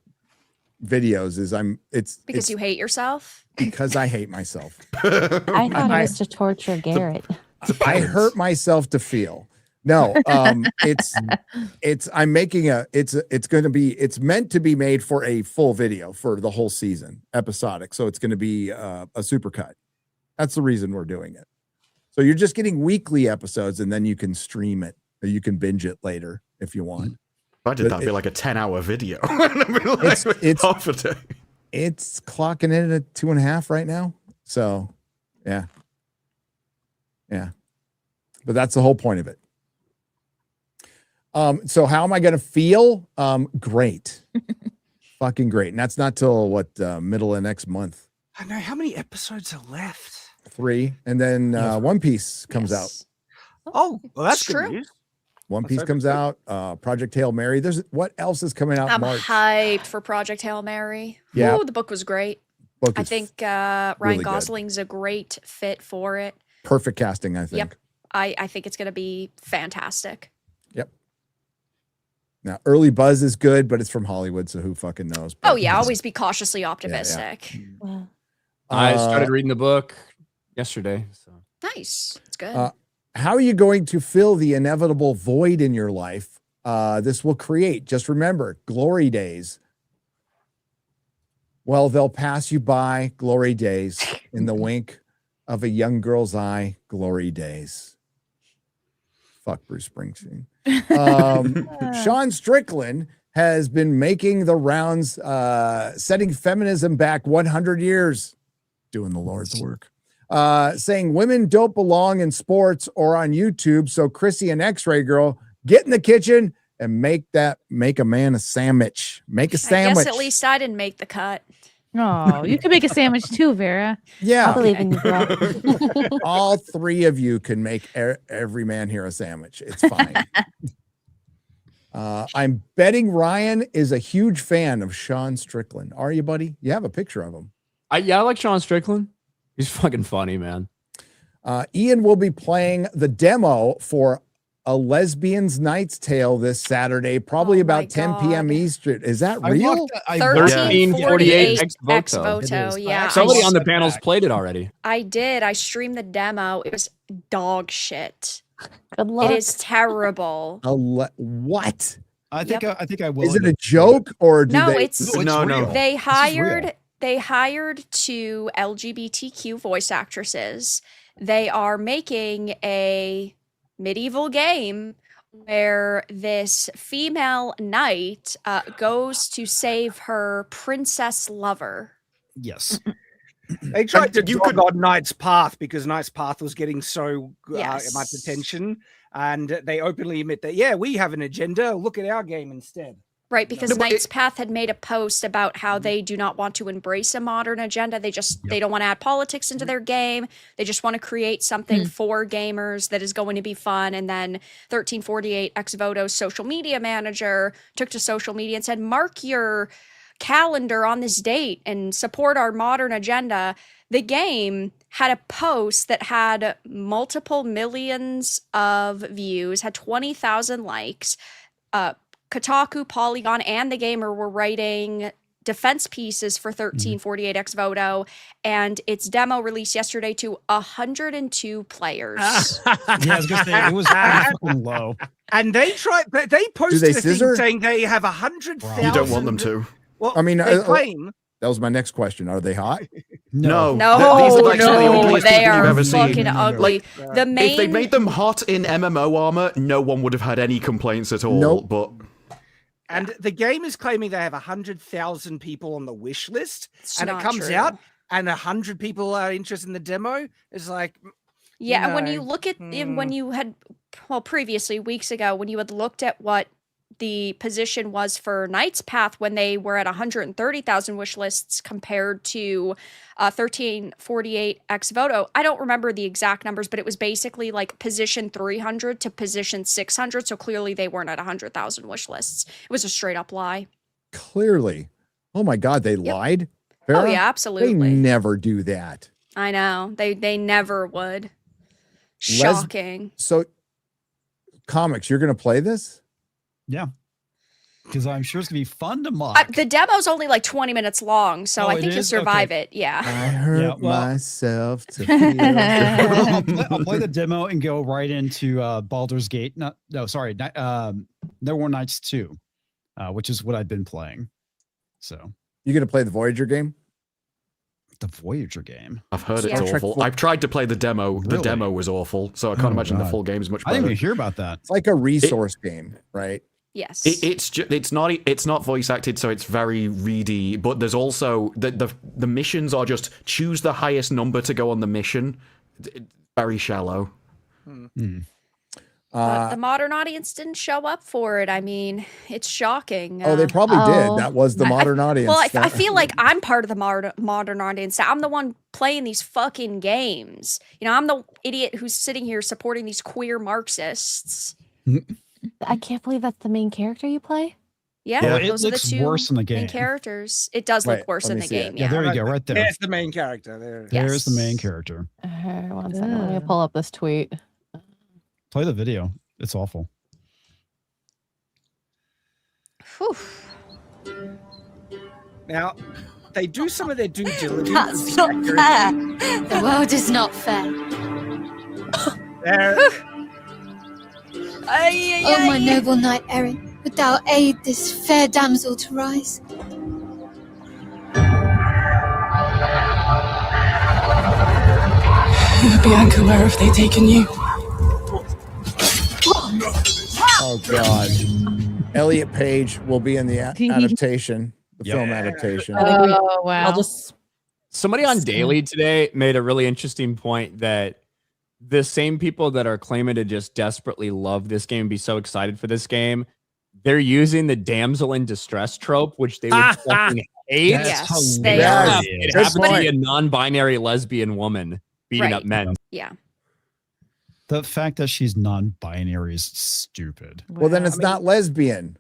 videos is Because you hate yourself. because I hate myself. I thought it was to torture Garrett. I hurt myself to feel. No, it's meant to be made for a full video for the whole season, episodic. So it's going to be a supercut. That's the reason we're doing it. So you're just getting weekly episodes, and then you can stream it, or you can binge it later if you want. If I did that, it'd be like a 10-hour video. It's half a day. It's clocking in at 2.5 right now. So, yeah. But that's the whole point of it. So how am I going to feel? Great. Fucking great. And that's not till middle of next month. I know. How many episodes are left? 3. And then One Piece comes out. Oh, well, that's true. good news. One Piece comes out. Project Hail Mary. What else is coming out in I'm March? hyped for Project Hail Mary. Yeah. Ooh, the book was great. Book I is think Ryan really good. Gosling's a great fit for it. Perfect casting, I think. Yep. I think it's going to be fantastic. Yep. Now, early buzz is good, but it's from Hollywood, so who fucking knows? Oh, yeah. Always be cautiously optimistic. I started reading the book yesterday. So Nice. It's good. How are you going to fill the inevitable void in your life? This will create, just remember, glory days. Well, they'll pass you by, glory days, in the wink of a young girl's eye, glory days. Fuck Bruce Springsteen. Sean Strickland has been making the rounds, setting feminism back 100 years, doing the Lord's work. Saying women don't belong in sports or on YouTube. So Chrissy and X-Ray Girl, get in the kitchen and make a man a sandwich. Make a sandwich. I guess at least I didn't make the cut. Oh, you can make a sandwich too, Vera. Yeah. I believe in you, girl. All 3 of you can make every man here a sandwich. It's fine. I'm betting Ryan is a huge fan of Sean Strickland. Are you, buddy? You have a picture of him. I like Sean Strickland. He's fucking funny, man. Ian will be playing the demo for A Lesbian's Knight's Tale this Saturday, probably about 10 p.m. Eastern. Is that real? 1348 ex voto. Yeah. Somebody on the panel's played it already. I did. I streamed the demo. It was dog shit. Good luck. It is terrible. What? I think I will. Is it a joke or do No, they? it's No. They hired 2 LGBTQ voice actresses. They are making a medieval game where this female knight goes to save her princess lover. Yes. They tried to dog on Knight's Path because Knight's Path was getting so much attention, and they openly admit that, yeah, we have an agenda. Look at our game instead. Right, because Knight's Path had made a post about how they do not want to embrace a modern agenda. They don't want to add politics into their game. They just want to create something for gamers that is going to be fun. And then 1348 Ex Voto's social media manager took to social media and said, mark your calendar on this date and support our modern agenda. The game had a post that had multiple millions of views, had 20,000 likes. Kotaku, Polygon, and The Gamer were writing defense pieces for 1348 Ex Voto, and its demo released yesterday to 102 players. Yeah, I was gonna say it was fucking low. And they posted a thing saying they have 100,000. You don't want them to. Well, I mean, they claim. That was my next question. Are they hot? No, No, these are actually the ugliest they people you've are ever seen. fucking ugly. The main, if they made them hot in MMO armor, no one would have had any complaints at all. Nope. But And the game is claiming they have 100,000 people on the wish list, and it not comes true. out, and 100 people are interested in the demo. It's like, yeah, and when no. you look at when you had previously weeks ago when you had looked at what the position was for Knight's Path when they were at 130,000 wish lists compared to 1348 Ex Voto. I don't remember the exact numbers, but it was basically like position 300 to position 600. So clearly they weren't at 100,000 wish lists. It was a straight up lie. Clearly. Oh my God, they lied? Oh Farrah? yeah, absolutely. They never do that. I know. They never would. Shocking. So, comics, you're going to play this? Yeah. Because I'm sure it's going to be fun to mock. The demo's only like 20 minutes long, so I think you'll survive it. Yeah. I hurt myself to I'll play the demo and go right into Baldur's Gate. Neverwinter Nights 2, which is what I've been playing. So you going to play the Voyager game? The Voyager game? I've heard it's awful. I've tried to play the demo. Really? The demo was awful, so I can't imagine the full game is much better. I didn't even hear about that. It's like a resource game, right? Yes. It's not voice acted, so it's very reedy. But there's also the missions are just choose the highest number to go on the mission. Very shallow. The modern audience didn't show up for it. I mean, it's shocking. They probably did. That was the modern audience. Well, I feel like I'm part of the modern audience. I'm the one playing these fucking games. You know, I'm the idiot who's sitting here supporting these queer Marxists. I can't believe that's the main character you play. Yeah, it those are the looks two worse in the main game. characters. It does look worse in the game. Yeah, there you go, right there. There's the main character. There's the main character. One second, let me pull up this tweet. Play the video. It's awful. Whew. Now, they do some of their due diligence. That's not fair. The world is not fair. Oh, my noble knight Erin, would thou aid this fair damsel to rise? Bianca, where have they taken you? Oh God. Elliot Page will be in the adaptation, the film adaptation. Oh wow. I'll just somebody on Daily today made a really interesting point that the same people that are claiming to just desperately love this game and be so excited for this game, they're using the damsel in distress trope, which they would fucking hate. Yes, they are. It happens to be a non-binary lesbian woman beating up men. Yeah. The fact that she's non-binary is stupid. Well, then it's not lesbian.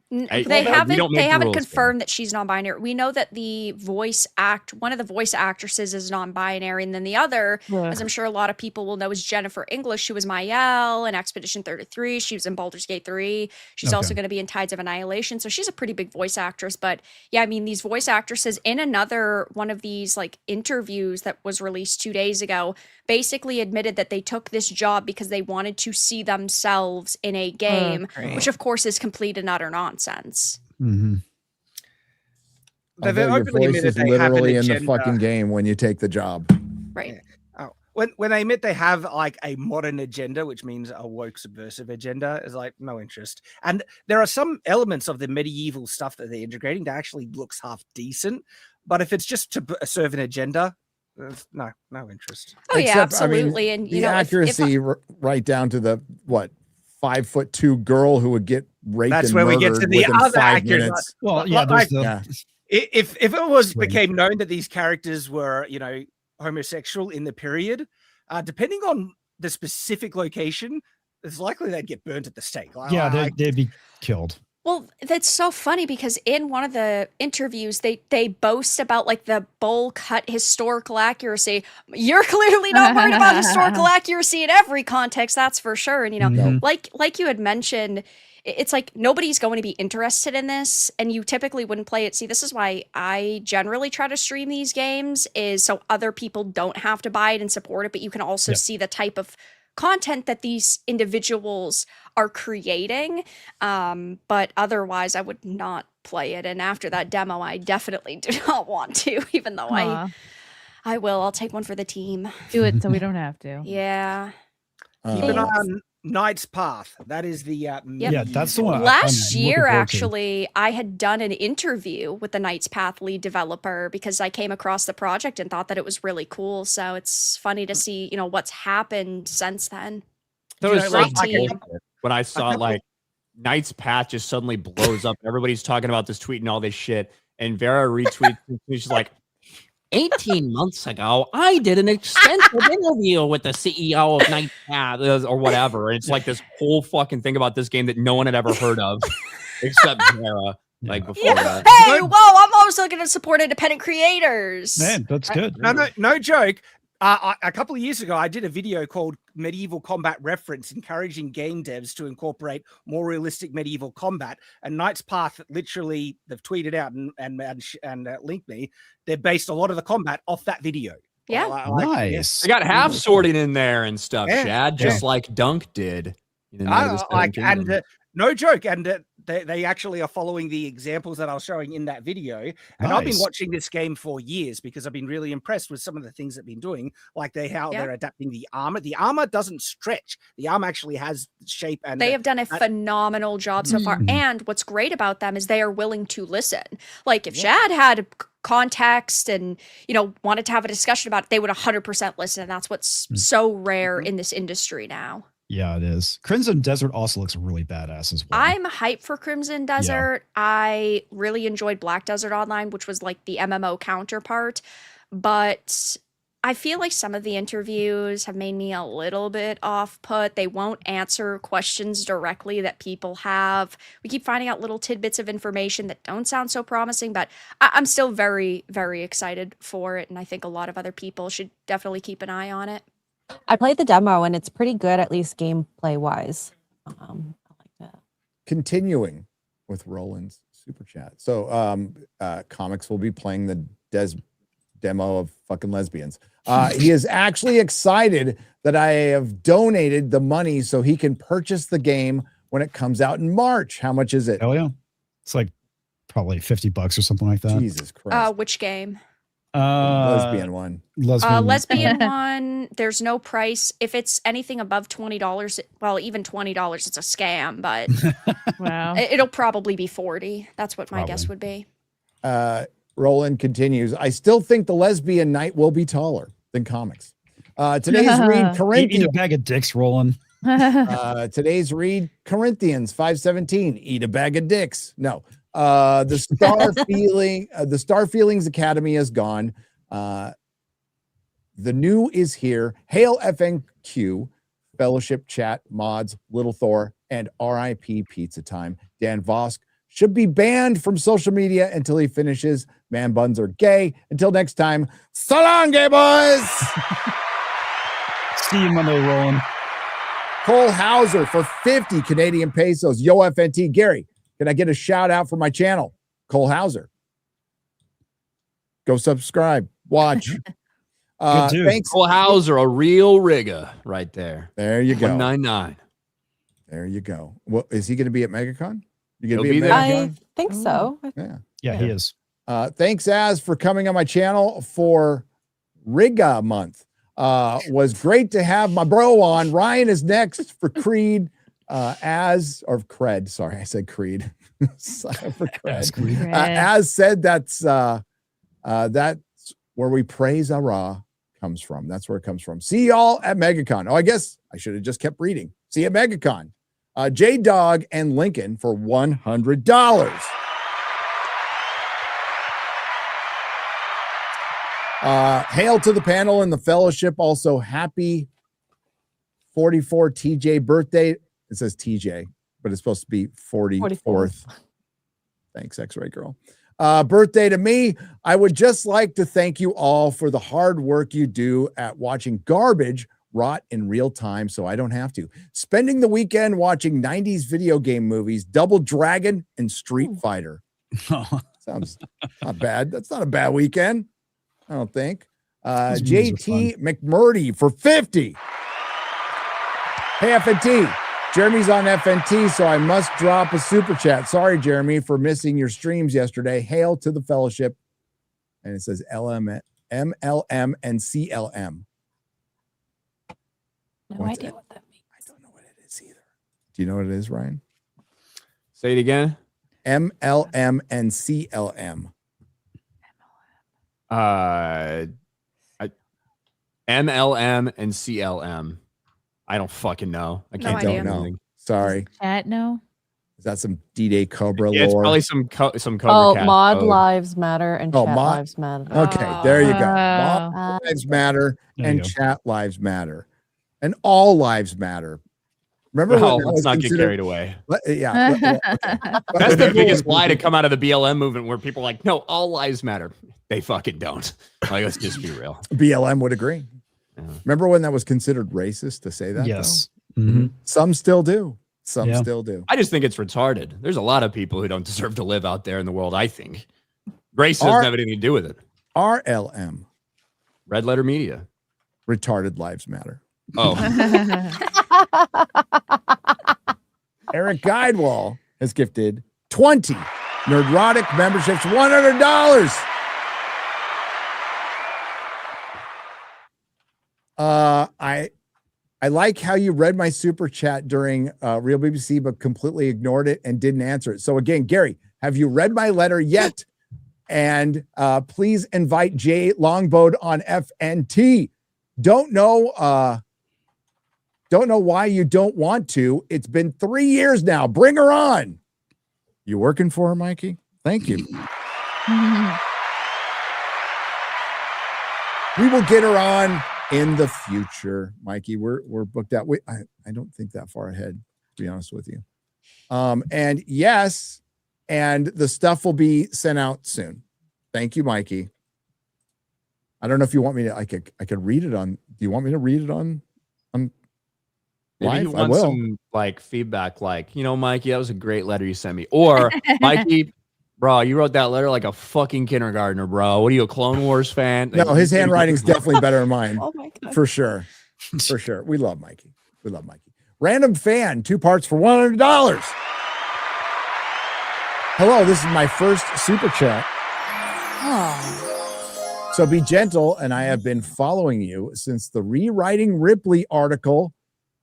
They haven't confirmed that she's non-binary. We know that one of the voice actresses is non-binary, and then the other, as I'm sure a lot of people will know, is Jennifer English. She was Mael in Expedition 33. She was in Baldur's Gate 3. She's also going to be in Tides of Annihilation. So she's a pretty big voice actress. But yeah, I mean, these voice actresses in another one of these like interviews that was released 2 days ago basically admitted that they took this job because they wanted to see themselves in a game, which of course is complete and utter nonsense. Mm-hmm. Your voice is literally in the fucking game when you take the job. Right. Oh, when they admit they have like a modern agenda, which means a woke subversive agenda, is like no interest. And there are some elements of the medieval stuff that they're integrating that actually looks half decent, but if it's just to serve an agenda, no interest. Oh yeah, absolutely. I mean, And the accuracy right down to the 5'2" girl who would get raped. That's and where we get to the within other 5 accuracy. minutes. Well, yeah, there's If it became known that these characters were, homosexual in the period, depending on the specific location, it's likely they'd get burnt at the stake. They'd be killed. Well, that's so funny because in one of the interviews, they boast about like the bowl cut historical accuracy. You're clearly not worried about historical accuracy in every context, that's for sure. And like you had mentioned, it's like nobody's going to be interested in this, and you typically wouldn't play it. See, this is why I generally try to stream these games, is so other people don't have to buy it and support it, but you can also see the type of content that these individuals are creating. But otherwise I would not play it. And after that demo, I definitely do not want to, even though I will. I'll take one for the team. Do it so we don't have to. Yeah. Keep an eye on Knight's Path. That is the that's the one. Last year, actually, I had done an interview with the Knight's Path lead developer because I came across the project and thought that it was really cool. So it's funny to see, what's happened since then. That was so bullshit when I saw like Knight's Path just suddenly blows up. Everybody's talking about this tweet and all this shit. And Vera retweets and she's like, 18 months ago, I did an extensive interview with the CEO of Knight's Path or whatever. And it's like this whole fucking thing about this game that no one had ever heard of except Vera. Like before that. Hey, whoa, I'm also going to support independent creators. Man, that's good. No joke. A couple of years ago, I did a video called Medieval Combat Reference, encouraging game devs to incorporate more realistic medieval combat. And Knight's Path, literally, they've tweeted out and linked me. They based a lot of the combat off that video. Yeah, nice. They got half sorting in there and stuff, Yeah. Shad, just like Dunk did. No joke. And they actually are following the examples that I was showing in that video. And I've been watching this game for years because I've been really impressed with some of the things they've been doing, like they're adapting the armor. The armor doesn't stretch. The armor actually has shape. And they have done a phenomenal job so far. And what's great about them is they are willing to listen. Like if Shad had context and wanted to have a discussion about it, they would 100% listen. And that's what's so rare in this industry now. Yeah, it is. Crimson Desert also looks really badass as well. I'm hyped for Crimson Desert. Yeah. I really enjoyed Black Desert Online, which was like the MMO counterpart. But I feel like some of the interviews have made me a little bit off-put. They won't answer questions directly that people have. We keep finding out little tidbits of information that don't sound so promising, but I'm still very, very excited for it. And I think a lot of other people should definitely keep an eye on it. I played the demo and it's pretty good, at least gameplay wise. I like that. Continuing with Roland's super chat. So Comics will be playing the demo of fucking lesbians. He is actually excited that I have donated the money so he can purchase the game when it comes out in March. How much is it? Hell yeah. It's like probably $50 or something like that. Jesus Christ. Which game? Lesbian one. Lesbian one. There's no price. If it's anything above $20, well, even $20, it's a scam. But wow, it'll probably be $40. That's what my guess would be. Roland continues. I still think the lesbian knight will be taller than Comics. Today's read Corinthians. Eat a bag of dicks, Roland. Today's read Corinthians 5:17. Eat a bag of dicks. No. The Star Feelings Academy is gone. The new is here. Hail FNQ, Fellowship Chat, Mods, Little Thor, and RIP Pizza Time. Dan Vosk should be banned from social media until he finishes. Man buns are gay. Until next time, so long, gay boys. See you Monday, Roland. Cole Hauser for 50 Canadian pesos. Yo, FNT. Gary, can I get a shout out for my channel? Cole Hauser. Go subscribe. Watch. Thanks. Cole Hauser, a real rigger right there. There you go. 199. There you go. Well, is he going to be at MegaCon? You going to He'll be at be MegaCon? I think so. Yeah, he is. Thanks, Az, for coming on my channel for Riga month. Was great to have my bro on. Ryan is next for Creed, or Cred. Sorry, I said Creed. For Cred. As said, that's where we praise Ara comes from. That's where it comes from. See y'all at MegaCon. Oh, I guess I should have just kept reading. See you at MegaCon. J-Dog and Lincoln for $100. Hail to the panel and the fellowship. Also, happy 44 TJ birthday. It says TJ, but it's supposed to be 44th. Thanks, X-Ray Girl. Birthday to me. I would just like to thank you all for the hard work you do at watching garbage rot in real time so I don't have to. Spending the weekend watching 90s video game movies, Double Dragon and Street Fighter. Sounds not bad. That's not a bad weekend, I don't think. JT McMurdy for 50. Hey, FNT. Jeremy's on FNT, so I must drop a super chat. Sorry, Jeremy, for missing your streams yesterday. Hail to the fellowship. And it says MLM and CLM. No idea what that means. I don't know what it is either. Do you know what it is, Ryan? Say it again. MLM and CLM. MLM and CLM. I don't fucking know. I can't don't know. Sorry. Chat, no. Is that some D-Day Cobra Yeah, it's lore? probably some Cobra Oh, Cat Mod code. Lives Matter and Oh, Chat Mod- Lives Matter. Okay, there you go. Mod lives matter There you and go. chat lives matter. And all lives matter. Remember Well, when that let's was not get considered- carried away. Yeah. That's the biggest lie to come out of the BLM movement, where people are like, no, all lives matter. They fucking don't. Like, let's just be real. BLM would agree. Remember when that was considered racist to say that? Yes. though? Mhm. Some still do. Some Yeah. still do. I just think it's retarded. There's a lot of people who don't deserve to live out there in the world, I think. Race doesn't have anything to do with it. RLM. Red Letter Media. Retarded lives matter. Oh. Eric Guidewall has gifted 20 Nerdrotic memberships, $100. I like how you read my super chat during Real BBC, but completely ignored it and didn't answer it. So again, Gary, have you read my letter yet? And please invite Jay Longboat on FNT. Don't know why you don't want to. It's been 3 years now. Bring her on. You working for her, Mikey? Thank you. We will get her on in the future, Mikey. We're booked out. I don't think that far ahead, to be honest with you. And yes, and the stuff will be sent out soon. Thank you, Mikey. I don't know if you want me to. I could read it on. Do you want me to read it on Maybe live? you I want will. some like feedback, like, Mikey, that was a great letter you sent me. Or Mikey, bro, you wrote that letter like a fucking kindergartner, bro. What are you, a Clone Wars fan? No, his handwriting's definitely better than mine. Oh my God. For sure. For sure. We love Mikey. We love Mikey. Random fan, 2 parts for $100. Hello, this is my first super chat. So be gentle, and I have been following you since the Rewriting Ripley article,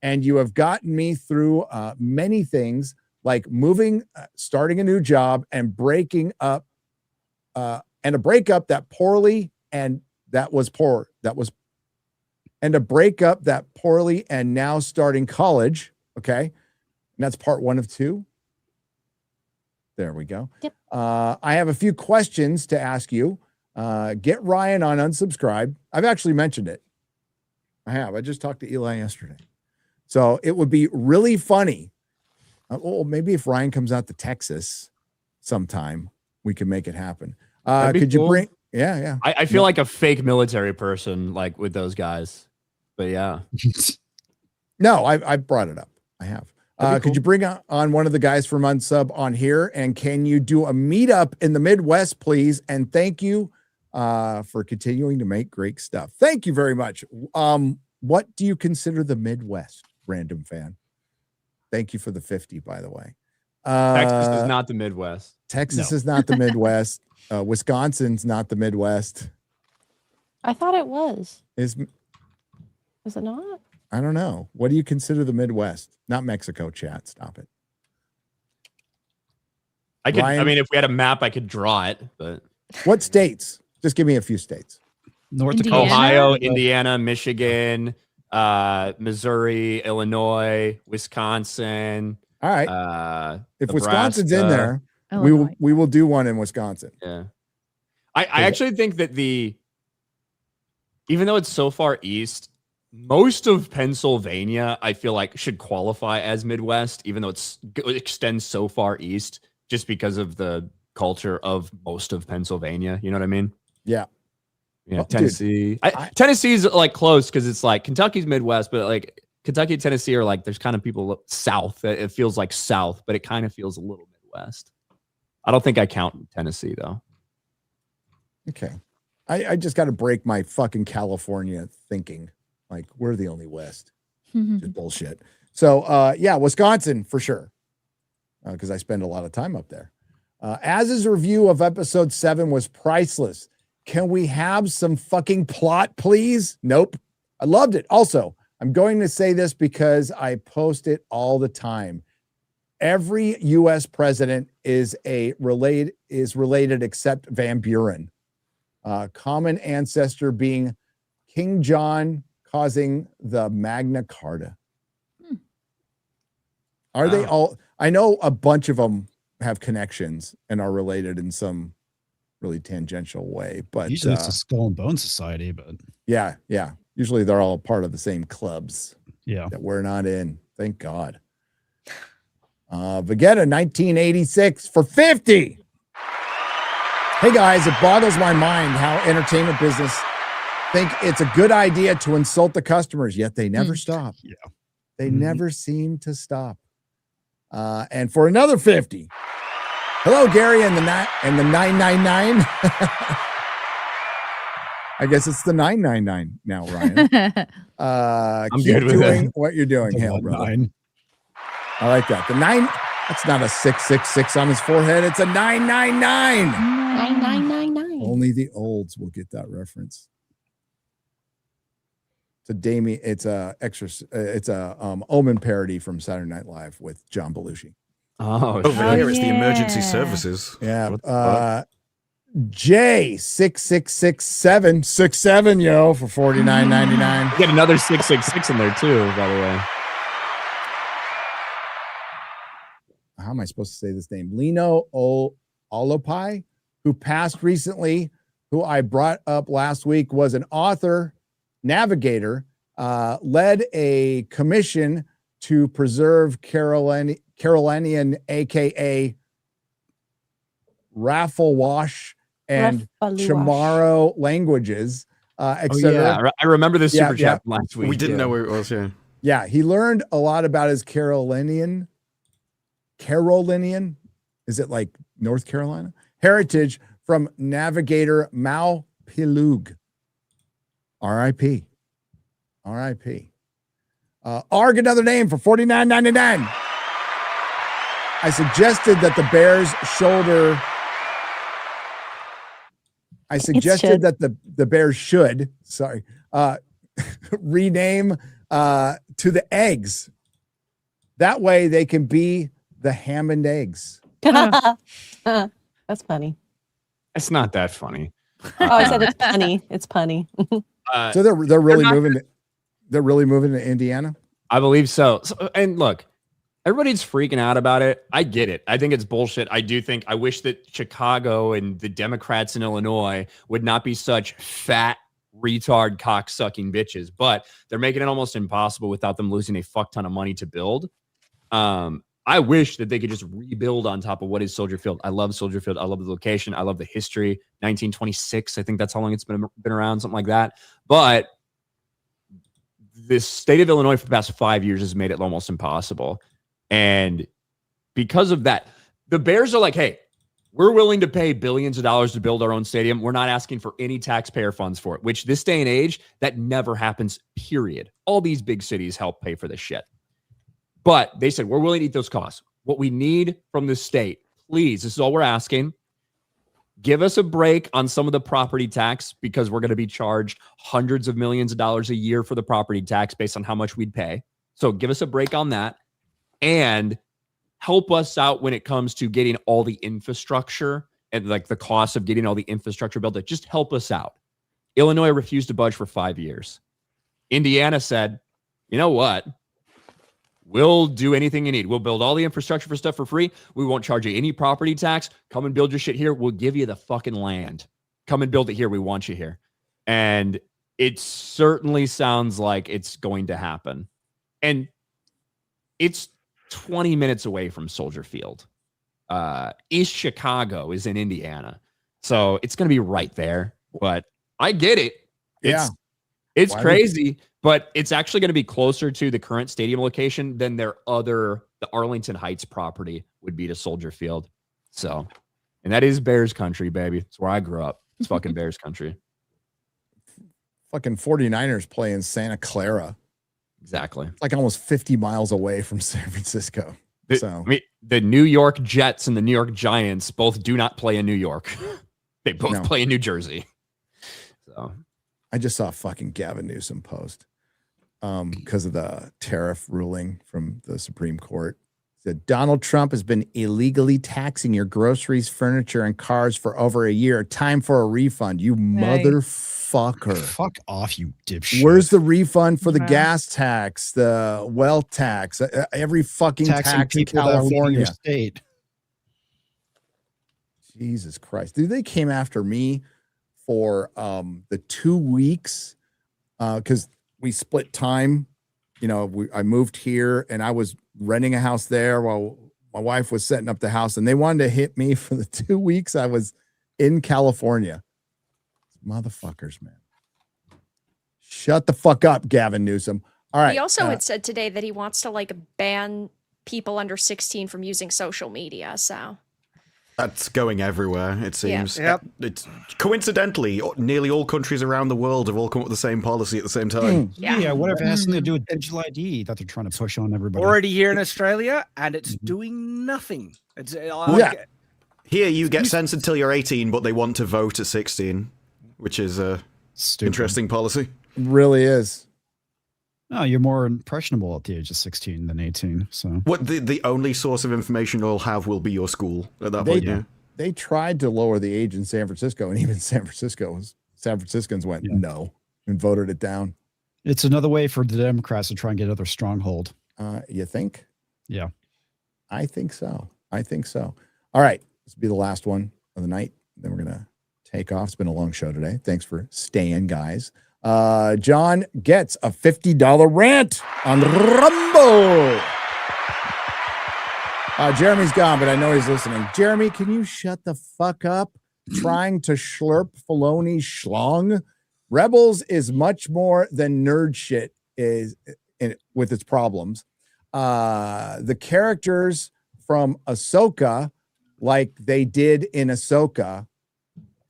and you have gotten me through many things like moving, starting a new job, and breaking up, and a breakup that poorly, and that was poor. And a breakup that poorly, and now starting college. Okay. And that's part 1 of 2. There we go. Yep. I have a few questions to ask you. Get Ryan on unsubscribe. I've actually mentioned it. I just talked to Eli yesterday. So it would be really funny. Maybe if Ryan comes out to Texas sometime, we can make it happen. That'd be Could you cool. bring? Yeah. I feel like a fake military person, like with those guys. But yeah. No, I brought it up. I have. That'd be Could you bring on one of the guys from Unsub on here? And can you do a meetup in the Midwest, please? And thank you for continuing to make great stuff. Thank you very much. What do you consider the Midwest, random fan? Thank you for the 50, by the way. Texas is not the Midwest. Texas is not the Midwest. Wisconsin's not the Midwest. I thought it was. Is it not? I don't know. What do you consider the Midwest? Not Mexico, chat. Stop it. I could. Ryan? I mean, if we had a map, I could draw it. But What states? Just give me a few states. North Indiana? Dakota, Ohio, Indiana, Michigan, Missouri, Illinois, Wisconsin. All right. If Nebraska. Wisconsin's in there, Illinois. we will do one in Wisconsin. Yeah. I actually think that even though it's so far east, most of Pennsylvania, I feel like, should qualify as Midwest, even though it extends so far east, just because of the culture of most of Pennsylvania. You know what I mean? Yeah. Yeah. Oh, Tennessee. Tennessee's like close because it's like Kentucky's Midwest, but like Kentucky and Tennessee are like, there's kind of people south. It feels like south, but it kind of feels a little Midwest. I don't think I count Tennessee though. Okay. I just got to break my fucking California thinking. Like, we're the only West. Just bullshit. So, yeah, Wisconsin for sure. Because I spend a lot of time up there. Az's review of episode 7 was priceless. Can we have some fucking plot, please? Nope. I loved it. Also, I'm going to say this because I post it all the time. Every U.S. president is related except Van Buren. Common ancestor being King John, causing the Magna Carta. Are they all? I know a bunch of them have connections and are related in some really tangential way, but usually it's a Skull and Bone Society. But yeah. Usually they're all part of the same clubs. Yeah, that we're not in. Thank God. Vegeta 1986 for 50. Hey guys, it boggles my mind how entertainment business think it's a good idea to insult the customers, yet they never stop. Yeah. They never seem to stop. And for another 50. Hello, Gary and the 999. I guess it's the 999 now, Ryan. I'm keep good with doing it. what you're doing. Hail, brother. I like that. The 9, that's not a 666 on his forehead. It's a 999. 9999. Only the olds will get that reference. It's a Omen parody from Saturday Night Live with John Belushi. Over here it's the emergency services. Yeah. J 66667 yo for $49.99. Get another 666 in there too, by the way. How am I supposed to say this name? Lino Olopai, who passed recently, who I brought up last week, was an author, navigator, led a commission to preserve Carolinian, aka Rafflewash and Chamorro languages, etc. Yeah, I remember this super chat from last week. We didn't know where it was. Yeah, he learned a lot about his Carolinian, is it like North Carolina? Heritage from navigator Mao Pilug. R.I.P. R.I.P. Arg, another name for $49.99. I suggested that the Bears shoulder. I suggested that the Bears should, rename to the eggs. That way they can be the ham and eggs. That's funny. It's not that funny. Oh, I said it's punny. It's punny. So they're really moving. They're really moving to Indiana. I believe so. And look, everybody's freaking out about it. I get it. I think it's bullshit. I wish that Chicago and the Democrats in Illinois would not be such fat, retard, cock-sucking bitches, but they're making it almost impossible without them losing a fuck ton of money to build. I wish that they could just rebuild on top of what is Soldier Field. I love Soldier Field. I love the location. I love the history. 1926. I think that's how long it's been around, something like that. But the state of Illinois for the past 5 years has made it almost impossible. And because of that, the Bears are like, hey, we're willing to pay billions of dollars to build our own stadium. We're not asking for any taxpayer funds for it, which this day and age, that never happens, period. All these big cities help pay for this shit. But they said, we're willing to eat those costs. What we need from the state, please, this is all we're asking. give us a break on some of the property tax because we're going to be charged hundreds of millions of dollars a year for the property tax based on how much we'd pay. So give us a break on that and help us out when it comes to getting all the infrastructure and like the cost of getting all the infrastructure built. Just help us out. Illinois refused to budge for 5 years. Indiana said, you know what? We'll do anything you need. We'll build all the infrastructure for stuff for free. We won't charge you any property tax. Come and build your shit here. We'll give you the fucking land. Come and build it here. We want you here. And it certainly sounds like it's going to happen. And it's 20 minutes away from Soldier Field. East Chicago is in Indiana. So it's going to be right there. But I get it. It's crazy, but it's actually going to be closer to the current stadium location than the Arlington Heights property would be to Soldier Field. So, and that is Bears country, baby. It's where I grew up. It's fucking Bears country. Fucking 49ers play in Santa Clara. Exactly. It's like almost 50 miles away from San Francisco. The New York Jets and the New York Giants both do not play in New York. They both play in New Jersey. So I just saw a fucking Gavin Newsom post because of the tariff ruling from the Supreme Court. It said Donald Trump has been illegally taxing your groceries, furniture, and cars for over a year. Time for a refund, you motherfucker. Fuck off, you dipshit. Where's the refund for the gas tax, the wealth tax, every fucking tax in California? State. Jesus Christ. Dude, they came after me for the 2 weeks because we split time. You know, I moved here and I was renting a house there while my wife was setting up the house, and they wanted to hit me for the 2 weeks I was in California. Motherfuckers, man. Shut the fuck up, Gavin Newsom. All right. He also had said today that he wants to like ban people under 16 from using social media. So that's going everywhere, it seems. Yeah. It's coincidentally, nearly all countries around the world have all come up with the same policy at the same time. Yeah, whatever has something to do with digital ID that they're trying to push on everybody. Already here in Australia, and it's doing nothing. It's Here you get censored till you're 18, but they want to vote at 16, which is a interesting policy. It really is. No, you're more impressionable at the age of 16 than 18. So what the only source of information you'll have will be your school at that point. Yeah. They tried to lower the age in San Francisco, and even San Franciscans went no and voted it down. It's another way for the Democrats to try and get another stronghold. You think? Yeah. I think so. All right. This will be the last one of the night. Then we're going to take off. It's been a long show today. Thanks for staying, guys. John gets a $50 rant on Rumble. Jeremy's gone, but I know he's listening. Jeremy, can you shut the fuck up trying to slurp Filoni's schlong? Rebels is much more than nerd shit with its problems. The characters from Ahsoka, like they did in Ahsoka,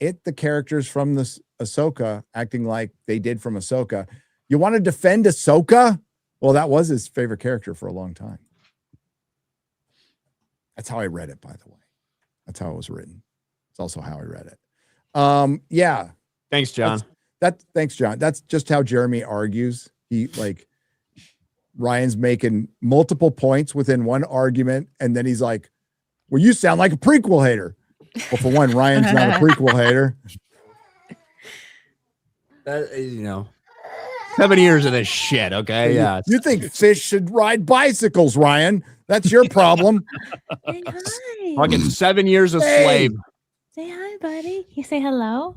the characters from the Ahsoka acting like they did from Ahsoka. You want to defend Ahsoka? Well, that was his favorite character for a long time. That's how I read it, by the way. That's how it was written. It's also how I read it. Yeah. Thanks, John. Thanks, John. That's just how Jeremy argues. Ryan's making multiple points within one argument, and then he's like, well, you sound like a prequel hater. Well, for one, Ryan's not a prequel hater. 7 years of this shit, okay? Yeah. You think fish should ride bicycles, Ryan? That's your problem. Say hi. Fucking 7 years of slave. Say hi, buddy. You say hello.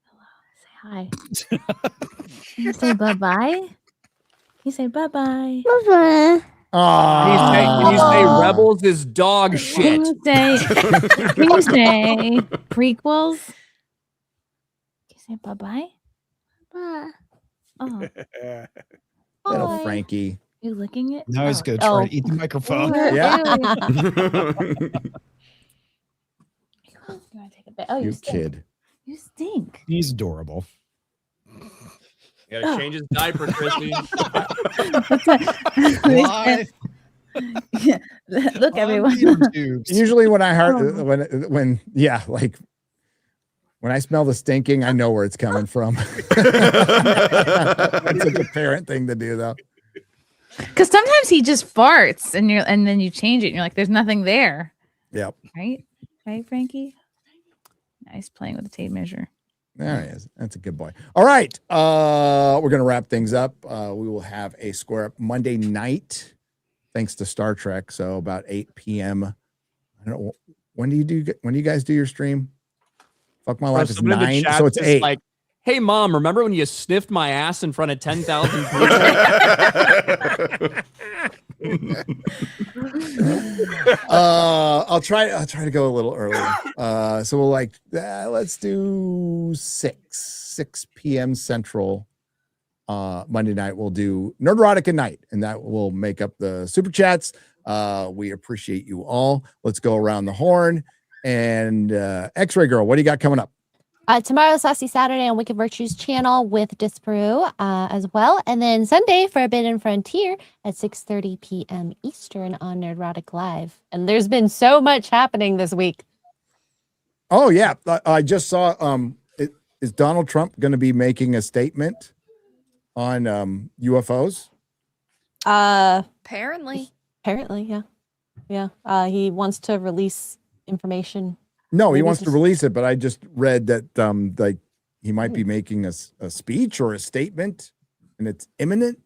Hello. Say hi. You say bye-bye. You say bye-bye. Bye-bye. Can you say Rebels is dog shit? Can you say prequels? Can you say bye-bye? Bye. Oh. Little Frankie. You licking it? Now he's going to try to eat the microphone. Yeah. You want to take a bit? Oh, You stink. kid. You stink. He's adorable. You gotta change his diaper, Chrissy. What's that? Why? Look, everyone. Usually when I heard when like when I smell the stinking, I know where it's coming from. That's such a parent thing to do, though. Because sometimes he just farts, and then you change it, and you're like, "There's nothing there." Yep. Right, Frankie. Nice playing with the tape measure. There he is. That's a good boy. All right. We're going to wrap things up. We will have a Square Up Monday night, thanks to Star Trek. So about 8 p.m. I don't know. When do you guys do your stream? Fuck my life is 9. So it's 8. Like, hey, Mom, remember when you sniffed my ass in front of 10,000 people? I'll try to go a little earlier. So we'll let's do 6 p.m. Central. Monday night we'll do Nerdrotic at night, and that will make up the super chats. We appreciate you all. Let's go around the horn. And X-Ray Girl, what do you got coming up? Tomorrow, Saucy Saturday on Wicked Virtues channel with Disparu as well. And then Sunday, Forbidden Frontier at 6:30 p.m. Eastern on Nerdrotic Live. And there's been so much happening this week. Oh, yeah. I just saw, is Donald Trump going to be making a statement on UFOs? Apparently, yeah. Yeah. He wants to release information. No, he wants to release it, but I just read that like he might be making a speech or a statement, and it's imminent.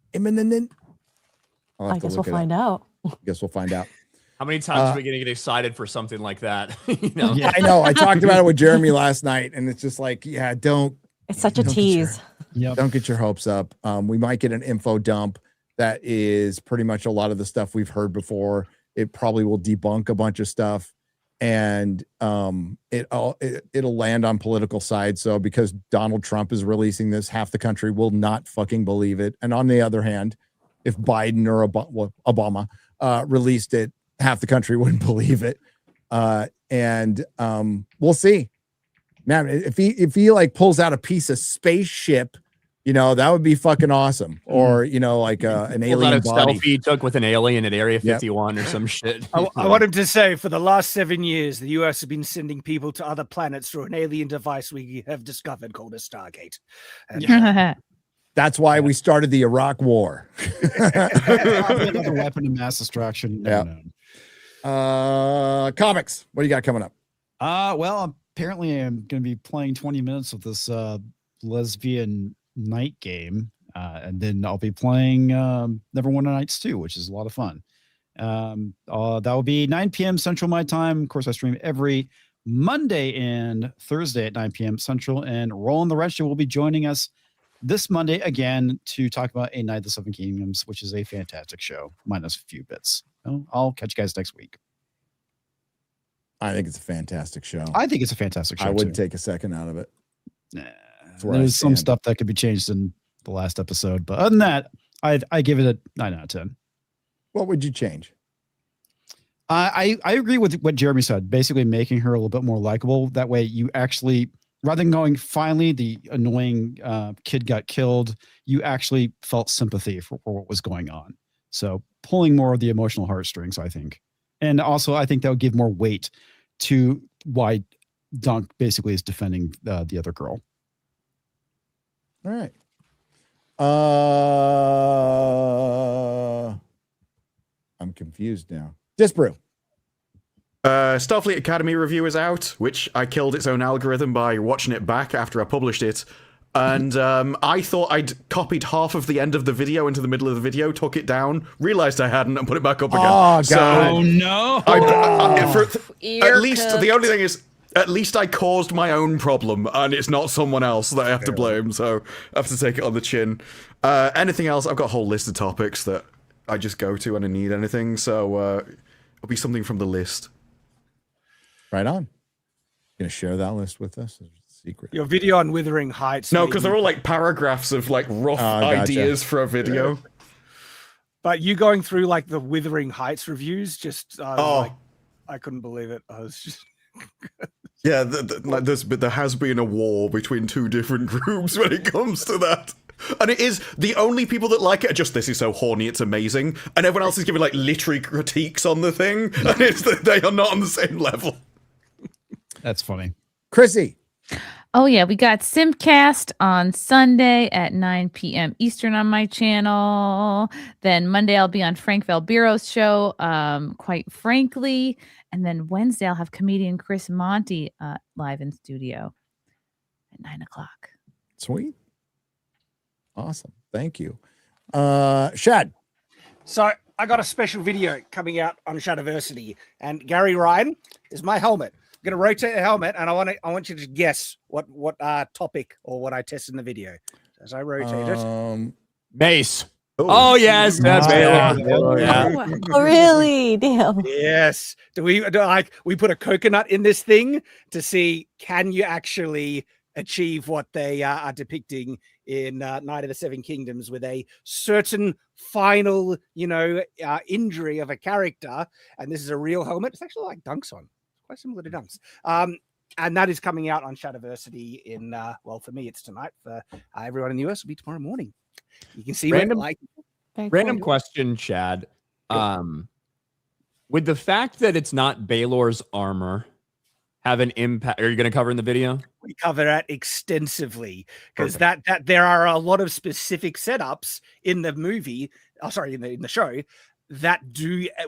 I guess we'll find out. Guess we'll find out. How many times are we going to get excited for something like that? Yeah, I know. I talked about it with Jeremy last night, and it's just like, yeah, It's such a tease. Don't get your hopes up. We might get an info dump that is pretty much a lot of the stuff we've heard before. It probably will debunk a bunch of stuff. And it'll land on political side. So because Donald Trump is releasing this, half the country will not fucking believe it. And on the other hand, if Biden or Obama released it, half the country wouldn't believe it. And we'll see. Man, if he like pulls out a piece of spaceship, that would be fucking awesome. Or, like an alien body. Selfie he took with an alien at Area 51 or some shit. I want him to say, for the last 7 years, the US has been sending people to other planets through an alien device we have discovered called a Stargate. And, that's why we started the Iraq War. Another weapon of mass destruction. Comics. What do you got coming up? Well, apparently I'm going to be playing 20 minutes with this lesbian night game, and then I'll be playing Neverwinter Nights 2, which is a lot of fun. That will be 9 p.m. Central my time. Of course, I stream every Monday and Thursday at 9 p.m. Central, and Roland the Wretched will be joining us this Monday again to talk about A Night of the Seven Kingdoms, which is a fantastic show, minus a few bits. I'll catch you guys next week. I think it's a fantastic show. I think it's a fantastic show. I wouldn't take a second out of it. There's some stuff that could be changed in the last episode, but other than that, I give it a 9 out of 10. What would you change? I agree with what Jeremy said. Basically, making her a little bit more likable. That way, you actually, rather than going, finally, the annoying kid got killed, you actually felt sympathy for what was going on. So pulling more of the emotional heartstrings, I think. And also, I think that would give more weight to why Dunk basically is defending the other girl. All right. I'm confused now. Disbrew. Starfleet Academy review is out, which I killed its own algorithm by watching it back after I published it. And I thought I'd copied half of the end of the video into the middle of the video, took it down, realized I hadn't, and put it back up again. Oh, God. So, no. At least, the only thing is, at least I caused my own problem, and it's not someone else that I have to blame, so I have to take it on the chin. Anything else, I've got a whole list of topics that I just go to when I need anything, so it'll be something from the list. Right on. You gonna share that list with us? Secret. Your video on Withering Heights. No, because they're all like paragraphs of like rough ideas for a video. Yeah. But you going through like the Withering Heights reviews, just like, I couldn't believe it. I was just yeah, there has been a war between two different groups when it comes to that. And it is, the only people that like it are just, this is so horny, it's amazing. And everyone else is giving like literary critiques on the thing. And it's that they are not on the same level. That's funny. Chrissy. Oh yeah, we got Simcast on Sunday at 9 p.m. Eastern on my channel. Then Monday I'll be on Frank Valbiro's show, Quite Frankly. And then Wednesday I'll have comedian Chris Monty live in studio at 9 o'clock. Sweet. Awesome. Thank you. Shad. So I got a special video coming out on Shadiversity, and Gary Ryan is my helmet. I'm going to rotate the helmet, and I want you to guess what topic or what I tested in the video. As I rotate it. Mace. Oh yes, that's Oh, really? Damn. Yes. We put a coconut in this thing to see, can you actually achieve what they are depicting in Night of the Seven Kingdoms with a certain final, injury of a character. And this is a real helmet. It's actually like Dunks on. Quite similar to Dunks. And that is coming out on Shadiversity in, for me, it's tonight. For everyone in the US, it'll be tomorrow morning. You can see random question, Chad. Would the fact that it's not Baelor's armor have an impact? Are you going to cover in the video? We cover that extensively because that there are a lot of specific setups in the movie. Oh, sorry, in the show that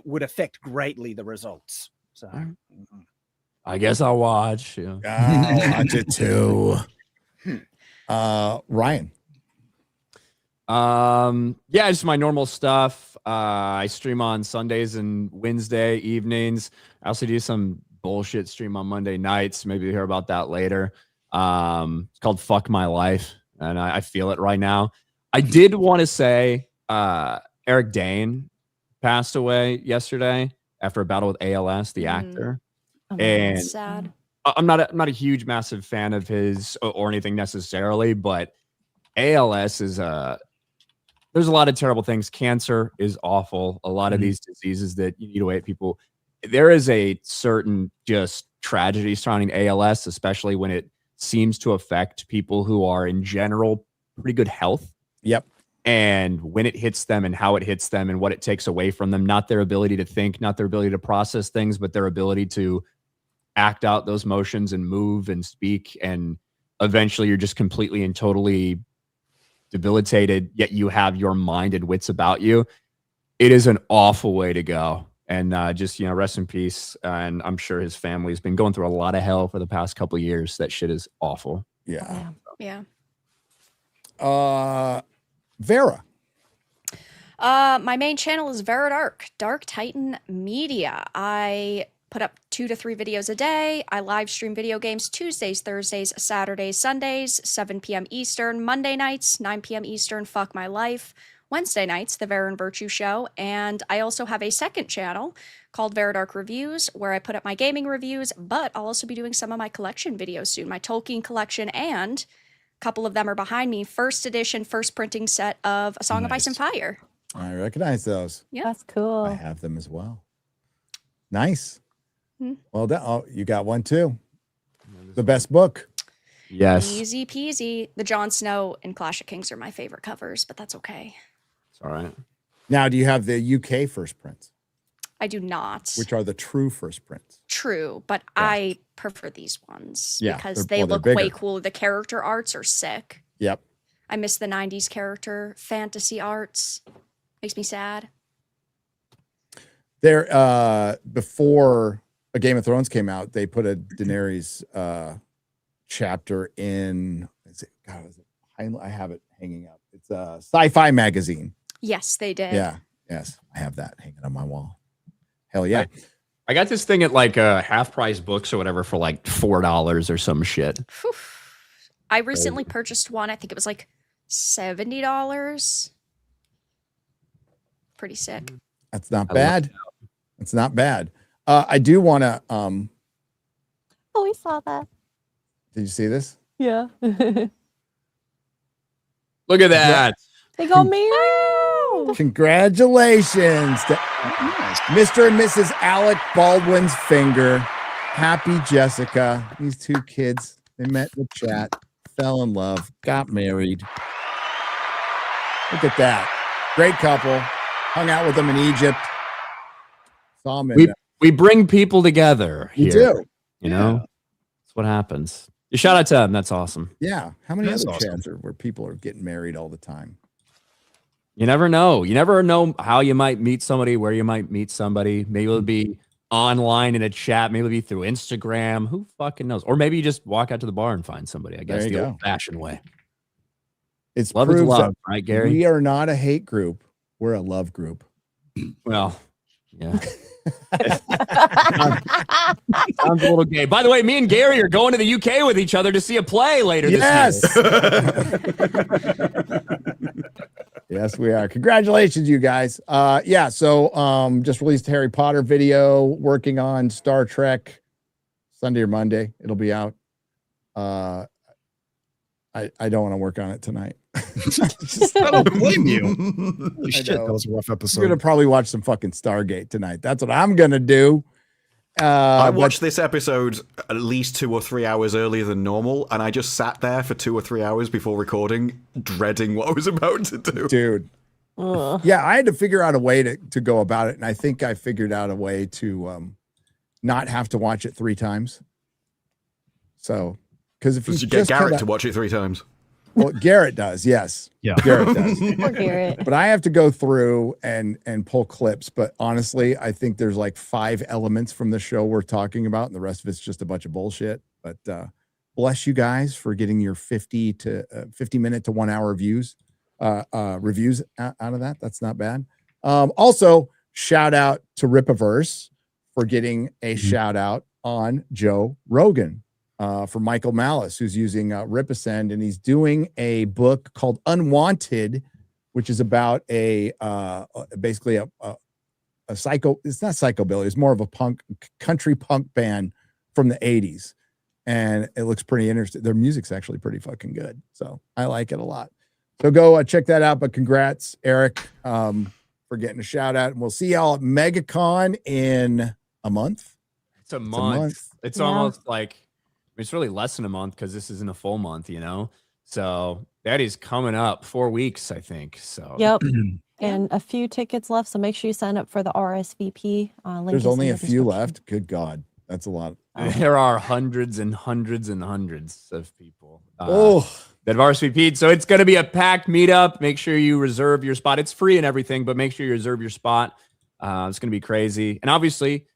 would affect greatly the results. So, I guess I'll watch. Yeah. I'll watch it too. Ryan. Yeah, it's my normal stuff. I stream on Sundays and Wednesday evenings. I also do some bullshit stream on Monday nights. Maybe you'll hear about that later. It's called Fuck My Life, and I feel it right now. I did want to say Eric Dane passed away yesterday after a battle with ALS, the actor. Oh, and that's sad. I'm not a huge, massive fan of his or anything necessarily, but ALS is there's a lot of terrible things. Cancer is awful. A lot of these diseases that you need to wait people. There is a certain just tragedy surrounding ALS, especially when it seems to affect people who are in general pretty good health. Yep. And when it hits them and how it hits them and what it takes away from them, not their ability to think, not their ability to process things, but their ability to act out those motions and move and speak. And eventually you're just completely and totally debilitated, yet you have your mind and wits about you. It is an awful way to go. And just, rest in peace. And I'm sure his family's been going through a lot of hell for the past couple of years. That shit is awful. Yeah. Yeah. Vera. My main channel is Veradark, Dark Titan Media. I put up 2 to 3 videos a day. I live stream video games Tuesdays, Thursdays, Saturdays, Sundays, 7 p.m. Eastern, Monday nights, 9 p.m. Eastern, Fuck My Life, Wednesday nights, The Vera and Virtue Show, and I also have a second channel called Veradark Reviews, where I put up my gaming reviews, but I'll also be doing some of my collection videos soon, my Tolkien collection, and a couple of them are behind me, first edition, first printing set of A Song of Ice and Fire. I recognize those. Yeah. That's cool. I have them as well. Nice. Hmm. Well done. Oh, you got one too. The best book. Yes. Easy peasy. The Jon Snow and Clash of Kings are my favorite covers, but that's okay. It's all right. Now, do you have the UK first prints? I do not. Which are the true first prints? True, but I prefer these ones because they're they look bigger. way cool. The character arts are sick. Yep. I miss the 90s character fantasy arts. Makes me sad. There, before A Game of Thrones came out, they put a Daenerys chapter in. I have it hanging up. It's a sci-fi magazine. Yes, they did. Yeah. Yes, I have that hanging on my wall. Hell yeah. I got this thing at like half price books or whatever for like $4 or some shit. Whew. I recently purchased one. I think it was like $70. Pretty sick. That's not bad. It's not bad. I do want to. Oh, we saw that. Did you see this? Yeah. Look at that. They got married. Congratulations to Mr. and Mrs. Alec Baldwin's finger. Happy Jessica. These two kids, they met in the chat, fell in love, got married. Look at that. Great couple. Hung out with them in Egypt. Saw them we bring people together We here. do. You know? That's what happens. Shout out to them. That's awesome. Yeah. How many That's other awesome. chats are where people are getting married all the time? You never know. You never know how you might meet somebody, where you might meet somebody. Maybe it'll be online in a chat. Maybe it'll be through Instagram. Who fucking knows? Or maybe you just walk out to the bar and find somebody. I guess There you the go. old-fashioned way. It's Love is proves love, that right, Gary? We are not a hate group. We're a love group. Well, yeah. Sounds a little gay. By the way, me and Gary are going to the UK with each other to see a play later Yes. this year. Yes, we are. Congratulations, you guys. So just released a Harry Potter video, working on Star Trek Sunday or Monday. It'll be out. I don't want to work on it tonight. I don't blame you. Holy shit, that was a rough I'm episode. gonna probably watch some fucking Stargate tonight. That's what I'm gonna do. I watched this episode at least 2 or 3 hours earlier than normal, and I just sat there for 2 or 3 hours before recording, dreading what I was about to do. Dude. Yeah, I had to figure out a way to go about it, and I think I figured out a way to not have to watch it 3 times. So, because if you get Garrett to watch it 3 times. Well, Garrett does, yes. Yeah, Garrett does. Poor Garrett. But I have to go through and pull clips. But honestly, I think there's like 5 elements from the show we're talking about, and the rest of it's just a bunch of bullshit. But bless you guys for getting your 50 minute to 1 hour reviews out of that. That's not bad. Also, shout out to Ripaverse for getting a shout out on Joe Rogan. For Michael Malice, who's using Ripascend, and he's doing a book called Unwanted, which is about basically a psycho. It's not psychobilly. It's more of a country punk band from the 80s, and it looks pretty interesting. Their music's actually pretty fucking good, so I like it a lot. So go check that out. But congrats, Eric, for getting a shout out, and we'll see y'all at MegaCon in a month. It's a month. It's almost like. It's really less than a month because this isn't a full month, you know? So that is coming up 4 weeks, I think. So Yep. And a few tickets left. So make sure you sign up for the RSVP. Link There's is in only the a few description. left. Good God. That's a lot. there are hundreds and hundreds and hundreds of people that have RSVP'd. So it's going to be a packed meetup. Make sure you reserve your spot. It's free and everything, but make sure you reserve your spot. It's going to be crazy. And obviously,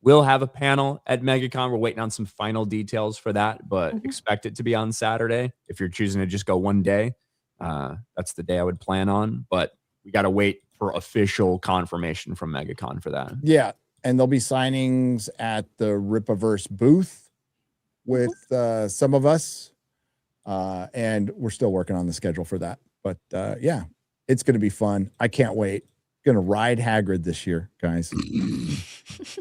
we'll have a panel at MegaCon. We're waiting on some final details for that, but expect it to be on Saturday. If you're choosing to just go one day, that's the day I would plan on. But we got to wait for official confirmation from MegaCon for that. Yeah. And there'll be signings at the Ripaverse booth with some of us. And we're still working on the schedule for that. But yeah, it's going to be fun. I can't wait. Going to ride Hagrid this year, guys. You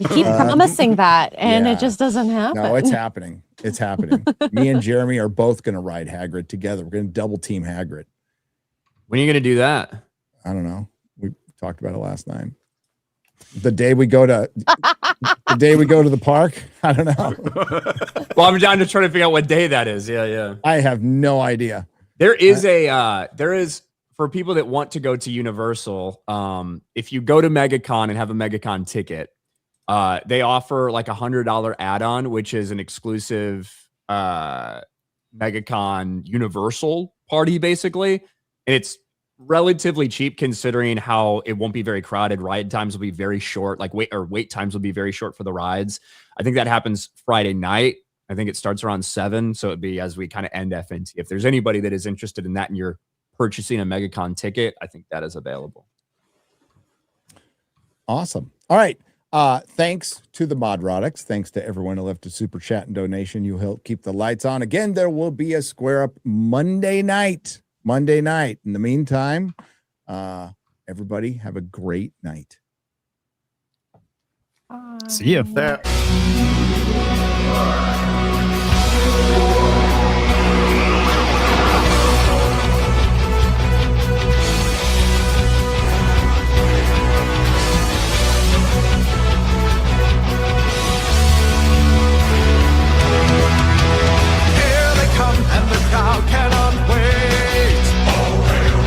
keep promising that, and yeah. it just doesn't happen. No, it's happening. It's happening. Me and Jeremy are both going to ride Hagrid together. We're going to double team Hagrid. When are you going to do that? I don't know. We talked about it last night. The day we go to the park. I don't know. Well, I'm down to try to figure out what day that is. Yeah. I have no idea. There is for people that want to go to Universal, if you go to MegaCon and have a MegaCon ticket, they offer like $100 add-on, which is an exclusive MegaCon Universal party, basically. And it's relatively cheap considering how it won't be very crowded. Ride times will be very short, wait times will be very short for the rides. I think that happens Friday night. I think it starts around 7. So it'd be as we kind of end FNT. If there's anybody that is interested in that and you're purchasing a MegaCon ticket, I think that is available. Awesome. All right. Thanks to the Modrotics. Thanks to everyone who left a super chat and donation. You help keep the lights on. Again, there will be a Square Up Monday night. In the meantime, everybody have a great night. See ya. Here they come, and the crowd cannot wait. All hail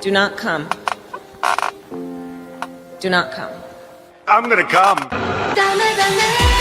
Do not come. Do not come. I'm gonna come. Dame, dame.